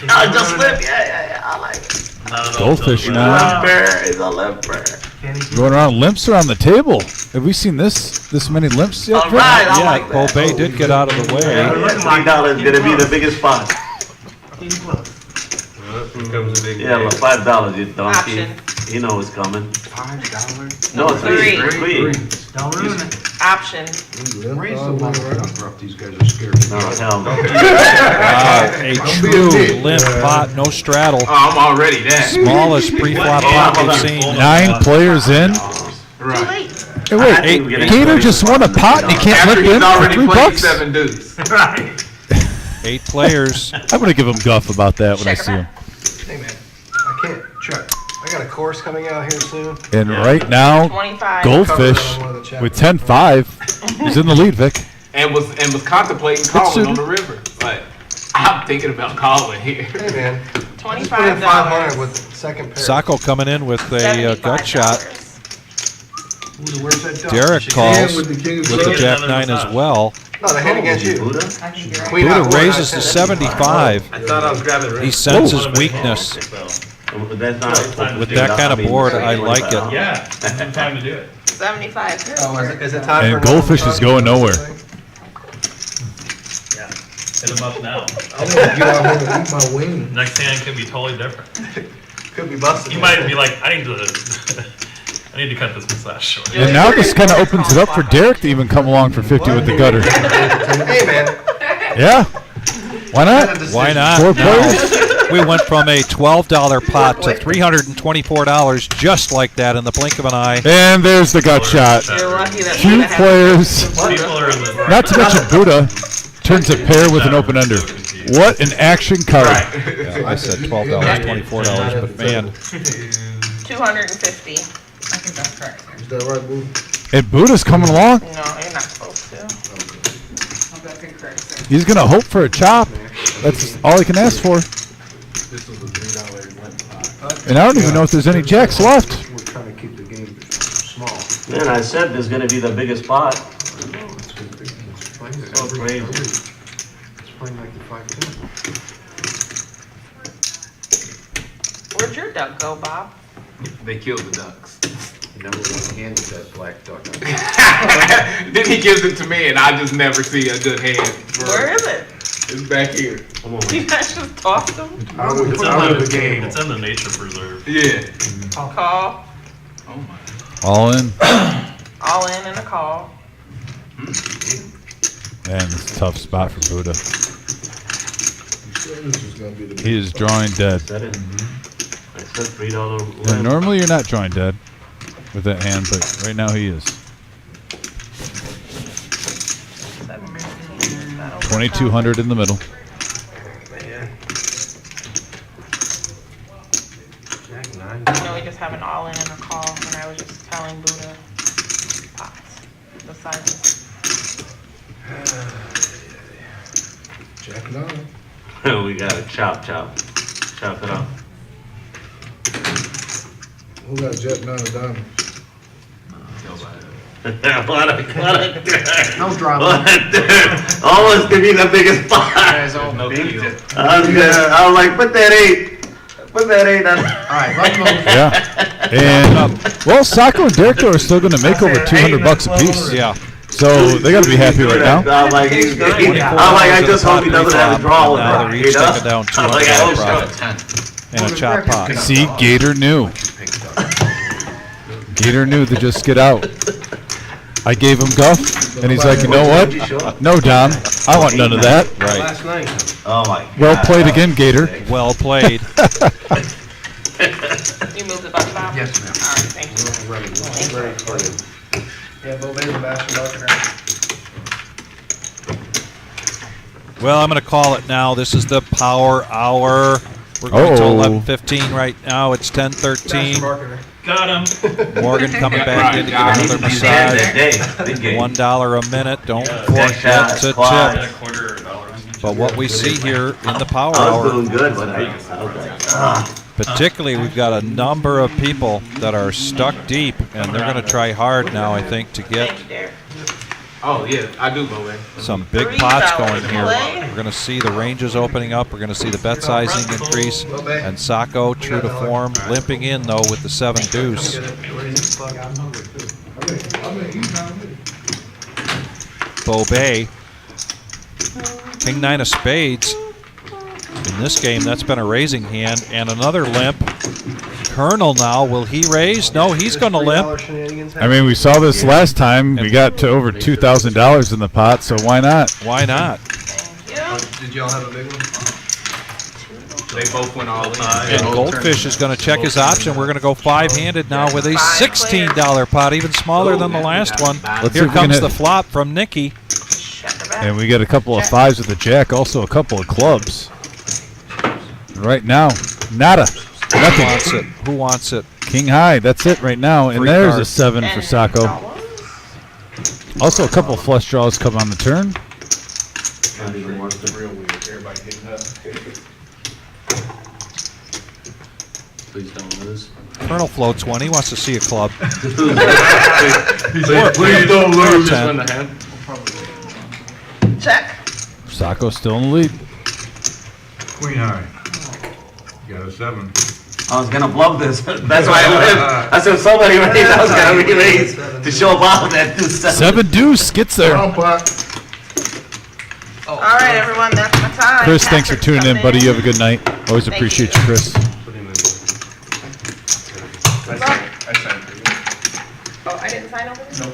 I just slipped. Yeah. I like it. Not at all Goldfish tilted. now. Left bear is a left bear. Going around, limps around the table. Have we seen this many limps yet? All Vic? right, I Yeah, like that. Bobay did get out of the way. $3 is gonna be the biggest spot. Here comes the big. Yeah, well, $5, you donkey. Option. You know it's coming. $5? No, Three. three. Don't ruin it. Option. Raise the one rough, these guys are scared. No, hell no. A true limp pot, no straddle. Oh, I'm already that. Smallest pre-flop pot we've seen. 9 players in. Too late. Hey, wait, Gator just won a pot and he can't After limp he's in for already played $3? 7 deuce. Right. 8 players. I'm gonna give him guff about that when I Check see him. Hey, man, I can't check. I got a course coming out here soon. And right now, 25. Goldfish with 10-5 is in the lead, Vic. And was contemplating calling on the river. But I'm thinking about calling here. Hey, man. $25. Just put in 500 with second pair. Sacco coming in with a gut shot. Ooh, where's that dog? Derek She- calls with the king of with the clubs. Jack 9 as well. No, the hand against you. Buddha? Queen Buddha high four, raises high to 10. 75. I thought I was grabbing it. He senses weakness. That's not. With that kind of board, I like it. Yeah, it's the time to do it. 75. Oh, is it time And for Goldfish another is going dog? nowhere. Yeah. Hit him up now. I'm gonna get out here and eat my wings. Next hand could be totally different. Could be busted. You might be like, I need to. I need to cut this massage short. And now this kind of opens it up for Derek to even come along for 50 with the gutter. Hey, man. Yeah. Why not? Why not? 4 Now, players. we went from a $12 pot to $324 just like that in the blink of an eye. And there's the gut shot. You're lucky that 2 Buddha had- players. People are in the. Not to mention Buddha turns a pair with an open under. What an action card. Yeah, I said $12, $24, but man, 250. I think that's correct. Is that right, boo? And Buddha's coming along. No, you're not supposed to. That's incorrect. He's gonna hope for a chop. That's all he can ask for. This is a $3 limp pot. And I don't even know if there's any jacks left. We're trying to keep the game small. Man, I said there's gonna be the biggest pot. It's playing So crazy. It's playing like the 5-10. Where'd your duck go, Bob? They killed the ducks. You never want to handle that black duck. Then he gives it to me, and I just never see a good hand. Where is it? It's back here. You guys just tossed them? Out of the game. It's in the nature preserve. Yeah. Call. Oh my. All in. All in and a call. Man, it's a tough spot for Buddha. This is gonna be the He is drawing dead. Said it. I said $3 And limp. normally you're not drawing dead with that hand, but right now he is. 2200 in the middle. Man. Jack 9. You know, we just have an all in and a call, and I was just telling Buddha pots, the sizes. Jack 9. We gotta chop it up. Who got Jack 9 of diamonds? Don't drop it. Almost to be the biggest pot. I was like, put that 8 on. Alright, let's move. Yeah. And, well, Sacco and Derrick are still going to make over $200 a piece. Yeah. So they got to be happy right now. I'm like, I just hope he doesn't have a draw with Now that. they're each taking down $200 profit. And a chop pot. See, Gator knew. Gator knew to just get out. I gave him guff, and he's like, you know what? No, Dom, I want none of that. Right. Last night. Oh my God. Well played again, Gator. Well played. You moved it up, Bob? Yes, ma'am. Alright, thank you. Ready for you. Yeah, Bo Bay's a basketball marketer. Well, I'm going to call it now. This is the power hour. We're going to 11:15 right now. It's 10:13. Got him. Morgan coming back in to get another massage. $1 a minute. Don't forget to tip. But what we see here in the power hour, particularly, we've got a number of people that are stuck deep, and they're going to try hard now, I think, to get Oh, yeah, I do, Bo. some big pots going here. We're going to see the ranges opening up. We're going to see the bet sizing increase. And Sacco, true to form, limping in, though, with the 7 deuce. Bo Bay, King 9 of spades. In this game, that's been a raising hand. And another limp. Colonel now, will he raise? No, he's going to limp. I mean, we saw this last time. We got to over $2,000 in the pot, so why not? Why not? Did y'all have a big one? They both went all in. And Goldfish is going to check his option. We're going to go 5-handed now with a $16 pot, even smaller than the last one. Here comes the flop from Nikki. And we got a couple of 5s with the jack, also a couple of clubs. Right now, nada. Nothing. Wants it? Who wants it? King high, that's it right now. And Free there's card. a 7 for Sacco. Also a couple of flush draws come on the turn. Please don't lose. Colonel floats one. He wants to see a club. Please don't lose. Check. Sacco's still in the lead. Queen high. You got a 7. I was gonna bluff this. That's why I lived. I said somebody raised. I was gonna re-raise to show Bob that 7 deuce gets there. All right, everyone, that's my time. Chris, thanks for tuning in, buddy. You have a good night. Always Thank appreciate you. you, Chris. Oh, I didn't sign over this? Nope.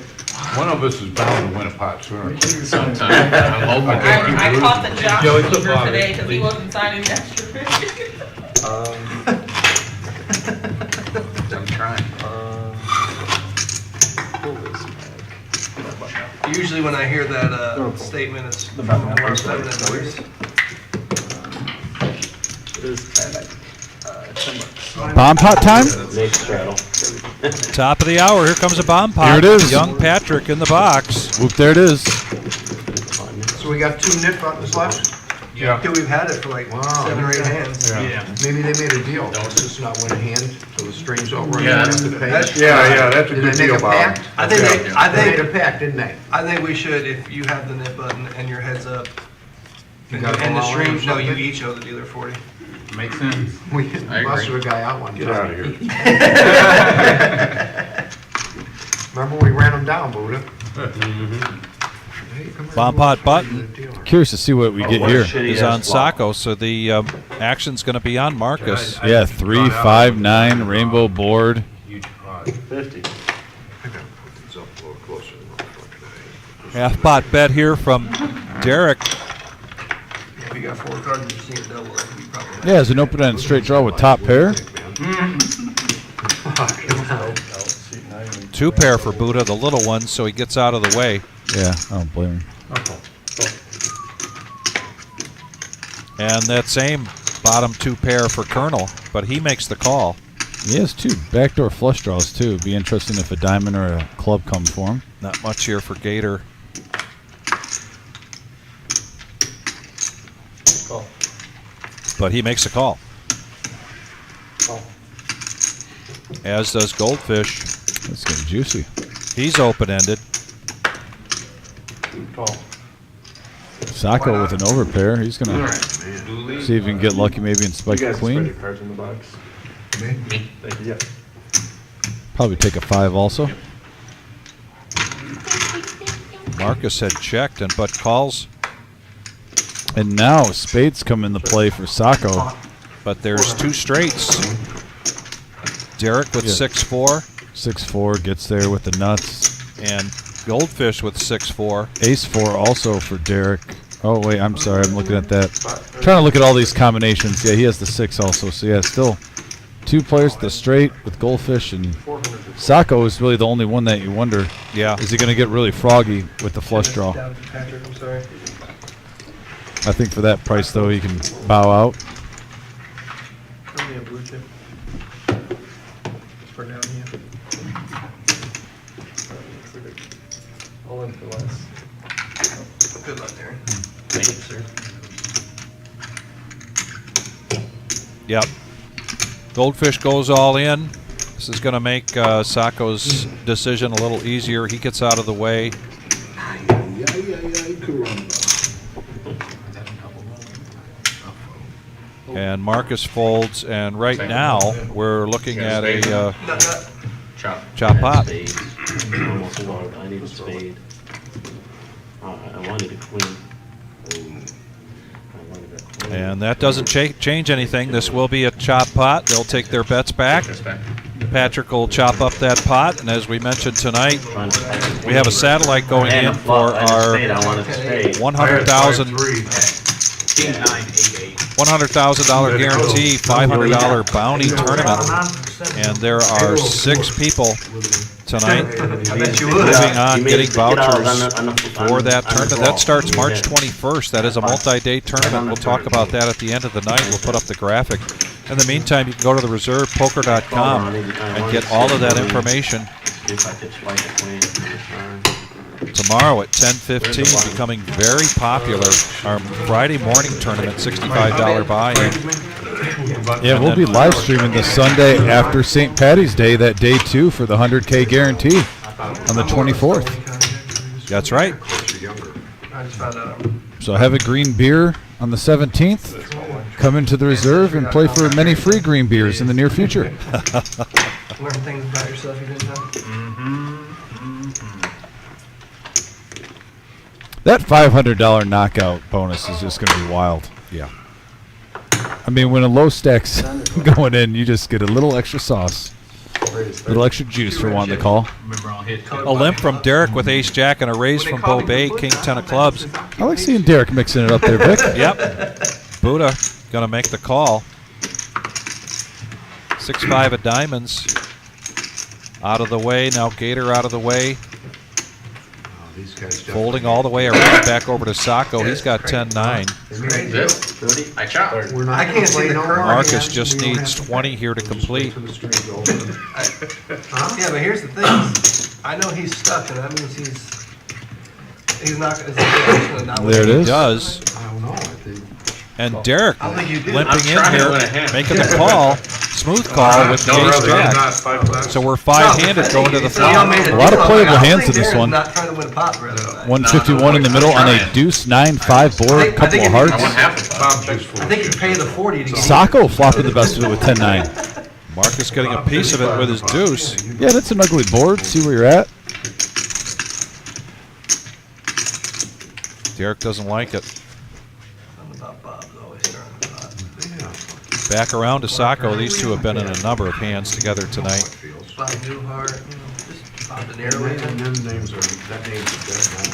One of us is bound to win a pot sooner. Sometime. I caught the Josh Joey, put Weaver Bob in, today because he please. wasn't signing extra. I'm trying. Usually when I hear that statement, it's from our feminine voice. Bomb pot time? Top of the hour. Here comes a bomb pot. Here it is. Young Patrick in the box. Whoop, there it is. So we got 2 nip buttons left? Yeah, we've had it for like 7 or 8 hands. Yeah. Maybe they made a deal. It's just not one hand, so the strings don't run. Yeah, You have to pay. that's- that's a Did good they deal, make a Bob. pact? I think They made a pact, didn't they? I think we should, if you have the nip button and your head's up, and gotta the go all in stream, or no, you something? each owe the dealer 40. Makes sense. We I busted agree. a guy out one Get time. out of here. Remember we ran him down, Buddha? Bomb pot button Curious to see what we get here. is on Sacco, so the action's going to be on Marcus. Yeah, 3, 5, 9, rainbow board. Huge pot. 50. I gotta put these up a little closer to the motherfucking Half pot bet here from Derek. If you got 4 cards and you're seeing double, that could be probably. Yeah, as an open-end straight draw with top pair. 2 pair for Buddha, the little one, so he gets out of the way. Yeah, I don't blame him. And that same bottom 2 pair for Colonel, but he makes the call. He has 2 backdoor flush draws, too. Be interesting if a diamond or a club come for him. Not much here for Gator. But he makes a call. As does Goldfish. That's getting juicy. He's open-ended. Sacco with an overpair. He's going to see if he can get lucky maybe and spike the queen. cards in the box. Me? Thank you. Yeah. Probably take a 5 also. Marcus had checked and but calls. And now spades come into play for Sacco. But there's 2 straights. Derek with Yeah. 6-4. 6-4 gets there with the nuts. And Goldfish with 6-4. Ace-4 also for Derek. Oh, wait, I'm sorry. I'm looking at that. Trying to look at all these combinations. Yeah, he has the 6 also. So, yeah, still 2 players with the straight with Goldfish. And Sacco is really the only one that you wonder, Yeah. is he going to get really froggy with the flush draw? Down to Patrick, I'm sorry. I think for that price, though, he can bow out. Only a blue chip. For down here. All in for less. Good luck, Darren. Thank you, sir. Yep. Goldfish goes all in. This is going to make Sacco's decision a little easier. He gets out of the way. And Marcus folds, and right now we're looking at a chop pot. Spade. Almost low. I need a spade. I wanted a queen. I wanted a queen. And that doesn't change anything. This will be a chop pot. They'll take their bets back. Patrick will chop up that pot, and as we mentioned tonight, we have a satellite going in for our $100,000 guarantee, $500 bounty tournament, and there are 6 people tonight moving on, getting vouchers for that tournament. That starts March 21st. That is a multi-day tournament. We'll talk about that at the end of the night. We'll put up the graphic. In the meantime, you can go to the reservepoker.com and get all of that information. Tomorrow at 10:15, becoming very popular, our Friday morning tournament, $65 buy-in. Yeah, we'll be live streaming this Sunday after St. Patty's Day, that day 2 for the 100K guarantee on the 24th. That's right. I just found out. So have a green beer on the 17th. Come into the reserve and play for many free green beers in the near future. Learn things about yourself you didn't know. That $500 knockout bonus is just going to be wild. Yeah. I mean, when a low stack's going in, you just get a little extra sauce. A little extra juice for one to call. A limp from Derek with ace-jack and a raise from Bo Bay, king 10 of clubs. I like seeing Derek mixing it up there, Vic. Yep. Buddha going to make the call. 6-5 of diamonds. Out of the way. Now Gator out of the way. Folding all the way around back over to Sacco. He's got 10-9. I chop. I can't see the curve. Marcus just needs 20 here to complete. Yeah, but here's the thing. I know he's stuck, and that means He's not. Is he not There it He is. does. I don't know. I think. And Derek I don't think you did. limping in trying to here, win a hand. making the call. Smooth call with the ace jack. So we're 5-handed going to the flop. A lot of playable hands in this one. Not trying to win a pot the rest of the night. 151 in the middle on a deuce 9-5 board, couple of hearts. I think you pay the 40 to get. Sacco flopping the best of it with 10-9. Marcus getting a piece of it with his deuce. Yeah, that's an ugly board. See where you're at. Derek doesn't like it. Something about Bob's always stirring the pot. Back around to Sacco. These two have been in a number of hands together tonight. Bob Newhart, just Bob De Niro. And them names are, that name's dead now.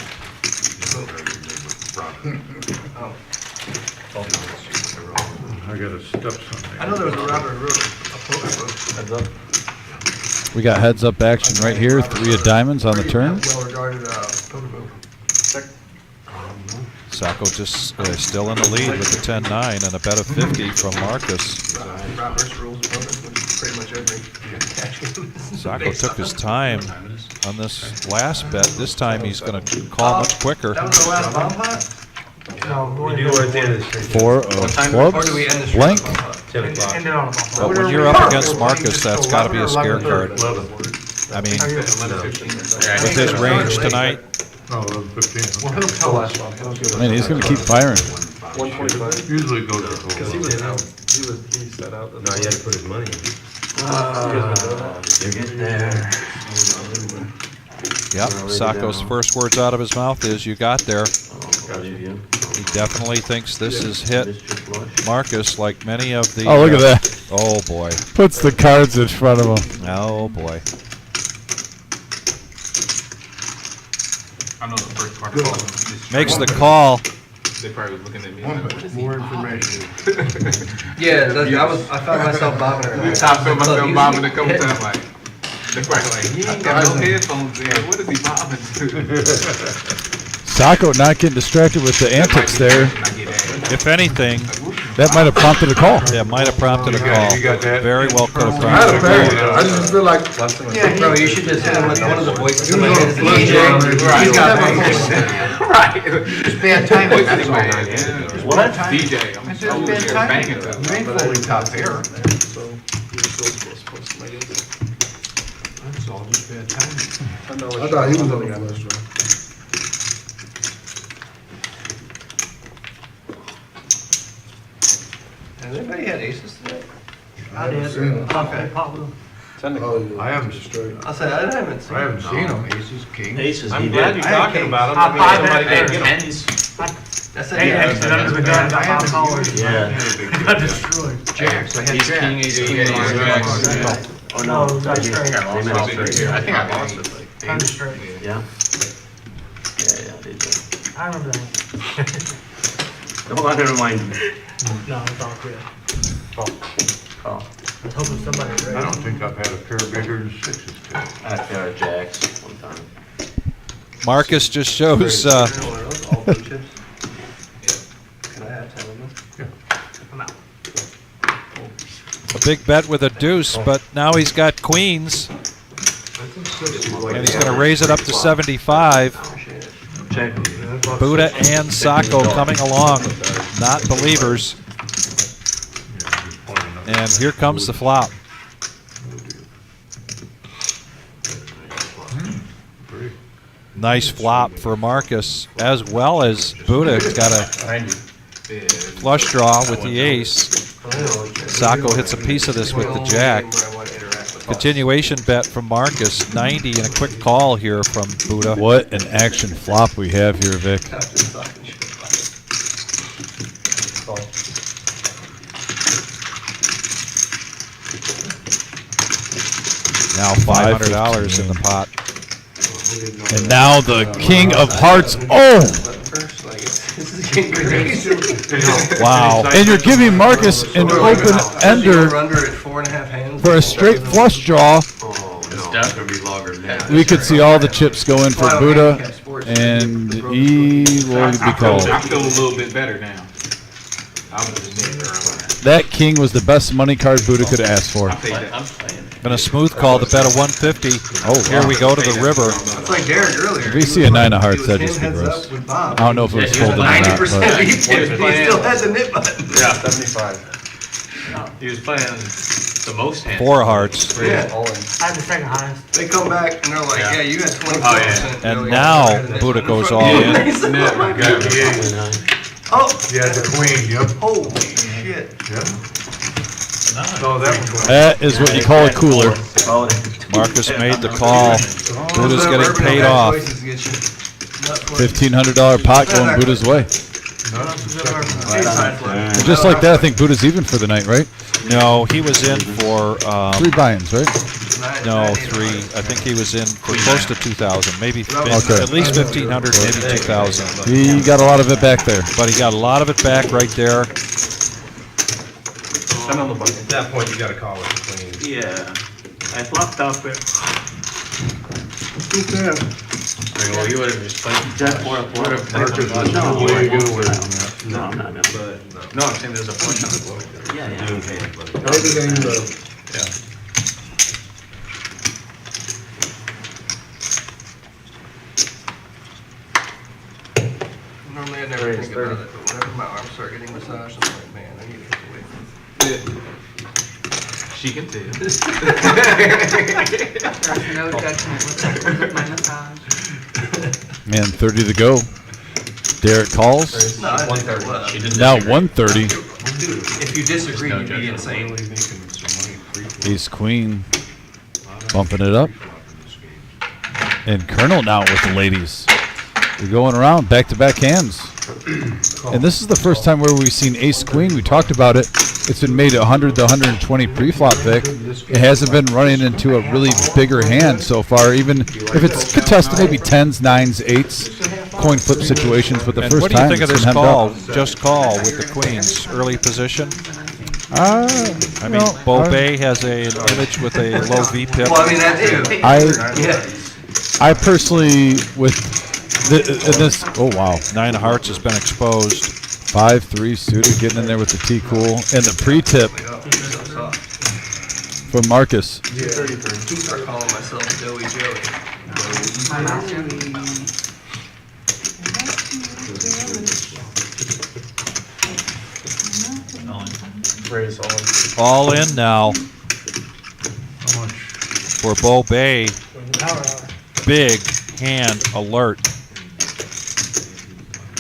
I gotta step something. I know there was a Robert who wrote a poker book. Heads up. We got heads up action right here. 3 of diamonds on the turn. Well regarded poker book. Sacco just still in the lead with the 10-9 and a bet of 50 from Marcus. Robert's rules of poker, which is pretty much every. Sacco took his time on this last bet. This time he's going to call much quicker. That was the last bomb pot? No, We do it at the end of the stream. 4 of Or clubs. do we end the stream Blank. on bomb pot? 10 o'clock. End it on a bump. But when you're up against Marcus, that's got to be a scare card. 11. I mean, Are you- with his range tonight, No, 11:15. Well, he'll tell us. He'll give us. I mean, he's going to keep firing. 125. Usually it goes to Because he was out. He set out. No, he had to put his money in. You get there. yep, Sacco's first words out of his mouth is, "You got there." You. He definitely thinks this is hit Marcus like many of the... Oh, look at that. Oh, boy. Puts the cards in front of him. Oh, boy. I know the first part of call. Makes the call. They probably was looking at me. More information. Yeah, I found myself bobbing her. I felt myself bobbing a couple times like, they probably like, he ain't got no headphones in. What is he bobbing to? Sacco not getting distracted with the antics there. If anything, That might have prompted a call. yeah, might have prompted a call. You got that? Very well could have I had a prompted a pair. call. I just feel like Bro, you should just hit him with one of the voices in my head. Is a Right. DJ. He's got Right. Just bad timing, that's all. What? DJ. I'm It's just bad timing. You ain't folding top pair. That's all just bad timing. I thought he was on the flush draw. Has anybody had aces today? I did. Okay. Pop with them. Oh, yeah. I haven't straight. I said, I haven't seen I haven't it. seen them. Aces, kings. Aces, I'm he glad did. you're talking about him. I I mean, somebody had didn't get him. That's They it. exited under the gun, got pop callers. Yeah. Got destroyed. Jacks, I had He's king, jacks. he's jacks. Oh, no. No, that's They straight. made it straight. I think I lost it. Like, Under straight. Yeah. Yeah, they did. I remember that. Oh, never mind. No, it's all good. Oh, I was hoping somebody would I raise don't it. think I've had a pair bigger than sixes. I had a pair of jacks one time. Marcus just shows All blue chips. Can I have 10 of them? I'm out. a big bet with a deuce, but now he's got queens, and he's going to raise it up to 75. Check. Buddha and Sacco coming along, not believers. And here comes the flop. Nice flop for Marcus, as well as Buddha's got a flush draw with the ace. Sacco hits a piece of this with the jack. Continuation bet from Marcus, 90 and a quick call here from Buddha. What an action flop we have here, Vic. Now $500 in the pot. And now the King of Hearts. Oh! Wow. And you're giving Marcus an open ender for a straight flush draw. It's definitely longer than that. We could see all the chips go in for Buddha, and he will be called. I feel a little bit better now. That king was the best money card Buddha could ask for. Been a smooth call to bet a 150. Oh, here we go to the river. It's like Derek earlier. If you see a 9 of hearts, He that'd was just be 10 heads gross. up with Bob. I don't know if it was folded or not. 90% But he still had the nip button. Yeah, 75. He was playing the most hands. 4 of hearts. Yeah. I had the second highest. They come back and they're like, yeah, you had 24%. Oh, yeah. And now Buddha goes all in. Oh, Yeah, the queen, yep. holy shit. Oh, that was that is what you call a cooler. Marcus made the call. Buddha's getting paid off. $1,500 pot going Buddha's way. And just like that, I think Buddha's even for the night, right? No, he was in for 3 buy-ins, right? no 3. I think he was in for close to 2,000, maybe Okay. at least 1,500, maybe 2,000. He got a lot of it back there. But he got a lot of it back right there. At that point, you gotta call it clean. Yeah, I flopped off it. Well, you would have just played. Jack, what? No, where you go with it. No, I'm not gonna. No, I'm saying there's a punch on the board. Yeah, yeah. Everything low. Yeah. Normally I never think about it, but whenever my arms start getting massaged, I'm like, man, I need to get away from this. She can too. There's no judgment with my massage. Man, 30 to go. Derek calls. No, I think that was. She didn't Now disagree. 130. Dude, if you disagree, No you'd be judgment. insane. Ace Queen. Bumping it up. And Colonel now with the ladies. We're going around back-to-back hands. And this is the first time where we've seen Ace Queen. We talked about it. It's been made 100 to 120 pre-flop Vic. It hasn't been running into a really bigger hand so far, even if it's contested, maybe 10s, 9s, 8s, coin flip situations, but the And first what do you time think of it's this been hemmed call? up. Just call with the queens. Early position. I I mean, Bo Bay has an image with a low V-pip. Well, I mean, that too. I personally, with this, oh wow, 9 of hearts has been exposed. 5-3 suited, getting in there with the T-cool, and the pre-tip from Marcus. Yeah. Start calling myself Joey Joey. All in now for Bo Bay. Big hand alert.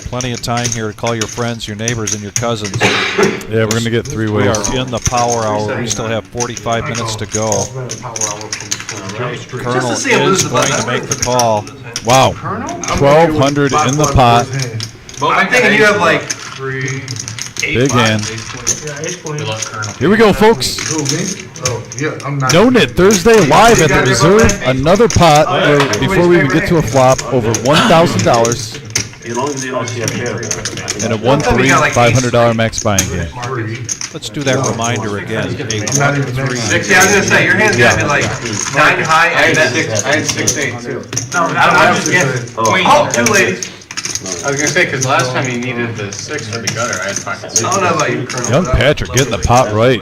Plenty of time here to call your friends, your neighbors, and your cousins. Yeah, we're going to get 3 We ways. are in the power hour. We still have 45 minutes to go. Colonel Just to see him lose is the going button. to make the call. Wow, 1,200 in the pot. I'm thinking you have like Big hand. Yeah, ace queen. Good luck, Colonel. Here we go, folks. Who, me? Oh, yeah, I'm not. No-Nit Thursday live at the Reserve. Another pot where, before we even get to a flop, over $1,000 As long as you don't see a pair. and a 1-3 $500 max buying game. Let's do that reminder again. A 1-3. Yeah, I was gonna say your hand's gotta be like 9 high and that. I had 6-8 too. No, I'm just guessing. Oh, 2 ladies. I was gonna say, cause last time you needed the 6 for the gutter, I had pocket 6. I don't know about you, Colonel. Young Patrick getting the pot right.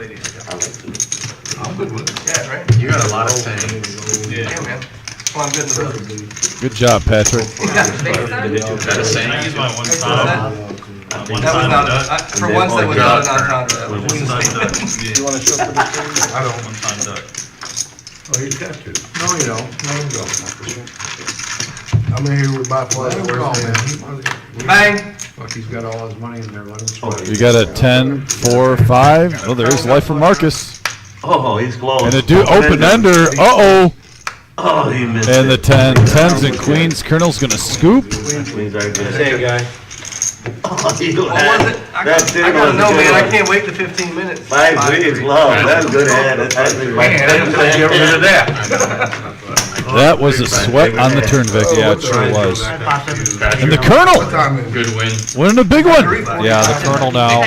I'm good with it. Yeah, right? You got a lot of sayings. Yeah, man. That's why I'm good in the road. Good job, Patrick. Is that a saying? I use my one-time. That was not, for once that was not an entendre. One-time duck. You wanna show for this thing? I don't. One-time duck. Oh, he's got to. No, you don't. Let him go. I'm in here with by far the worst hand. Bang. Look, he's got all his money in there, let him split. You got a 10, 4, 5. Oh, there's life for Marcus. Oh, he's close. And a open-ender. Uh-oh. Oh, he missed And the it. 10s and queens. Colonel's going to scoop. Queens are good. Say, guy. Oh, you What was it? I gotta know, man. I can't wait the 15 minutes. 5-3 is low. That's a good hand. That's actually my Man, I didn't think you ever did that. That was a sweat on the turn, Vic. Yeah, it sure was. And the Colonel Good win. winning a big one. Yeah, the Colonel now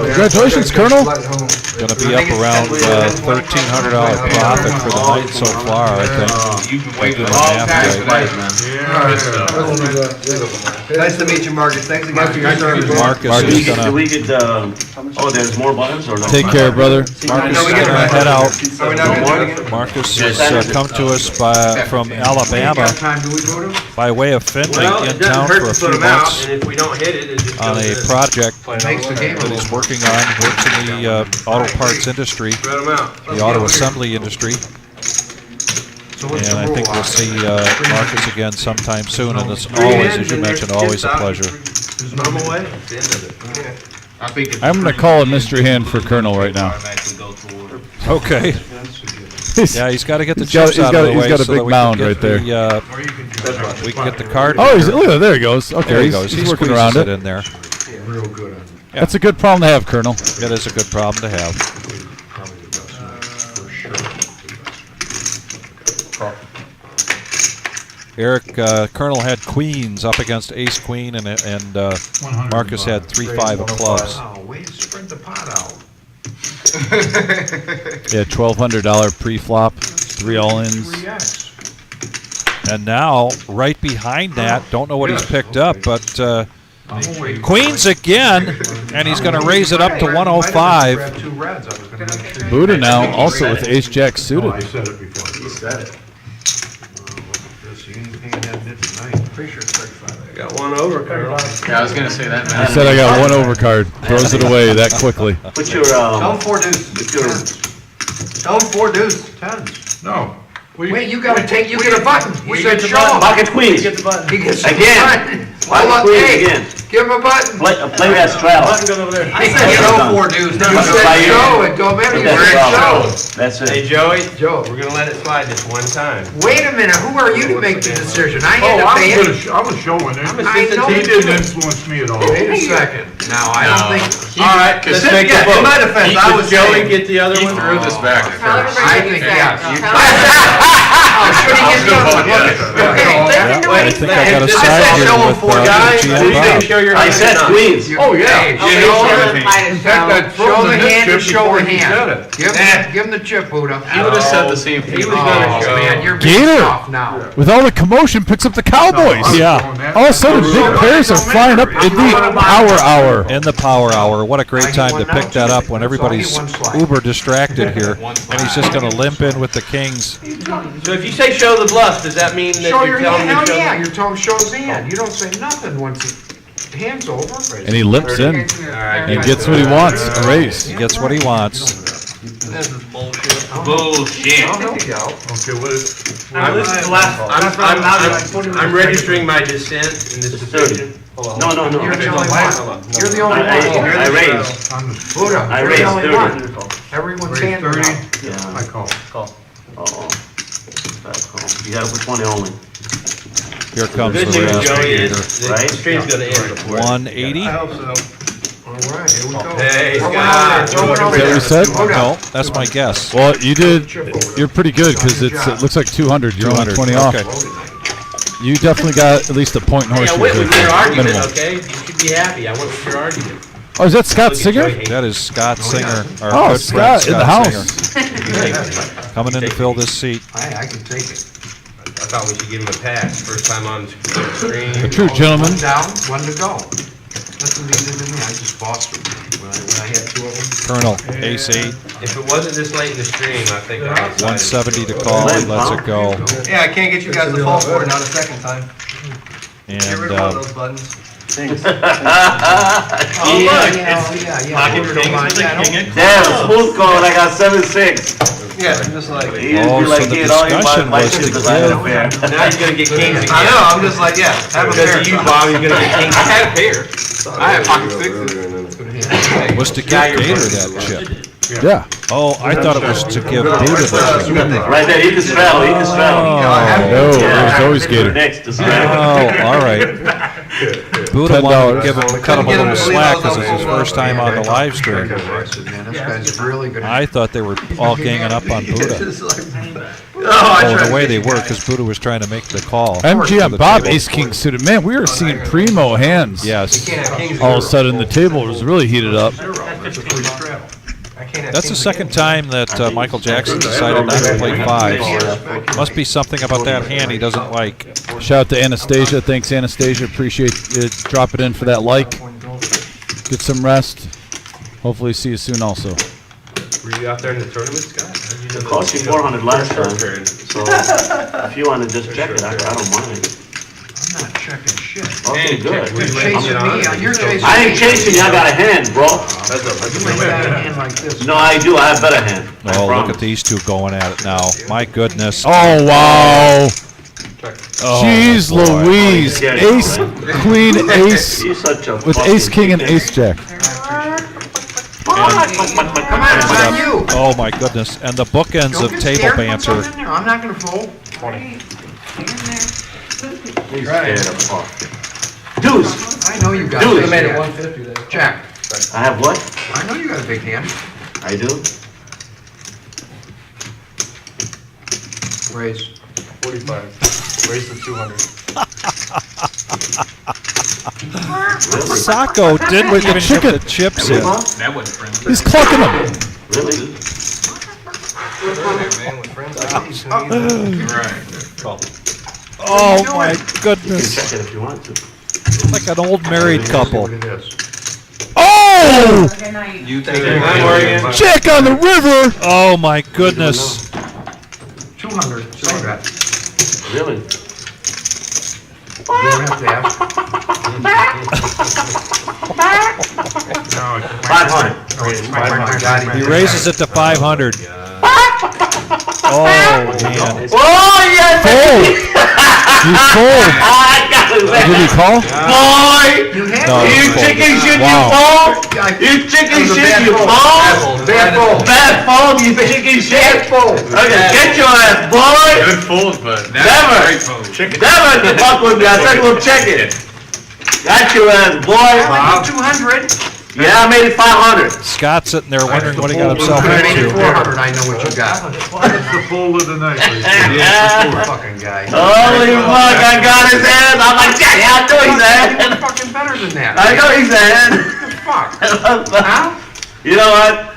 Congratulations, Colonel. going to be up around $1,300 profit for the night so far, I think. You've been waiting Good a long math time right. to play, man. Nice to meet you, Marcus. Thanks again for your service. Marcus Do is we get, going do to we get, there's more buttons or no? Take care, brother. Marcus No, we is get going it to right. head out. Are we not gonna do it again? Marcus has come to us from Alabama Time do we go to? by way of Findlay Well, in it doesn't town hurt for a to put few them out, months and if we don't hit it, it just on goes a in. project Makes the game a that little. he's working on. Works in the auto parts industry, Spread them out. the auto assembly industry. So what's And the I rule think on we'll it? see Marcus again sometime soon. And it's always, as you mentioned, always a pleasure. There's no more way. That's the end of it. I think it's I'm going to call a mystery hand for Colonel right now. Okay. Yeah, he's got to get the He's got- chips he's out got- of the he's way got a so big that we can mound get right there. we can get the card. Oh, reader. look, there he goes. Okay, There he goes. He he's working squeezes around it it. in there. Real good on it. That's a good problem to have, Colonel. It is a good problem to have. Eric, Colonel had queens up against ace queen, and Marcus had 3-5 of clubs. Wow, way to spread the pot out. Yeah, $1,200 pre-flop, 3 all-ins. 3X. And now, right behind that, don't know what he's picked up, but queens again, and he's going to raise it up to 105. Grab 2 reds. I was gonna make sure. Buddha now also with ace-jack suited. I said it before. He said it. You ain't paying that bit tonight. Pretty sure it's 35. Got one over, Colonel. Yeah, I was gonna say that, man. He said I got one overcard. Throws it away that quickly. Put your, Tell him 4 deuce. put your, Tell him 4 deuce. Tens. No. Wait, you gotta take, you get a button. You We said get the show button. him. pocket queens. He gets a Again. button. Pocket Well, queens hey, again. give him a button. Play that straddle. I said show 4 deuce. You not said show. show it, go back. You That's said the show. problem. That's Hey, it. Joey, Joe. we're gonna let it slide this one time. Wait a minute, who are you to make the decision? I Oh, had to I pay was it. gonna, I was showing it. I know. He didn't influence me at all. Wait a second. Now, I don't think. All right, let's make a vote. In my defense, I was Joey get the other one. Threw this back. I think, yes. Should he get the other one? Look at- I think I got a Just side say here show him with 4 guys. GM Bob. I said queens. Oh, yeah. Hey, Yeah, show yeah. him. In fact, I Show froze the the hand chip and show before the he said hand. it. Give him the chip, Buddha. He would have said the same thing. He was gonna show. Man, you're being Gator. soft now. With all the commotion, picks up the Cowboys. Yeah. All of a sudden, big pairs are flying up in the power hour. In the power hour. What a great time to pick that up when everybody's uber distracted here. And he's just going to limp in with the kings. So if you say show the bluff, does that mean that Show you're your telling hand, me to hell show? yeah, you're telling him show his hand. You don't say nothing once the hand's over. And he limps in. He gets what he wants, a raise. He gets what he wants. This is bullshit. Bullshit. Oh, no, go. Okay, what is? Now, this is the last, I'm registering my dissent in this decision. No, no, no. You're the only one. You're the only one. I raised. Buddha, I you're raised the only 30. one. Everyone's hand is up. Yeah. I call. Uh-oh. That's cool. You gotta put 20 only. Here comes Good the news, rest. Joey, is the Right? stream's gonna end before. 180. I hope so. All right, here we go. Hey, Throw it Scott. over there, throw it over Is that what there. you said? Buddha. No, that's my guess. Well, you did. You're pretty good because it looks like 200. You're only 20 off. Okay. You definitely got at least a point in Hey, I horseshoes. went with right your there, argument, minimum. okay? You should be happy. I went with your argument. Oh, is that Scott Singer? That is Scott Singer. Our Oh, good friend Scott in the Scott house. Singer. Coming in to fill this seat. I can take it. I thought we should give him a pass. First time on the screen. A true gentleman. One down, one to go. That's what he did to me. I just fostered him. When I had 2 of them. Colonel, ace 8, If it wasn't this late in the stream, I think I would. 170 to call. He lets it go. Yeah, I can't get you guys to fall for it, not a second time. Get And rid of one of those buttons. Oh, yeah. Pocket Buddha don't kings mind with the that. king and Damn, smooth call, and I got 7-6. Yeah, just like. He just Oh, be so like, the "Kid, all you discussion my was shit to is I had a give- pair." Now he's gonna get kings again. I know, I'm just like, yeah, have a Because pair. of you, Bob, he's gonna get kings. I had a pair. I have pocket sixes. was to give Gator that chip. Yeah. Oh, I thought it was to give Buddha the chip. Right there, he can straddle, he can straddle. No, it was always Gator. Next to straddle. Oh, all right. Buddha wanted to cut him a little slack because it's his first time on the live stream. Man, this guy's really good. I thought they were all ganging up on Buddha. Just like, Oh, the way they work, because Buddha was trying to make the call. MGM Bob Ace King suited. Man, we were seeing primo hands. Yes. All of a sudden, the table was really heated up. That's the second time that Michael Jackson decided not to play fives. Must be something about that hand he doesn't like. Shout out to Anastasia. Thanks, Anastasia. Appreciate it. Drop it in for that like. Get some rest. Hopefully see you soon also. Were you out there in the tournament, Scott? It cost you 400 last time, so if you want to just check it, I don't mind. I'm not checking shit. Okay, good. You're chasing me. You're chasing me. I ain't chasing you, I got a hand, bro. You ain't got a hand like this. No, I do, I have better hand. Oh, look at these two going at it now. My goodness. Oh, wow. Oh, Jeez boy. Louise. Ace, queen, ace. You're such a With ace, king, and ace, jack. Come on, it's on you. Oh my goodness. And the bookends Don't of get table scared, put banter. something in there. I'm not gonna fold. He's scared of fuck. Deuce. I know you got Deuce. it. Made it 150 there. Check. I have what? I know you got a big hand. I do? Raise. 45. Raise the 200. Sacco didn't even get the chips in. That was friendly. He's clucking them. Really? Oh my You can goodness. check it if you want to. It's like an old married couple. What it is. Oh! You take your time, Oregon. Jack on the river. Oh my goodness. 200. Say that. Really? You don't have to ask. 500. He raises it to 500. Oh man. Oh, yes! Fold. You fold. I got it, man. Did he call? Boy! No, You fold. chicken shit, Wow. you fold! You chicken shit, you fold! Bad fold. Bad fold, you chicken shit! Okay, get your ass, boy! Good fold, but Never. great fold. Never to fuck with me, I said we'll check it. Got your ass, boy! 200. Yeah, I made it 500. Scott's sitting there wondering what he got himself I made it into. 400. I know what you got. That's the fold of the night. Fucking guy. Holy fuck, I got his ass! I'm like, yeah, I know he's You're ass! fucking better than that. I know he's ass! What the fuck? Huh? You know what?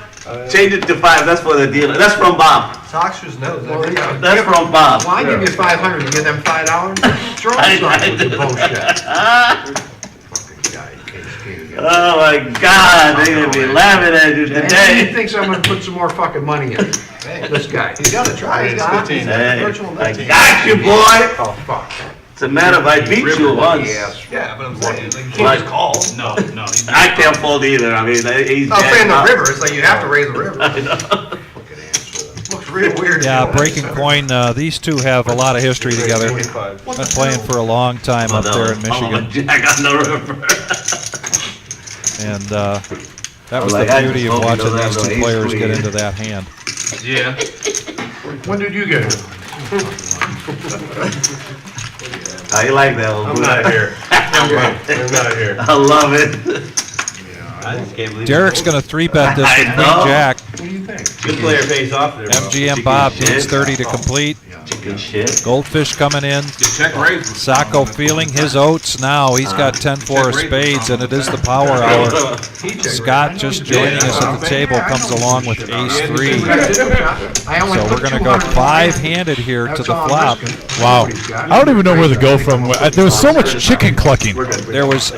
Change it to 5, that's for the dealer. That's from Bob. Soxers knows that. That's from Bob. Well, I give you 500. You give them $5. Throw something with the bullshit. Fucking guy. Oh my God, they're gonna be laughing at you And he today. thinks I'm gonna put some more fucking money in. This guy. He's got to try. He's got 15. Hey, Virtual I net. got you, boy. Oh, fuck. It's a matter of I beat you once. Yeah, but I'm saying, like, you Like- can't just call. No, no. I can't fold either. I mean, he's. I'm saying the river, it's like you have to raise the river. I know. Looks real weird. Yeah, breaking coin. These two have a lot of history together. 25. Been playing for a long time up there in Michigan, I got no river. and that was Like, the I beauty just of hope he watching doesn't these have two no players ace get queen. into that hand. Yeah. When did you get it? I like that one. I'm not here. I'm not here. I love it. I just can't believe Derek's going to 3-bet this I with know. Queen Jack. What do you think? Good player pays off there, bro. MGM Bob needs 30 to complete. Chicken shit. Goldfish coming in. Check raise. Sacco feeling his oats now. He's got 10-4 of spades, and it is the power hour. Scott just joining us at the table comes along with ace-3. So we're going to go 5-handed here to the flop. Wow. I don't even know where to go from. There was so much chicken clucking. There was,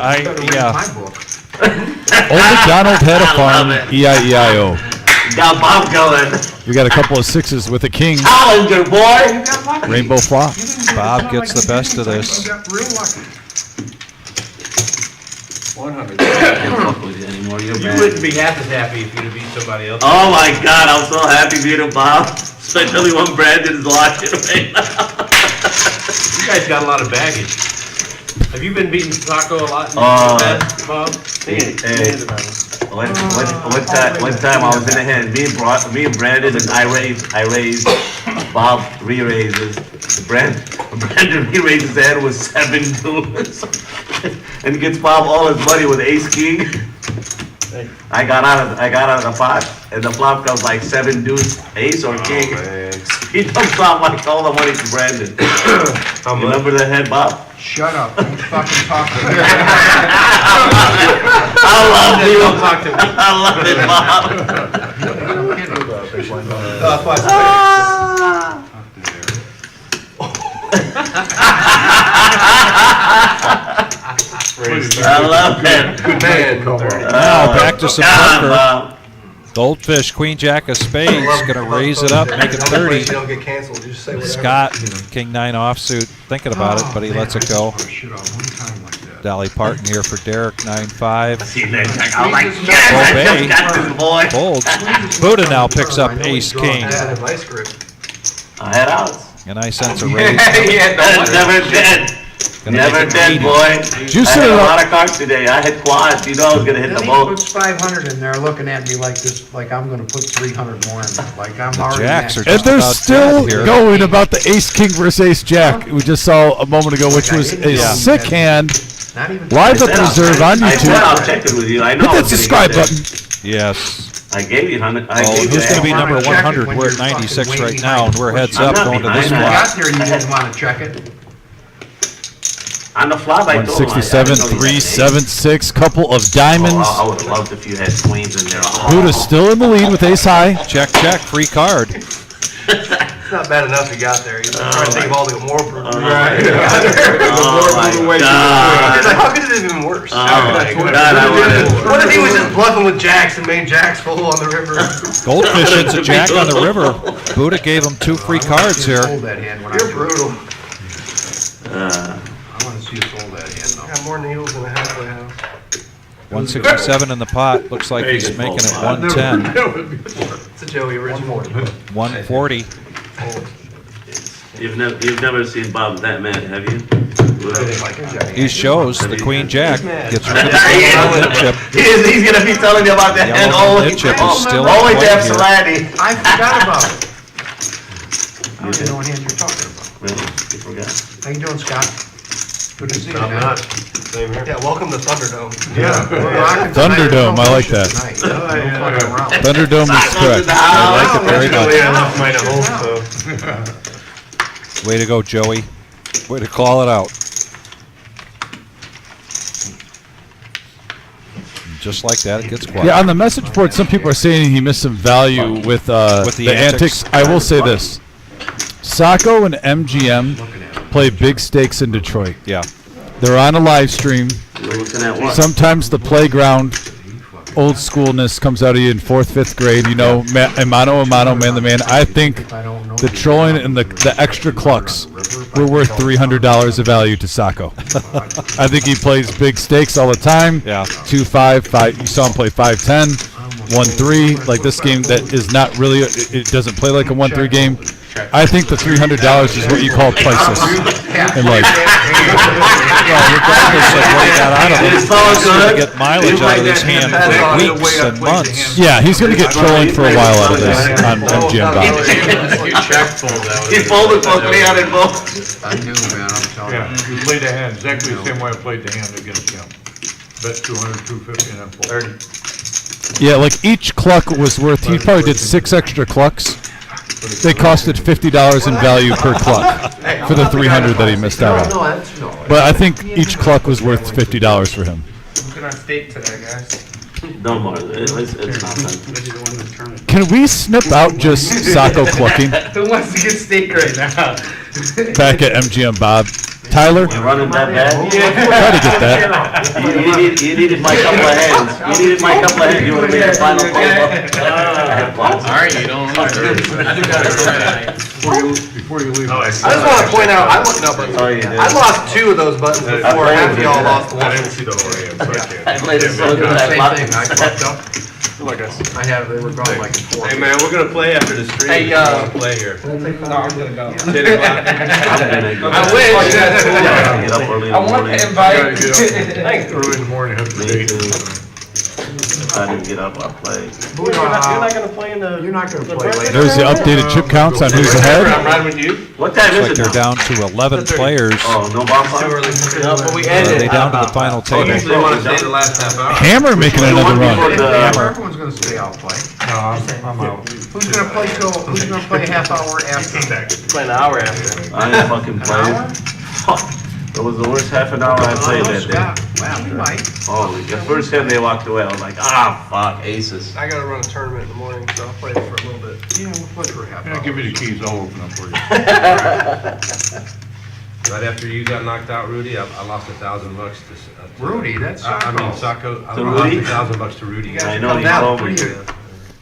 Old MacDonald had a farm. E-I-E-I-O. Got Bob going. We got a couple of sixes with a king. Challenger, boy. Rainbow flop. Bob gets the best of this. You got real lucky. 100. Can't fuck with you anymore. You're You bad. wouldn't be half as happy if you'd have beat somebody else. Oh my God, I'm so happy beating Bob. Especially when Brandon is watching right now. You guys got a lot of baggage. Have you been beating Taco a lot in bed, Bob? Hey, one time I was in the hand, me and Brandon, and I raised, Bob re-raises. Brandon re-raises his hand with 7 deuces. And gets Bob all his money with ace king. I got out of the pot, and the flop comes like 7 deuce, ace or king. He dumps off like all the money to Brandon. Remember that head, Bob? Shut up, don't fucking talk to me. I love you. Don't talk to me. I love it, Bob. That's why I love it. good man. Now back to some poker. Bob. Goldfish, Queen Jack of Spades, gonna raise it up, make it 30. You don't get canceled. You just say whatever. Scott, King 9 offsuit, thinking about it, but he lets it go. Dolly Parton here for Derek, 9-5. See that, Jack? I'm like, yes, I just got this, boy. Folds. Buddha now picks up Ace King. Bad advice group. I had outs. And I sense a raise. Never dead. Never dead, boy. Juice I had it a up. lot of cards today. I had quads. You know I was gonna hit Then the he boat. puts 500 in there, looking at me like this, like I'm gonna put 300 more in there, like I'm already. Jacks are maxed And just out. they're about still dead here. going about the Ace King versus Ace Jack. We just saw a moment ago, which was a Yeah. sick hand. Not even. Live up reserve on I said I'll YouTube. check it with you. I know. Hit I that was gonna subscribe get button. Yes. I gave you 100. I Oh, gave who's you going to be that. number Check it 100? when We're at you're 96 fucking right way now, and we're heads I'm up not going to this behind When you one. got there, you didn't wanna check it. On the flop, I told him. 167, 376, couple of diamonds. I would have loved if you had queens in there. Buddha's still in the lead with Ace High. Check, check, free card. It's not bad enough you got there. You're trying to think of all the more. Oh my God. He's like, how could it have been worse? Oh my God, I wanted. What if he was just bluffing with jacks and made jacks full on the river? Goldfish hits a jack on the river. Buddha gave him 2 free cards here. Hold that hand when I You're do it. brutal. I wanna see you fold that hand though. Got more needles than a halfway house. 167 in the pot. Looks like he's making it 110. It's a Joey original. 140. You've never seen Bob that mad, have you? He shows the Queen Jack gets rid of the He nit chip. He's gonna be telling you about that hand Yellow only. nit chip is still Only in to play have here. Salati. I forgot about it. I don't even know what hand you're talking about. Really? You forgot? How you doing, Scott? Good to see you, I'm man. not. Same here. Yeah, welcome to Thunderdome. Yeah. we're rocking tonight. Thunderdome, I like that. Tonight. No fucking around. Thunderdome is correct. I like it very much. I left mine at home, so. Way to go, Joey. Way to call it out. Just like that, it gets quiet. Yeah, on the message board, some people are saying he missed some value with the antics. I will say this. Sacco and MGM play big stakes in Detroit. Yeah. They're on a live stream. You're looking at what? Sometimes the playground old schoolness comes out of you in 4th, 5th grade. You know, mano a mano, man the man. I think the trolling and the extra clucks were worth $300 of value to Sacco. I think he plays big stakes all the time. Yeah. 2-5, 5. You saw him play 5-10, 1-3. Like this game that is not really. It doesn't play like a 1-3 game. I think the $300 is what you call priceless. And like, Well, regardless of what he got out of it, It's he's all going to good. get mileage out of this hand for weeks and months. yeah, he's going to get trolling for a while out of this on MGM Bob. He folded both me out in both. I knew, man, I'm telling you. Yeah, you played the hand, exactly the same way I played the hand against him. Bet 200, 250 and then fold. Yeah, like each cluck was worth. He probably did 6 extra clucks. They costed $50 in value per cluck for the 300 that he missed out on. But I think each cluck was worth $50 for him. Good on steak today, guys. Don't bother. It's nothing. Can we snip out just Sacco clucking Who wants to get steak right now? back at MGM Bob? Tyler, You're running that bad? try to get that. You needed my couple of hands. You needed my couple of hands. You would have made a final fold. Alright, you don't want to. I think that's Before you leave. I just want to point out, I lost 2 of those buttons before half of y'all lost I one. didn't see the whole hand, so I can't. I played it so good. I Same blocked thing, I fucked up. Like I said. I had, they were going like 4. Hey man, we're gonna play after the stream. Hey, We're gonna play here. No, I'm gonna go. 10 o'clock. I wish. Get up early in the morning. invite. Early in the morning, have the Me date. too. so I didn't get up or play. You're not gonna play in the. You're not gonna play later. There's the updated chip counts on who's ahead. I'm riding with you. What time Looks like is it they're now? down to 11 players. Oh, no ball fire? No, but we ended. They down to the final table. Usually want to stay the last half hour. Hammer making another run. Everyone's gonna stay out play. No, I'm out. Who's gonna play a half hour after? Playing an hour after. I ain't fucking playing. Fuck. It was the worst half an hour I played that day. Well, we might. Holy, the first time they walked away, I was like, fuck, aces. I gotta run a tournament in the morning, so I'll play for a little bit. Yeah, we'll play for a half hour. Yeah, give me the keys, I'll open up for you. Right after you got knocked out, Rudy, I lost $1,000 to Rudy, that's I mean, Sacco. Sacco. I To lost Rudy? $1,000 to Rudy. I know, he Come told down, me. pretty good.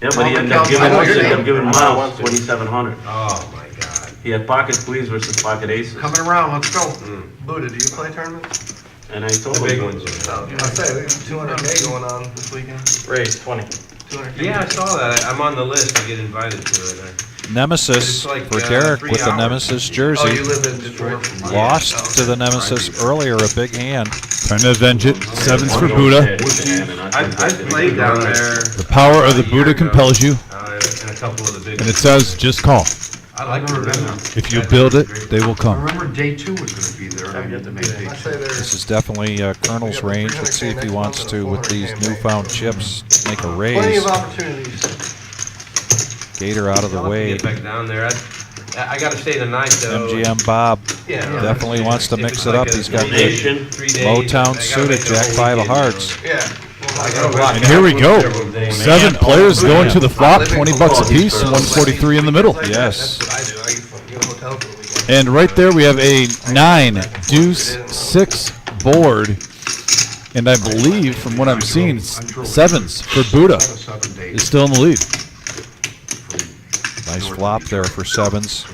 Yeah, but he ended up giving Miles 2,700. Oh my God. He had pocket queens versus pocket aces. Coming around, let's go. Buddha, do you play tournaments? And I told The big him. ones. Oh, I say, we have 200K going on this weekend. Raise 20. 200K. Yeah, I saw that. I'm on the list to get invited to it. Nemesis It's like, for Derek 3 with the hours. Nemesis Oh, jersey. you live in Detroit? Lost to the Nemesis earlier, a big hand. Trying to avenge it. Sevens for Buddha. I played down there. The power of the Buddha compels you, And a couple of the big. and it says, just call. I like to remember. If you build it, they will I come. remember day 2 was gonna be there, and I didn't make day I 2. say there's. This is definitely Colonel's range. Let's see if he wants to, with these newfound chips, make a Plenty raise. of opportunities. Gator out of the I'll have to way. get back down there. I gotta stay tonight though. MGM Bob Yeah. definitely wants to If mix it's it like up. a He's got the Nation. 3 days, Motown I gotta suited make the Jack whole 5 of weekend. hearts. Yeah. I gotta watch And here we go. Day. 7 players going to the flop, 20 bucks apiece, 143 in the middle. Yes. That's what I do. I get a hotel for the weekend. And right there we have a 9 deuce 6 board. And I believe, from what I'm seeing, sevens for Buddha is still in the lead. Nice flop there for sevens.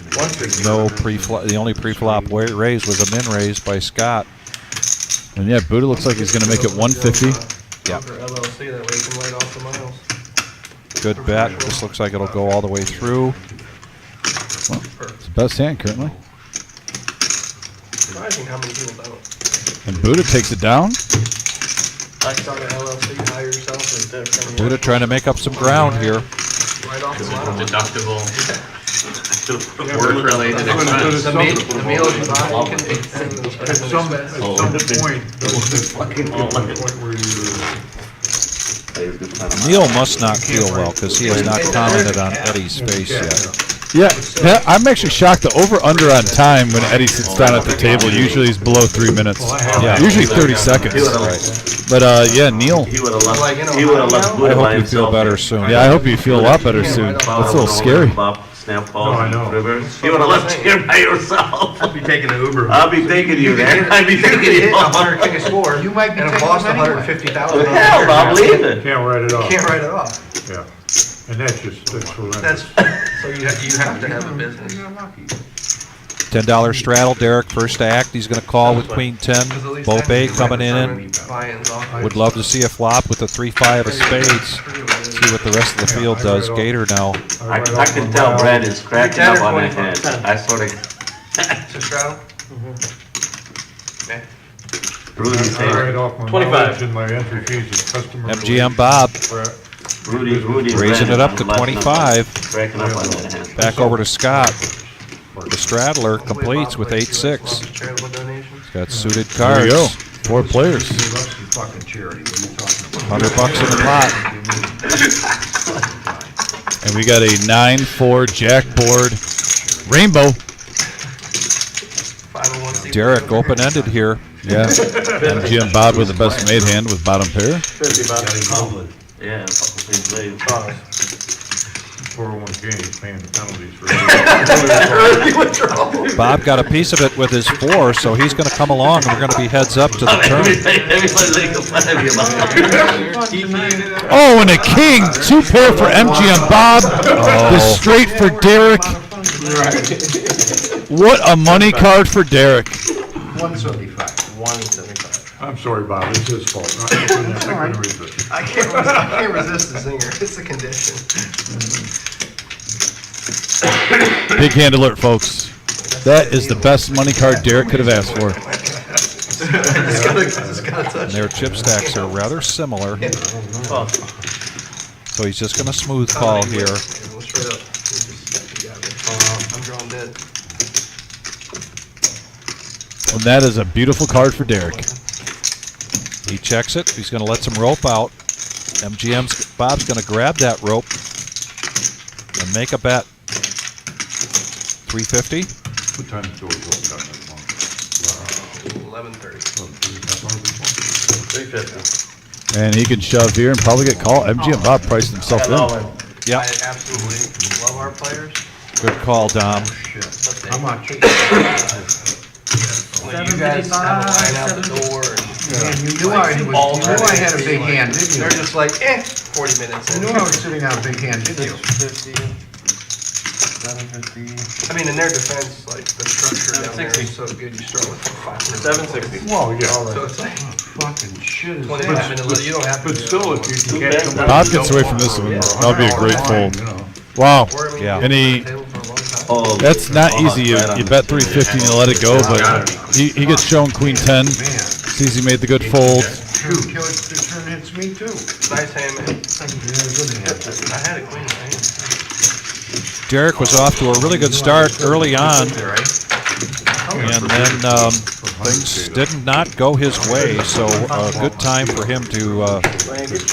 No pre-flop. The only pre-flop raise was a min raise by Scott. And yeah, Buddha looks like he's going to make it 150. Yep. For LLC, that way you can write off the miles. Good bet. This looks like it'll go all the way through. Well, it's the best hand currently. Surprising how many people don't. And Buddha takes it down. I start an LLC, hire yourself, and then Buddha trying to make up some ground here. write off the miles. Deductible. Work-related expense. The meals you buy, you can eat. At some point, there was this point where Neil must not feel well because he has not commented on Eddie's face yet. Yeah, I'm actually shocked. The over-under on time when Eddie sits down at the table usually is below 3 minutes. Yeah. Usually 30 seconds. But yeah, Neil. He would have left. Like, you know, He would have left I Buddha by hope you feel himself. better soon. Yeah, I hope you feel a lot better soon. That's a little scary. Snap No, I calls, know. rivers. You would have left here by yourself. I'll be taking an Uber. I'll be taking you there. I'll be You could taking hit you. 100 king of score, You might be and have taking lost them anyway. $150,000. Hell, I'll believe it. can't write it You off. can't write it off. Yeah. And that's horrendous. That's, so you have to have a business. $10 straddle. Derek first to act. He's going to call with Queen 10. Bope coming in. Would love to see a flop with the 3-5 of spades. See what the rest of the field does. Gator now. I can tell Brad is cracking up on that hand. I sort of. To straddle? Rudy's I write saying. off my 25. mileage and my entry fees as customer. MGM Bob Rudy. raising it up to 25. Cracking up on that hand. Back over to Scott. The straddler completes with 8-6. Charitable donations. Got suited There you go. cards. 4 players. Fucking charity, what are you talking about? $100 in the pot. And we got a 9-4 jack board. Rainbow. 501c3. Derek open-ended here. Yeah. MGM Bob with the best made hand with bottom pair. Yeah, fucking blade. 401k is paying the penalties for it. Bob got a piece of it with his 4, so he's going to come along and we're going to be heads up to the turn. Everybody's like a fun of you. Oh, and a king. 2 pair for MGM Bob. The straight for Derek. What a money card for Derek. 175. 175. I'm sorry, Bob, it's his fault. I couldn't resist. I can't resist the zinger. It's a condition. Big hand alert, folks. That is the best money card Derek could have asked for. Just gotta touch And their chip stacks are rather similar. So he's just going to smooth call here. Yeah, straight up. You got me. I'm drawing dead. And that is a beautiful card for Derek. He checks it. He's going to let some rope out. Bob's going to grab that rope and make a bet. 350. What time is George Wolf got that one? 11:30. 350. And he can shove here and probably get called. MGM Bob priced himself in. Yeah. I absolutely love our players. Good call, Dom. How much? When you guys have a line out the door, Man, you knew I had a big hand, didn't you? they're just like, 40 minutes You in. knew I was sitting on a big hand, didn't you? 750. I mean, in their defense, like the structure down there is so good. You start with 500. 760. Well, yeah. So it's like Fucking shit is 25 that? minutes. You don't have to. But do it. still, if you can't come back. Bob gets away from this one. That'll be a great fold. You know. Wow. Or, I mean, Yeah. you've And been he- at the table for a long time. Oh, That's not easy. You bet 350 and you let it go, but he gets shown Queen 10. Man, Sees he made the good fold. shoot, the turn hits me too. Nice hand, man. Good hand. I had a queen in my hand. Derek was off to a really good start early on, and then things did not go his way, so a good time for him to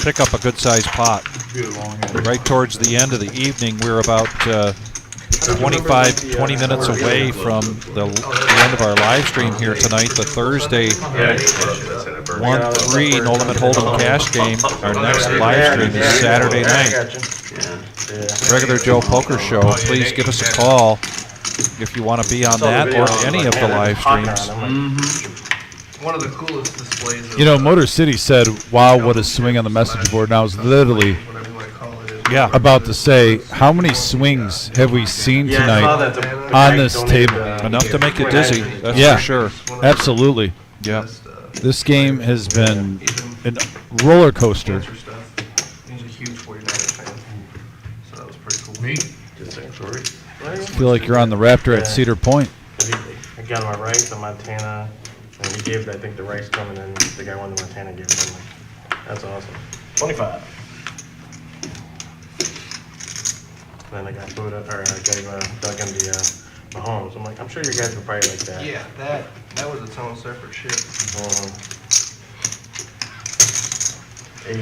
pick up a good-sized pot. Right towards the end of the evening, we're about 20 minutes away from the end of our live stream here tonight, the Thursday 1-3 No Limit Hold'em cash game. Our next live stream is Saturday night. Regular Joe Poker Show. Please give us a call if you want to be on that or any of the live streams. One of the coolest displays of, You know, Motor City said, wow, what a swing on the message board. And I was literally whatever you want to call it. Yeah. about to say, how many swings have we seen tonight on this table? Enough to make you dizzy, that's Yeah. for sure. Absolutely. Yeah. This game has been a roller coaster. Cancer stuff. He's a huge 49ers fan. So that was pretty cool. Me? I feel like you're on the Raptor at Cedar Point. I got my rice and Montana, and he gave, I think, the rice to him, and then the guy won the Montana gave it to him. That's awesome. 25. Then I got Buddha, or I gave Doug him the Mahomes. I'm like, I'm sure you guys would probably like that. Yeah, that was its own separate shit. 8.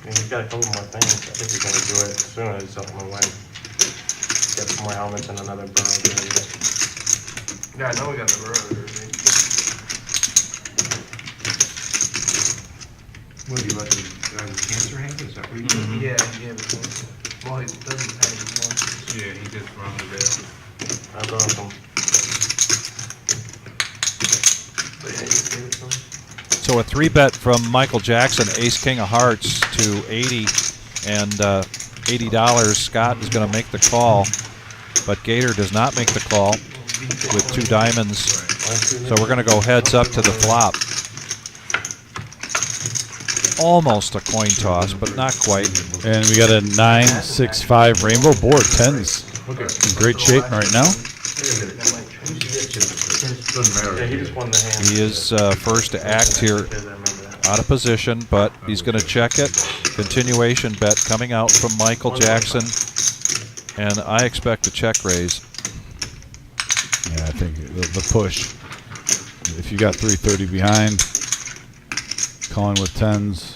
He's got a couple more things. I think he's gonna do it soon. I just told my wife. Get some more helmets and another burrow jersey. Yeah, I know we got the Burrow jersey. What, you let the cancer have it? Is that what you did? Yeah, he gave it to him. Well, he doesn't have it anymore. Yeah, he just rung the bell. That's awesome. But yeah, he just gave it to him. So a 3-bet from Michael Jackson, Ace King of Hearts to 80 and $80. Scott is going to make the call, but Gator does not make the call with 2 diamonds. So we're going to go heads up to the flop. Almost a coin toss, but not quite. And we got a 9-6-5 rainbow board. 10's in great shape right now. Yeah, he just won the hand. He is first to act here, out of position, but he's going to check it. Continuation bet coming out from Michael Jackson, and I expect a check raise. Yeah, I think the push. If you got 330 behind, calling with 10's.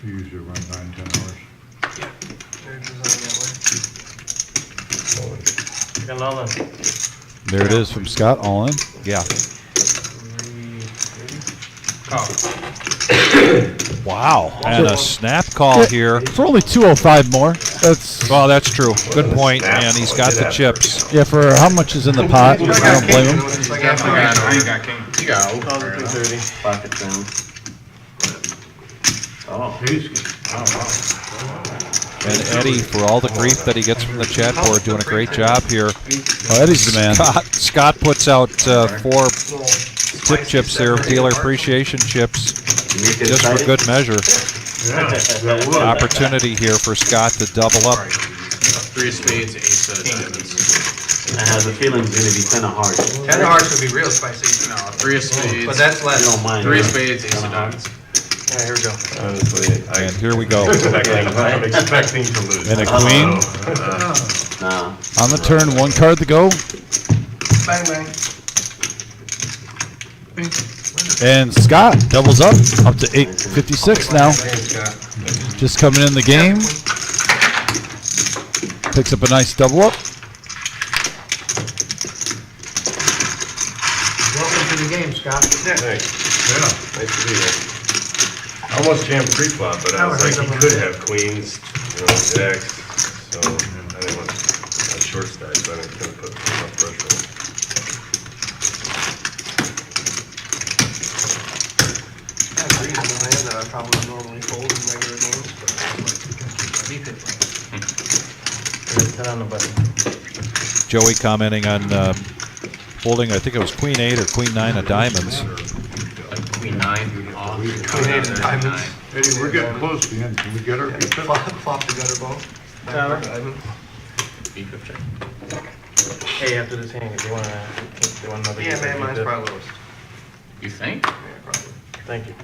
You usually run 9-10 hours. They're designed that way. Got all in. There it is from Scott, all in. Yeah. Oh. Wow. And a snap call here. For only 205 more. That's Well, that's true. Good point. And he's got the chips. yeah. For how much is in the pot, I don't blame him. You got king. You got 230. Pocket down. Oh. Oh, wow. And Eddie, for all the grief that he gets from the chat board, doing a great job here. Oh, Eddie's the man. Scott puts out 4 tip chips there, dealer appreciation chips, just for good measure. Opportunity here for Scott to double up. 3 of spades, ace of diamonds. I have a feeling it's gonna be kind of hard. 10 of hearts would be real spicy. No, 3 of spades. But that's less. I don't mind. 3 of spades, ace of diamonds. Alright, here we go. Honestly, And here we go. I'm expecting to lose. And a queen. Nah. On the turn, 1 card to go. Bang, bang. And Scott doubles up to 856 now. Just coming in the game. Picks up a nice double up. Welcome to the game, Scott. Thanks. Yeah, nice to be here. I almost jammed pre-flop, but I was like, he could have queens, jacks, so I didn't want a short stack, so I didn't put enough pressure on it. I have threes in my hand that I probably normally fold in regular games, but deep hit. Put on the button. Joey commenting on holding, I think it was Queen 8 or Queen 9 of diamonds. Queen 9 off. Queen 8 of diamonds. Eddie, we're getting close to the end. Can we get our pizza? Flop the gutter ball. Tyler? Diamond. B-pip check. Hey, after this hand, do you want another? Yeah, man, mine's probably lowest. You think? Yeah, probably. Thank you.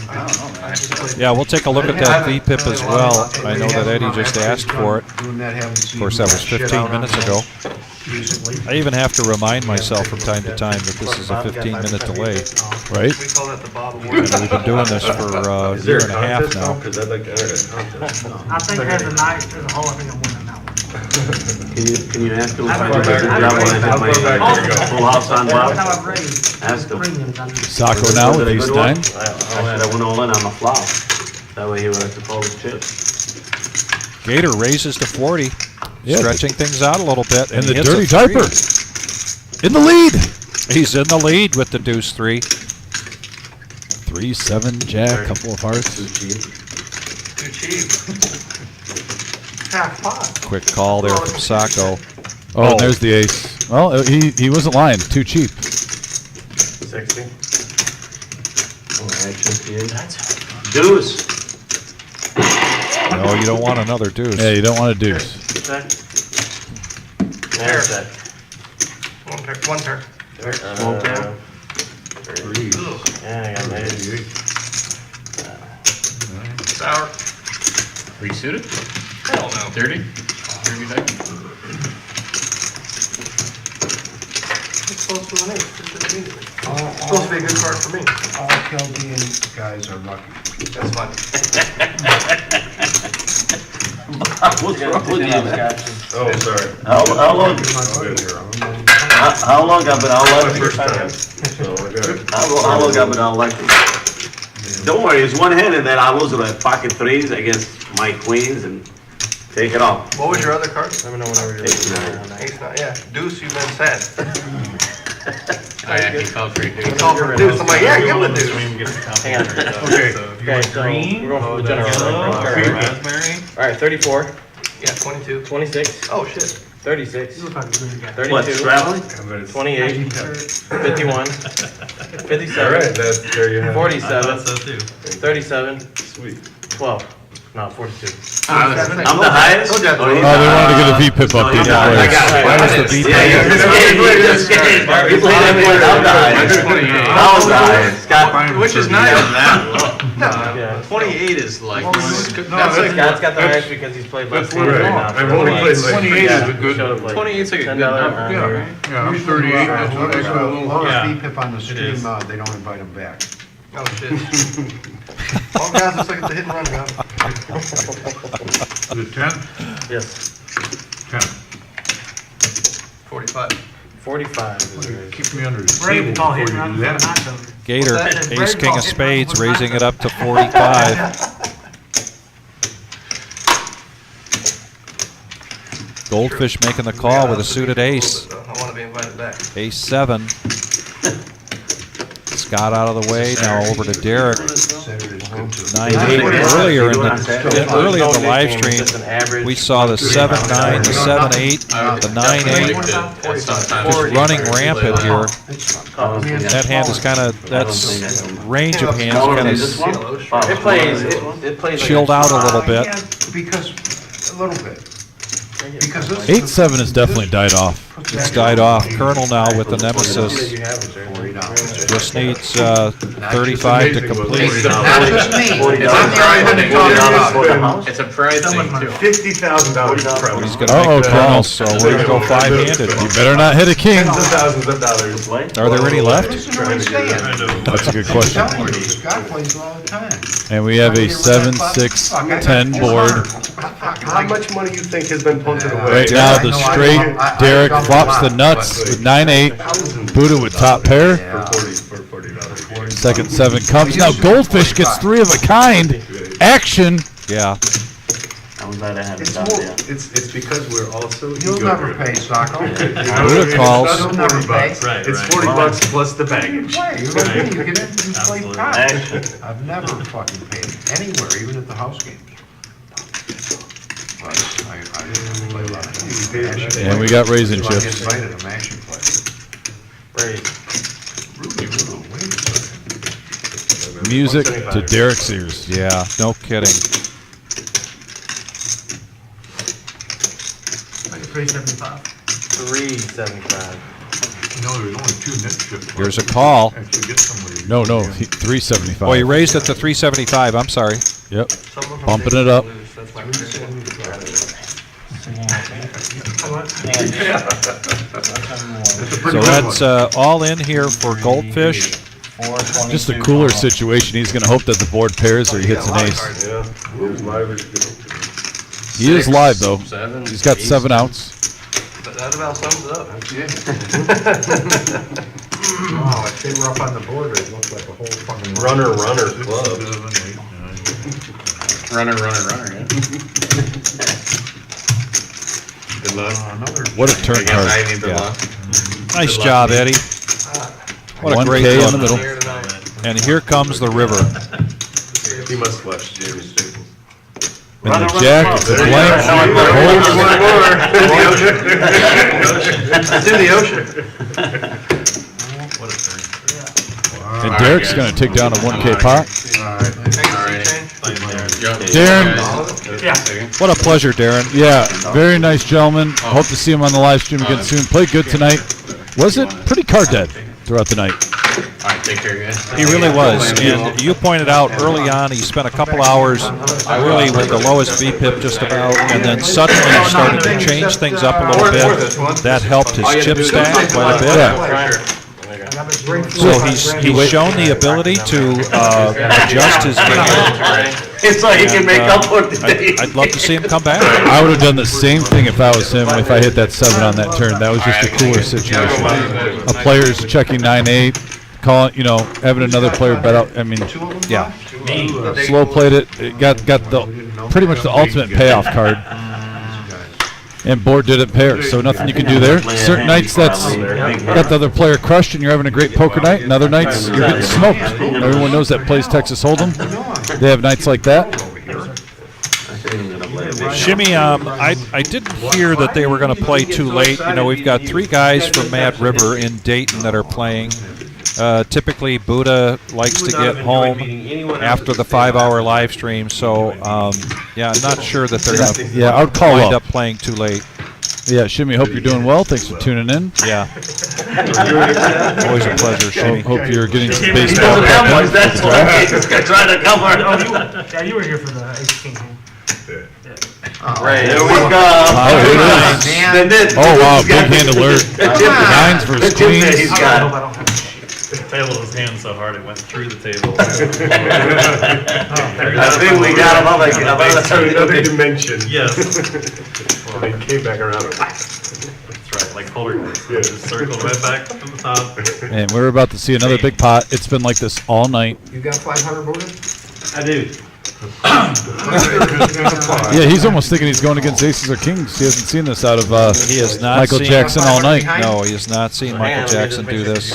I don't know, man. I just played- Yeah, we'll take a look at that V-pip as well. I know that Eddie just asked for it. Of course, that was 15 minutes ago. I even have to remind myself from time to time that this is a 15-minute delay. Right? We call that the Bob And Award. we've been doing this for a year and a half now. Because I'd like to enter a contest. I think as a night, as a whole, I think I'm winning that one. Can you ask him if I I've can raised- do that when I have my full house on That's how Bob? I've raised Ask him. premiums. I'm just- Sacco now with ace 9. I went all in on the flop. That way he would have to fold his chips. Gator raises to 40, Yeah. stretching things out a little bit. And he the hits a dirty 3. diaper. In the lead. He's in the lead with the deuce 3. 3, 7, jack, couple of hearts. Too cheap. Too cheap. Half pot. Quick call there from Sacco. Oh, and there's the ace. Well, he wasn't lying. Too cheap. 60. Alright, 58. Deuce. No, you don't want another deuce. Yeah, you don't want a deuce. Check. Fair. And check. One turn. Small pair. Yeah, I got made. Sour. 3 suited? Hell no. 30? 30 deck? It's supposed to be an ace. It's immediately. It's supposed to be a good card for me. All Chaldean guys are lucky. That's fine. What's wrong with you? Oh, sorry. How long? I'm good here. How long I've been out First lucky? time. So I got it. How long I've been out lucky? Don't worry, it's one hand and then I lose like pocket threes against my queens and take it off. What was your other card? Let me know whenever you're Ace ready. nine. Ace nine. Yeah. Deuce, you've been sad. Oh, yeah, he called for a He deuce. called for deuce. I'm like, yeah, give him a deuce. Hang on. Okay. Okay, so we're going for the general. Raspberry. Alright, 34, Yeah, 22. 26, Oh, shit. 36, You look like a good guy. 32, What, traveling? 28, 51, 57, All right, there you have it. 47, so too. 37, Sweet. 12. No, 42. I'm the highest? Told you I Or he's Oh, they the wanted to get a highest? V-pip No, up. he's Didn't not. play. I got it. That was the V-pip. Yeah, just kidding. You played that point, I'm the highest. I was the highest. Scott, Which is nice. Yeah. 28 is like, Scott's got the highest because he's played less games Right. right now. I've only played like 28 is a good. 28 is like a good $10 number. on Yeah, here. yeah, I'm 38. That's what I put a little Yeah. hard V-pip on the stream. is. They don't invite them back. Oh, shit. All guys looks like it's a hit and run gun. Is it 10? Yes. 10. 45. 45 is yours. Keep me under the Brave table call before hit you run do for the that. night though. Gator, What's that? ace king of spades, raising it up to 45. Goldfish making the call with a suited ace. I want to be invited back. Ace 7. Scott out of the way, now over to Derek. Saturday's good too. 9-8 earlier in the live stream. We saw the 7-9, the 7-8, the 9-8, just running rampant here. That hand is kind of, that's range of hands kind of It plays chilled out a little bit. Because, a little bit. Because this 8-7 has definitely died off. It's died off. Colonel now with the Nemesis. Just needs 35 to complete. It's It's a pride thing too. $50,000. He's going to make the Colonel. bonus, so we're going to go five-handed. You better not hit a king. Tens of thousands of dollars. Are there any left? That's a good question. This guy plays all the time. And we have a 7-6-10 board. How much money you think has been punted away? Right now, the straight, Derek flops the nuts with 9-8. Buddha with top pair. For $40. Second 7 comes. Now, Goldfish gets 3 of a kind. Action. Yeah. I'm glad I haven't It's done more, that. it's because we're also. You'll never pay, Socko. Buddha calls. You'll never pay. It's $40 plus the baggage. Play, you get in, you get in, you play cards. Action. I've never fucking paid anywhere, even at the house games. But I didn't play a lot of games. And we got raisin If I get chips. invited, I'm actually playing. Rudy, wait a second. Music to Derek's ears. Yeah, no kidding. 375. 375. You know, there's only 2 net chips. Here's a call. If you get somebody. No, 375. Oh, he raised it to 375. I'm sorry. Yep. Bumping it up. So that's all in here for Goldfish. Just a cooler situation. He's going to hope that the board pairs or he hits an ace. Yeah. He is live, though. He's got 7 outs. That about sums it up. Oh, if they were up on the board, it looked like a whole fucking. Runner club. Runner, yeah. Good luck. What a turn I guess card. I need the Yeah. luck. Nice job, Eddie. What a 1K great in look. the middle. And here comes the river. He must flush Jamie's chicken. And the jack, it's a blank. It's in the ocean. And Derek's going to take down a 1K pot. Darren, What a pleasure, Darren. yeah, very nice gentleman. Hope to see him on the live stream again soon. Played good tonight. Was it pretty card dead throughout the night? All right, take care, guys. He really was. And you pointed out early on, he spent a couple hours really with the lowest VPIP just about, and then suddenly started to change things up a little bit. That helped his chip stack quite a bit. Yeah. So he's shown the ability to adjust his game. It's like he can make up for it today. I'd love to see him come back. I would have done the same thing if I was him, if I hit that 7 on that turn. That was just a cooler situation. A player's checking 9-8, calling, having another player bet out. I mean, Yeah. slow played it. It got the pretty much the ultimate payoff card. And board didn't pair, so nothing you can do there. Certain nights that's got the other player crushed and you're having a great poker night, and other nights you're getting smoked. Everyone knows that plays Texas Hold'em. They have nights like that. Shimmy, I didn't hear that they were going to play too late. We've got 3 guys from Mad River in Dayton that are playing. Typically, Buddha likes to get home after the 5-hour live stream, so yeah, I'm not sure that they're going to I would call wind up. up playing too late. Yeah, Shimmy, hope you're doing well. Thanks for tuning in. Yeah. Always a pleasure, Shimmy. Hope you're getting some baseball. That's why he's trying to cover it. Yeah, you were here for the Ace King hand. There we go. Oh, wow, big hand alert. 9s versus queens. He's got. I don't have Failed his hand so hard it went through the table. I think we got him up like Another dimension. Yes. And it came back around. That's right, like poltergeist. Just circled right back from the top. And we're about to see another big pot. It's been like this all night. You got 500 voted? I do. Yeah, he's almost thinking he's going against aces or kings. He hasn't seen this out of He has not Michael seen Jackson all night. No, he has not seen Michael Jackson do this.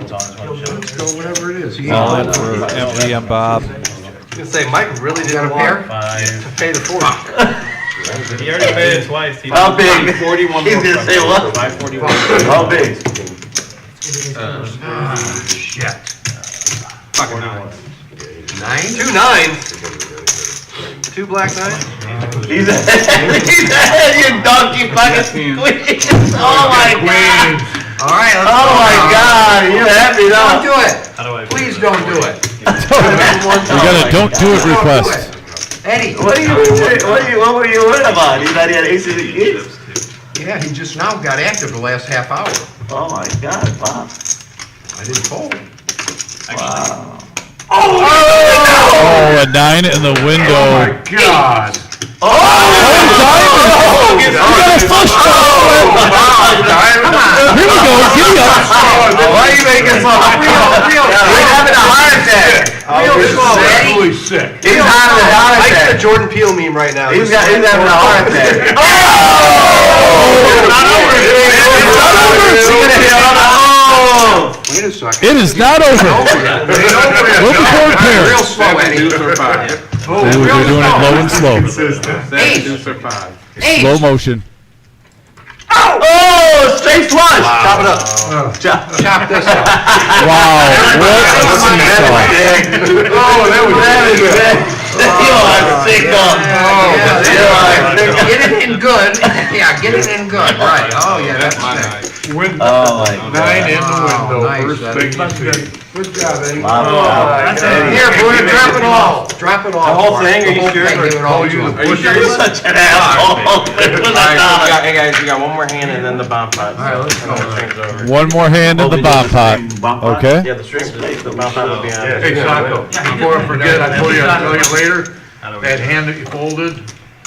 Let's go whatever it is. All in for MGM Bob. gonna say, Mike really didn't want to pay the 40. He already paid it twice. He How big? 41. He's gonna say what? 541. How big? Shit. Fucking 9. 9? 2 9s. 2 black 9s. He's ahead, you donkey fucking queens. Oh my god. All right, let's Oh my god, you happy now? Don't do it. How do I? Please don't do it. You got a don't do it request. Eddie. What were you worried about? He thought he had aces and kings. Yeah, he just now got active the last half hour. Oh my god, Bob. I didn't fold. Wow. Oh, a 9 in the window. God. Oh! You got a flush draw. Here we go. Giddy up. Why are you making so real? He's having a heart attack. Real slow, Eddie. Really sick. He's having a heart Mike's the attack. Jordan Peele meme right now. He's having a heart attack. Oh! It's not over. Wait a second. It is not over. Looking forward pair. Real slow, Eddie. Ooh, they're doing it low and slow. Slow motion. Oh, straight flush. Chop it up. Chop this up. Wow, what a seesaw. Oh, that was you are sick on. Get it in good. Yeah, get it in good. Right. Oh, yeah, that's nice. Oh my god. 9 in the window, nice, first thing you see. Good job, Eddie. Here, boy, drop it all. Drop it all. The whole thing, are The you whole sure? thing, give it all to him. You're such an asshole. Hey guys, we got one more hand and then the bomb pot. All right, let's go. Over. One more hand in the bomb pot. Okay. Yeah, the strings, the bomb pot will be on. Hey, Sacco, before I forget, I'll tell you later, that hand that you folded,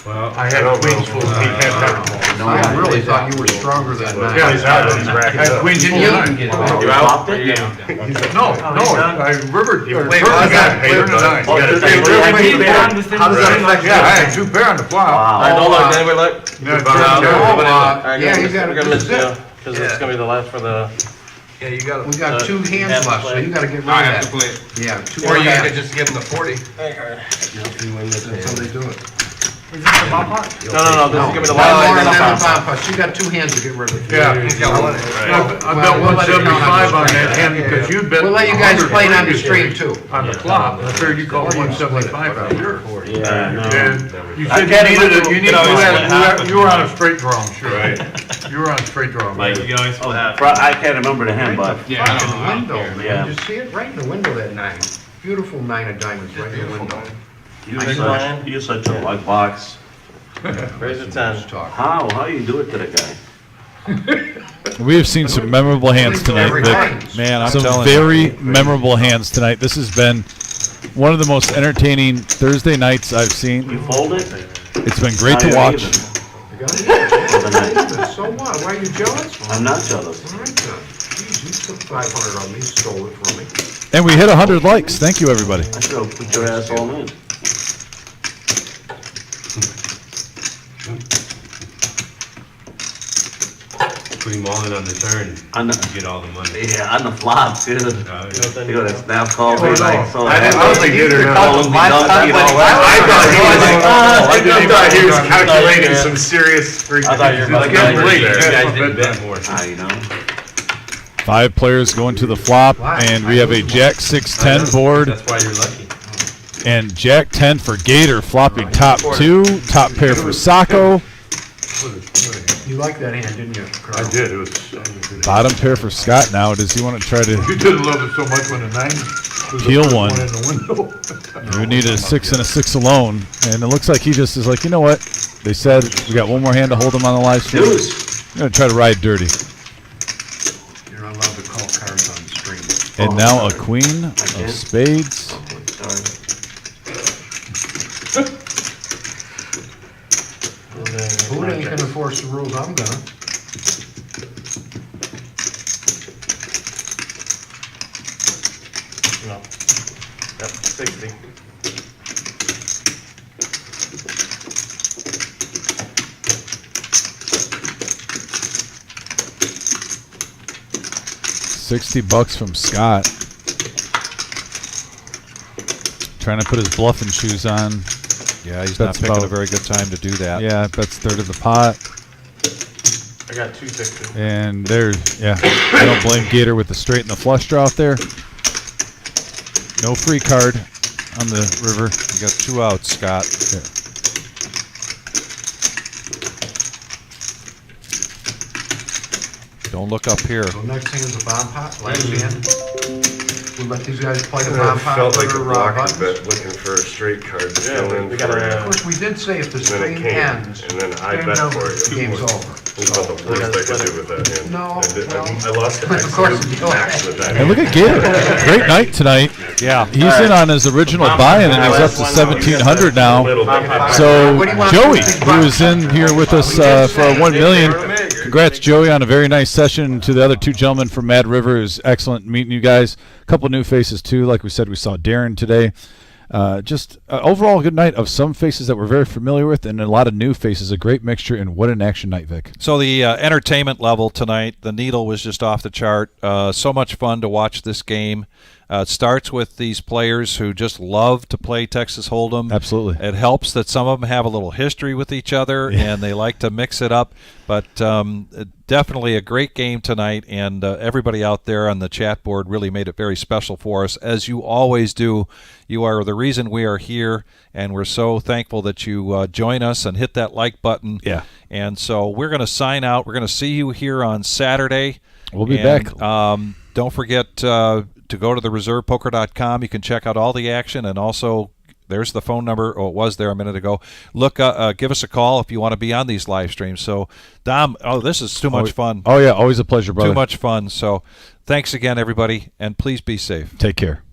I had queens full of deep hand pepper. I really thought you were stronger than that. Yeah, he's out, he's racking up. Queens in your nine. You out? No, I rivered. Wait, how's that? Turn the nine. How does that affect Yeah, I had 2 pair on the flop. Alright, hold on, anybody look? Yeah, you got Oh, We're gonna miss it. you, because it's gonna be the last for the. Yeah, you got We it. got 2 hands left, so you gotta get rid of that. Yeah, 2 Or you could hands. just give him the 40. That's how they do it. Is this the bomb pot? No, this is gonna be the One last more one. and then the Bomb bomb pot. You got 2 hands to get rid of. Yeah. He's got one. I bet 175 on that hand because you'd bet. We'll let you guys play it on the stream too. On the flop, I figured you called 175 out here. Yeah, And you I said can't you needed, you even- were on a straight draw, I'm sure. Right. You were on a straight draw. You can always Oh, I can't remember the hand, but Fucking window, Yeah. man. You see it right in the window, that 9. Beautiful 9 of diamonds right in the window. you're such a luck box. raise the 10. Just talk. How you do it to the guy? We have seen some memorable hands tonight, Vic. Man, I'm Some telling you. very memorable hands tonight. This has been one of the most entertaining Thursday nights I've You seen. fold it? It's been great Now to you're watch. even. You got it? So what? Why are you jealous? I'm not jealous. All right then. Jeez, you took 500 of me, stole it from me. And we hit 100 likes. Thank you, everybody. I should have put your asshole in. Put him all in on the turn. On the, Get all the money. yeah, on the flop, too. You go to snap call, be like, so. I don't think he did or not. All of me donkey and all that. I thought he was calculating some serious. I thought you were about to Getting go late. there. You guys didn't bet more. You know. 5 players going to the flop, and we have a Jack 6-10 board That's why you're lucky. and Jack 10 for Gator flopping top 2, top pair for Sacco, You liked that hand, didn't you, Carl? I did, it was. bottom pair for Scott now. Does he want to try to You didn't love it so much when the 9 was the Peel first one. in the window. We needed a 6 and a 6 alone, and it looks like he just is like, you know what? They said we got one more hand to hold him on the live stream. I'm gonna try to ride dirty. You're not allowed to call cards on the stream. And now a queen of spades. Who ain't gonna enforce the rules? I'm gonna. No. Yep, 60. $60 from Scott. trying to put his bluffing shoes on. Yeah, he's That's not picking a about- very good time to do that. Yeah, that's third of the pot. I got 260. And there's, yeah, I don't blame Gator with the straight and the flush draw out there. No free card on the river. You got 2 outs, Scott. Don't look up here. So next thing is the bomb pot, last hand. We let these guys play the I bomb pot. felt like a for, blocking buttons. bet, looking for a straight card to fill in we for gotta, you. Of course, we did say if the And then stream it came, ends, and then I bet for the you. game's over. It was about the worst I could do with that hand. No, I lost the Of course you don't. max with that And look hand. at Gator. Great night tonight. Yeah. He's in on his original buy, and then he's up to 1,700 now. So Joey, who is in here with us for our 1 million, congrats Joey on a very nice session. To the other 2 gentlemen from Mad River, it was excellent meeting you guys. A couple new faces too, like we said, we saw Darren today. Just overall a good night of some faces that we're very familiar with, and a lot of new faces. A great mixture, and what an action night, Vic. So the entertainment level tonight, the needle was just off the chart. So much fun to watch this game. It starts with these players who just love to play Texas Hold'em. Absolutely. It helps that some of them have a little history with each other, and they like to mix it up. But definitely a great game tonight, and everybody out there on the chat board really made it very special for us, as you always do. You are the reason we are here, and we're so thankful that you join us and hit that like button. Yeah. And so we're going to sign out. We're going to see you here on Saturday. We'll be back. Don't forget to go to thereservepoker.com. You can check out all the action, and also there's the phone number. Oh, it was there a minute ago. Look, give us a call if you want to be on these live streams. So, Dom, this is too much fun. Oh, yeah, always a pleasure, brother. Too much fun. So, thanks again, everybody, and please be safe. Take care.